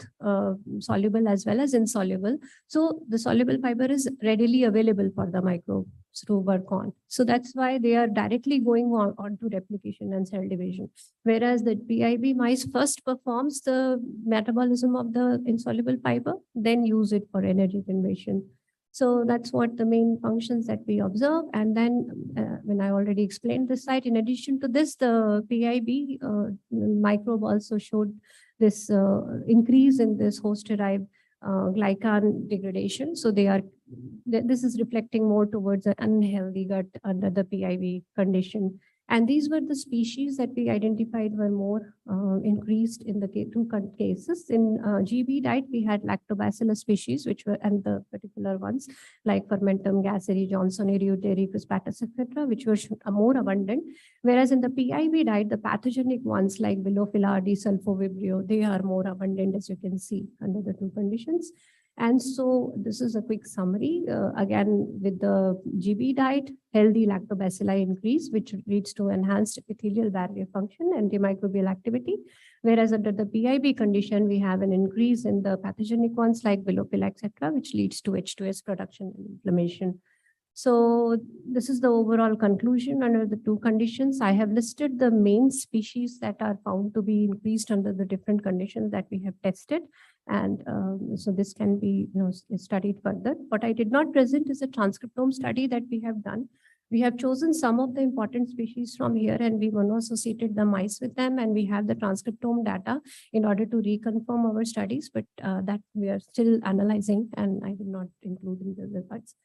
soluble as well as insoluble, so the soluble fiber is readily available for the microbes to work on. So that's why they are directly going on to replication and cell division. Whereas the PIB mice first performs the metabolism of the insoluble fiber, then use it for energy generation. So that's what the main functions that we observe. And then when I already explained this site, in addition to this, the PIB microbe also showed this increase in this host-derived glycan degradation. So this is reflecting more towards an unhealthy gut under the PIB condition. And these were the species that we identified were more increased in the two cases. In GB diet, we had lactobacillus species, which were, and the particular ones like fermentum, gasseri, johnsoni, reuteri, crispatus, etc., which were more abundant. Whereas in the PIB diet, the pathogenic ones like Bilophila, D-sulfovibrio, they are more abundant, as you can see under the two conditions. And so this is a quick summary. Again, with the GB diet, healthy lactobacilli increase, which leads to enhanced epithelial barrier function and antimicrobial activity. Whereas under the PIB condition, we have an increase in the pathogenic ones like Bilophila, etc., which leads to H2S production and inflammation. So this is the overall conclusion under the two conditions. I have listed the main species that are found to be increased under the different conditions that we have tested. And so this can be studied further. What I did not present is a transcriptome study that we have done. We have chosen some of the important species from here and we mono-associated the mice with them, and we have the transcriptome data in order to reconfirm our studies, but that we are still analyzing and I did not include in the results.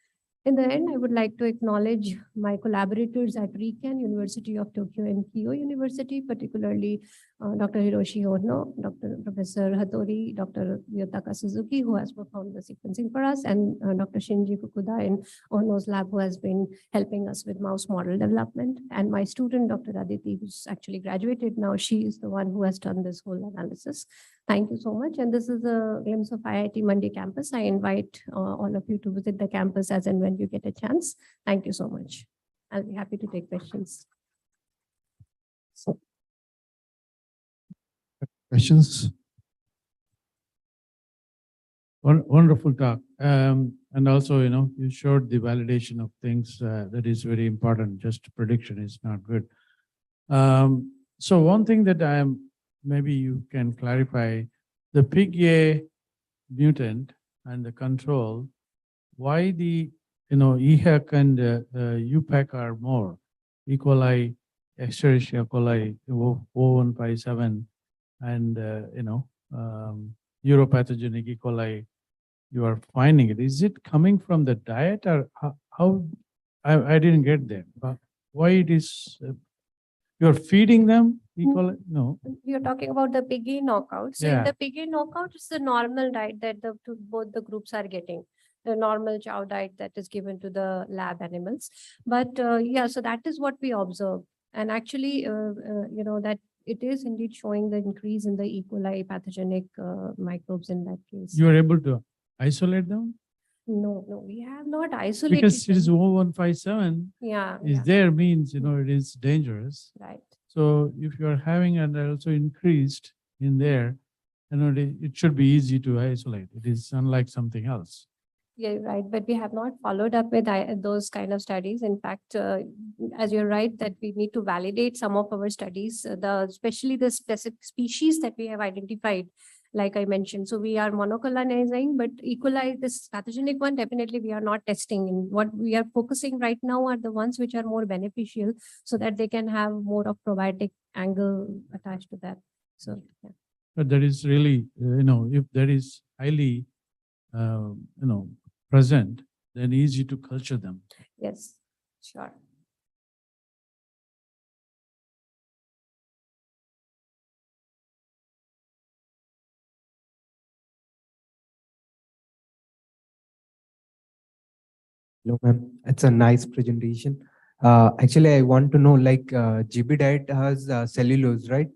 In the end, I would like to acknowledge my collaborators at RIKEN, University of Tokyo, and Kyoto University, particularly Dr. Hiroshi Ono, Professor Hattori, Dr. Ryotaka Suzuki, who has performed the sequencing for us, and Dr. Shinji Fukuda in Ono's lab, who has been helping us with mouse model development. And my student, Dr. Aditi, who's actually graduated now, she is the one who has done this whole analysis. Thank you so much. And this is a glimpse of IIT Mandi campus. I invite all of you to visit the campus as and when you get a chance. Thank you so much. I'll be happy to take questions. Questions? Wonderful talk. And also, you showed the validation of things that is very important. Just prediction is not good. So one thing that maybe you can clarify, the PIGA mutant and the control, why the, EHEC and UPEC are more, E. coli, Escherichia coli, O157, and, uropathogenic E. coli, you are finding it. Is it coming from the diet or how I didn't get there. Why it is, you're feeding them E. coli? No. You're talking about the piggy knockout. So in Yeah. the piggy knockout, it's the normal diet that both the groups are getting. The normal chow diet that is given to the lab animals. But yeah, so that is what we observe. And actually, that it is indeed showing the increase in the E. coli pathogenic microbes in that case. You are able to isolate them? No, we have not isolated Because it is them. O157 Yeah, is there means, it is dangerous. right. So if you are having and also increased in there, it should be easy to isolate. It is unlike something else. Yeah, right. But we have not followed up with those kind of studies. In fact, as you're right, that we need to validate some of our studies, especially the specific species that we have identified, like I mentioned. So we are monocolonizing, but E. coli, this pathogenic one, definitely we are not testing. And what we are focusing right now are the ones which are more beneficial so that they can have more of probiotic angle attached to that. So, yeah. But that is really, if that is highly, present, then easy to culture them. Yes, sure. Hello, ma'am. It's a nice presentation. Actually, I want to know, like, GB diet has cellulose, right?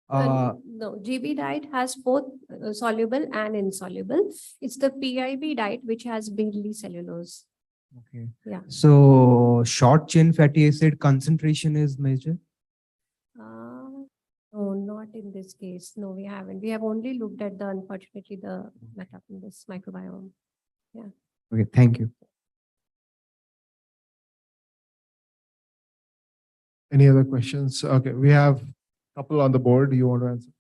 No, GB diet has both soluble and insoluble. It's the PIB diet which has mainly cellulose. Okay. Yeah. So short chain fatty acid concentration is measured? No, not in this case. No, we haven't. We have only looked at unfortunately, the this microbiome. Yeah. Okay, thank you. Any other questions? Okay, we have a couple on the board. You want to answer?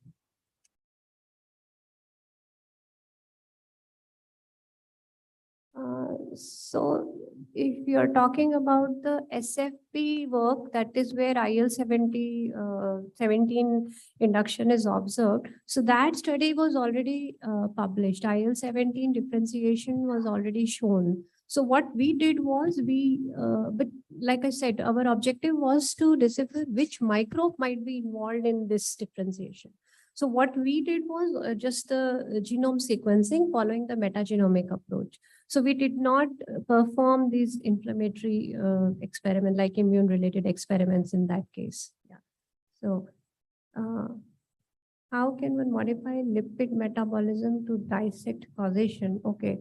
So if you're talking about the SFP work, that is where IL-17 induction is observed. So that study was already published. IL-17 differentiation was already shown. So what we did was but like I said, our objective was to decipher which microbe might be involved in this differentiation. So what we did was just the genome sequencing following the metagenomic approach. So we did not perform these inflammatory experiment like immune related experiments in that case. Yeah. So how can one modify lipid metabolism to dissect causation? Okay.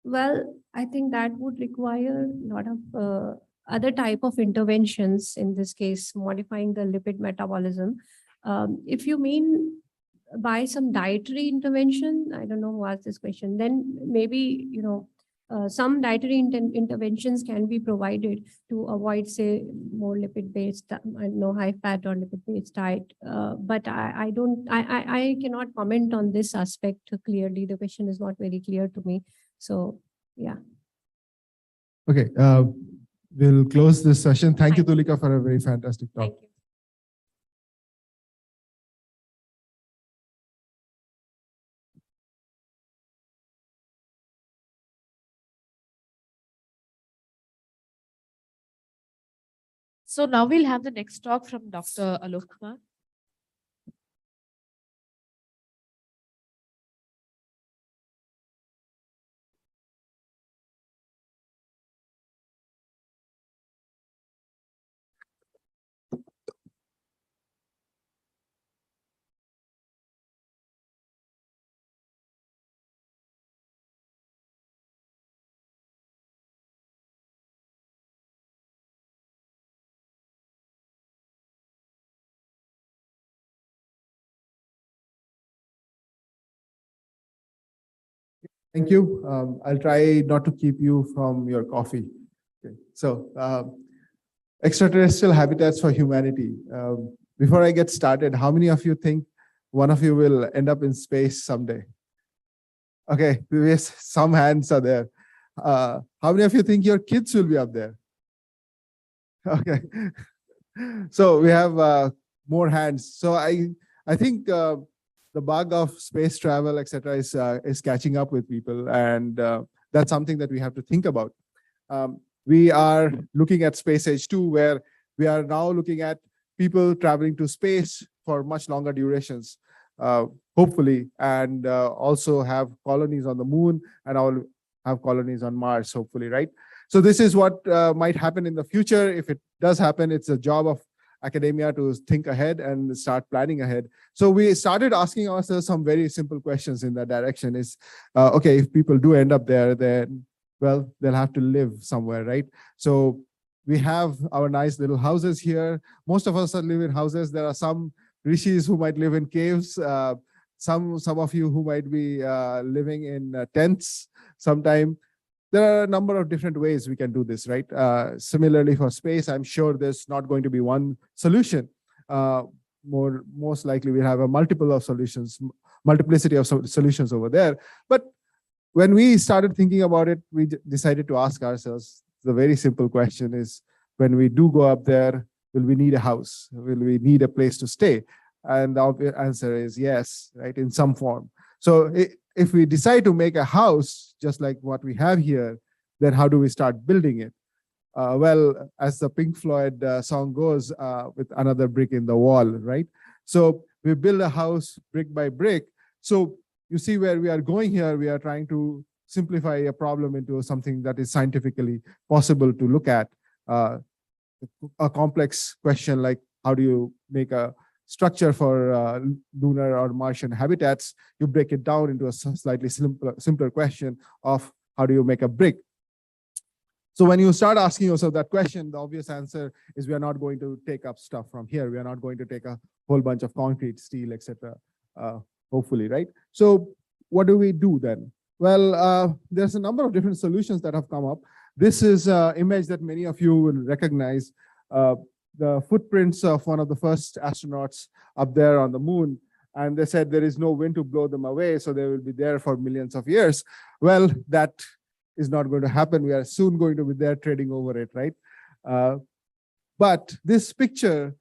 Well, I think that would require a lot of other type of interventions, in this case, modifying the lipid metabolism. If you mean by some dietary intervention, I don't know who asked this question, then maybe, some dietary interventions can be provided to avoid, say, more lipid-based, no high-fat or lipid-based diet. But I cannot comment on this aspect clearly. The question is not very clear to me. So, yeah. Okay, we'll close this session. Thank you, Tulika, for a very fantastic talk. Thank you. So now we'll have the next talk from Dr. Alok Kumar. Thank you. I'll try not to keep you from your coffee. Okay. So, extraterrestrial habitats for humanity. Before I get started, how many of you think one of you will end up in space someday? Okay, yes, some hands are there. How many of you think your kids will be up there? Okay. So we have more hands. So I think the bug of space travel, etc., is catching up with people, and that's something that we have to think about. We are looking at Space Age 2, where we are now looking at people traveling to space for much longer durations, hopefully, and also have colonies on the moon, and all have colonies on Mars, hopefully, right? So this is what might happen in the future. If it does happen, it's a job of academia to think ahead and start planning ahead. So we started asking ourselves some very simple questions in that direction. Is okay, if people do end up there, then, well, they'll have to live somewhere, right? So we have our nice little houses here. Most of us live in houses. There are some rishis who might live in caves. Some of you who might be living in tents sometime. There are a number of different ways we can do this, right? Similarly for space, I'm sure there's not going to be one solution. Most likely we'll have a multiplicity of solutions over there. But when we started thinking about it, we decided to ask ourselves the very simple question is, when we do go up there, will we need a house? Will we need a place to stay? And the obvious answer is yes, right, in some form. So if we decide to make a house, just like what we have here, then how do we start building it? Well, as the Pink Floyd song goes, with another brick in the wall, right? So we build a house brick by brick. So you see where we are going here, we are trying to simplify a problem into something that is scientifically possible to look at. A complex question like, how do you make a structure for lunar or Martian habitats? You break it down into a slightly simpler question of how do you make a brick? So when you start asking yourself that question, the obvious answer is we are not going to take up stuff from here. We are not going to take a whole bunch of concrete, steel, etc. Hopefully, right? So what do we do then? Well, there's a number of different solutions that have come up. This is an image that many of you will recognize. The footprints of one of the first astronauts up there on the moon. And they said there is no wind to blow them away, so they will be there for millions of years. Well, that is not going to happen. We are soon going to be there trading over it, right? But this picture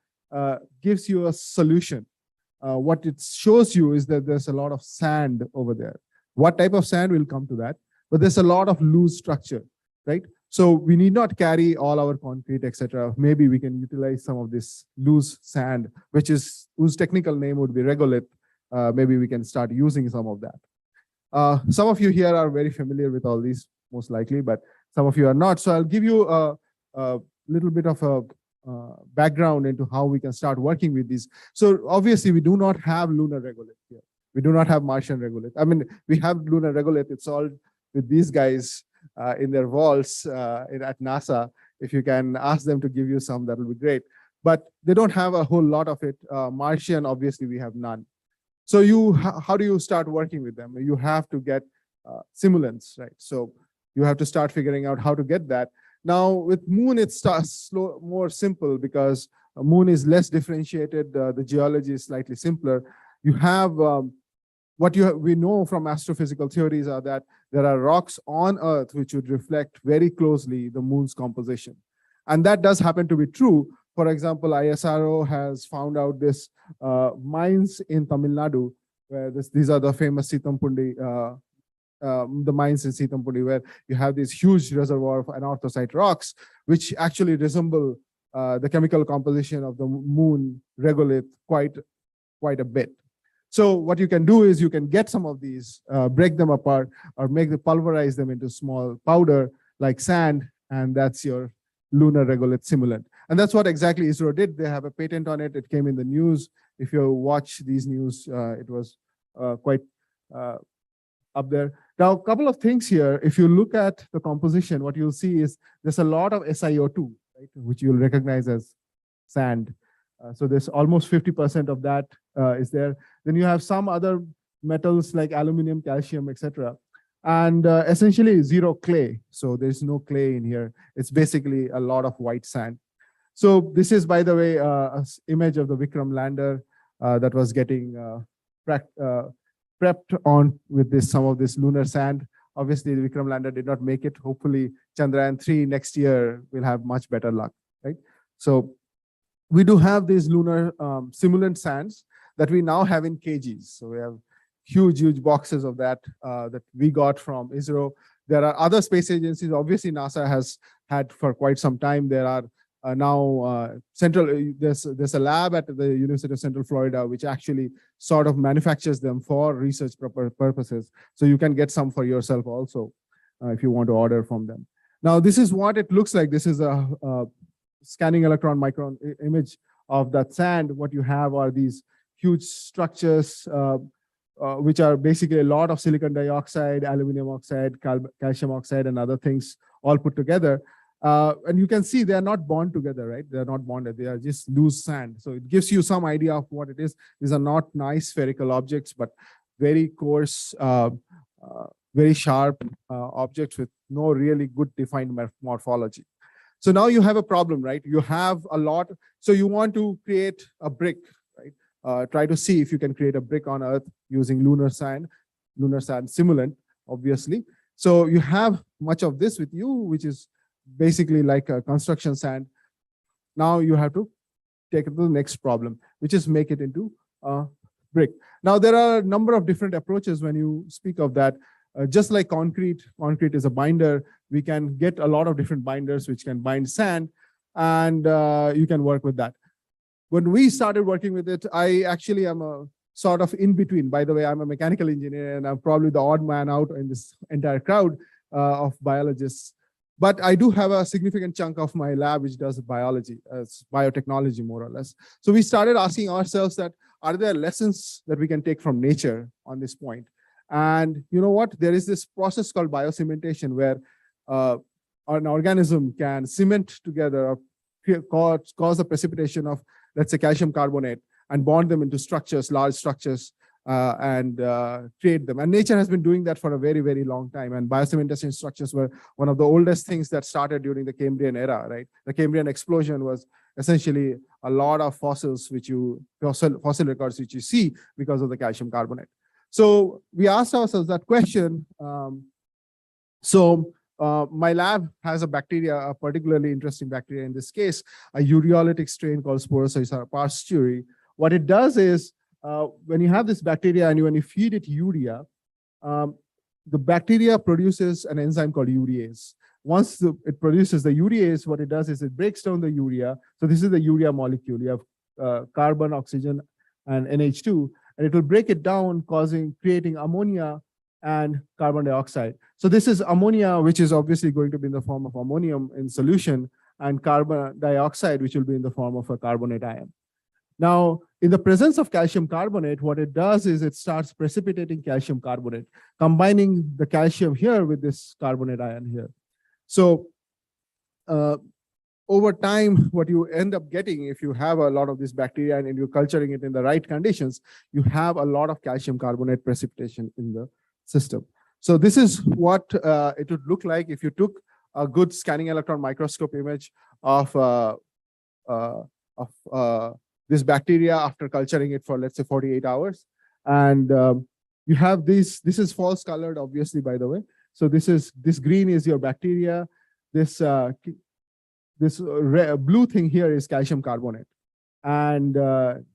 gives you a solution. What it shows you is that there's a lot of sand over there. What type of sand, we'll come to that. But there's a lot of loose structure, right? So we need not carry all our concrete, etc. Maybe we can utilize some of this loose sand, whose technical name would be regolith. Maybe we can start using some of that. Some of you here are very familiar with all these, most likely, but some of you are not. So I'll give you a little bit of a background into how we can start working with these. So obviously, we do not have lunar regolith here. We do not have Martian regolith. I mean, we have lunar regolith. It's all with these guys in their vaults at NASA. If you can ask them to give you some, that will be great. But they don't have a whole lot of it. Martian, obviously, we have none. So how do you start working with them? You have to get simulants, right? So you have to start figuring out how to get that. Now with moon, it's more simple because moon is less differentiated. The geology is slightly simpler. You have we know from astrophysical theories are that there are rocks on Earth which would reflect very closely the moon's composition. And that does happen to be true. For example, ISRO has found out this mines in Tamil Nadu, where these are the famous Sitampundi, the mines in Sitampundi, where you have this huge reservoir of anorthosite rocks, which actually resemble the chemical composition of the moon regolith quite a bit. So what you can do is you can get some of these, break them apart, or pulverize them into small powder like sand, and that's your lunar regolith simulant. And that's what exactly ISRO did. They have a patent on it. It came in the news. If you watch these news, it was quite up there. Now, a couple of things here. If you look at the composition, what you'll see is there's a lot of SiO2, right, which you'll recognize as sand. So there's almost 50% of that is there. Then you have some other metals like aluminum, calcium, etc. And essentially zero clay. So there's no clay in here. It's basically a lot of white sand. So this is, by the way, an image of the Vikram lander that was getting prepped on with some of this lunar sand. Obviously, the Vikram lander did not make it. Hopefully, Chandrayaan-3 next year will have much better luck, right? So we do have these lunar simulant sands that we now have in kgs. So we have huge boxes of that that we got from ISRO. There are other space agencies. Obviously, NASA has had for quite some time. There are now there's a lab at the University of Central Florida which actually sort of manufactures them for research purposes. So you can get some for yourself also if you want to order from them. Now this is what it looks like. This is a scanning electron micron image of that sand. What you have are these huge structures which are basically a lot of silicon dioxide, aluminum oxide, calcium oxide, and other things all put together. And you can see they are not bound together, right? They are not bonded. They are just loose sand. So it gives you some idea of what it is. These are not nice spherical objects, but very coarse, very sharp objects with no really good defined morphology. So now you have a problem, right? You have a lot. So you want to create a brick, right? Try to see if you can create a brick on Earth using lunar sand simulant, obviously. So you have much of this with you, which is basically like a construction sand. Now you have to take it to the next problem, which is make it into a brick. Now there are a number of different approaches when you speak of that. Just like concrete is a binder. We can get a lot of different binders which can bind sand, and you can work with that. When we started working with it, I actually am a sort of in between. By the way, I'm a mechanical engineer, and I'm probably the odd man out in this entire crowd of biologists. But I do have a significant chunk of my lab which does biology, biotechnology more or less. So we started asking ourselves that, are there lessons that we can take from nature on this point? And you know what? There is this process called biocimentation where an organism can cement together or cause a precipitation of, let's say, calcium carbonate and bond them into structures, large structures, and create them. And nature has been doing that for a very, very long time. And biocementation structures were one of the oldest things that started during the Cambrian era, right? The Cambrian explosion was essentially a lot of fossils, fossil records which you see because of the calcium carbonate. So we asked ourselves that question. My lab has a bacteria, a particularly interesting bacteria in this case, a ureolytic strain called Sporozoa pasteurii. What it does is, when you have this bacteria and when you feed it urea, the bacteria produces an enzyme called urease. Once it produces the urease, what it does is it breaks down the urea. So this is the urea molecule. You have carbon, oxygen, and NH2, and it will break it down, creating ammonia and carbon dioxide. So this is ammonia, which is obviously going to be in the form of ammonium in solution, and carbon dioxide, which will be in the form of a carbonate ion. Now, in the presence of calcium carbonate, what it does is it starts precipitating calcium carbonate, combining the calcium here with this carbonate ion here. So over time, what you end up getting, if you have a lot of this bacteria and you're culturing it in the right conditions, you have a lot of calcium carbonate precipitation in the system. So this is what it would look like if you took a good scanning electron microscope image of this bacteria after culturing it for, let's say, 48 hours. And you have this is false colored, obviously, by the way. So this green is your bacteria. This blue thing here is calcium carbonate. And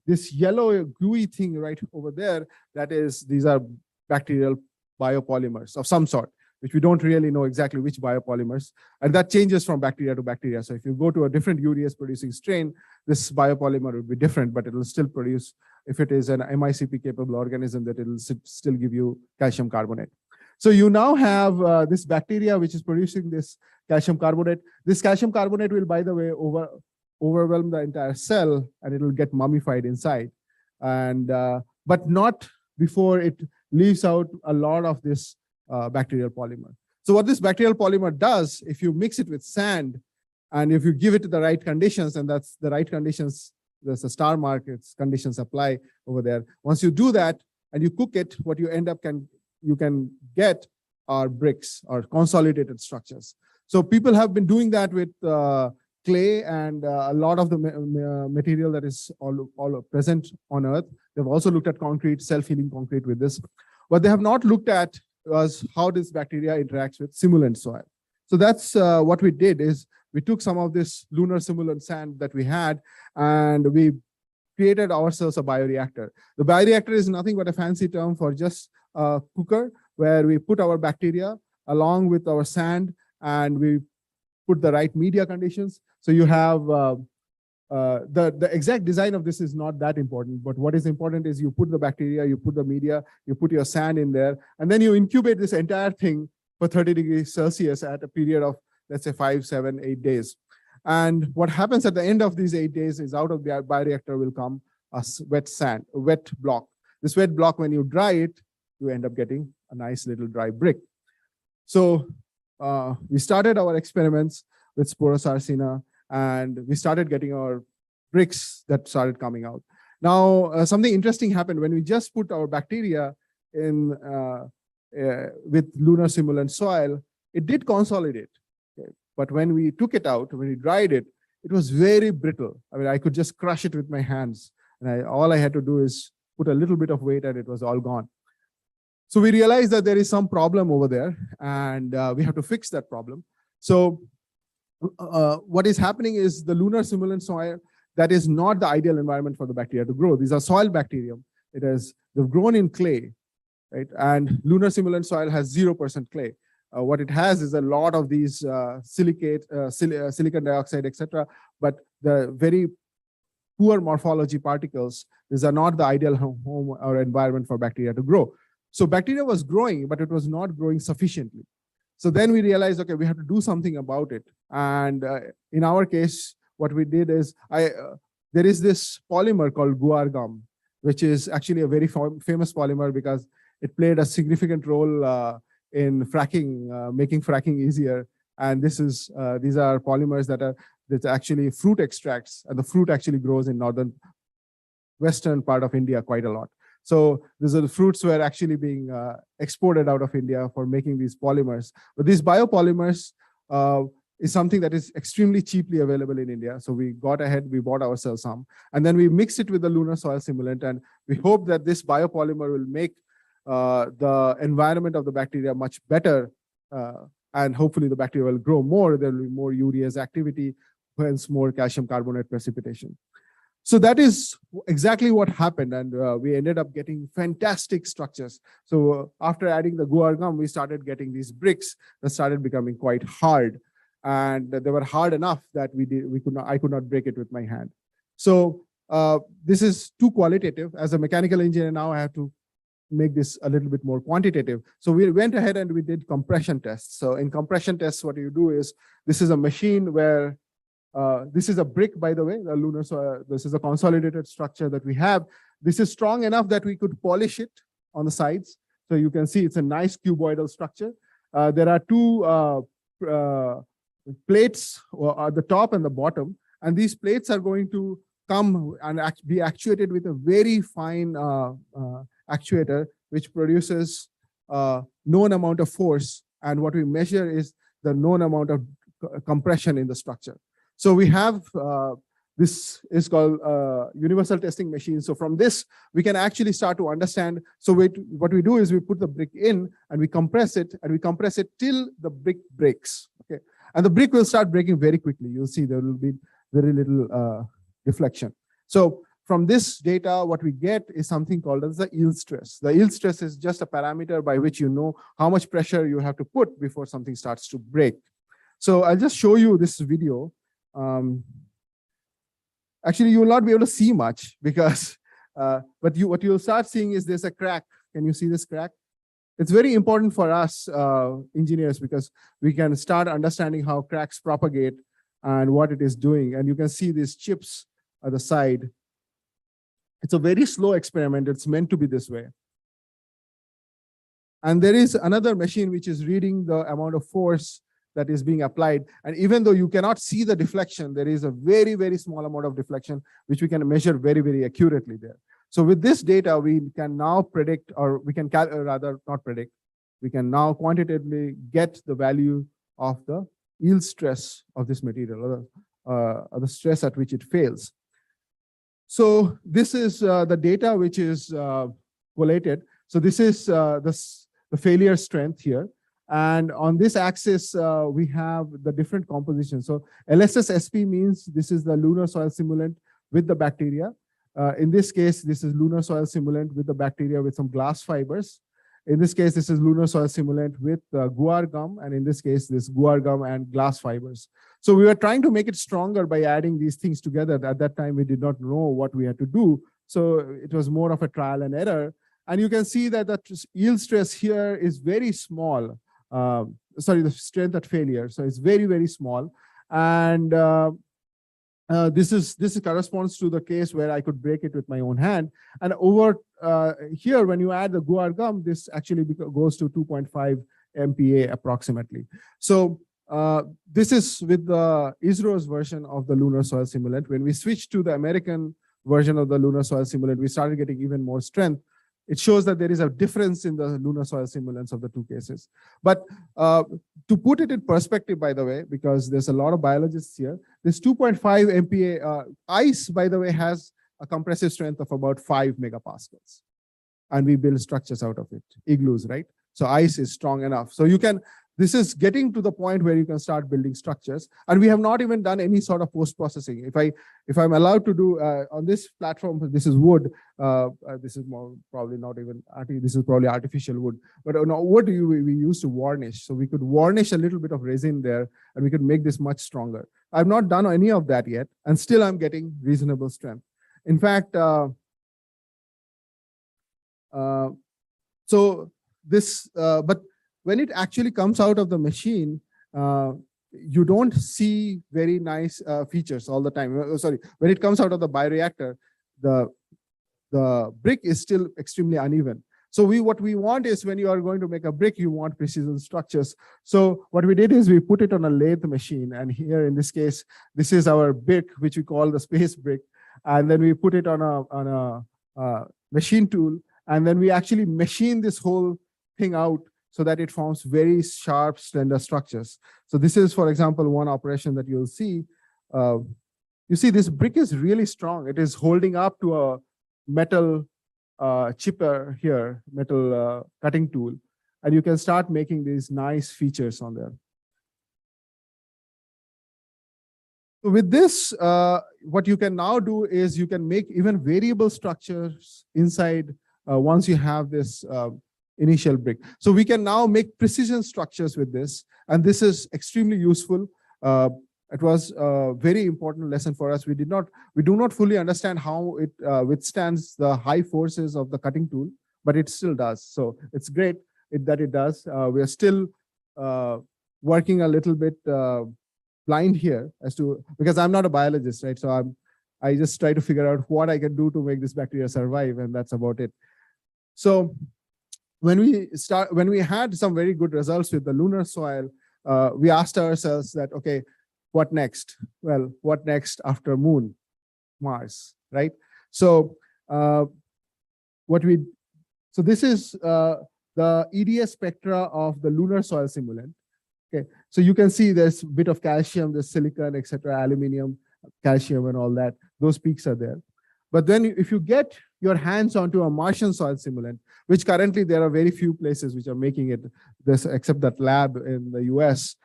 this yellow gooey thing right over there, these are bacterial biopolymers of some sort. which we don't really know exactly which biopolymers. And that changes from bacteria to bacteria. So if you go to a different urease producing strain, this biopolymer would be different, but it will still produce, if it is an MICP capable organism, that it will still give you calcium carbonate. So you now have this bacteria which is producing this calcium carbonate. This calcium carbonate will, by the way, overwhelm the entire cell, and it will get mummified inside. And but not before it leaves out a lot of this bacterial polymer. So what this bacterial polymer does, if you mix it with sand, and if you give it the right conditions, and that's the right conditions, there's a star mark, its conditions apply over there. Once you do that and you cook it, what you end up you can get are bricks or consolidated structures. So people have been doing that with clay and a lot of the material that is all present on Earth. They've also looked at concrete, self-healing concrete with this. What they have not looked at was how this bacteria interacts with simulant soil. So that's what we did is we took some of this lunar simulant sand that we had, and we created ourselves a bioreactor. The bioreactor is nothing but a fancy term for just a cooker where we put our bacteria along with our sand, and we put the right media conditions. So you have the exact design of this is not that important, but what is important is you put the bacteria, you put the media, you put your sand in there, and then you incubate this entire thing for 30 degrees Celsius at a period of, let's say, 5, 7, 8 days. And what happens at the end of these 8 days is out of the bioreactor will come a wet block. This wet block, when you dry it, you end up getting a nice little dry brick. So we started our experiments with Sporosarcina, and we started getting our bricks that started coming out. Now, something interesting happened when we just put our bacteria in with lunar simulant soil. It did consolidate, okay? But when we took it out, when we dried it, it was very brittle. I mean, I could just crush it with my hands, and all I had to do is put a little bit of weight, and it was all gone. So we realized that there is some problem over there, and we have to fix that problem. So what is happening is the lunar simulant soil, that is not the ideal environment for the bacteria to grow. These are soil bacterium. They've grown in clay, right? And lunar simulant soil has 0% clay. What it has is a lot of these silicate, silicon dioxide, etc. But the very poor morphology particles, these are not the ideal home or environment for bacteria to grow. So bacteria was growing, but it was not growing sufficiently. So then we realized, okay, we have to do something about it. And in our case, what we did is, there is this polymer called guar gum, which is actually a very famous polymer because it played a significant role in fracking, making fracking easier. And these are polymers that's actually fruit extracts, and the fruit actually grows in western part of India quite a lot. So the fruits were actually being exported out of India for making these polymers. But these biopolymers is something that is extremely cheaply available in India. So we got ahead, we bought ourselves some, and then we mixed it with the lunar soil simulant, and we hope that this biopolymer will make the environment of the bacteria much better, and hopefully the bacteria will grow more. There will be more urease activity, hence more calcium carbonate precipitation. So that is exactly what happened, and we ended up getting fantastic structures. So after adding the guar gum, we started getting these bricks that started becoming quite hard, and they were hard enough that I could not break it with my hand. So this is too qualitative. As a mechanical engineer now, I have to make this a little bit more quantitative. So we went ahead and we did compression tests. So in compression tests, what you do is, this is a machine where this is a brick, by the way, the lunar soil. This is a consolidated structure that we have. This is strong enough that we could polish it on the sides. So you can see it's a nice cuboidal structure. There are two plates at the top and the bottom, and these plates are going to come and be actuated with a very fine actuator, which produces known amount of force, and what we measure is the known amount of compression in the structure. So we have this is called universal testing machine. So from this, we can actually start to understand. So what we do is we put the brick in and we compress it, till the brick breaks. Okay, and the brick will start breaking very quickly. You'll see there will be very little deflection. So from this data, what we get is something called as the yield stress. The yield stress is just a parameter by which you know how much pressure you have to put before something starts to break. So I'll just show you this video. Actually, you will not be able to see much because, but what you'll start seeing is there's a crack. Can you see this crack? It's very important for us engineers because we can start understanding how cracks propagate and what it is doing. And you can see these chips at the side. It's a very slow experiment. It's meant to be this way. And there is another machine which is reading the amount of force that is being applied. And even though you cannot see the deflection, there is a very, very small amount of deflection, which we can measure very, very accurately there. So with this data, we can now predict, or we can rather not predict, we can now quantitatively get the value of the yield stress of this material, or the stress at which it fails. So this is the data which is collated. So this is the failure strength here. And on this axis, we have the different compositions. So LSS-SP means this is the lunar soil simulant with the bacteria. In this case, this is lunar soil simulant with the bacteria with some glass fibers. In this case, this is lunar soil simulant with guar gum. And in this case, this guar gum and glass fibers. So we were trying to make it stronger by adding these things together. At that time, we did not know what we had to do. So it was more of a trial and error. And you can see that the yield stress here is very small. Sorry, the strength at failure. So it's very, very small. And this corresponds to the case where I could break it with my own hand. And over here, when you add the guar gum, this actually goes to 2.5 MPa approximately. So this is with the ISRO's version of the lunar soil simulant. When we switched to the American version of the lunar soil simulant, we started getting even more strength. It shows that there is a difference in the lunar soil simulants of the two cases. But to put it in perspective, by the way, because there's a lot of biologists here, this 2.5 MPa ice, by the way, has a compressive strength of about 5 megapascals. And we build structures out of it, igloos, right? So ice is strong enough. So you can, this is getting to the point where you can start building structures. And we have not even done any sort of post-processing. If I'm allowed to do on this platform, this is wood. This is probably not even, this is probably artificial wood. But on wood, we used to varnish. So we could varnish a little bit of resin there and we could make this much stronger. I've not done any of that yet. And still I'm getting reasonable strength. In fact, so this, but when it actually comes out of the machine, you don't see very nice features all the time. Sorry, when it comes out of the bioreactor, the brick is still extremely uneven. So what we want is when you are going to make a brick, you want precision structures. So what we did is we put it on a lathe machine. And here in this case, this is our brick, which we call the space brick. And then we put it on a machine tool. And then we actually machine this whole thing out so that it forms very sharp, slender structures. So this is, for example, one operation that you'll see. You see, this brick is really strong. It is holding up to a metal chipper here, metal cutting tool. And you can start making these nice features on there. So with this, what you can now do is you can make even variable structures inside once you have this initial brick. So we can now make precision structures with this, and this is extremely useful. It was a very important lesson for us. We do not fully understand how it withstands the high forces of the cutting tool, but it still does. So it's great that it does. We are still working a little bit blind here as to, because I'm not a biologist, right? So I just try to figure out what I can do to make this bacteria survive, and that's about it. So when we had some very good results with the lunar soil, we asked ourselves that, okay, what next? Well, what next after Moon, Mars, right? So this is the EDS spectra of the lunar soil simulant. Okay, so you can see there's a bit of calcium, there's silicon, etc., aluminum, calcium, and all that. Those peaks are there. But then if you get your hands onto a Martian soil simulant, which currently there are very few places which are making it, except that lab in the US,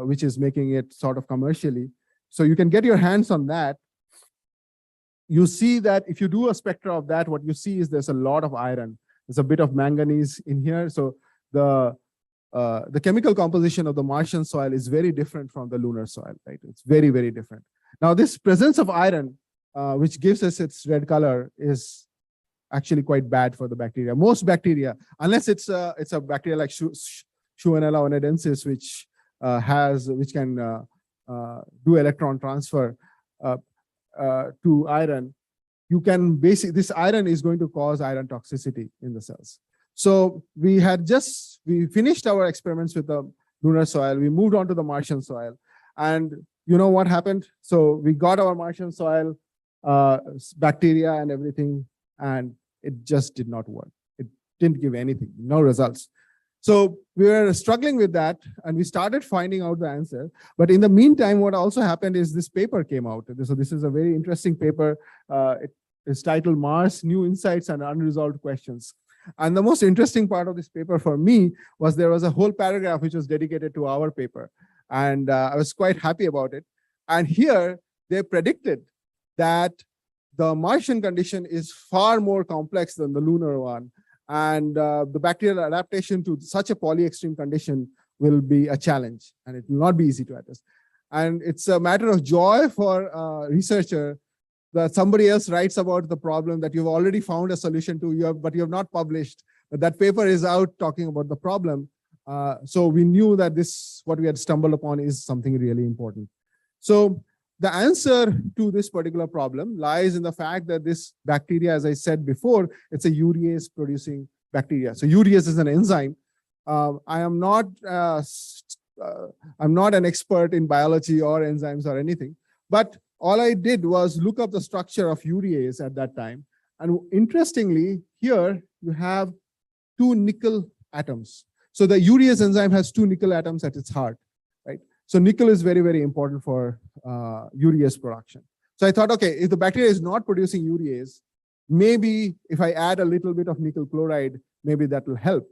which is making it sort of commercially. So you can get your hands on that. you see that if you do a spectra of that, what you see is there's a lot of iron. There's a bit of manganese in here. So the chemical composition of the Martian soil is very different from the lunar soil, right? It's very, very different. Now, this presence of iron, which gives us its red color, is actually quite bad for the bacteria. Most bacteria, unless it's a bacteria like Shionella onedensis, which can do electron transfer to iron, you can this iron is going to cause iron toxicity in the cells. So we finished our experiments with the lunar soil. We moved on to the Martian soil, and you know what happened? So we got our Martian soil, bacteria and everything, and it just did not work. It didn't give anything, no results. So we were struggling with that, and we started finding out the answer. But in the meantime, what also happened is this paper came out. So this is a very interesting paper. It is titled Mars, New Insights and Unresolved Questions. And the most interesting part of this paper for me was there was a whole paragraph which was dedicated to our paper. And I was quite happy about it. And here they predicted that the Martian condition is far more complex than the lunar one. And the bacterial adaptation to such a polyextreme condition will be a challenge, and it will not be easy to address. And it's a matter of joy for a researcher that somebody else writes about the problem that you've already found a solution to, but you have not published. But that paper is out talking about the problem. So we knew that what we had stumbled upon is something really important. So the answer to this particular problem lies in the fact that this bacteria, as I said before, it's a urease producing bacteria. So urease is an enzyme. I'm not an expert in biology or enzymes or anything, but all I did was look up the structure of urease at that time. And interestingly, here you have 2 nickel atoms. So the urease enzyme has 2 nickel atoms at its heart, right? So nickel is very, very important for urease production. So I thought, okay, if the bacteria is not producing urease, maybe if I add a little bit of nickel chloride, maybe that will help,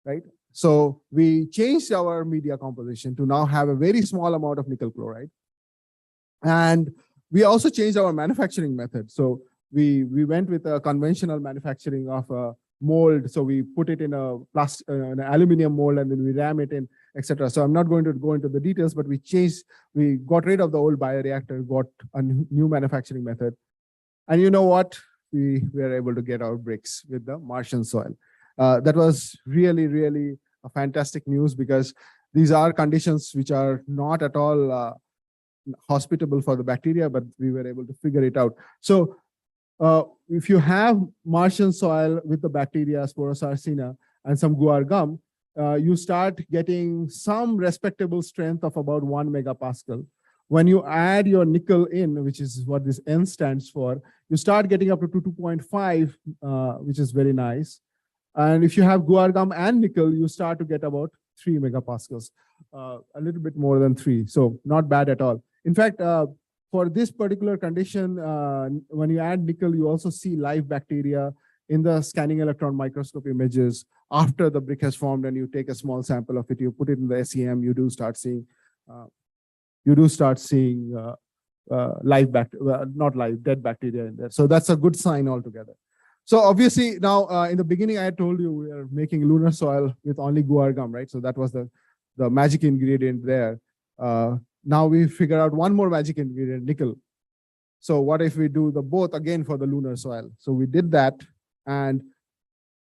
right? So we changed our media composition to now have a very small amount of nickel chloride. And we also changed our manufacturing method. So we went with a conventional manufacturing of a mold. So we put it in an aluminum mold, and then we ram it in, etc. So I'm not going to go into the details, but we got rid of the old bioreactor, got a new manufacturing method. And you know what? We were able to get our bricks with the Martian soil. That was really, really a fantastic news, because these are conditions which are not at all hospitable for the bacteria, but we were able to figure it out. So if you have Martian soil with the bacteria Sporosarcina and some guar gum, you start getting some respectable strength of about 1 megapascal. When you add your nickel in, which is what this N stands for, you start getting up to 2.5, which is very nice. And if you have guar gum and nickel, you start to get about 3 megapascals, a little bit more than 3. So not bad at all. In fact, for this particular condition, when you add nickel, you also see live bacteria in the scanning electron microscope images after the brick has formed, and you take a small sample of it, you put it in the SEM, you do start seeing live bacteria, not live, dead bacteria in there. So that's a good sign altogether. So obviously now in the beginning, I had told you we are making lunar soil with only guar gum, right? So that was the magic ingredient there. Now we figure out one more magic ingredient, nickel. So what if we do the both again for the lunar soil? So we did that, and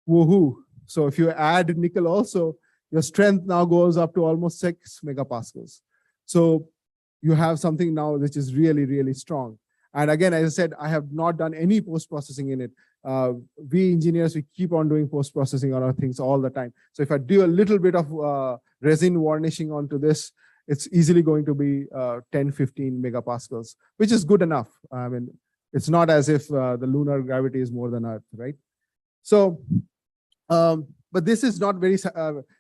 woohoo. So if you add nickel also, your strength now goes up to almost 6 megapascals. So you have something now which is really, really strong. And again, as I said, I have not done any post-processing in it. We engineers, we keep on doing post-processing on our things all the time. So if I do a little bit of resin varnishing onto this, it's easily going to be 10, 15 megapascals, which is good enough. I mean, it's not as if the lunar gravity is more than Earth, right? So, but this is not very,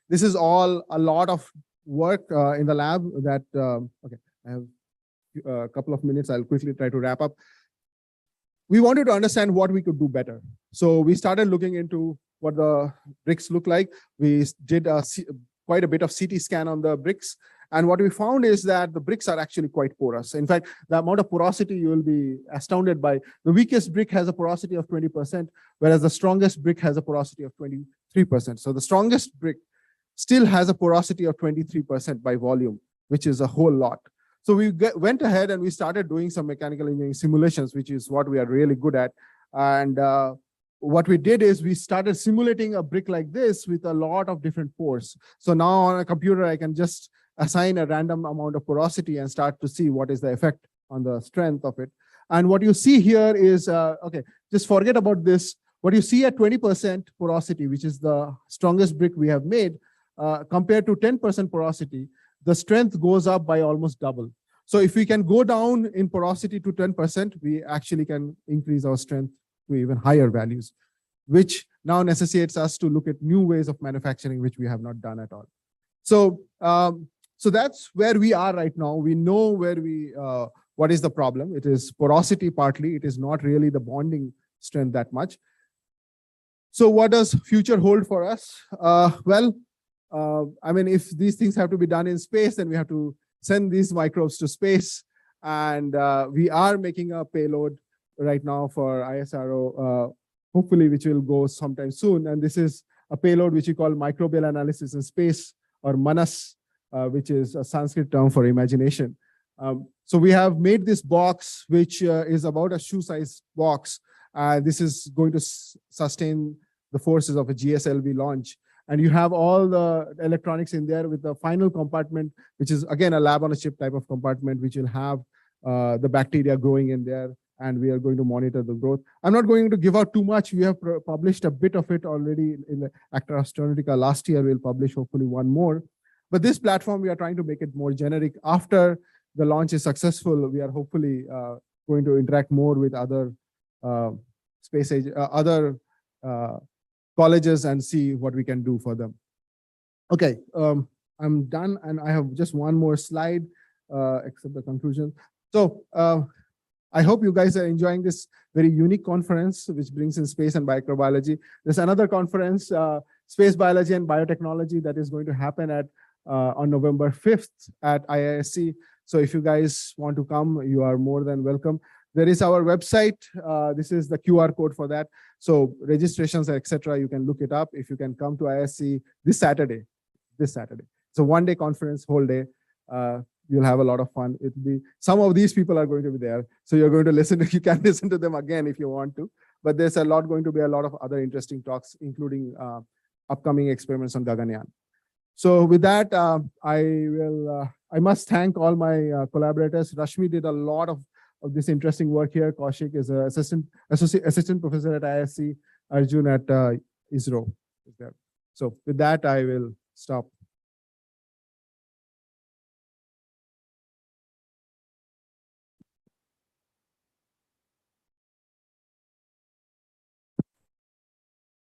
this is all a lot of work in the lab that, okay, I have a couple of minutes. I'll quickly try to wrap up. We wanted to understand what we could do better. So we started looking into what the bricks look like. We did quite a bit of CT scan on the bricks. And what we found is that the bricks are actually quite porous. In fact, the amount of porosity you will be astounded by. The weakest brick has a porosity of 20%, whereas the strongest brick has a porosity of 23%. So the strongest brick still has a porosity of 23% by volume, which is a whole lot. So we went ahead and we started doing some mechanical engineering simulations, which is what we are really good at. And what we did is we started simulating a brick like this with a lot of different pores. So now on a computer, I can just assign a random amount of porosity and start to see what is the effect on the strength of it. And what you see here is, okay, just forget about this. What you see at 20% porosity, which is the strongest brick we have made, compared to 10% porosity, the strength goes up by almost double. So if we can go down in porosity to 10%, we actually can increase our strength to even higher values, which now necessitates us to look at new ways of manufacturing, which we have not done at all. So, so that's where we are right now. We know where what is the problem. It is porosity partly. It is not really the bonding strength that much. So what does future hold for us? Well, I mean, if these things have to be done in space, then we have to send these microbes to space. And we are making a payload right now for ISRO, hopefully, which will go sometime soon. And this is a payload which we call microbial analysis in space, or MANAS, which is a Sanskrit term for imagination. So we have made this box, which is about a shoe-sized box. This is going to sustain the forces of a GSLV launch. And you have all the electronics in there with the final compartment, which is, again, a lab-on-a-chip type of compartment, which will have the bacteria growing in there. And we are going to monitor the growth. I'm not going to give out too much. We have published a bit of it already in the Acta Astronautical. Last year, we'll publish hopefully one more. But this platform, we are trying to make it more generic. After the launch is successful, we are hopefully going to interact more with other space age, other colleges and see what we can do for them. Okay, I'm done, and I have just one more slide, except the conclusion. So I hope you guys are enjoying this very unique conference, which brings in space and microbiology. There's another conference, Space Biology and Biotechnology, that is going to happen at on November 5th at IISc. So if you guys want to come, you are more than welcome. There is our website. This is the QR code for that. So registrations, etc., you can look it up. If you can come to IISc this Saturday. So one-day conference, whole day. You'll have a lot of fun. It'll be, some of these people are going to be there. So you're going to listen to, you can listen to them again if you want to. But there's going to be a lot of other interesting talks, including upcoming experiments on Gaganyaan. So with that, I must thank all my collaborators. Rashmi did a lot of this interesting work here. Kaushik is an assistant professor at IISc. Arjun at ISRO is there. So with that, I will stop.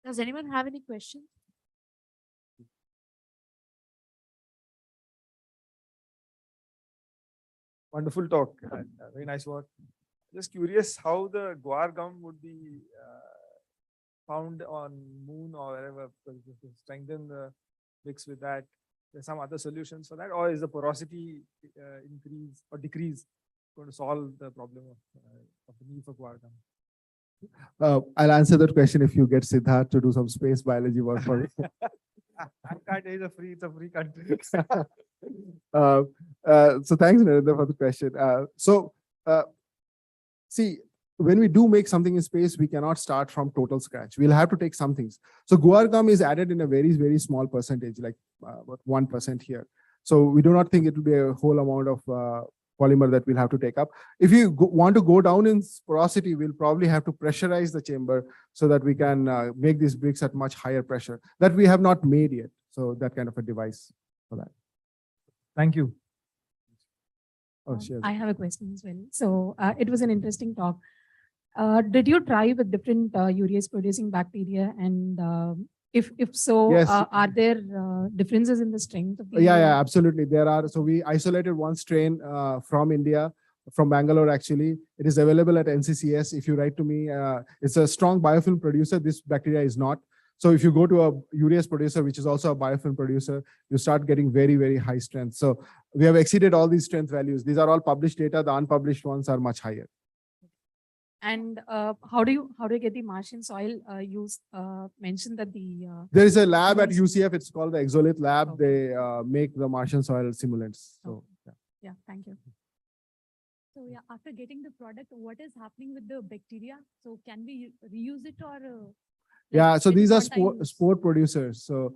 Does anyone have any questions? Wonderful talk. Very nice work. Just curious how the guar gum would be found on moon or wherever to strengthen the bricks with that. There's some other solutions for that, or is the porosity increase or decrease going to solve the problem of the need for guar gum? I'll answer that question if you get Siddharth to do some space biology work for me. I can't. It's a free country. So thanks, Narendra, for the question. See, when we do make something in space, we cannot start from total scratch. We'll have to take some things. So guar gum is added in a very, very small percentage, like about 1% here. So we do not think it will be a whole amount of polymer that we'll have to take up. If you want to go down in porosity, we'll probably have to pressurize the chamber so that we can make these bricks at much higher pressure that we have not made yet. So that kind of a device for that. Thank you. Oh, sure. I have a question as well. So it was an interesting talk. Did you try with different urease producing bacteria? And if so, yes. Are there differences in the strength of the Yeah, absolutely. There are. So we isolated one strain from India, from Bangalore, actually. It is available at NCCS. If you write to me, it's a strong biofilm producer. This bacteria is not. So if you go to a urease producer, which is also a biofilm producer, you start getting very, very high strength. So we have exceeded all these strength values. These are all published data. The unpublished ones are much higher. And how do you get the Martian soil? You mentioned that there is a lab at UCF. It's called the Exolith Lab. They make the Martian soil simulants. So yeah, thank you. So yeah, after getting the product, what is happening with the bacteria? So can we reuse it or? Yeah, so these are multi-use? spore producers. So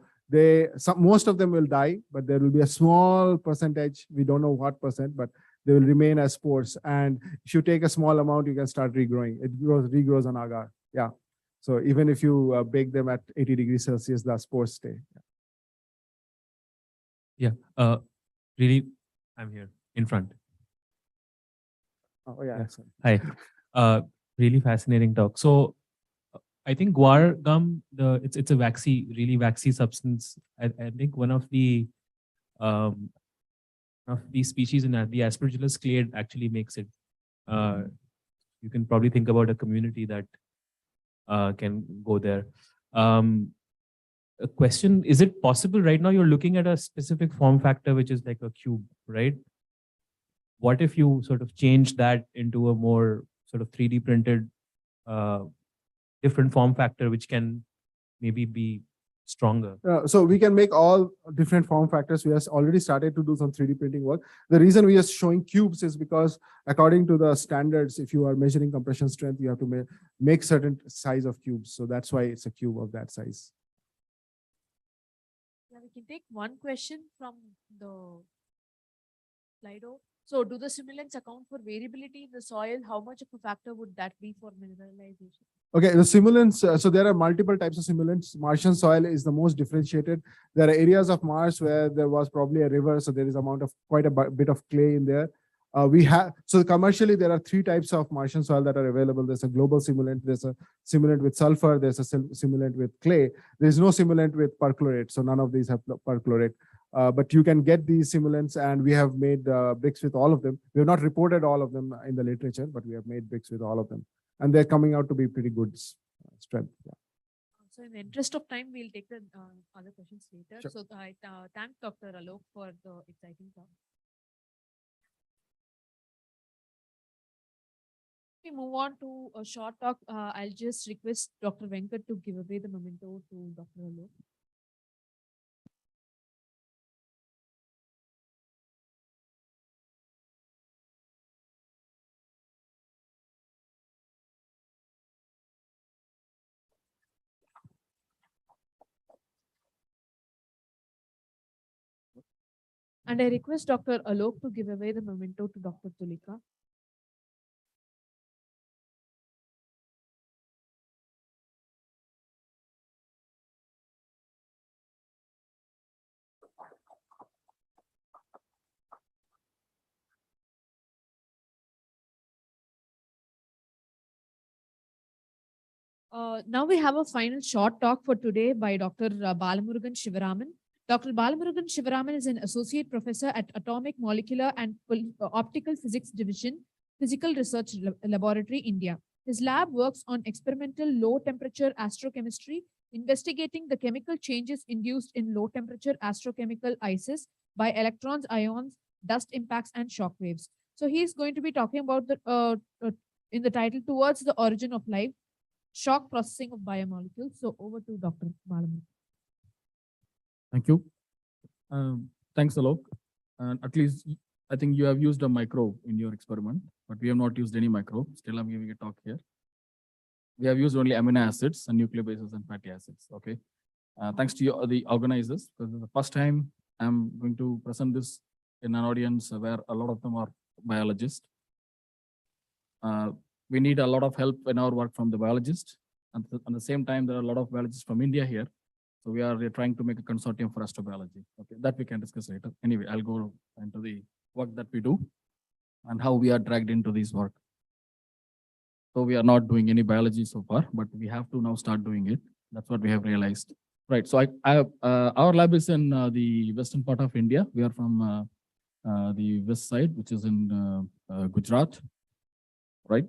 most of them will die, but there will be a small percentage. We don't know what percent, but they will remain as spores. And if you take a small amount, you can start regrowing. It regrows on agar. Yeah. So even if you bake them at 80 degrees Celsius, the spores stay. Yeah. Really, I'm here in front. Oh yeah. Hi. Really fascinating talk. So I think guar gum, it's a really waxy substance. I think one of the species in the Aspergillus clade actually makes it. You can probably think about a community that can go there. A question, is it possible right now you're looking at a specific form factor, which is like a cube, right? What if you sort of change that into a more sort of 3D printed different form factor, which can maybe be stronger? So we can make all different form factors. We have already started to do some 3D printing work. The reason we are showing cubes is because according to the standards, if you are measuring compression strength, you have to make certain size of cubes. So that's why it's a cube of that size. Yeah, we can take one question from the Slido. So do the simulants account for variability in the soil? How much of a factor would that be for mineralization? Okay, the simulants, so there are multiple types of simulants. Martian soil is the most differentiated. There are areas of Mars where there was probably a river, so there is quite a bit of clay in there. So commercially, there are 3 types of Martian soil that are available. There's a global simulant, there's a simulant with sulfur, there's a simulant with clay. There's no simulant with perchlorate, so none of these have perchlorate. But you can get these simulants, and we have made bricks with all of them. We have not reported all of them in the literature, but we have made bricks with all of them. And they're coming out to be pretty good strength. Yeah. So in the interest of time, we'll take the other questions later. Sure. So I thank Dr. Alok for the exciting talk. We move on to a short talk. I'll just request Dr. Venkat to give away the memento to Dr. Alok. And I request Dr. Alok to give away the memento to Dr. Tulika. Now we have a final short talk for today by Dr. Balamurugan Shivaraman. Dr. Balamurugan Shivaraman is an associate professor at Atomic, Molecular and Optical Physics Division, Physical Research Laboratory, India. His lab works on experimental low-temperature astrochemistry, investigating the chemical changes induced in low-temperature astrochemical ices by electrons, ions, dust impacts, and shock waves. So he is going to be talking about in the title, Towards the Origin of Life, Shock Processing of Biomolecules. So over to Dr. Balamurugan. Thank you. Thanks, Alok. And at least I think you have used a microbe in your experiment, but we have not used any microbe. Still, I'm giving a talk here. We have used only amino acids and nucleic bases and fatty acids. Okay. Thanks to you, the organizers, because this is the first time I'm going to present this in an audience where a lot of them are biologists. We need a lot of help in our work from the biologists. And at the same time, there are a lot of biologists from India here. So we are trying to make a consortium for astrobiology. Okay, that we can discuss later. Anyway, I'll go into the work that we do and how we are dragged into this work. So we are not doing any biology so far, but we have to now start doing it. That's what we have realized. Right. So our lab is in the western part of India. We are from the west side, which is in Gujarat. Right.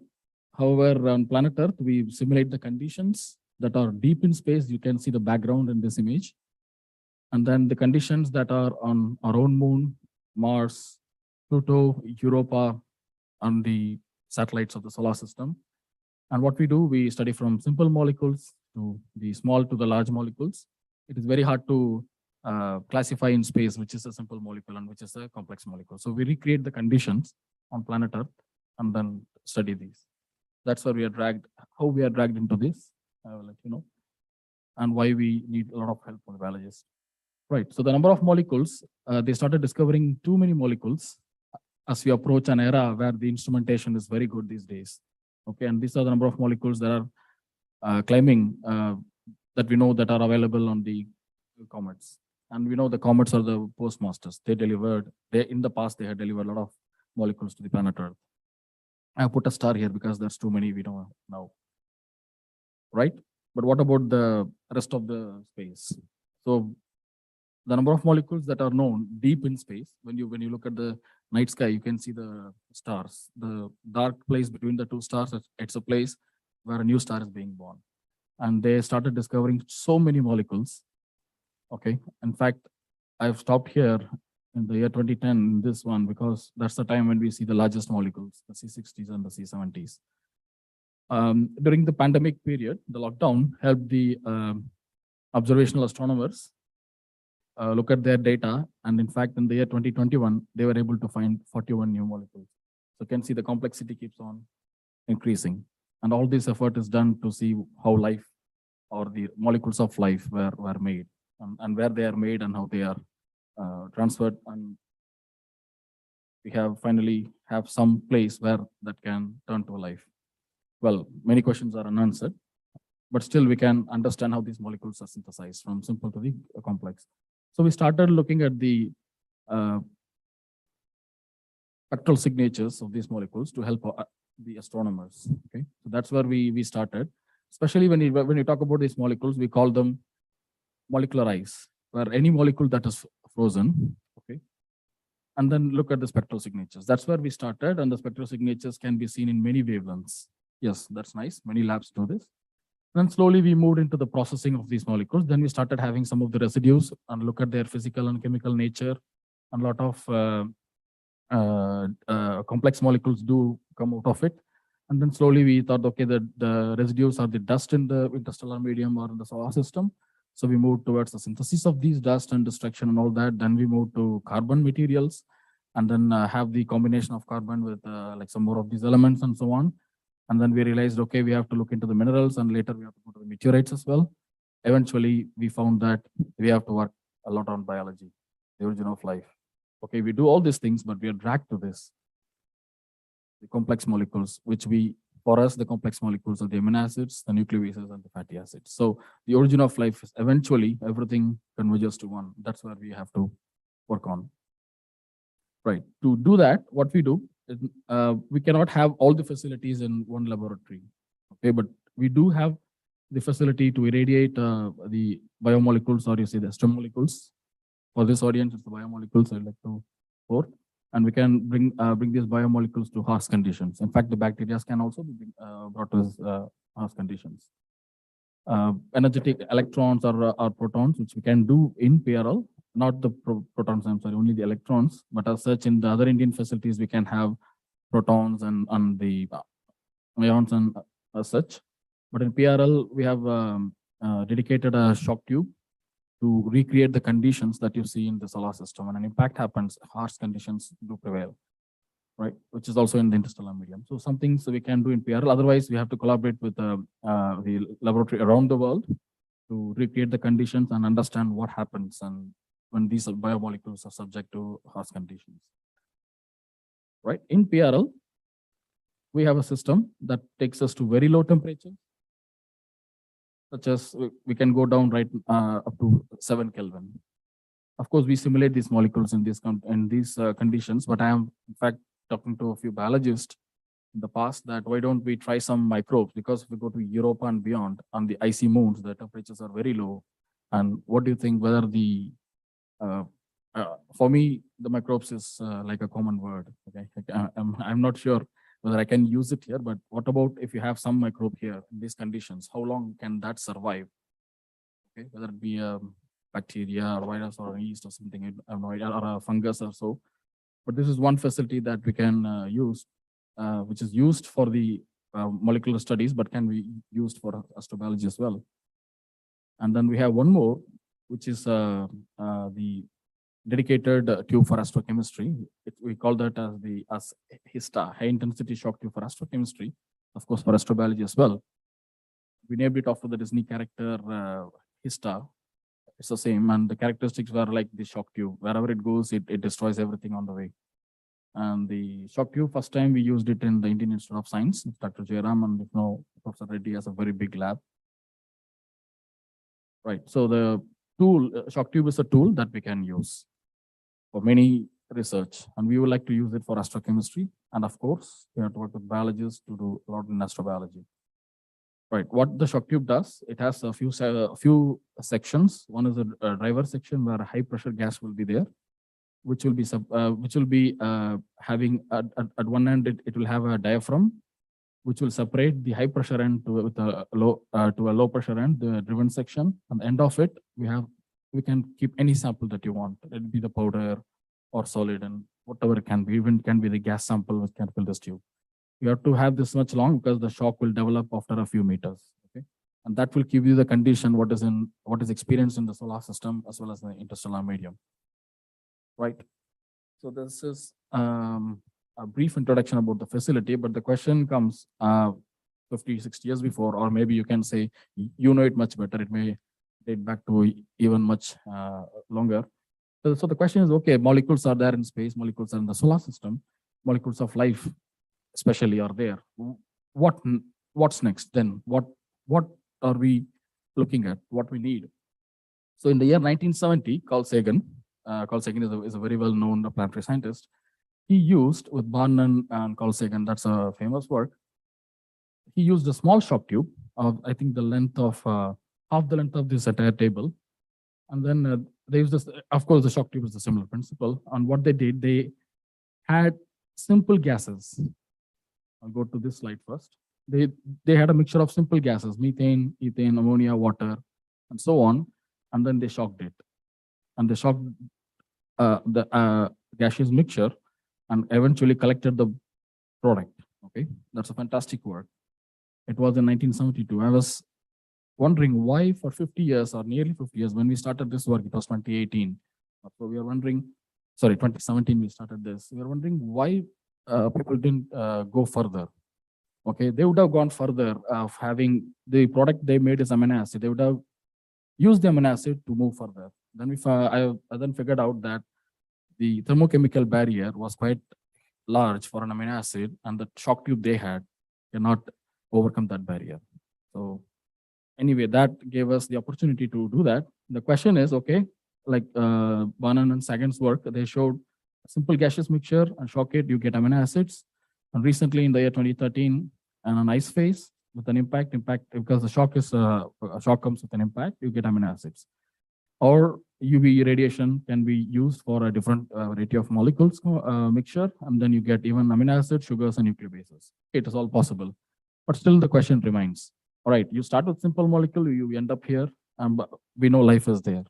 However, on planet Earth, we simulate the conditions that are deep in space, you can see the background in this image. And then the conditions that are on our own moon, Mars, Pluto, Europa, and the satellites of the solar system. And what we do, we study from simple molecules to the small to the large molecules. It is very hard to classify in space which is a simple molecule and which is a complex molecule. So we recreate the conditions on planet Earth and then study these. That's where we are dragged, how we are dragged into this, I will let you know, and why we need a lot of help from the biologists. Right, so the number of molecules, they started discovering too many molecules as we approach an era where the instrumentation is very good these days. Okay, and these are the number of molecules that are climbing that we know that are available on the comets. And we know the comets are the postmasters. In the past, they had delivered a lot of molecules to the planet Earth. I put a star here because there's too many we know now. Right? But what about the rest of the space? So the number of molecules that are known deep in space, when you look at the night sky, you can see the stars. The dark place between the two stars, it's a place where a new star is being born. And they started discovering so many molecules. Okay. In fact, I've stopped here in the year 2010 in this one because that's the time when we see the largest molecules, the C60s and the C70s. During the pandemic period, the lockdown helped the observational astronomers look at their data. And in fact, in the year 2021, they were able to find 41 new molecules. So you can see the complexity keeps on increasing. And all this effort is done to see how life or the molecules of life were made and where they are made and how they are transferred. And we have finally have some place where that can turn to a life. Well, many questions are unanswered, but still we can understand how these molecules are synthesized from simple to the complex. So we started looking at the spectral signatures of these molecules to help the astronomers. Okay, so that's where we started. Especially when you talk about these molecules, we call them molecular ice, where any molecule that is frozen, okay, and then look at the spectral signatures. That's where we started, and the spectral signatures can be seen in many wavelengths. Yes, that's nice. Many labs do this. Then slowly we moved into the processing of these molecules. Then we started having some of the residues and look at their physical and chemical nature. And a lot of complex molecules do come out of it. And then slowly we thought, okay, the residues are the dust in the interstellar medium or in the solar system. So we moved towards the synthesis of these dust and destruction and all that. Then we moved to carbon materials and then have the combination of carbon with like some more of these elements and so on. And then we realized, okay, we have to look into the minerals and later we have to go to the meteorites as well. Eventually, we found that we have to work a lot on biology, the origin of life. Okay, we do all these things, but we are dragged to this. The complex molecules, which for us, the complex molecules are the amino acids, the nucleobases, and the fatty acids. So the origin of life is eventually everything converges to one. That's where we have to work on. Right. To do that, what we do is we cannot have all the facilities in one laboratory. Okay, but we do have the facility to irradiate the biomolecules, or you say the astromolecules. For this audience, it's the biomolecules I'd like to report. And we can bring these biomolecules to harsh conditions. In fact, the bacteria can also be brought to harsh conditions. Energetic electrons or protons, which we can do in PRL, not the protons, I'm sorry, only the electrons. But as such, in the other Indian facilities, we can have protons and the ions and as such. But in PRL, we have dedicated a shock tube to recreate the conditions that you see in the solar system. When an impact happens, harsh conditions do prevail, right? Which is also in the interstellar medium. So some things we can do in PRL. Otherwise, we have to collaborate with the laboratory around the world to recreate the conditions and understand what happens and when these biomolecules are subject to harsh conditions. Right? In PRL, we have a system that takes us to very low temperature, such as we can go down right up to 7 Kelvin. Of course, we simulate these molecules in these conditions, but I am in fact talking to a few biologists in the past that why don't we try some microbes, because if we go to Europe and beyond on the icy moons, the temperatures are very low. And what do you think whether the for me, the microbes is like a common word. Okay, I'm not sure whether I can use it here, but what about if you have some microbe here in these conditions? How long can that survive? Okay, whether it be a bacteria or virus or yeast or something, I have no idea, or a fungus or so. But this is one facility that we can use, which is used for the molecular studies, but can be used for astrobiology as well. And then we have one more, which is the dedicated tube for astrochemistry. We call that as HISTA, high intensity shock tube for astrochemistry, of course, for astrobiology as well. We named it after the Disney character HISTA. It's the same, and the characteristics were like the shock tube. Wherever it goes, it destroys everything on the way. And the shock tube, first time we used it in the Indian Institute of Science, Dr. Jairam, and Professor Reddy has a very big lab. Right, so the tool, shock tube is a tool that we can use for many research, and we would like to use it for astrochemistry. And of course, we have to work with biologists to do a lot in astrobiology. Right, what the shock tube does, it has a few sections. One is a driver section where a high pressure gas will be there, which will be having at one end it will have a diaphragm, which will separate the high pressure end to a low pressure end, the driven section. At the end of it, we can keep any sample that you want. It will be the powder or solid, and whatever it can be. Even can be the gas sample which can fill this tube. You have to have this much long because the shock will develop after a few meters. Okay, and that will give you the condition what is experienced in the solar system as well as the interstellar medium. Right. So this is a brief introduction about the facility, but the question comes 50, 60 years before, or maybe you can say you know it much better. It may date back to even much longer. So the question is, okay, molecules are there in space, molecules are in the solar system, molecules of life especially are there. What's next then? What are we looking at? What we need? So in the year 1970, Carl Sagan is a very well-known planetary scientist. He used with Barnum and Carl Sagan, that's a famous work. He used a small shock tube of, I think, the length of half the length of this entire table. And then they used this, of course, the shock tube is a similar principle. And what they did, they had simple gases. I'll go to this slide first. They had a mixture of simple gases, methane, ethane, ammonia, water, and so on. And then they shocked it. And they shocked the gaseous mixture and eventually collected the product. Okay, that's a fantastic work. It was in 1972. I was wondering why for 50 years or nearly 50 years, when we started this work, it was 2018. So we are wondering, sorry, 2017 we started this. We are wondering why people didn't go further. Okay, they would have gone further of having the product they made is amino acid. They would have used the amino acid to move further. Then if I then figured out that the thermochemical barrier was quite large for an amino acid, and the shock tube they had cannot overcome that barrier. So anyway, that gave us the opportunity to do that. The question is, okay, like Banan and Sagan's work, they showed a simple gaseous mixture and shock it, you get amino acids. And recently in the year 2013, and an ice phase with an impact because the shock is a shock comes with an impact, you get amino acids. Or UV radiation can be used for a different variety of molecules mixture, and then you get even amino acids, sugars, and nucleobases. It is all possible. But still the question remains, all right, you start with simple molecule, you end up here, and we know life is there.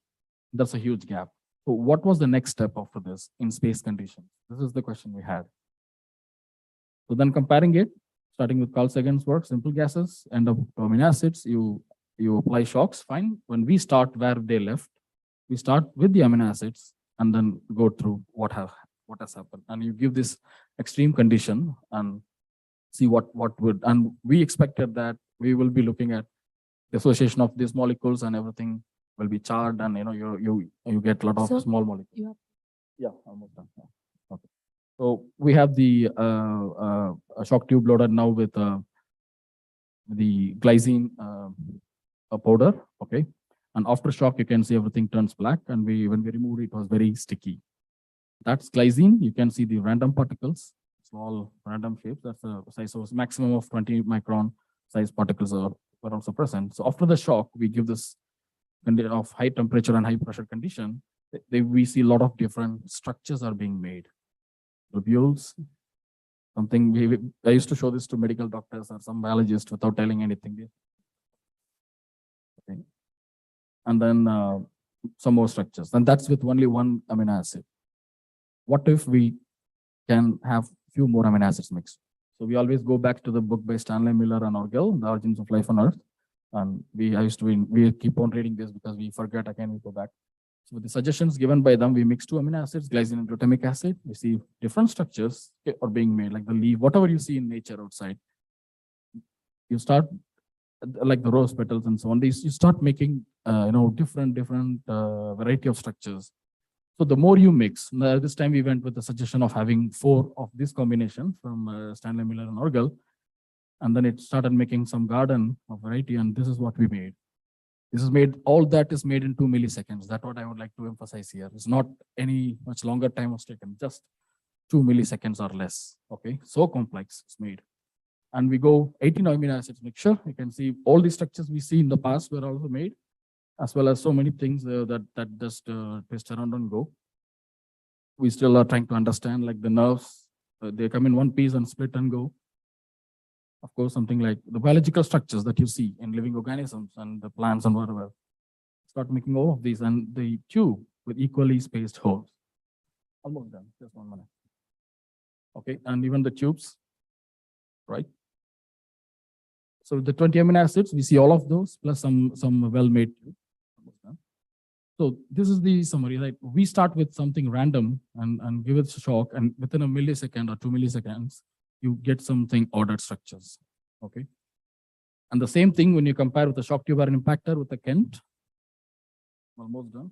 That's a huge gap. So what was the next step after this in space conditions? This is the question we had. So then comparing it, starting with Carl Sagan's work, simple gases, end up to amino acids, you apply shocks, fine. When we start where they left, we start with the amino acids and then go through what has happened. And you give this extreme condition and see what would, and we expected that we will be looking at the association of these molecules and everything will be charred, and you get a lot of small molecules. Yeah, almost done. Yeah. Okay. So we have the shock tube loaded now with the glycine powder. Okay. And after shock, you can see everything turns black. And when we removed it, it was very sticky. That's glycine. You can see the random particles, small random shapes. That's the size. So maximum of 20 micron size particles are also present. So after the shock, we give this of high temperature and high pressure condition. We see a lot of different structures are being made. Globules, Something I used to show this to medical doctors or some biologists without telling anything. Okay. And then some more structures. And that's with only one amino acid. What if we can have few more amino acids mixed? So we always go back to the book by Stanley Miller and Orgel, The Origins of Life on Earth. And we keep on reading this because we forget again, we go back. So with the suggestions given by them, we mix two amino acids, glycine and glutamic acid. We see different structures are being made, like the leaf, whatever you see in nature outside. You start like the rose petals and so on. You start making different variety of structures. So the more you mix, this time we went with the suggestion of having 4 of this combination from Stanley Miller and Orgel. And then it started making some garden of variety, and this is what we made. This is made, all that is made in 2 milliseconds. That's what I would like to emphasize here. It's not any much longer time was taken, just 2 milliseconds or less. Okay, so complex it's made. And we go 18 amino acids mixture. You can see all the structures we see in the past were also made, as well as so many things that just twist around and go. We still are trying to understand, like the nerves, they come in one piece and split and go. Of course, something like the biological structures that you see in living organisms and the plants and whatever. Start making all of these, and the tube with equally spaced holes. Almost done, just 1 minute. Okay, and even the tubes, right? So the 20 amino acids, we see all of those, plus some well-made tube. So this is the summary. Like we start with something random and give it a shock, and within a millisecond or 2 milliseconds, you get something ordered structures. Okay. And the same thing when you compare with the shock tube or an impactor with the Kent. Almost done.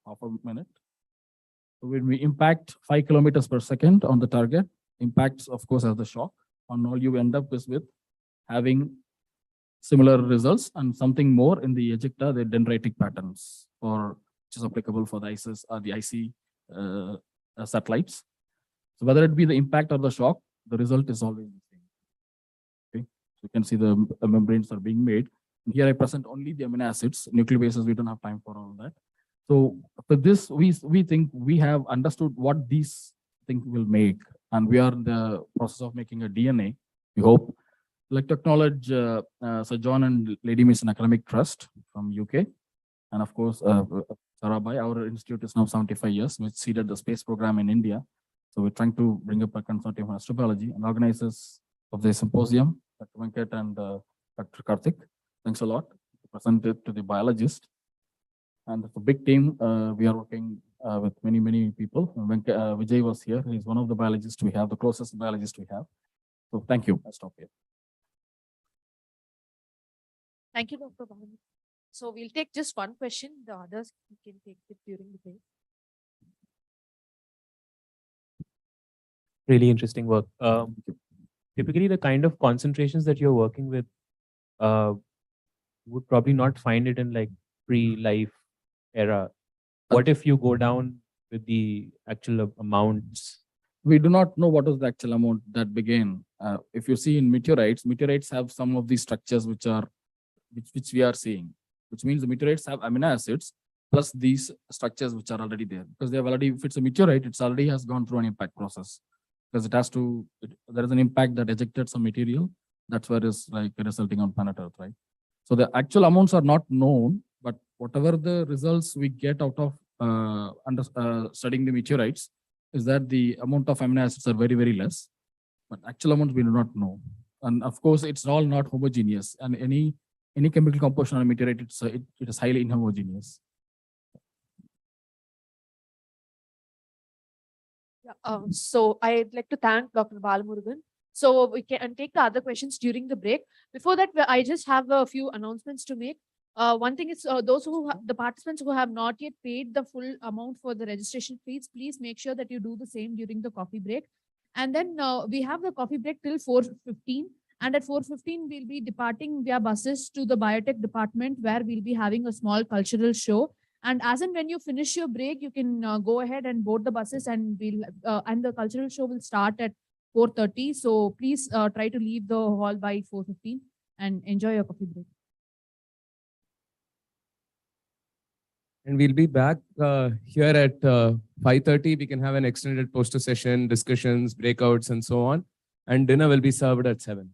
Half a minute. So when we impact 5 kilometers per second on the target, impacts, of course, as the shock, and all you end up is with having similar results and something more in the ejecta, the dendritic patterns, which is applicable for the ISIS or the IC satellites. So whether it be the impact or the shock, the result is always the same. Okay, so you can see the membranes are being made. And here I present only the amino acids, nucleobases. We don't have time for all that. So for this, we think we have understood what these things will make, and we are in the process of making a DNA. We hope. Like to acknowledge Sir John and Lady Mason Academic Trust from UK, and of course Sarabhai. Our institute is now 75 years, which seeded the space program in India. So we're trying to bring up a consortium on astrobiology, and organizers of the symposium, Dr. Venkat and Dr. Karthik. Thanks a lot. Present it to the biologist. And it's a big team. We are working with many people. Vijay was here. He's one of the biologists we have, the closest biologist we have. So thank you. I'll stop here. Thank you, Dr. Bhavan. So we'll take just one question. The others you can take it during the break. Really interesting work. Typically, the kind of concentrations that you're working with would probably not find it in like pre-life era. What if you go down with the actual amounts? We do not know what is the actual amount that began. If you see in meteorites have some of these structures which we are seeing, which means the meteorites have amino acids plus these structures which are already there, because they have already, if it's a meteorite, it's already has gone through an impact process, because it has to, there is an impact that ejected some material. That's where it's like resulting on planet Earth, right? So the actual amounts are not known, but whatever the results we get out of studying the meteorites is that the amount of amino acids are very less, but actual amounts we do not know. And of course, it's all not homogeneous, and any chemical composition on a meteorite, it is highly inhomogeneous. Yeah, so I'd like to thank Dr. Balamurugan. So we can take the other questions during the break. Before that, I just have a few announcements to make. One thing is the participants who have not yet paid the full amount for the registration fees, please make sure that you do the same during the coffee break. And then we have the coffee break till 4:15. And at 4:15, we'll be departing via buses to the biotech department, where we'll be having a small cultural show. And as and when you finish your break, you can go ahead and board the buses, and and the cultural show will start at 4:30. So please try to leave the hall by 4:15 and enjoy your coffee break. And we'll be back here at 5:30. We can have an extended poster session, discussions, breakouts, and so on. and dinner will be served at 7.